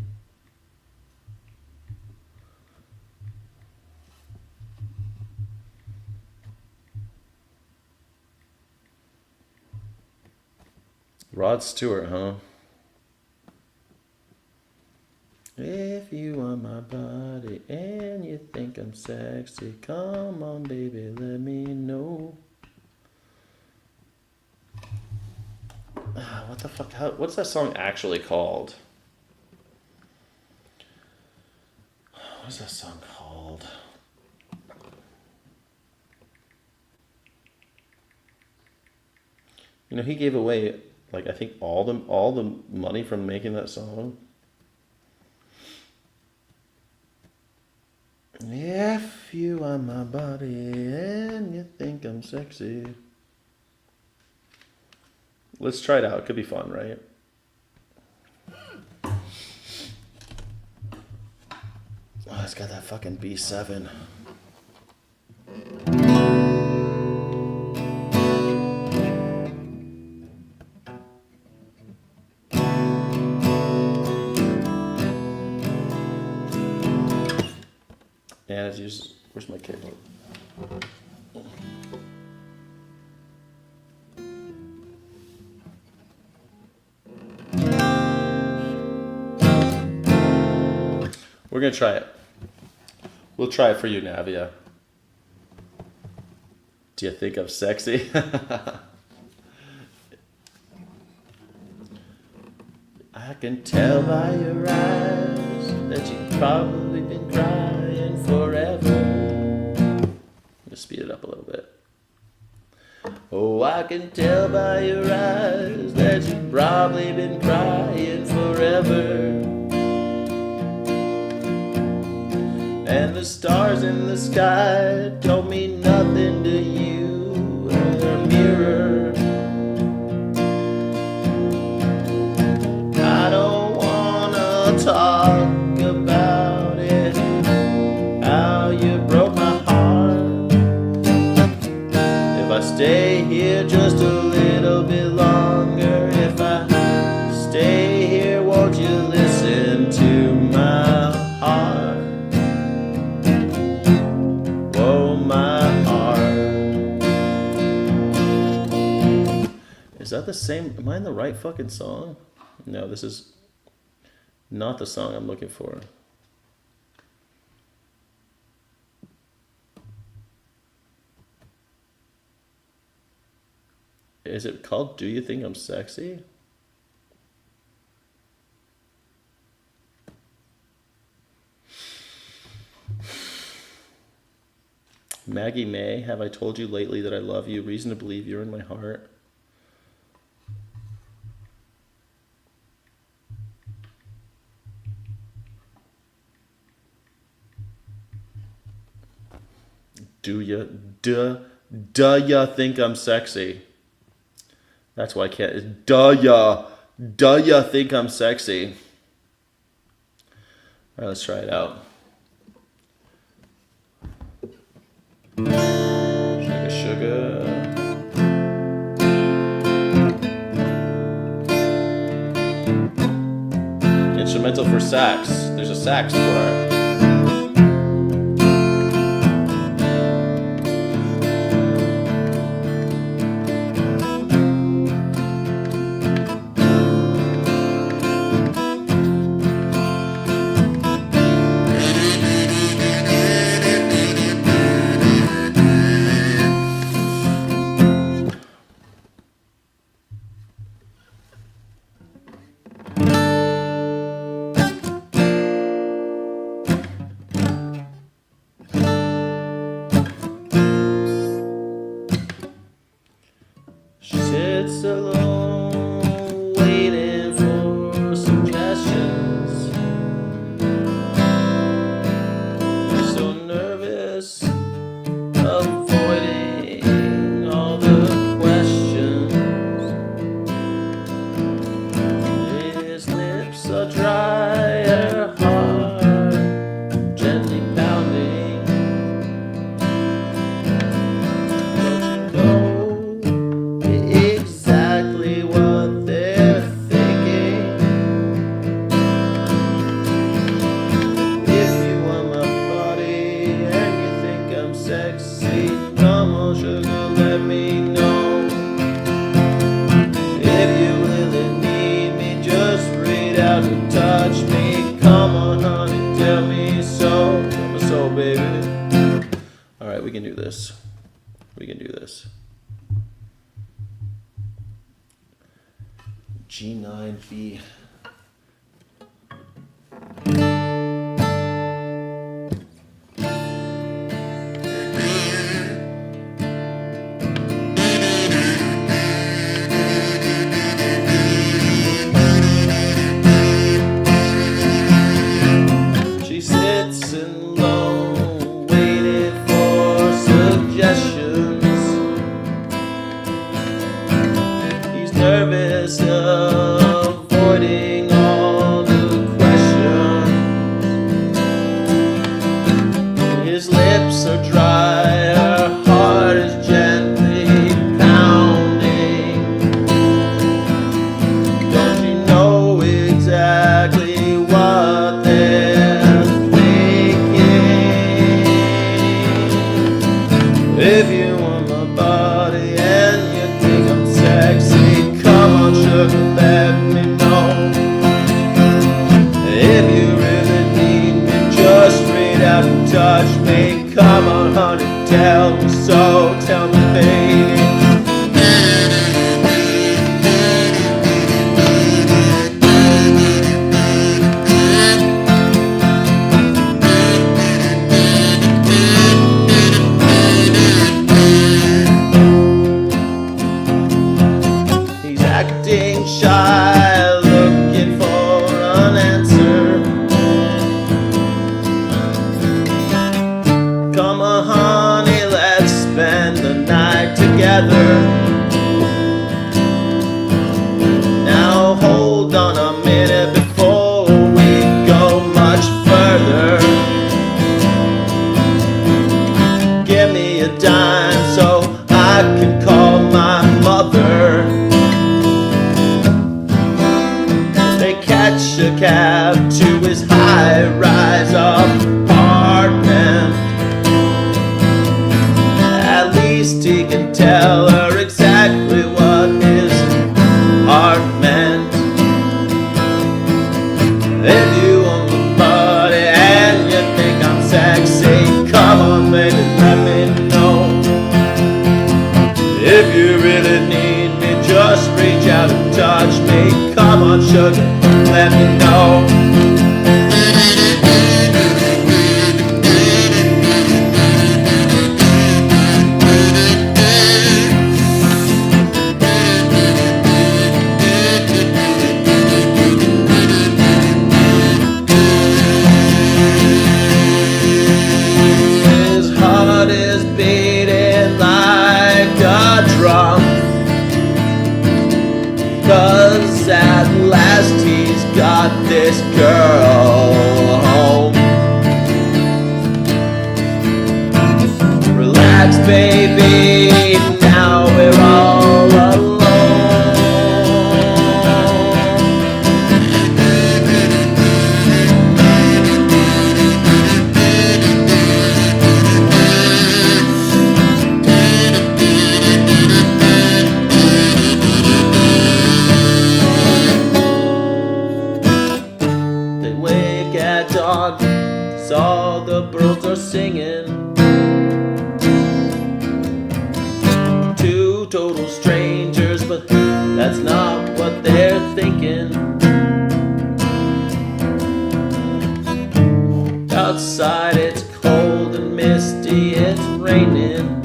Rod Stewart, huh? If you want my body and you think I'm sexy, come on, baby, let me know. What the fuck? What's that song actually called? What's that song called? You know, he gave away, like, I think all the money from making that song. If you want my body and you think I'm sexy. Let's try it out. It could be fun, right? Oh, it's got that fucking B7. And it's used. Where's my keyboard? We're gonna try it. We'll try it for you, Navia. Do you think I'm sexy? I can tell by your eyes that you've probably been crying forever. I'm gonna speed it up a little bit. Oh, I can tell by your eyes that you've probably been crying forever. And the stars in the sky don't mean nothing to you. They're a mirror. I don't wanna talk about it, how you broke my heart. If I stay here just a little bit longer, if I stay here, won't you listen to my heart? Oh, my heart. Is that the same? Am I in the right fucking song? No, this is not the song I'm looking for. Is it called Do You Think I'm Sexy? Maggie May, have I told you lately that I love you? Reason to believe you're in my heart. Do ya think I'm sexy? That's why I can't. Do ya think I'm sexy? All right, let's try it out. Sugar, sugar. Instrumental for sax. There's a sax part. Sits alone, waiting for suggestions. So nervous, avoiding all the questions. His lips are dry, her heart gently pounding. Don't you know exactly what they're thinking? If you want my body and you think I'm sexy, come on, sugar, let me know. If you really need me, just reach out and touch me. Come on, honey, tell me so. Tell me so, baby. All right, we can do this. We can do this. G9B. She sits alone, waiting for suggestions. He's nervous, avoiding all the questions. His lips are dry. touch me. Come on, honey, tell me so. Tell me, baby. He's acting shy, looking for an answer. Come on, honey, let's spend the night together. Now hold on a minute before we go much further. Give me a dime so I can call my mother. They catch a cab to his high-rise apartment. At least he can tell her exactly what his heart meant. If you want the party and you think I'm sexy, come on baby, let me know. If you really need me, just reach out and touch me. Come on sugar, let me know. His heart is beating like a drum, 'cause at last he's got this girl home. Relax baby, now we're all alone. They wake at dawn, 'cause all the birds are singing. Two total strangers, but that's not what they're thinking. Outside it's cold and misty, it's raining.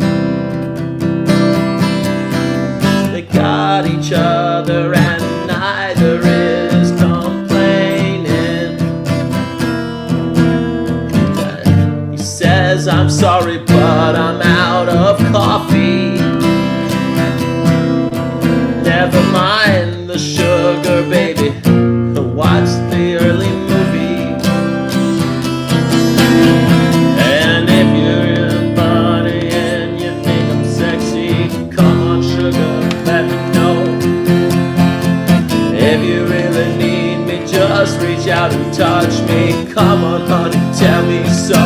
They got each other and neither is complaining. He says, I'm sorry, but I'm out of coffee. Never mind the sugar, baby. Watch the early movie. And if you're in a party and you think I'm sexy, come on, sugar, let me know. If you really need me, just reach out and touch me. Come on, honey, tell me so.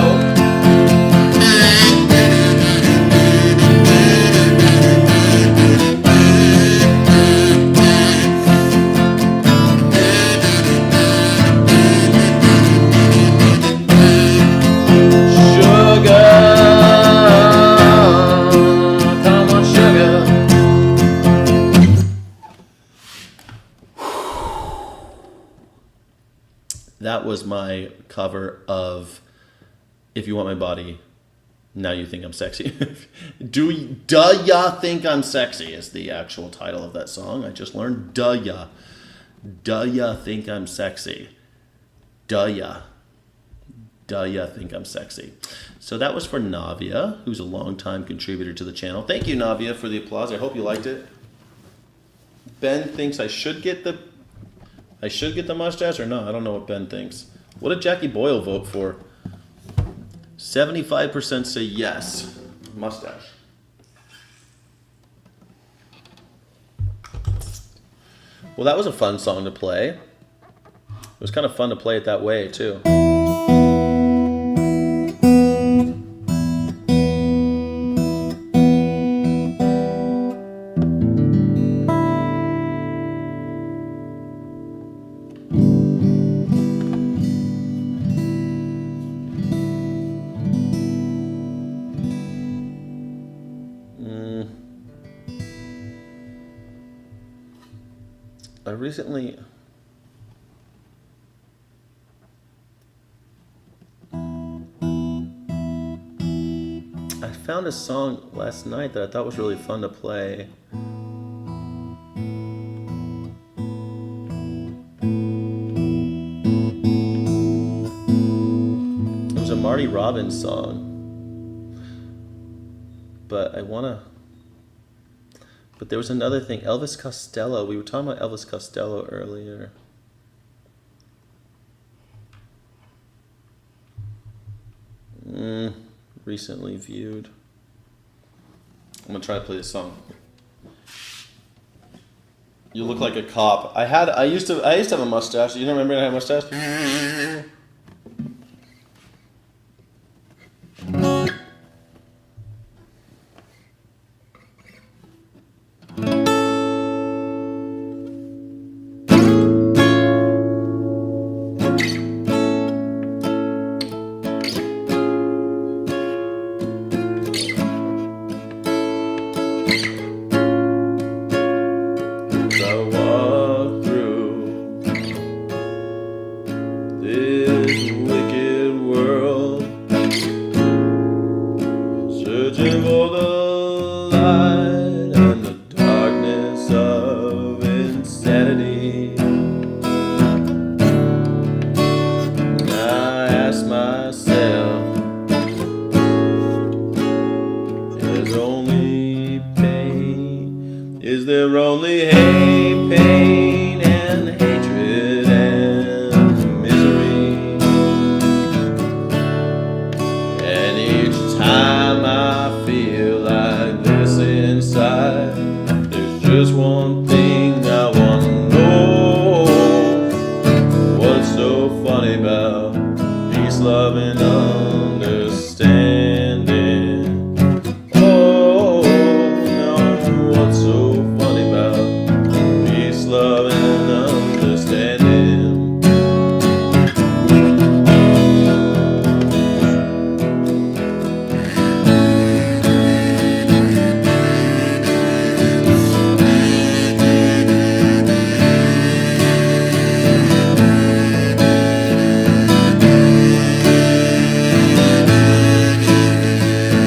That was my cover of If You Want My Body, Now You Think I'm Sexy. Do ya think I'm sexy is the actual title of that song. I just learned. Do ya think I'm sexy? Do ya think I'm sexy? So that was for Navia, who's a longtime contributor to the channel. Thank you, Navia, for the applause. I hope you liked it. Ben thinks I should get the mustache or not. I don't know what Ben thinks. What did Jackie Boyle vote for? 75% say yes. Mustache. Well, that was a fun song to play. It was kind of fun to play it that way, too. recently... I found a song last night that I thought was really fun to play. It was a Marty Robbins song. But But there was another thing, Elvis Costello. We were talking about Elvis Costello earlier. Recently viewed. I'm gonna try to play this song. You look like a cop. I used to have a mustache. You don't remember I had a mustache? What's so funny about peace, love, and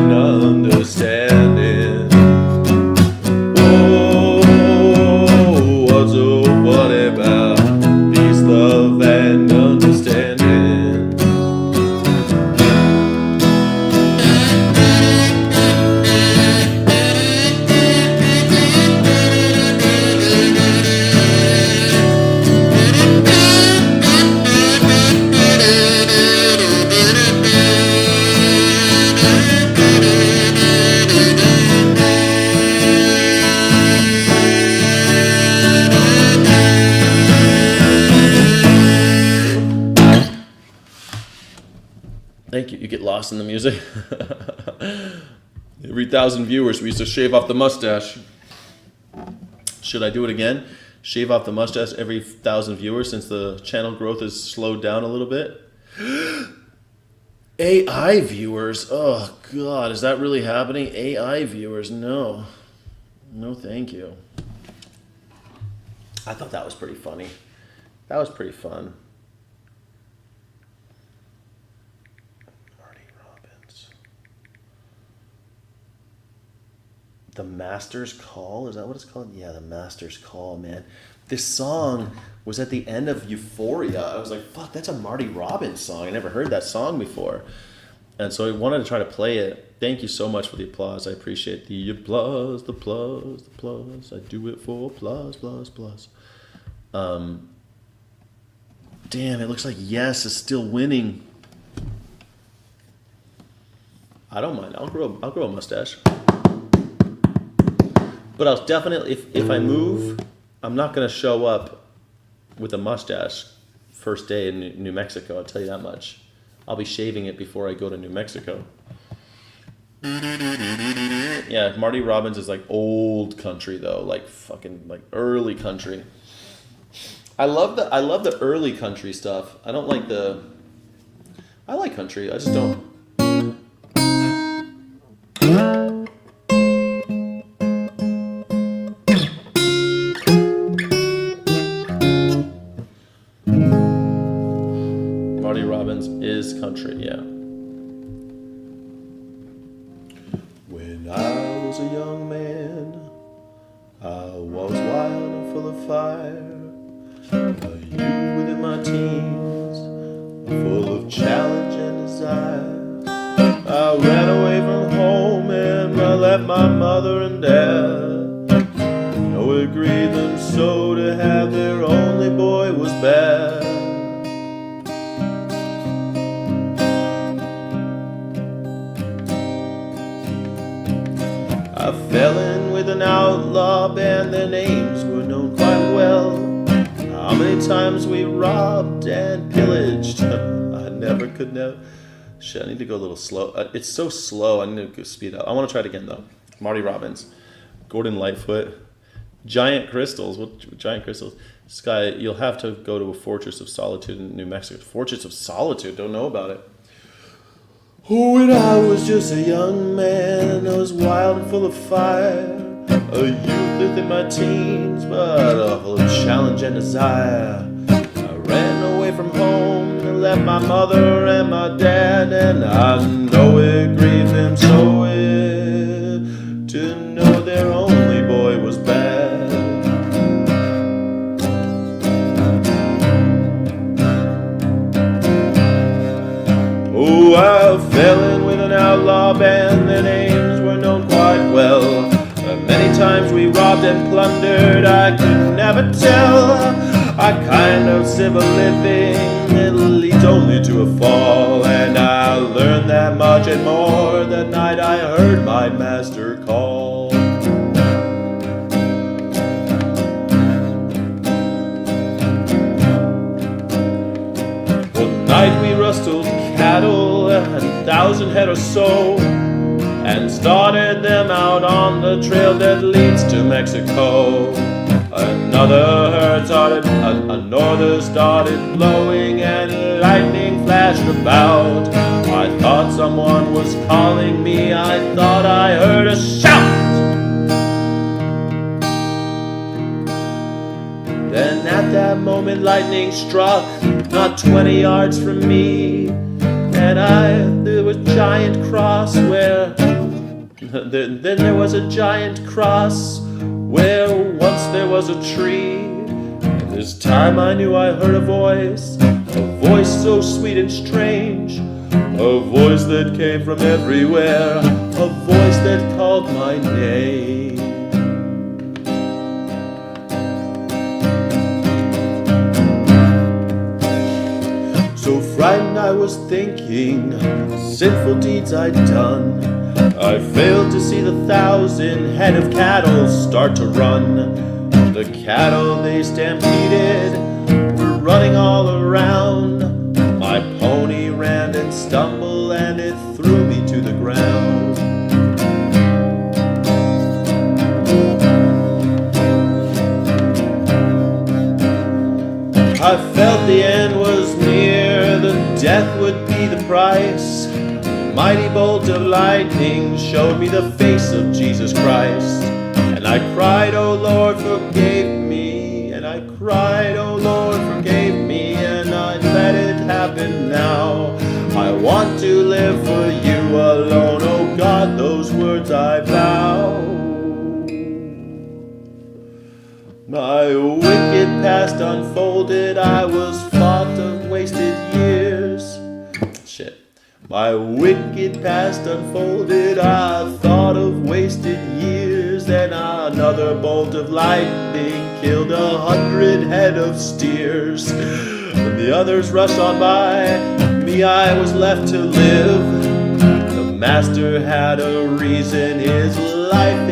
understanding? Thank you. You get lost in the music. Every 1,000 viewers, we used to shave off the mustache. Should I do it again? Shave off the mustache every 1,000 viewers since the channel growth has slowed down a little bit? AI viewers? Oh, God. Is that really happening? AI viewers? No. No, thank you. I thought that was pretty funny. That was pretty fun. The Master's Call? Is that what it's called? Yeah, The Master's Call, man. This song was at the end of Euphoria. I was like, fuck, that's a Marty Robbins song. I never heard that song before. And so I wanted to try to play it. Thank you so much for the applause. I appreciate the applause, the applause, the applause. I do it for applause, applause, applause. Damn, it looks like Yes is still winning. I don't mind. I'll grow a mustache. But I'll definitely, if I move, I'm not going to show up with a mustache first day in New Mexico, I'll tell you that much. I'll be shaving it before I go to New Mexico. Yeah, Marty Robbins is like old country though, like fucking like early country. I love the early country stuff. I don't like I like country, I just don't. Marty Robbins is country, yeah. When I was a young man, I was wild and full of fire. A youth within my teens, full of challenge and desire. I ran away from home and I left my mother and dad. No, it grieved them so to have their only boy was bad. I fell in with an outlaw band, their names were known quite well. How many times we robbed and pillaged. I never. Shit, I need to go a little slow. It's so slow, I need to go speed up. I want to try it again though. Marty Robbins, Gordon Lightfoot, Giant Crystals. What Giant Crystals? Sky, you'll have to go to a Fortress of Solitude in New Mexico. Fortress of Solitude, don't know about it. Oh, when I was just a young man, I was wild and full of fire. A youth within my teens, but full of challenge and desire. I ran away from home and left my mother and my dad, and I know it grieved them so to know their only boy was bad. Oh, I fell in with an outlaw band, their names were known quite well. Many times we robbed and plundered, I could never tell. A kind of civil living, it leads only to a fall. And I learned that much and more that night I heard my master call. One night we rustled cattle, 1,000 head or so, and started them out on the trail that leads to Mexico. Another herd started, a norther started blowing, and lightning flashed about. I thought someone was calling me, I thought I heard a shout. Then at that moment lightning struck, not 20 yards from me, and there was a giant cross where Then there was a giant cross where once there was a tree. And this time I knew I heard a voice so sweet and strange, a voice that came from everywhere, a voice that called my name. So frightened I was thinking, sinful deeds I'd done. I failed to see the 1,000 head of cattle start to run. The cattle they stampeded were running all around. My pony ran and stumbled felt the end was near, the death would be the price. Mighty bolt of lightning showed me the face of Jesus Christ. And I cried, oh Lord, forgive me. And I cried, oh Lord, forgive me. And I let it happen now. I want to live for you alone. Oh God, those words I vow. My wicked past unfolded, I was fought of wasted years. Shit. My wicked past unfolded, I thought of wasted years. Then another bolt of lightning killed 100 head of steers. When the others rushed on by, me I was left to live. The master had a reason, his life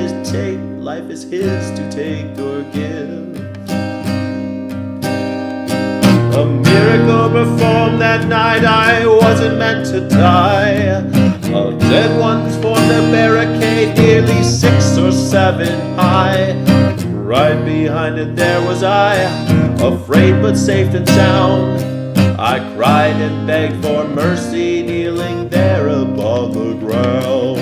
is his to take or give. A miracle performed that night, I wasn't meant to die. Dead ones formed a barricade nearly 6 or 7 high. Right behind it there was I, afraid but safe and sound. I cried and begged for mercy, kneeling there upon the ground.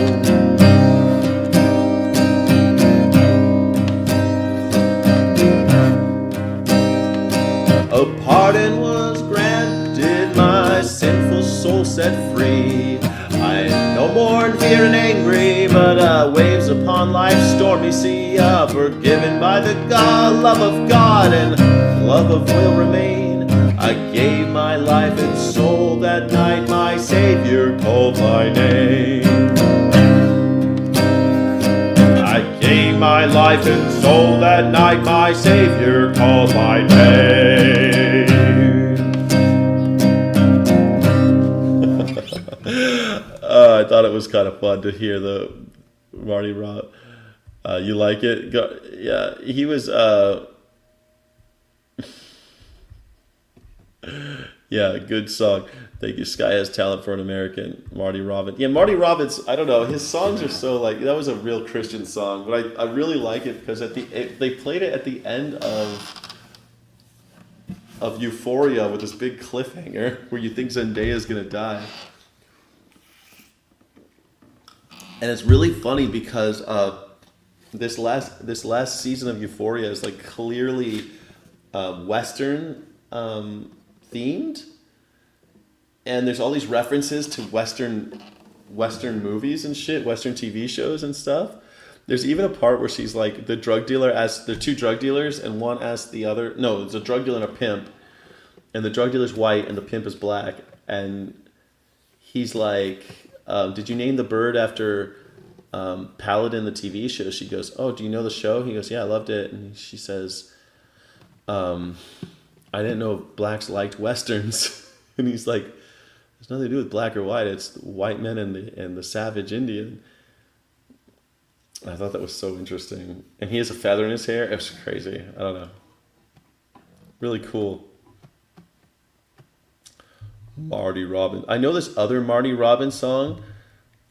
A pardon was granted, my sinful soul set free. I no more in fear and angry, but waves upon life's stormy sea. Forgiven by the love of God, and love of will remain. I gave my life and soul that night, my Savior called my name. I gave my life and soul that night, my Savior called my name. I thought it was kind of fun to hear the Marty Robb. You like it? Yeah, he was. Yeah, good song. Thank you. Sky has talent for an American. Marty Robbins. Yeah, Marty Robbins. I don't know. His songs are so like that was a real Christian song, but I really like it because they played it at the end of Euphoria with this big cliffhanger where you think Zendaya's gonna die. And it's really funny because this last season of Euphoria is like clearly Western themed, and there's all these references to Western movies and shit, Western TV shows and stuff. There's even a part where she's like, the drug dealer asks, there are 2 drug dealers, and one asks the other, no, it's a drug dealer and a pimp, and the drug dealer's white and the pimp is black, and he's like, did you name the bird after Paladin, the TV show? She goes, oh, do you know the show? He goes, yeah, I loved it. And she says, I didn't know blacks liked Westerns. And he's like, there's nothing to do with black or white. It's white men and the savage Indian. I thought that was so interesting. And he has a feather in his hair. It was crazy. I don't know. Really cool. Marty Robbins. I know this other Marty Robbins song.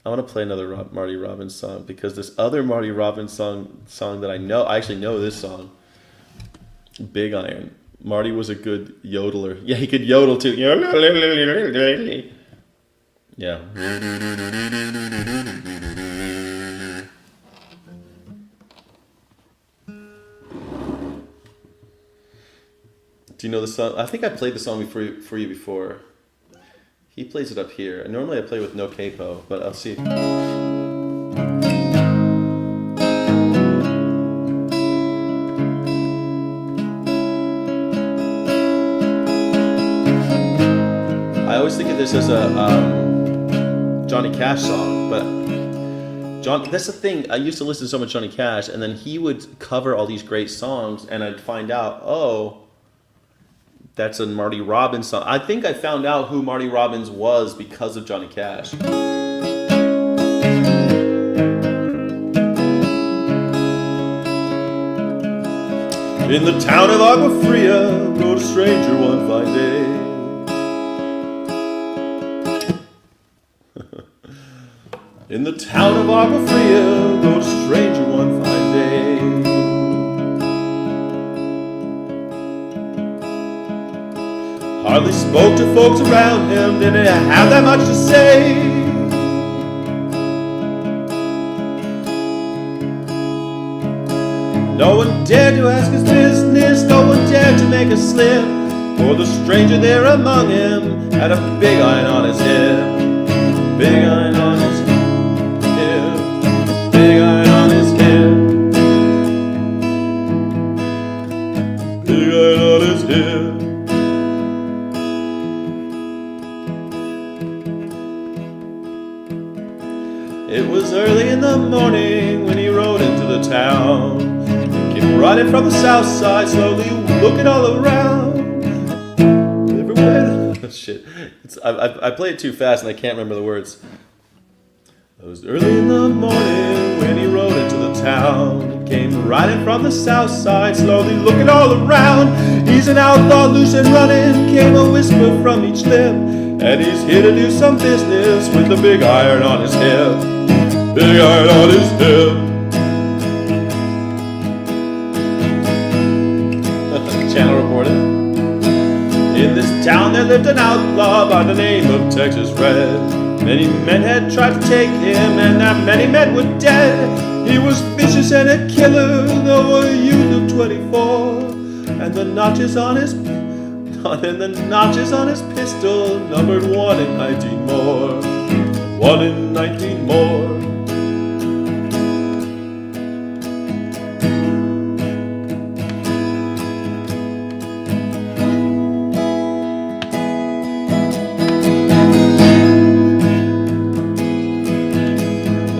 I want to play another Marty Robbins song because this other Marty Robbins song that I know, I actually know this song. Big Iron. Marty was a good yodeler. Yeah, he could yodel too. Yeah. Do you know the song? I think I played the song for you before. He plays it up here. Normally I play with no capo, but I'll see. I always think of this as a Johnny Cash song, but that's the thing. I used to listen to so much Johnny Cash, and then he would cover all these great songs, and I'd find out, oh, that's a Marty Robbins song. I think I found out who Marty Robbins was because of Johnny Cash. In the town of Agua Fria rode a stranger one fine day. In the town of Agua Fria rode a stranger one fine day. Hardly spoke to folks around him, didn't have that much to say. No one dared to ask his business, no one dared to make a slip, for the stranger there among him had a big iron on his hip. Big iron on his hip. Big iron on his hip. Big iron on his hip. It was early in the morning when he rode into the town. Came riding from the south side, slowly looking all around. Everywhere. Shit. I play it too fast and I can't remember the words. It was early in the morning when he rode into the town. Came riding from the south side, slowly looking all around. He's an outlaw, loose and running, came a whisper from each lip. And he's here to do some business with the big iron on his hip. Big iron on his hip. Channel reported. In this town there lived an outlaw by the name of Texas Red. Many men had tried to take him, and not many men were dead. He was vicious and a killer, though a youth of 24. And the notches on his pistol numbered 1 in 19 more. 1 in 19 more.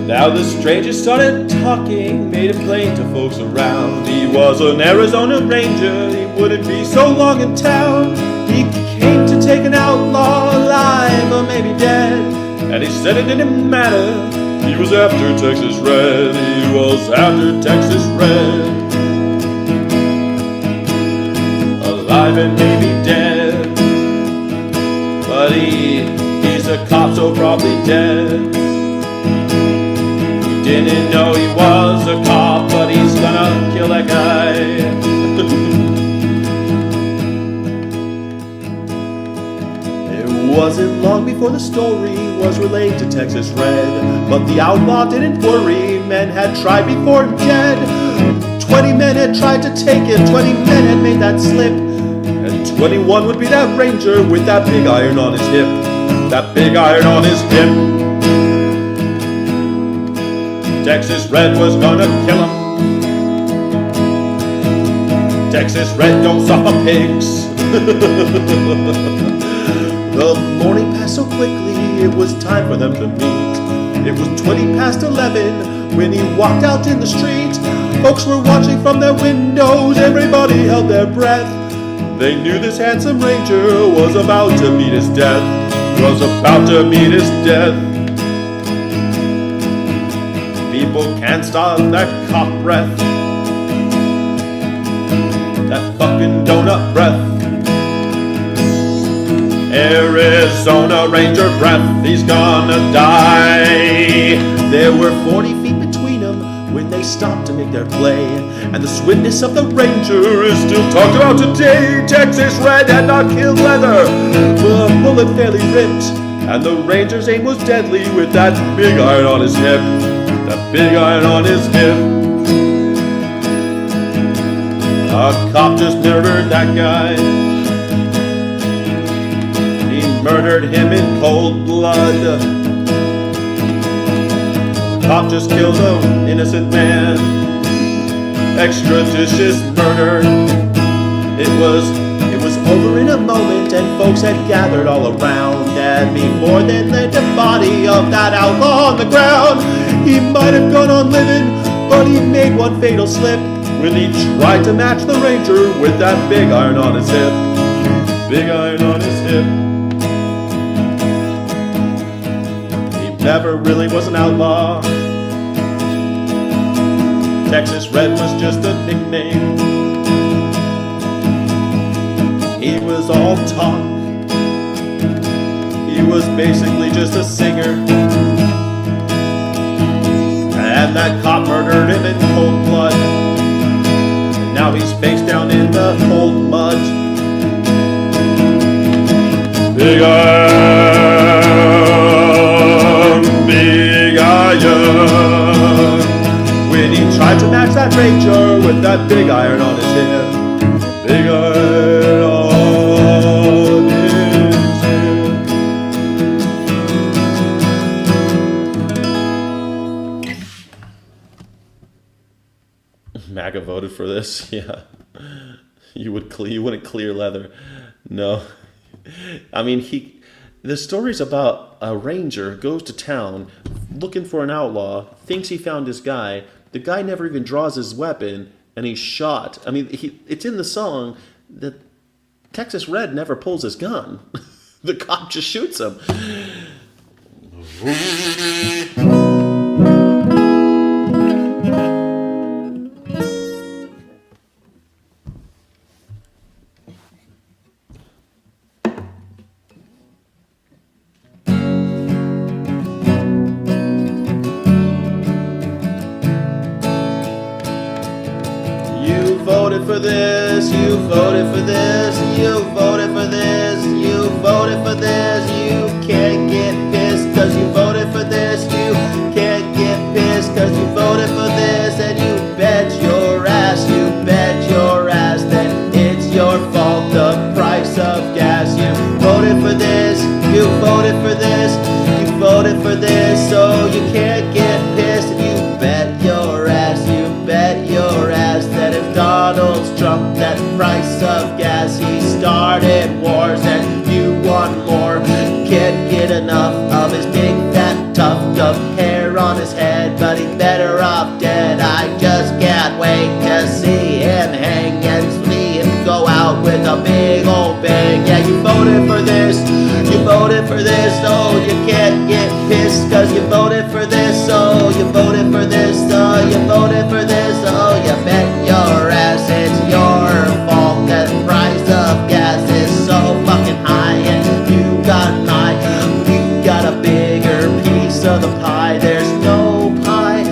Now the stranger started talking, made it plain to folks around. He was an Arizona Ranger, he wouldn't be so long in town. He came to take an outlaw alive or maybe dead. And he said it didn't matter, he was after Texas Red. He was after Texas Red. Alive and maybe dead, but he's a cop, so probably dead. Didn't know he was a cop, but he's gonna kill that guy. It wasn't long before the story was relayed to Texas Red, but the outlaw didn't worry, men had tried before him dead. 20 men had tried to take him, 20 men had made that slip, and 21 would be that ranger with that big iron on his hip. That big iron on his hip. Texas Red was gonna kill him. Texas Red don't suffer pigs. The morning passed so quickly, it was time for them to meet. It was 20 past 11 when he walked out in the street. Folks were watching from their windows, everybody held their breath. They knew this handsome ranger was about to meet his death. Was about to meet his death. People can't stop that cop breath. That fucking donut breath. Arizona Ranger breath. He's gonna die. There were 40 feet between them when they stopped to make their play. And the swiftness of the ranger is still talked about today. Texas Red had not killed leather, but a bullet fairly ripped. And the ranger's aim was deadly with that big iron on his hip. That big iron on his hip. A cop just murdered that guy. He murdered him in cold blood. Cop just killed an innocent man. Extrajudicious murder. It was over in a moment, and folks had gathered all around. And before then laid the body of that outlaw on the ground. He might have gone on living, but he made one fatal slip when he tried to match the ranger with that big iron on his hip. Big iron on his hip. He never really was an outlaw. Texas Red was just a nickname. He was all talk. He was basically just a singer. And that cop murdered him in cold blood. And now he's face down in the cold mud. Big iron, big iron. When he tried to match that ranger with that big iron on his head. Big iron on his head. MAGA voted for this. Yeah, you wouldn't clear leather. No, I mean the story's about a ranger goes to town looking for an outlaw, thinks he found his guy. The guy never even draws his weapon, and he's shot. I mean, it's in the song that Texas Red never pulls his gun. The cop just shoots him. You voted for this, you voted for this, you voted for this, you voted for this, you can't get pissed cause you voted for this, you can't get pissed cause you voted for this, and you bet your ass that it's your fault, the price of gas. You voted for this, you voted for this, you voted for this, so you can't get pissed, and you bet your ass that if Donald Trump, that price of gas, he started wars and you want more. Can't get enough of his big fat tuft of hair on his head, but he's better off dead. I just can't wait to see him hang and flee and go out with a big old bang. Yeah, you voted for this, you voted for this, oh you can't get pissed cause you voted for this, oh you voted for this, oh you voted for this, oh you bet your ass it's your fault that the price of gas is so fucking high, and you got a bigger piece of the pie. There's no pie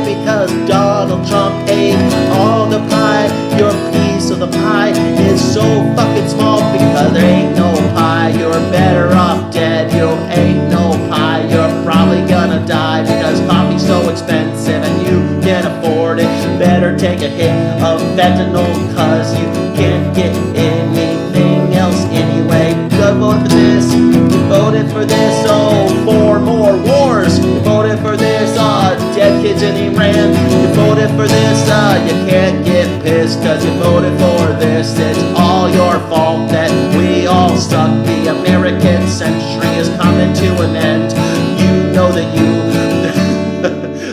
because Donald Trump ate all the pie. Your piece of the pie is so fucking small because there ain't no pie. You're better off dead. You ain't no pie. You're probably gonna die because coffee's so expensive and you can't afford it. Better take a hit of fentanyl cause you can't get anything else anyway. You voted for this, you voted for this, oh 4 more wars. You voted for this, dead kids in Iran. You voted for this, you can't get pissed cause you voted for this. It's all your fault that we all suck. The American century is coming to an end. You know that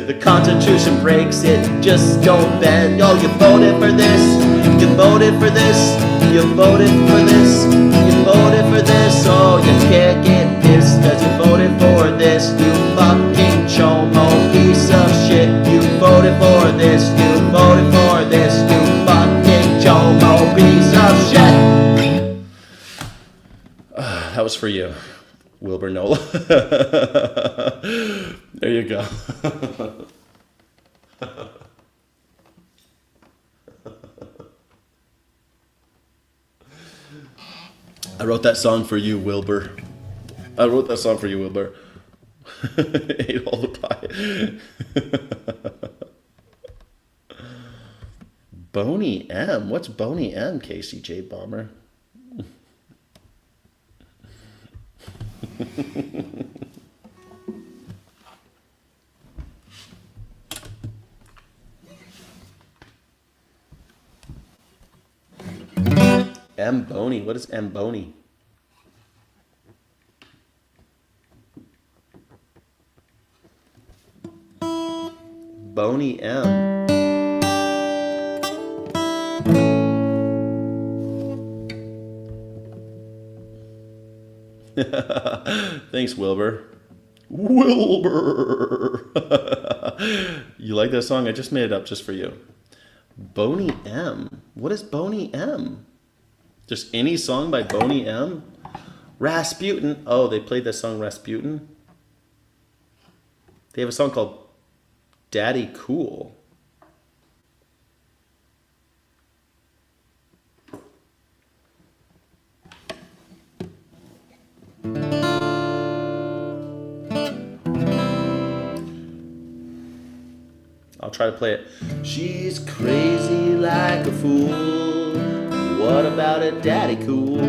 the Constitution breaks, it just don't bend. Oh, you voted for this, you voted for this, you voted for this, you voted for this, oh you can't get pissed cause you voted for this, you fucking chomo piece of shit. You voted for this, you voted for this, you fucking chomo piece of shit. That was for you, Wilbur Nola. There you go. I wrote that song for you, Wilbur. Ate all the pie. Boney M. What's Boney M, Casey J. Bomber? M. Boney. What is M. Boney? Boney M. Thanks, Wilbur. Wilbur. You like that song? I just made it up just for you. Boney M. What is Boney M? Just any song by Boney M? Rasputin. Oh, they played that song Rasputin? They have a song called Daddy Cool. I'll try to play it. She's crazy like a fool. What about it, Daddy Cool?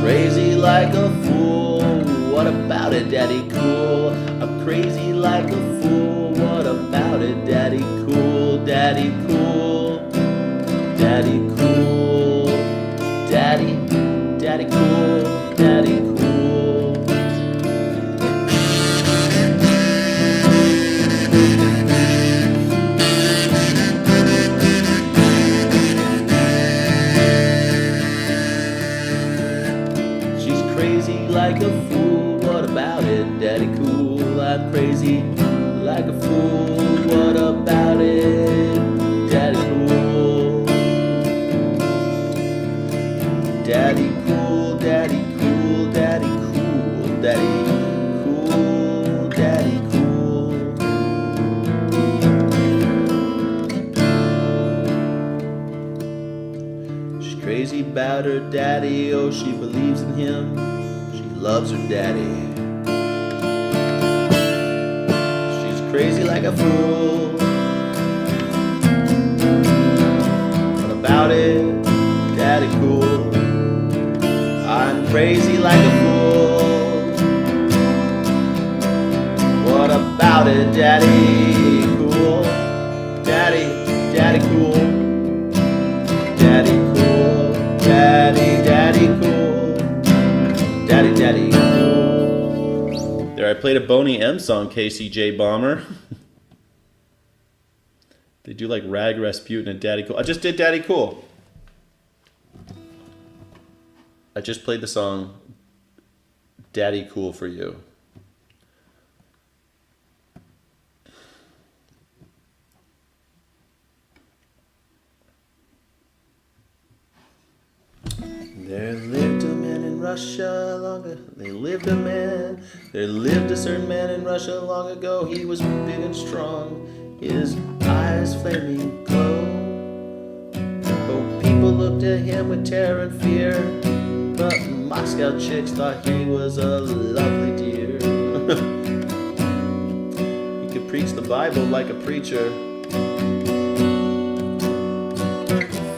Crazy like a fool. What about it, Daddy Cool? I'm crazy like a fool. What about it, Daddy Cool? Daddy Cool. Daddy Cool. Daddy. Daddy Cool. Daddy Cool. Like a fool, what about it, Daddy Cool? I'm crazy like a fool, what about it, Daddy Cool? Daddy Cool, Daddy Cool, Daddy Cool, Daddy Cool, Daddy Cool. She's crazy about her daddy, oh, she believes in him. Loves her daddy. She's crazy like a fool. What about it, Daddy Cool? I'm crazy like a fool. What about it, Daddy Cool? Daddy, Daddy Cool. Daddy Cool. Daddy, Daddy Cool. Daddy, Daddy. There, I played a Boney M song, KCJ Bomber. They do like Rag Rasputin and Daddy Cool. I just did Daddy Cool. I just played the song Daddy Cool for you. There lived a man in Russia long ago. There lived a certain man in Russia long ago. He was big and strong, his eyes flaming glow. Oh, people looked at him with terror and fear, but Moscow chicks thought he was a lovely dear. He could preach the Bible like a preacher,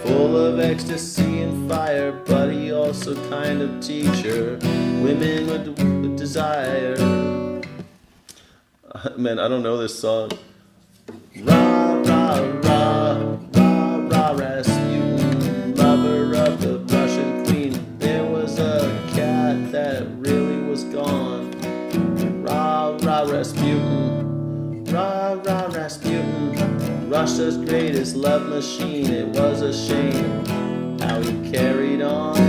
full of ecstasy and fire, but he also kind of teacher women with desire. Man, I don't know this song. Rah, rah, rah, rah, rah, Rasputin, lover of the Russian queen. There was a cat that really was gone. Rah, rah, Rasputin, rah, rah, Rasputin, Russia's greatest love machine. It was a shame how he carried on.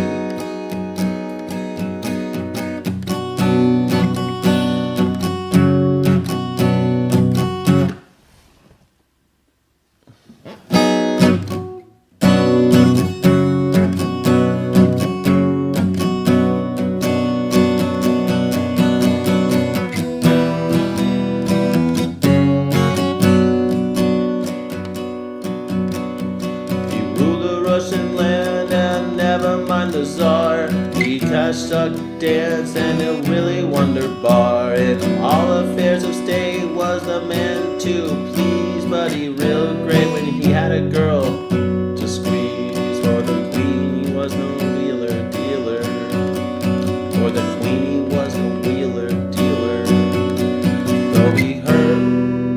Suck, dance, and a Willy Wonder bar. In all affairs of state was the man to please, but he real great when he had a girl to squeeze. For the queen he was no wheeler dealer. For the queen he was no wheeler dealer.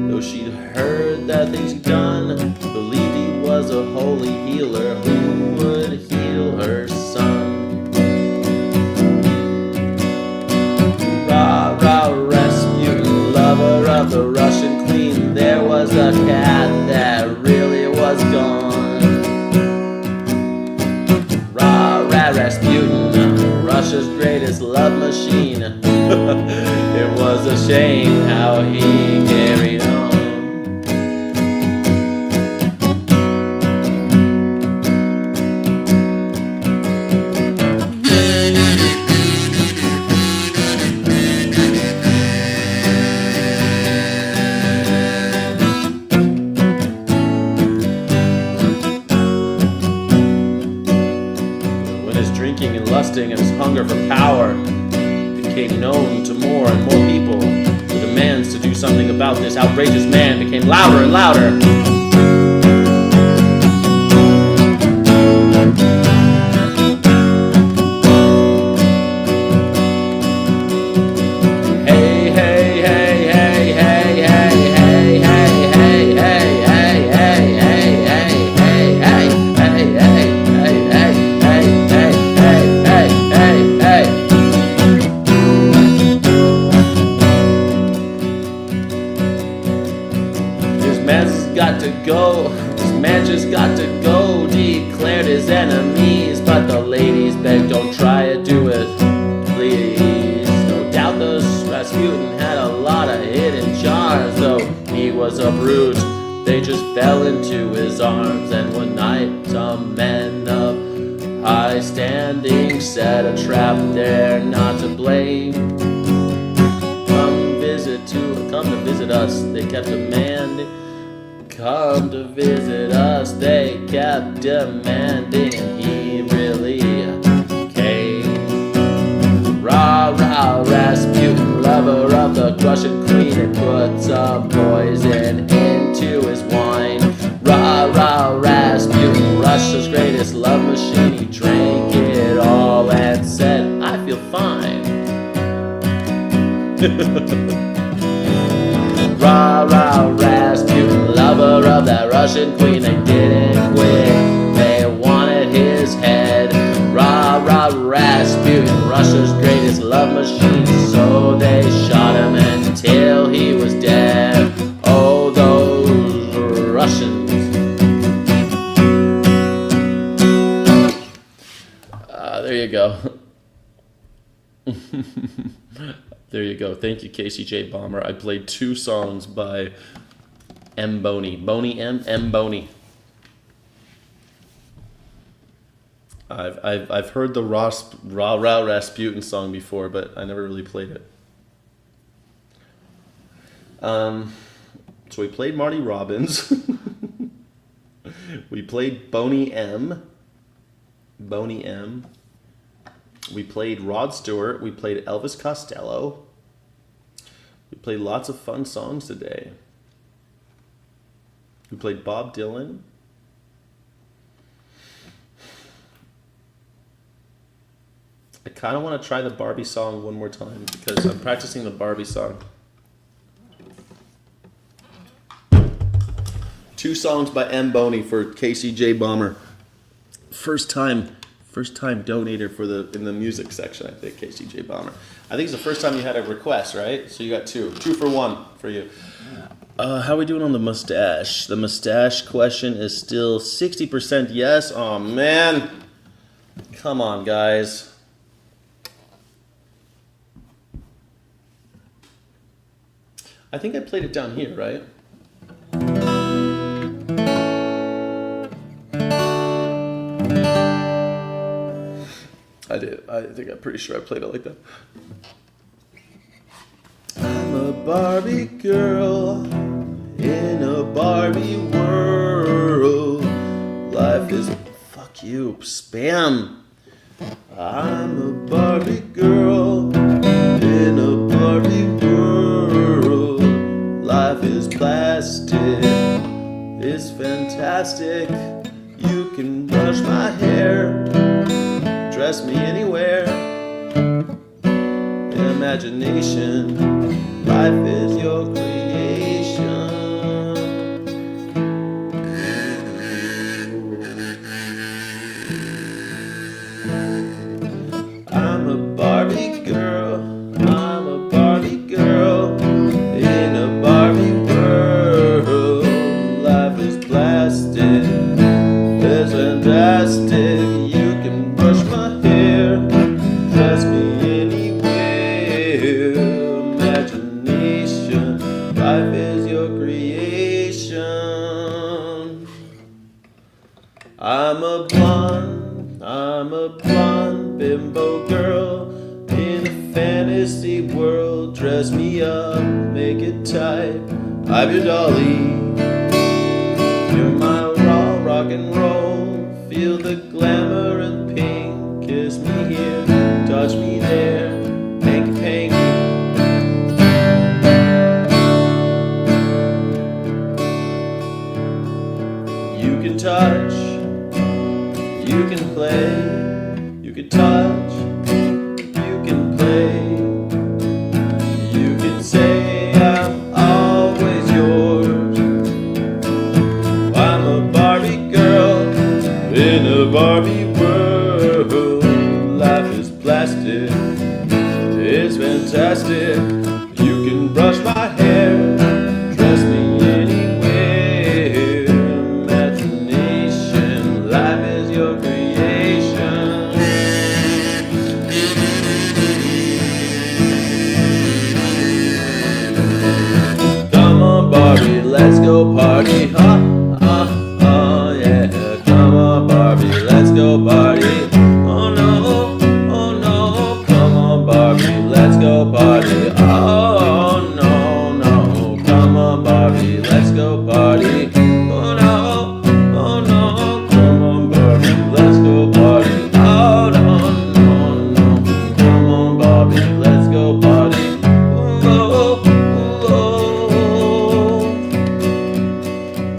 Though she'd heard that things he'd done, believed he was a holy healer who would heal her son. Of the Russian queen, there was a cat that really was gone. Rah, rah, Rasputin, Russia's greatest love machine. It was a shame how he carried on. drinking and lusting and his hunger for power became known to more and more people. The demands to do something about this outrageous man became louder and louder. This man just got to go, declared his enemies, but the ladies begged, don't try it, do it, please. No doubt the Rasputin had a lot of hidden charms, though he was a brute. They just fell into his arms, and one night some men of high standing set a trap. They're not to blame. Come to visit us, they kept demanding. Come to visit us, they kept demanding. He really came. Rah, rah, Rasputin, lover of the Russian queen, and put some poison into his wine. Rah, rah, Rasputin, Russia's greatest love machine. He drank it all and said, I feel fine. Rah, rah, Rasputin, lover of that Russian queen. They didn't quit, they wanted his head. Rah, rah, Rasputin, Russia's greatest love machine. So they shot him until he was dead. Oh, those Russians. There you go. There you go. Thank you, KCJ Bomber. I played 2 songs by M. Boney. Boney M. M. Boney. I've heard the Rah Rah Rasputin song before, but I never really played it. So we played Marty Robbins. We played Boney M. Boney M. We played Rod Stewart. We played Elvis Costello. We played lots of fun songs today. We played Bob Dylan. I kind of want to try the Barbie song one more time because I'm practicing the Barbie song. 2 songs by M. Boney for KCJ Bomber. First time donator for in the music section, I think, KCJ Bomber. I think it's the first time you had a request, right? So you got 2 for 1 for you. How are we doing on the mustache? The mustache question is still 60% yes. Oh man, come on, guys. I think I played it down here, right? I did. I think I'm pretty sure I played it like that. I'm a Barbie girl in a Barbie world. Life is... Fuck you. Spam. I'm a Barbie girl in a Barbie world. Life is plastic. It's fantastic. You can brush my hair. Dress me anywhere. Imagination, life is your creation. I'm a Barbie girl. I'm a Barbie girl in a Barbie world. Life is plastic. It's fantastic. You can brush my hair, dress me anywhere. Imagination, life is your creation. I'm a blonde bimbo girl in a fantasy world. Dress me up, make it tight. I'm your dolly. You're my raw rock and roll. Feel the glamour and pink. Kiss say, you can touch, you can play, you can say I'm always yours. I'm a Barbie girl in a Barbie world. Life is plastic, it's fantastic. You can brush my hair, dress me anywhere. Imagination, life is your creation. Come on, Barbie, let's go party, yeah. Come on, Barbie, let's go party. Oh no, come on, Barbie, let's go party. Oh no, come on, Barbie, let's go party. Oh no, come on, Barbie, let's go party. Oh no, come on, Barbie, let's go party.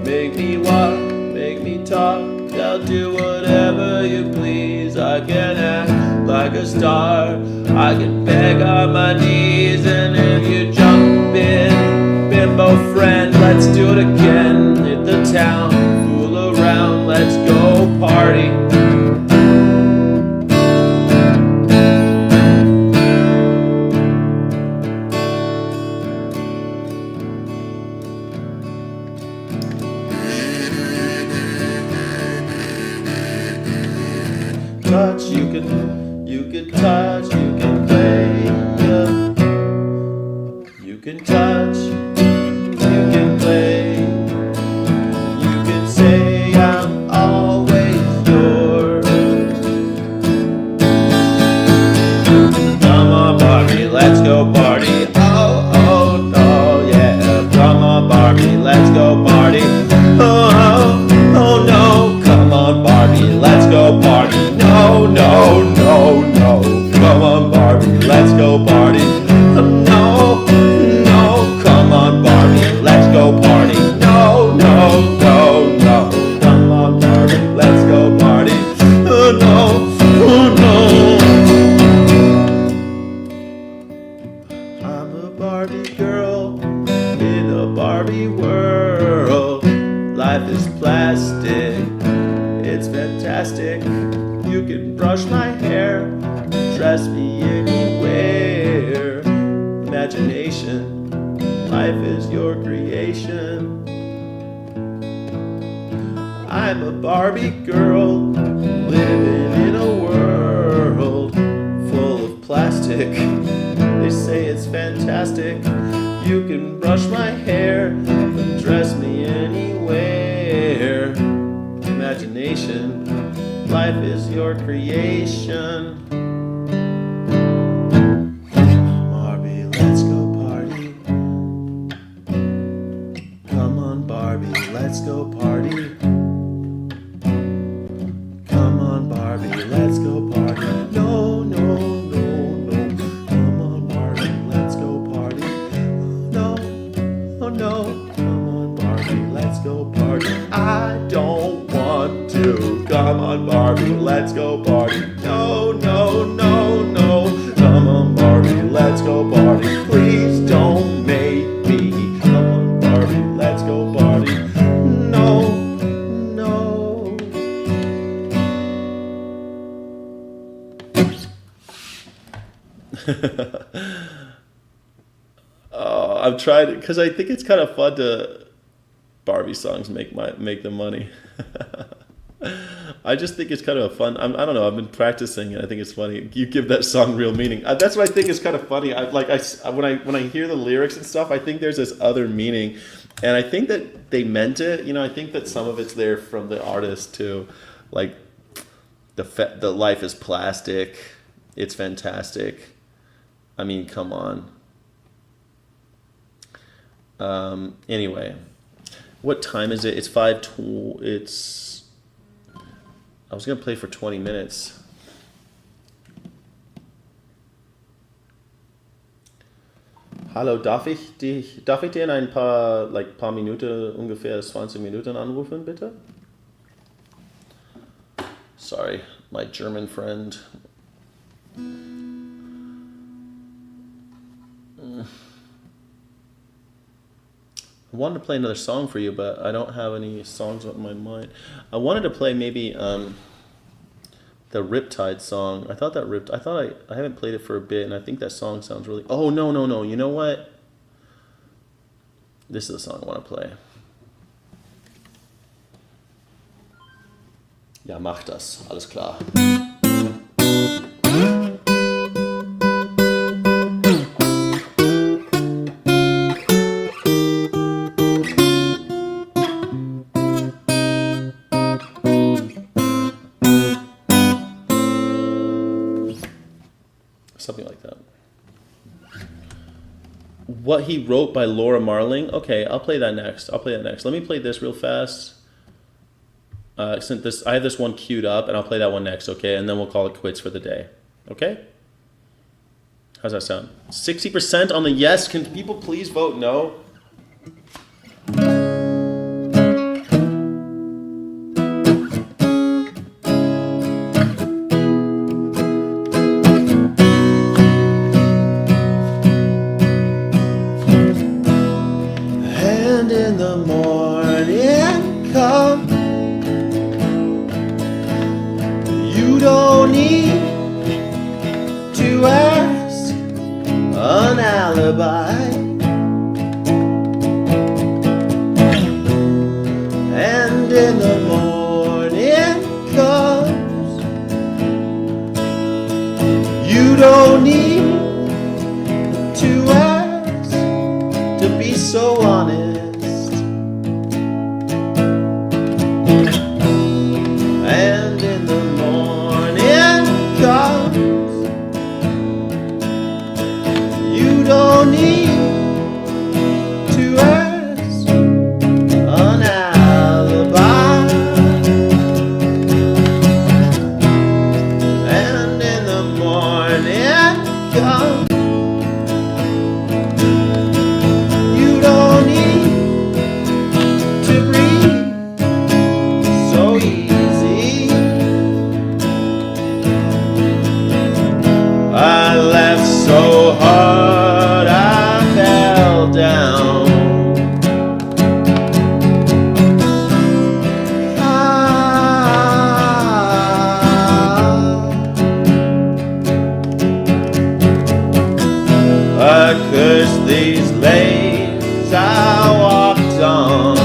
Make me walk, make me talk, I'll do whatever you please. I can act like a star, I can beg on my knees. And if you jump in, bimbo friend, let's do it again. Hit the town, fool around, let's go party. Touch, you can touch, you can play, yeah. You can touch, you can play, you can say I'm always yours. Come on, Barbie, let's go party. Oh, yeah. Come on, Barbie, let's go party. Oh no, come on, Barbie, let's go party. No, come on, Barbie, let's go party. No, come on, Barbie, let's go party. No, come on, Barbie, let's go party. Oh no. I'm a Barbie girl in a Barbie world. Life is plastic, it's fantastic. You can brush my hair, dress me anywhere. Imagination, life is your creation. I'm a Barbie girl living in a world full of plastic. They say it's fantastic. You can brush my hair and dress me anywhere. Imagination, life is your creation. Barbie, let's go party. Come on, Barbie, let's go party. Come on, Barbie, let's go party. No. Come on, Barbie, let's go party. No. Come on, Barbie, let's go party. I don't want to. Come on, Barbie, let's go party. No. Come on, Barbie, let's go party. Please don't make me. Come on, Barbie, let's go party. No. Oh, I'm trying to, because I think it's kind of fun to Barbie songs make the money. I just think it's kind of a fun. I don't know. I've been practicing, and I think it's funny. You give that song real meaning. That's what I think is kind of funny. When I hear the lyrics and stuff, I think there's this other meaning, and I think that they meant it. You know, I think that some of it's there from the artist too, like the life is plastic. It's fantastic. I mean, come on. Anyway, what time is it? It's 5:20. I was gonna play for 20 minutes. Hallo, darf ich dich in ein paar Minuten, ungefähr 20 Minuten anrufen, bitte? Sorry, my German friend. I wanted to play another song for you, but I don't have any songs on my mind. I wanted to play maybe the Riptide song. I haven't played it for a bit, and I think that song sounds really. Oh no! You know what? This is the song I want to play. Ja, mach das. Alles klar. Something like that. What He Wrote by Laura Marling. Okay, I'll play that next. Let me play this real fast. Since I have this one queued up, and I'll play that one next, okay? And then we'll call it quits for the day. Okay? How's that sound? 60% on the yes. Can people please vote no? And in the morning come, you don't need to ask an alibi. And in the morning comes, you don't need to ask to be so honest. And in the morning comes, you don't need to ask an alibi. And in the morning comes, you don't need to breathe so easy. I laughed so hard I fell down. I cursed these lanes I walked on.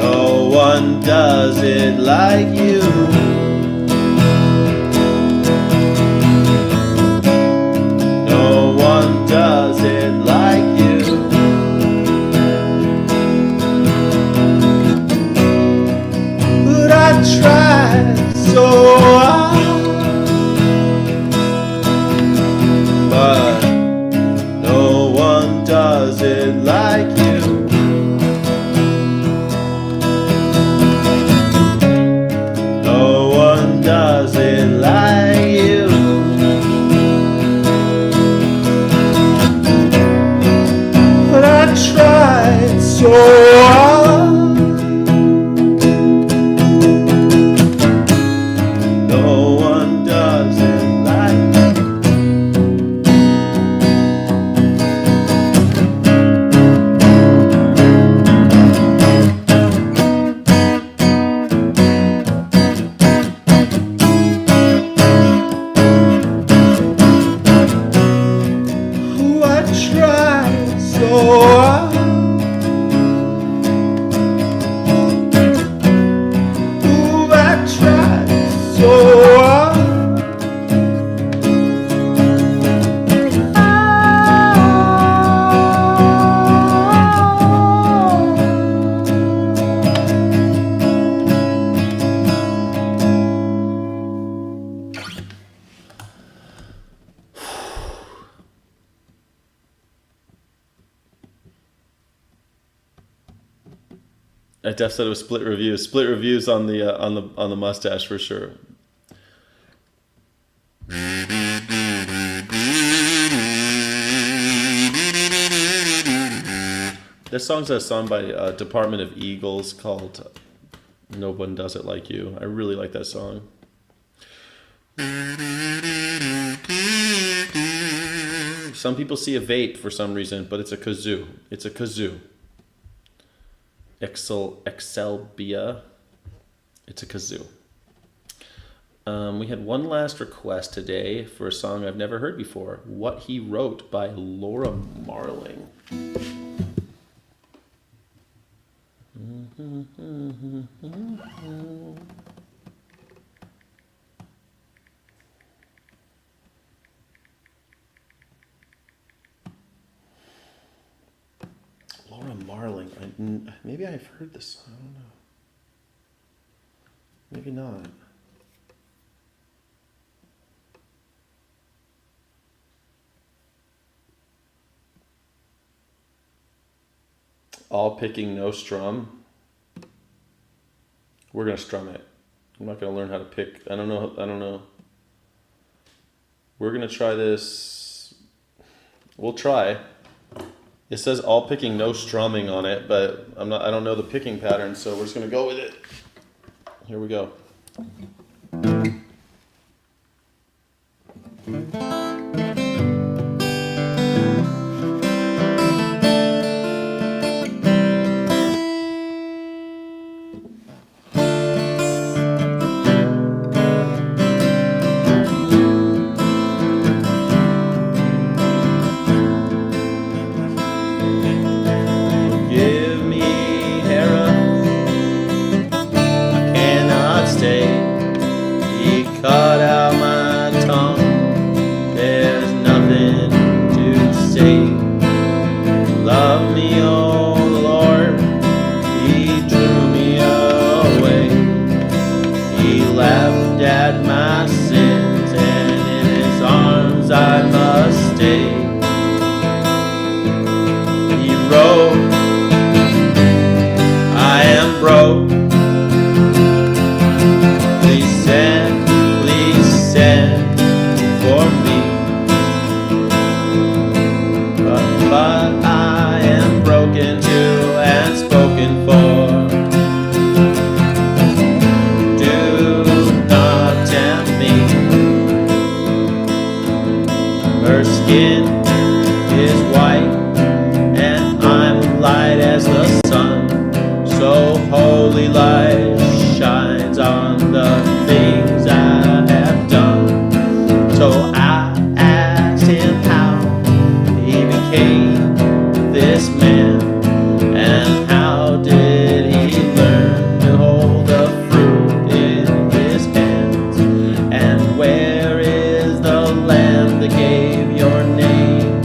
No one does it like you. No one does it like you. But I tried so hard, but no one does it like you. No one does it like you. But I tried so hard. Def said it was split reviews. Split reviews on the mustache for sure. This song's a song by Department of Eagles called "No One Does It Like You." I really like that song. Some people see a vape for some reason, but it's a kazoo. It's a kazoo. Excelbia. It's a kazoo. We had one last request today for a song I've never heard before. What He Wrote by Laura Marling. Laura Marling. Maybe I've heard this. I don't know. Maybe not. All picking, no strum. We're gonna strum it. I'm not gonna learn how to pick. I don't know. We're gonna try this. We'll try. It says all picking, no strumming on it, but I don't know the picking pattern, so we're just gonna go with it. Here we go. Forgive me, Hera, I cannot stay. He cut out my tongue, there's nothing to say. Love me, oh Lord, He drew me away. He laughed at my sins, and in His arms I must stay. He wrote, I am broke. Please send for me. But I am broken too and spoken for. Do not tempt me. Her skin is white and I'm light as the sun. So holy light shines on the things I have done. So I asked Him how He became this man, and how did He learn to hold the fruit in His hands, and where is the lamb that gave your name?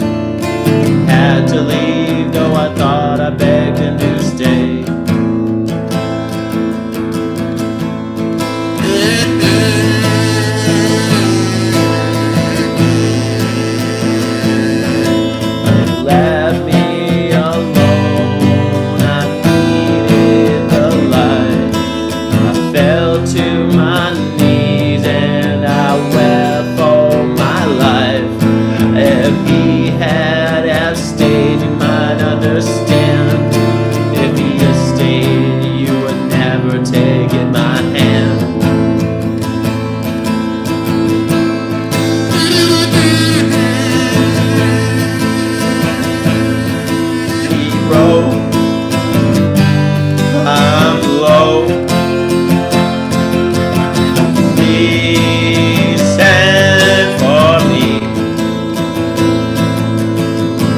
Had to leave, though I thought I begged Him to stay. Left me alone, I needed the light. I fell to my knees and I wept for my life. If He had stayed, you might understand. If He had stayed, you would never take in my hand. He wrote, I'm low. Please send for me.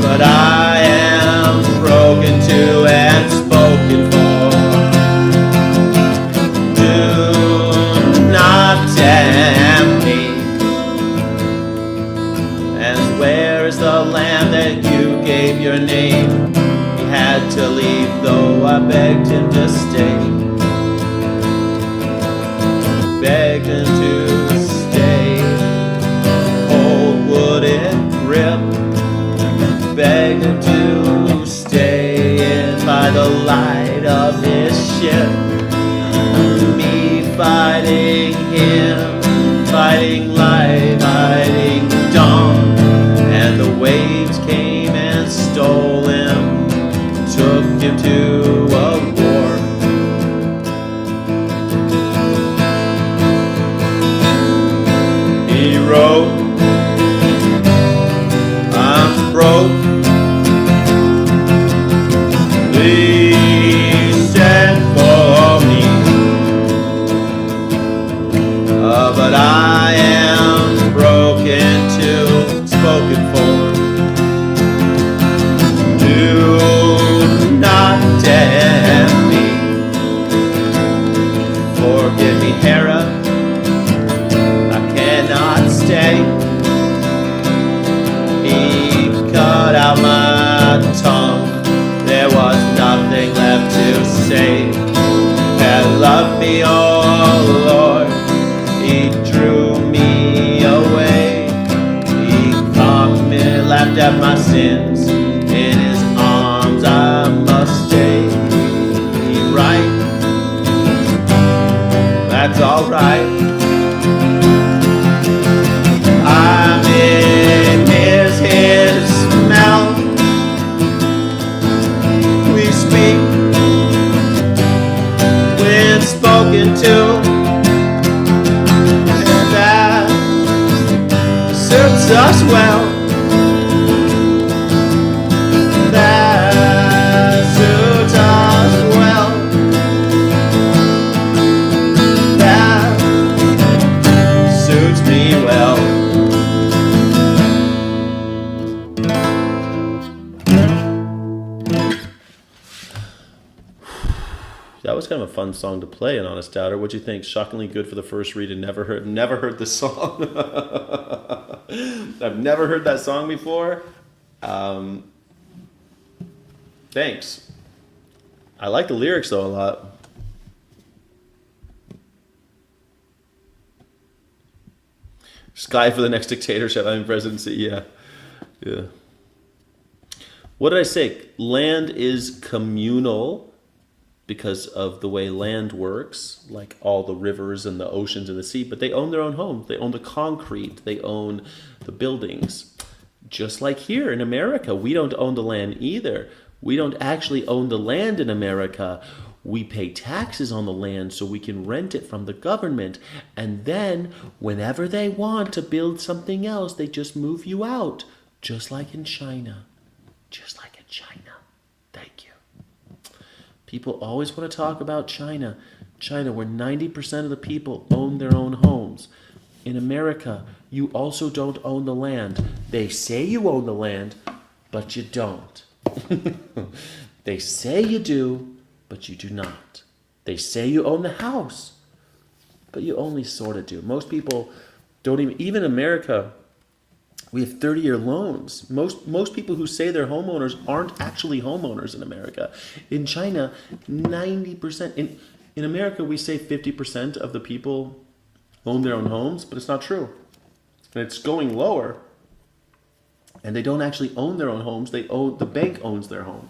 But I am broken too and spoken for. Do him, fighting light, fighting dawn. And the waves came and stole him, took him to a war. He wrote, I'm broke. Please send for me. But I am broken too, spoken for. Do not tempt me. Forgive me, Hera. I cannot stay. He cut out my tongue. There was nothing left to say. That loved me, oh Lord. He drew me away. He caught me, laughed at my sins. In his arms I must stay. Right? That's alright. I'm in his smell. We speak when spoken to. That suits us well. That suits us well. That suits me well. That was kind of a fun song to play, an honest doubter. What'd you think? Shockingly good for the first read, and never heard this song. I've never heard that song before. Thanks. I like the lyrics though a lot. Sky for the next dictatorship. I mean presidency. Yeah. What did I say? Land is communal because of the way land works, like all the rivers and the oceans and the sea, but they own their own home. They own the concrete. They own the buildings. Just like here in America, we don't own the land either. We don't actually own the land in America. We pay taxes on the land so we can rent it from the government. And then whenever they want to build something else, they just move you out. Just like in China. Just like in China. Thank you. People always want to talk about China. China, where 90% of the people own their own homes. In America, you also don't own the land. They say you own the land, but you don't. They say you do, but you do not. They say you own the house, but you only sort of do. Most people don't even in America, we have 30-year loans. Most people who say they're homeowners aren't actually homeowners in America. In China, 90%. In America, we say 50% of the people own their own homes, but it's not true. And it's going lower. And they don't actually own their own homes. The bank owns their home.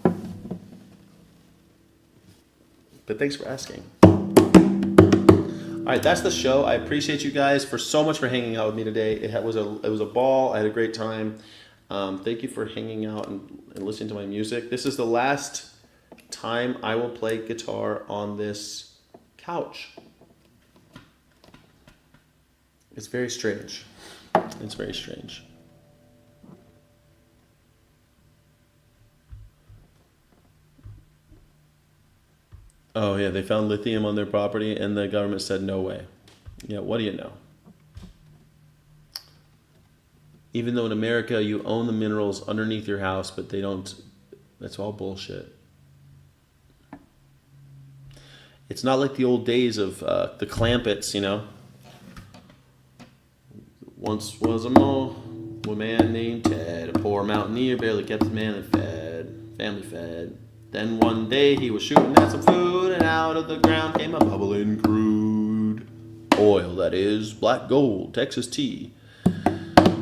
But thanks for asking. All right, that's the show. I appreciate you guys so much for hanging out with me today. It was a ball. I had a great time. Thank you for hanging out and listening to my music. This is the last time I will play guitar on this couch. It's very strange. It's very strange. Oh, yeah, they found lithium on their property, and the government said, no way. Yeah, what do you know? Even though in America you own the minerals underneath your house, but they don't, that's all bullshit. It's not like the old days of the Clampetts, you know? Once was a man named Ted, a poor mountaineer, barely kept his family fed. Then one day he was shooting at some food, and out of the ground came a bubbling crude oil, that is, black gold, Texas tea.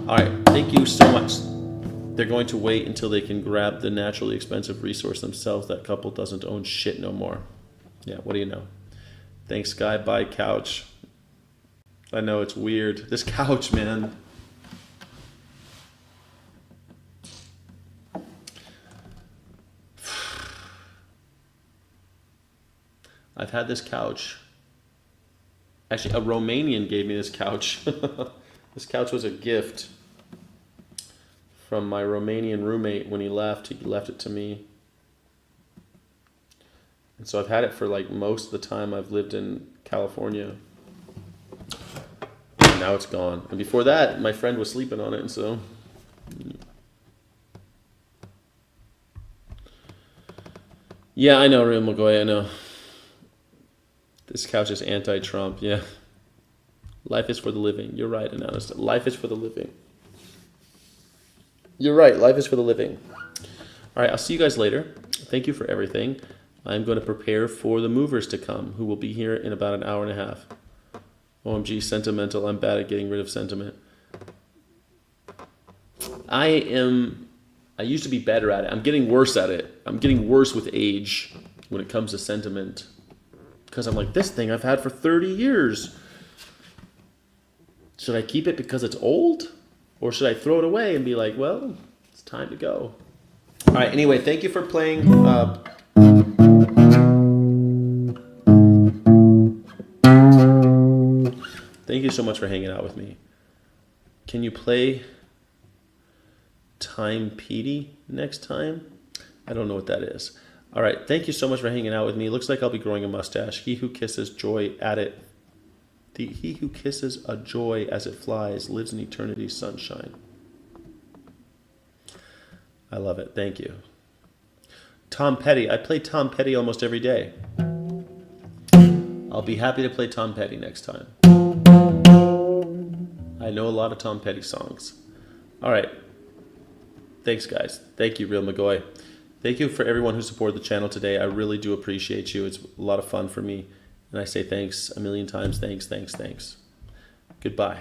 All right, thank you so much. They're going to wait until they can grab the naturally expensive resource themselves. That couple doesn't own shit no more. Yeah, what do you know? Thanks, Sky. Bye, couch. I know it's weird. This couch, man. I've had this couch. Actually, a Romanian gave me this couch. This couch was a gift from my Romanian roommate when he left. He left it to me. And so I've had it for like most of the time I've lived in California. And now it's gone. And before that, my friend was sleeping on it, and so... Yeah, I know, Real McGoy, I know. This couch is anti-Trump, yeah. Life is for the living. You're right, Anonymous. Life is for the living. You're right, life is for the living. All right, I'll see you guys later. Thank you for everything. I'm going to prepare for the movers to come, who will be here in about an hour and a half. OMG, sentimental. I'm bad at getting rid of sentiment. I used to be better at it. I'm getting worse at it. I'm getting worse with age when it comes to sentiment. Because I'm like, this thing I've had for 30 years. Should I keep it because it's old? Or should I throw it away and be like, well, it's time to go? All right, anyway, thank you for playing. Thank you so much for hanging out with me. Can you play Time Petey next time? I don't know what that is. All right, thank you so much for hanging out with me. Looks like I'll be growing a mustache. He who kisses joy at it, he who kisses a joy as it flies lives in eternity's sunshine. I love it. Thank you. Tom Petty. I play Tom Petty almost every day. I'll be happy to play Tom Petty next time. I know a lot of Tom Petty songs. All right. Thanks, guys. Thank you, Real McGoy. Thank you for everyone who supported the channel today. I really do appreciate you. It's a lot of fun for me. And I say thanks a million times. Thanks, thanks, thanks. Goodbye.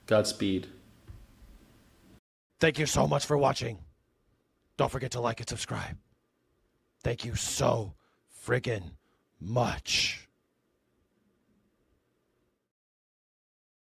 Godspeed. Thank you so much for watching. Don't forget to like and subscribe. Thank you so friggin' much.